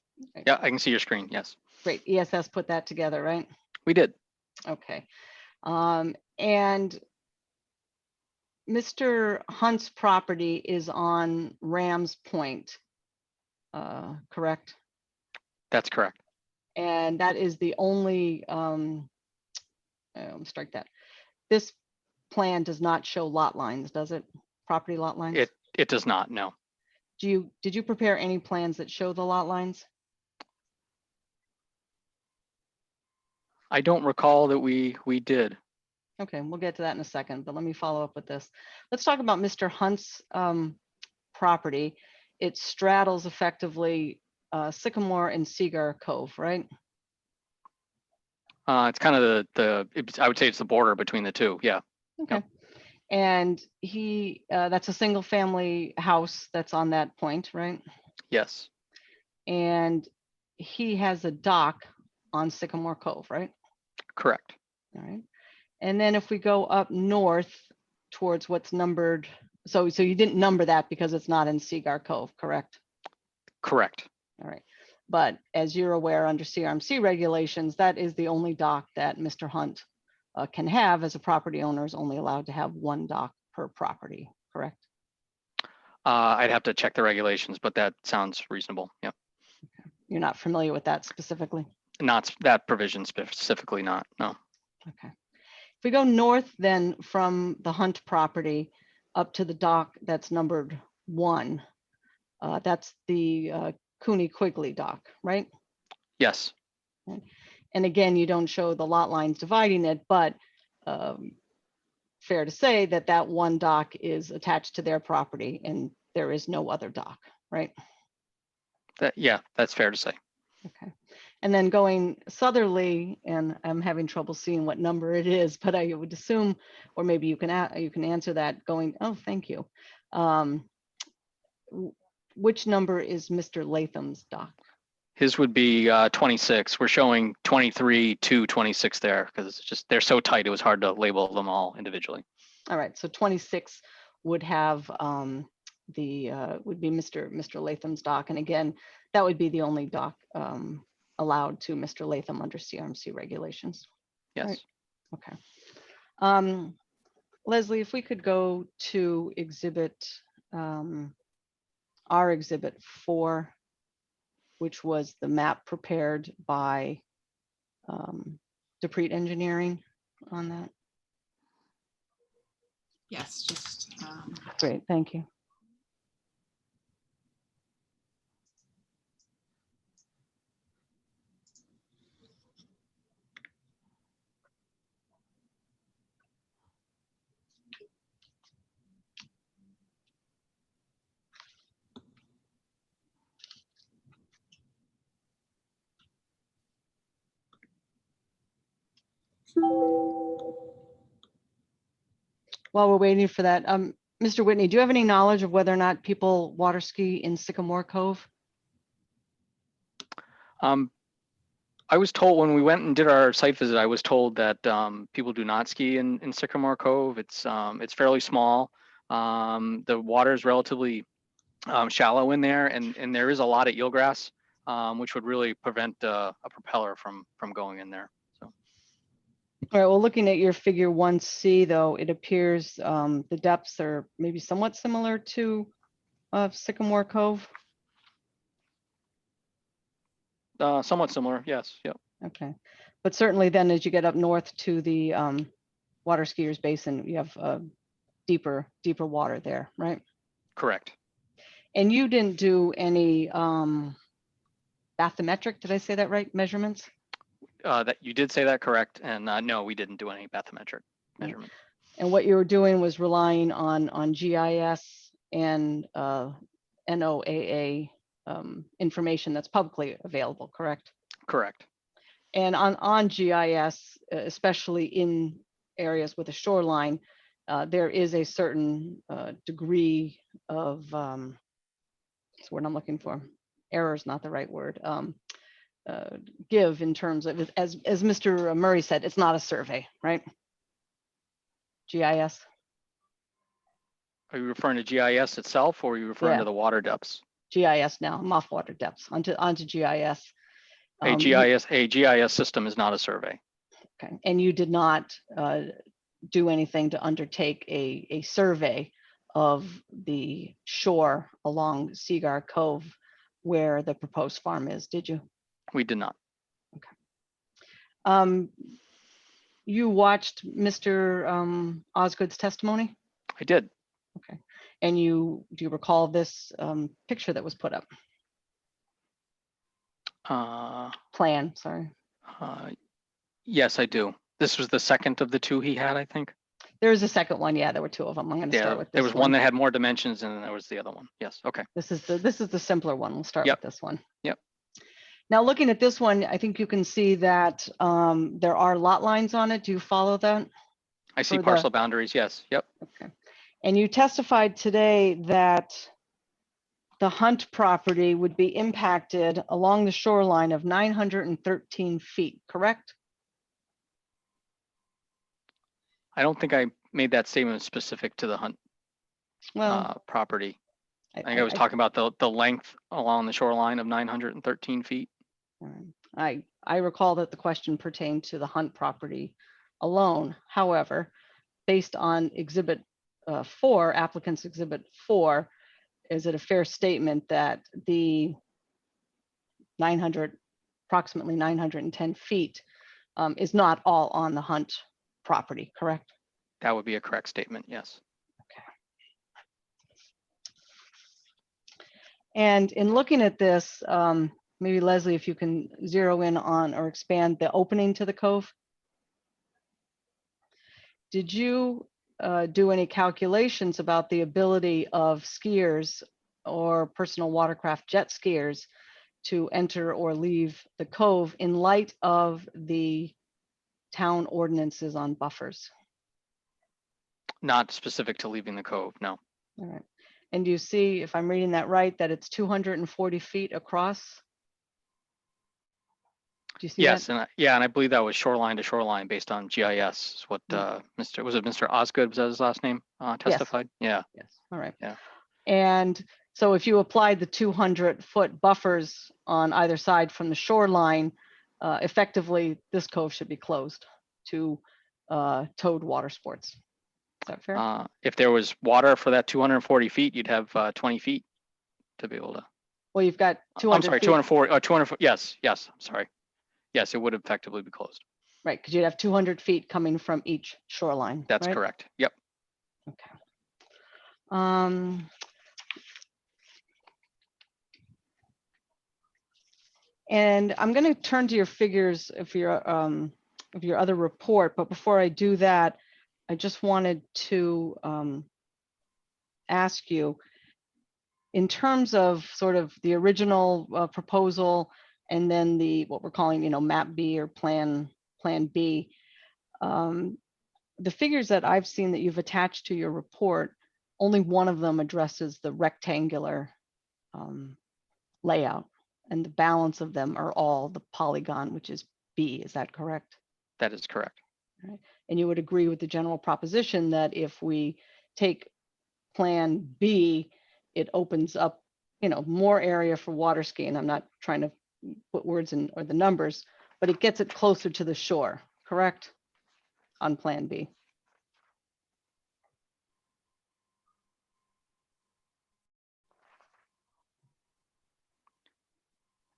M: Yeah, I can see your screen. Yes.
D: Great, ESS put that together, right?
M: We did.
D: Okay. And Mr. Hunt's property is on Rams Point, correct?
M: That's correct.
D: And that is the only, strike that. This plan does not show lot lines, does it? Property lot lines?
M: It does not, no.
D: Did you prepare any plans that show the lot lines?
M: I don't recall that we did.
D: Okay, we'll get to that in a second, but let me follow up with this. Let's talk about Mr. Hunt's property. it straddles effectively Sycamore and Cedar Cove, right?
M: It's kind of I would say it's the border between the two. Yeah.
D: Okay. And that's a single family house that's on that point, right?
M: Yes.
D: And he has a dock on Sycamore Cove, right?
M: Correct.
D: All right. And then if we go up north towards what's numbered, so you didn't number that because it's not in Cedar Cove, correct?
M: Correct.
D: All right. But as you're aware, under CRMC regulations, that is the only dock that Mr. Hunt can have. As a property owner, is only allowed to have one dock per property, correct?
M: I'd have to check the regulations, but that sounds reasonable. Yep.
D: You're not familiar with that specifically?
M: Not that provision specifically, not, no.
D: Okay. If we go north then from the Hunt property up to the dock that's numbered 1, that's the Cooney Quigley dock, right?
M: Yes.
D: Okay. And again, you don't show the lot lines dividing it, but fair to say that that one dock is attached to their property and there is no other dock, right?
M: Yeah, that's fair to say.
D: Okay. And then going southerly, and I'm having trouble seeing what number it is, but I would assume, or maybe you can answer that going, oh, thank you. Which number is Mr. Latham's dock?
M: His would be 26. We're showing 23 to 26 there because it's just, they're so tight, it was hard to label them all individually.
D: All right, so 26 would have would be Mr. Latham's dock. And again, that would be the only dock allowed to Mr. Latham under CRMC regulations.
M: Yes.
D: Right. Okay. Leslie, if we could go to our exhibit 4, which was the map prepared by Deprete Engineering on that.
P: Yes, just.
D: Great, thank you. While we're waiting for that, Mr. Whitney, do you have any knowledge of whether or not people water ski in Sycamore Cove?
M: I was told when we went and did our site visit, I was told that people do not ski in Sycamore Cove. It's fairly small. The water is relatively shallow in there, and there is a lot of eelgrass, which would really prevent a propeller from going in there. So.
D: All right, well, looking at your figure 1C though, it appears the depths are maybe somewhat similar to Sycamore Cove.
M: Somewhat similar, yes, yep.
D: Okay, but certainly then as you get up north to the water skiers basin, you have deeper water there, right?
M: Correct.
D: And you didn't do any bathymetric, did I say that right, measurements?
M: That you did say that correct, and no, we didn't do any bathymetric measurement.
D: And what you were doing was relying on GIS and NOAA information that's publicly available, correct?
M: Correct.
D: And on GIS, especially in areas with a shoreline, there is a certain degree of, that's the word I'm looking for, error is not the right word, give in terms of, as Mr. Murray said, it's not a survey, right? GIS.
M: Are you referring to GIS itself, or are you referring to the water depths?
D: GIS now, I'm off water depths, onto GIS.
M: A GIS system is not a survey.
D: Okay, and you did not do anything to undertake a survey of the shore along Cedar Cove where the proposed farm is, did you?
M: We did not.
D: Okay. You watched Mr. Osgood's testimony?
M: I did.
D: Okay. And do you recall this picture that was put up? Plan, sorry.
M: Yes, I do. This was the second of the two he had, I think.
D: There is a second one. Yeah, there were two of them. I'm going to
M: Yeah,
D: start with
M: there
D: this
M: was one that had more dimensions and then there was the other one. Yes, okay.
D: This is the simpler one. We'll start
M: Yep.
D: with this one.
M: Yep.
D: Now, looking at this one, I think you can see that there are lot lines on it. Do you follow that?
M: I see
D: For the-
M: parcel boundaries, yes, yep.
D: Okay. And you testified today that the Hunt property would be impacted along the shoreline of 913 feet, correct?
M: I don't think I made that statement specific to the Hunt
D: Well,
M: property. I think I was talking about the length along the shoreline of 913 feet.
D: I recall that the question pertained to the Hunt property alone. However, based on Exhibit 4, applicant's Exhibit 4, is it a fair statement that the approximately 910 feet is not all on the Hunt property, correct?
M: That would be a correct statement, yes.
D: And in looking at this, maybe Leslie, if you can zero in on or expand the opening to the cove. Did you do any calculations about the ability of skiers or personal watercraft jet skiers to enter or leave the cove in light of the town ordinances on buffers?
M: Not specific to leaving the cove, no.
D: All right. And do you see, if I'm reading that right, that it's 240 feet across? Do you see
M: Yes,
D: that?
M: and I believe that was shoreline to shoreline based on GIS, is what Mr. Osgood, was that his last name, testified? Yeah.
D: Yes. All right.
M: Yeah.
D: And so if you applied the 200-foot buffers on either side from the shoreline, effectively, this cove should be closed to towed water sports. Is that fair?
M: If there was water for that 240 feet, you'd have 20 feet to be able to.
D: Well, you've got 200
M: I'm sorry,
D: feet.
M: 240, 200, yes, I'm sorry. Yes, it would effectively be closed.
D: Right, because you'd have 200 feet coming from each shoreline.
M: That's
D: right?
M: correct. Yep.
D: Okay. And I'm going to turn to your figures of your other report, but before I do that, I just wanted to ask you, in terms of sort of the original proposal and then what we're calling, map B or plan B, the figures that I've seen that you've attached to your report, only one of them addresses the rectangular layout, and the balance of them are all the polygon, which is B. Is that correct?
M: That is correct.
D: Right. And you would agree with the general proposition that if we take Plan B, it opens up, more area for water skiing. I'm not trying to put words in or the numbers, but it gets it closer to the shore, correct? On Plan B.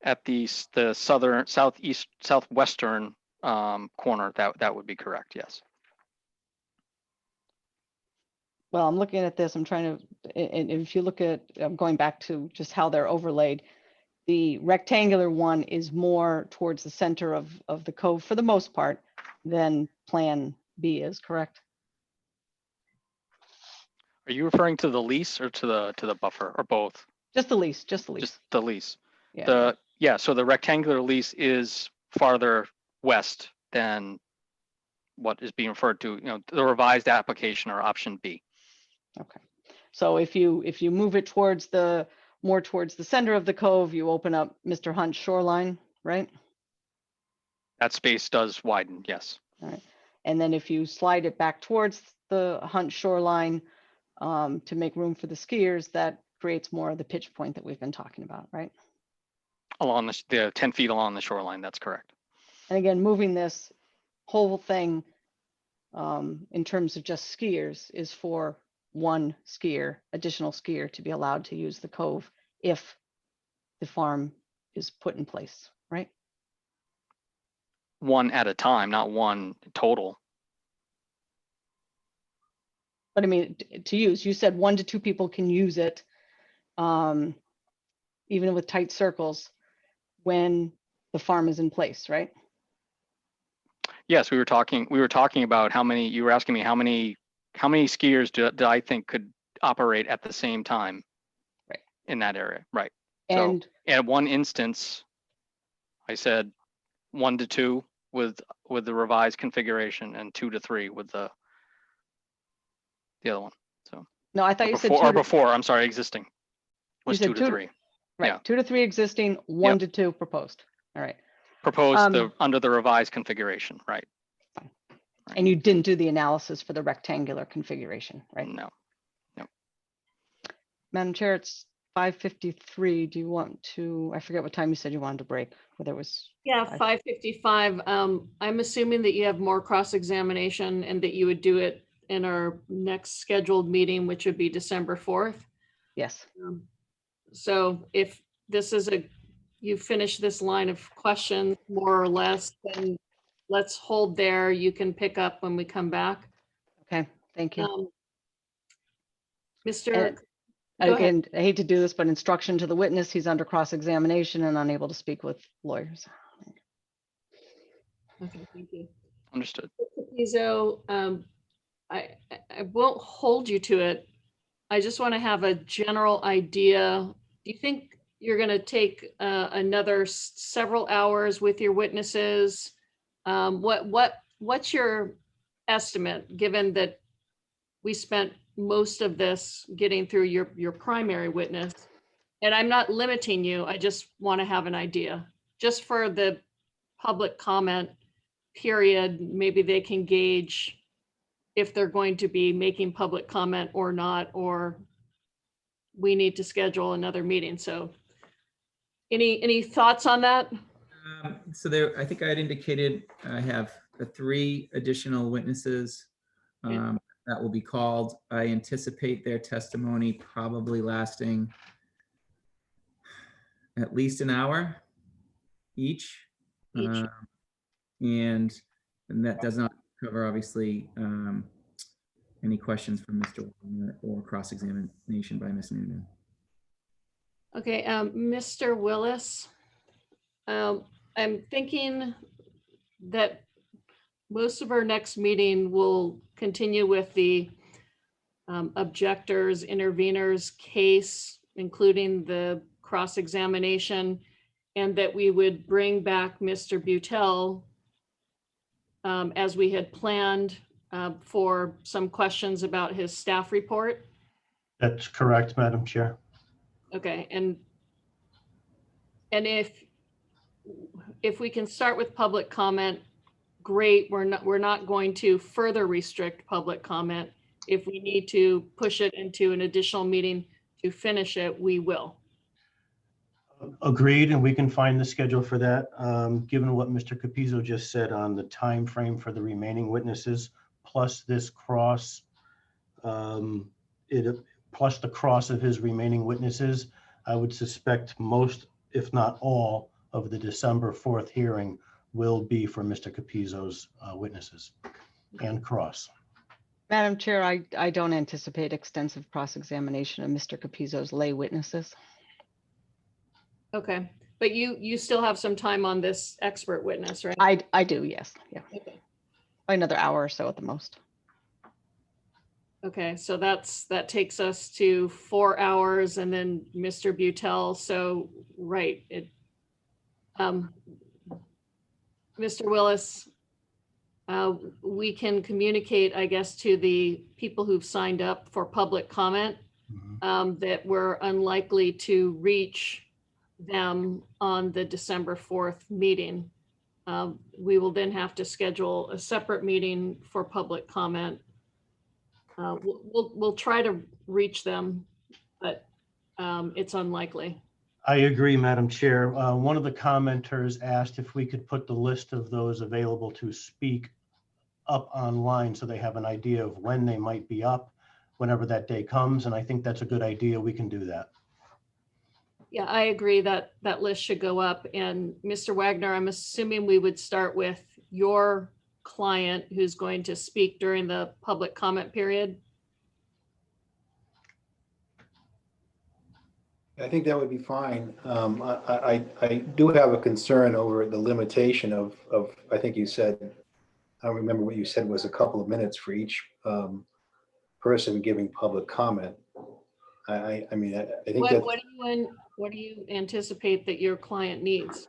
M: At the southern, southeast, southwestern corner, that would be correct, yes.
D: Well, I'm looking at this, I'm trying to, and if you look at, I'm going back to just how they're overlaid, the rectangular one is more towards the center of the cove for the most part than Plan B is, correct?
M: Are you referring to the lease or to the buffer, or both?
D: Just the lease, just the lease.
M: Just the lease.
D: Yeah.
M: So the rectangular lease is farther west than what is being referred to, the revised application or option B.
D: Okay. So if you move it more towards the center of the cove, you open up Mr. Hunt's shoreline, right?
M: That space does widen, yes.
D: All right. And then if you slide it back towards the Hunt shoreline to make room for the skiers, that creates more of the pitch point that we've been talking about, right?
M: Along the 10 feet along the shoreline, that's correct.
D: And again, moving this whole thing in terms of just skiers is for one additional skier to be allowed to use the cove if the farm is put in place, right?
M: One at a time, not one total.
D: But I mean, to use, you said 1 to 2 people can use it, even with tight circles, when the farm is in place, right?
M: Yes, we were talking about how many, you were asking me how many how many skiers do I think could operate at the same time?
D: Right.
M: In that area, right?
D: And
M: So at one instance, I said 1 to 2 with the revised configuration, and 2 to 3 with the other one. So
D: no, I thought you said
M: before, I'm sorry, existing was
D: said
M: 2 to 3.
D: Right,
M: Yeah.
D: 2 to 3 existing, 1
M: Yep.
D: to 2 proposed. All right.
M: Proposed under the revised configuration, right?
D: And you didn't do the analysis for the rectangular configuration, right?
M: No.
D: Madam Chair, it's 5:53. Do you want to, I forget what time you said you wanted to break, whether it was.
A: Yeah, 5:55. I'm assuming that you have more cross-examination and that you would do it in our next scheduled meeting, which would be December 4th.
D: Yes.
A: So if this is you finish this line of questions more or less, then let's hold there. You can pick up when we come back.
D: Okay, thank you.
A: Mr. Go ahead.
D: And I hate to do this, but instruction to the witness, he's under cross-examination and unable to speak with lawyers.
A: Okay, thank you.
M: Understood.
A: Pizzo, I won't hold you to it. I just want to have a general idea. Do you think you're going to take another several hours with your witnesses? What's your estimate, given that we spent most of this getting through your primary witness? And I'm not limiting you. I just want to have an idea, just for the public comment period. Maybe they can gauge if they're going to be making public comment or not, or we need to schedule another meeting. So any thoughts on that?
J: So there, I think I had indicated I have 3 additional witnesses that will be called. I anticipate their testimony probably lasting at least an hour each. And that does not cover, obviously, any questions from Mr. Wagner or cross-examination by Ms. Noonan.
A: Okay, Mr. Willis, I'm thinking that most of our next meeting will continue with the objectors, interveners case, including the cross-examination, and that we would bring back Mr. Butel as we had planned for some questions about his staff report.
F: That's correct, Madam Chair.
A: Okay, and if we can start with public comment, great. We're not going to further restrict public comment. If we need to push it into an additional meeting to finish it, we will.
F: Agreed, and we can find the schedule for that. Given what Mr. Capizzo just said on the time frame for the remaining witnesses, plus this cross, plus the cross of his remaining witnesses, I would suspect most, if not all, of the December 4th hearing will be for Mr. Capizzo's witnesses and cross.
D: Madam Chair, I don't anticipate extensive cross-examination of Mr. Capizzo's lay witnesses.
A: Okay, but you still have some time on this expert witness, right?
D: I do, yes, yeah.
A: Okay.
D: Another hour or so at the most.
A: Okay, so that takes us to 4 hours, and then Mr. Butel. So, right, Mr. Willis, we can communicate, I guess, to the people who've signed up for public comment that we're unlikely to reach them on the December 4th meeting. We will then have to schedule a separate meeting for public comment. We'll try to reach them, but it's unlikely.
F: I agree, Madam Chair. One of the commenters asked if we could put the list of those available to speak up online so they have an idea of when they might be up whenever that day comes. And I think that's a good idea. We can do that.
A: Yeah, I agree that that list should go up. And Mr. Wagner, I'm assuming we would start with your client who's going to speak during the public comment period.
G: I think that would be fine. I do have a concern over the limitation of I think you said, I don't remember what you said was a couple of minutes for each person giving public comment. I mean, I think that,
A: What do you anticipate that your client needs?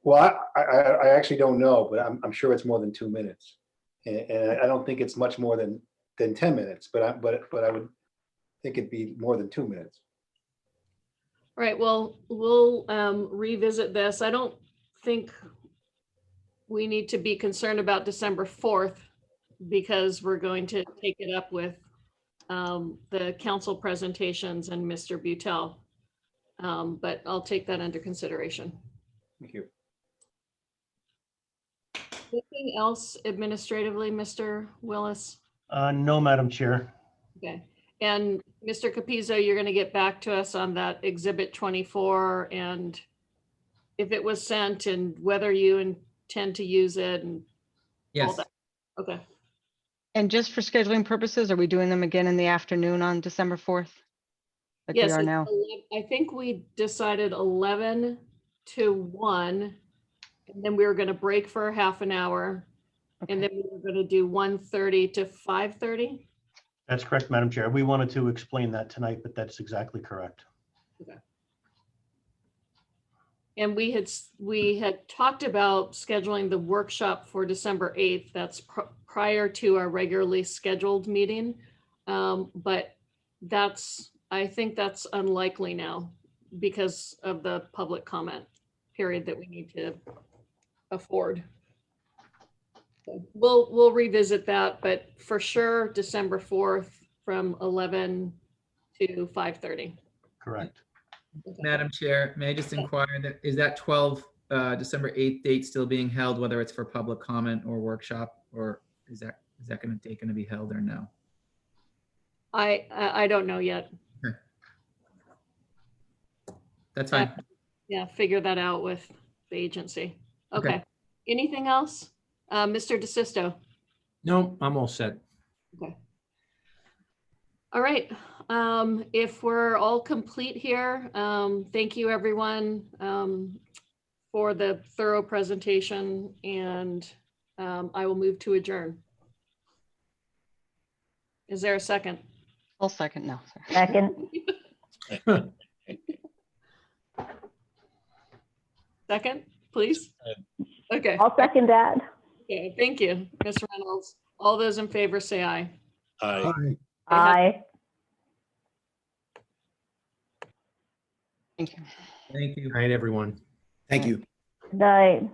G: well, I actually don't know, but I'm sure it's more than 2 minutes. And I don't think it's much more than 10 minutes, but I would think it'd be more than 2 minutes.
A: All right, well, we'll revisit this. I don't think we need to be concerned about December 4th because we're going to take it up with the council presentations and Mr. Butel. But I'll take that under consideration.
G: Thank you.
A: Anything else administratively, Mr. Willis?
F: No, Madam Chair.
A: Okay, and Mr. Capizzo, you're going to get back to us on that Exhibit 24 and if it was sent and whether you intend to use it and all
J: Yes.
A: that. Okay.
D: And just for scheduling purposes, are we doing them again in the afternoon on December 4th? Like we
A: Yes,
D: are
A: it's
D: now?
A: I think we decided 11 to 1, and then we were going to break for half an hour, and then we were going to do 1:30 to 5:30.
F: That's correct, Madam Chair. We wanted to explain that tonight, but that's exactly correct.
A: Okay. And we had talked about scheduling the workshop for December 8th. That's prior to our regularly scheduled meeting. But I think that's unlikely now because of the public comment period that we need to afford. So we'll revisit that, but for sure, December 4th from 11 to 5:30.
F: Correct.
J: Madam Chair, may I just inquire that, is that December 8th date still being held, whether it's for public comment or workshop, or is that date going to be held or no?
A: I don't know yet.
J: Okay. That's fine.
A: Yeah, figure that out with the agency. Okay. Anything else? Mr. DeSisto?
K: No, I'm all set.
A: Okay. All right. If we're all complete here, thank you everyone for the thorough presentation, and I will move to adjourn. Is there a second?
D: I'll second now.
O: Second.
A: Second, please. Okay.
O: I'll second that.
A: Okay, thank you, Ms. Reynolds. All those in favor say aye.
B: Aye.
O: Aye.
D: Thank you.
J: Thank you.
K: All right, everyone.
Q: Thank you.
O: Night.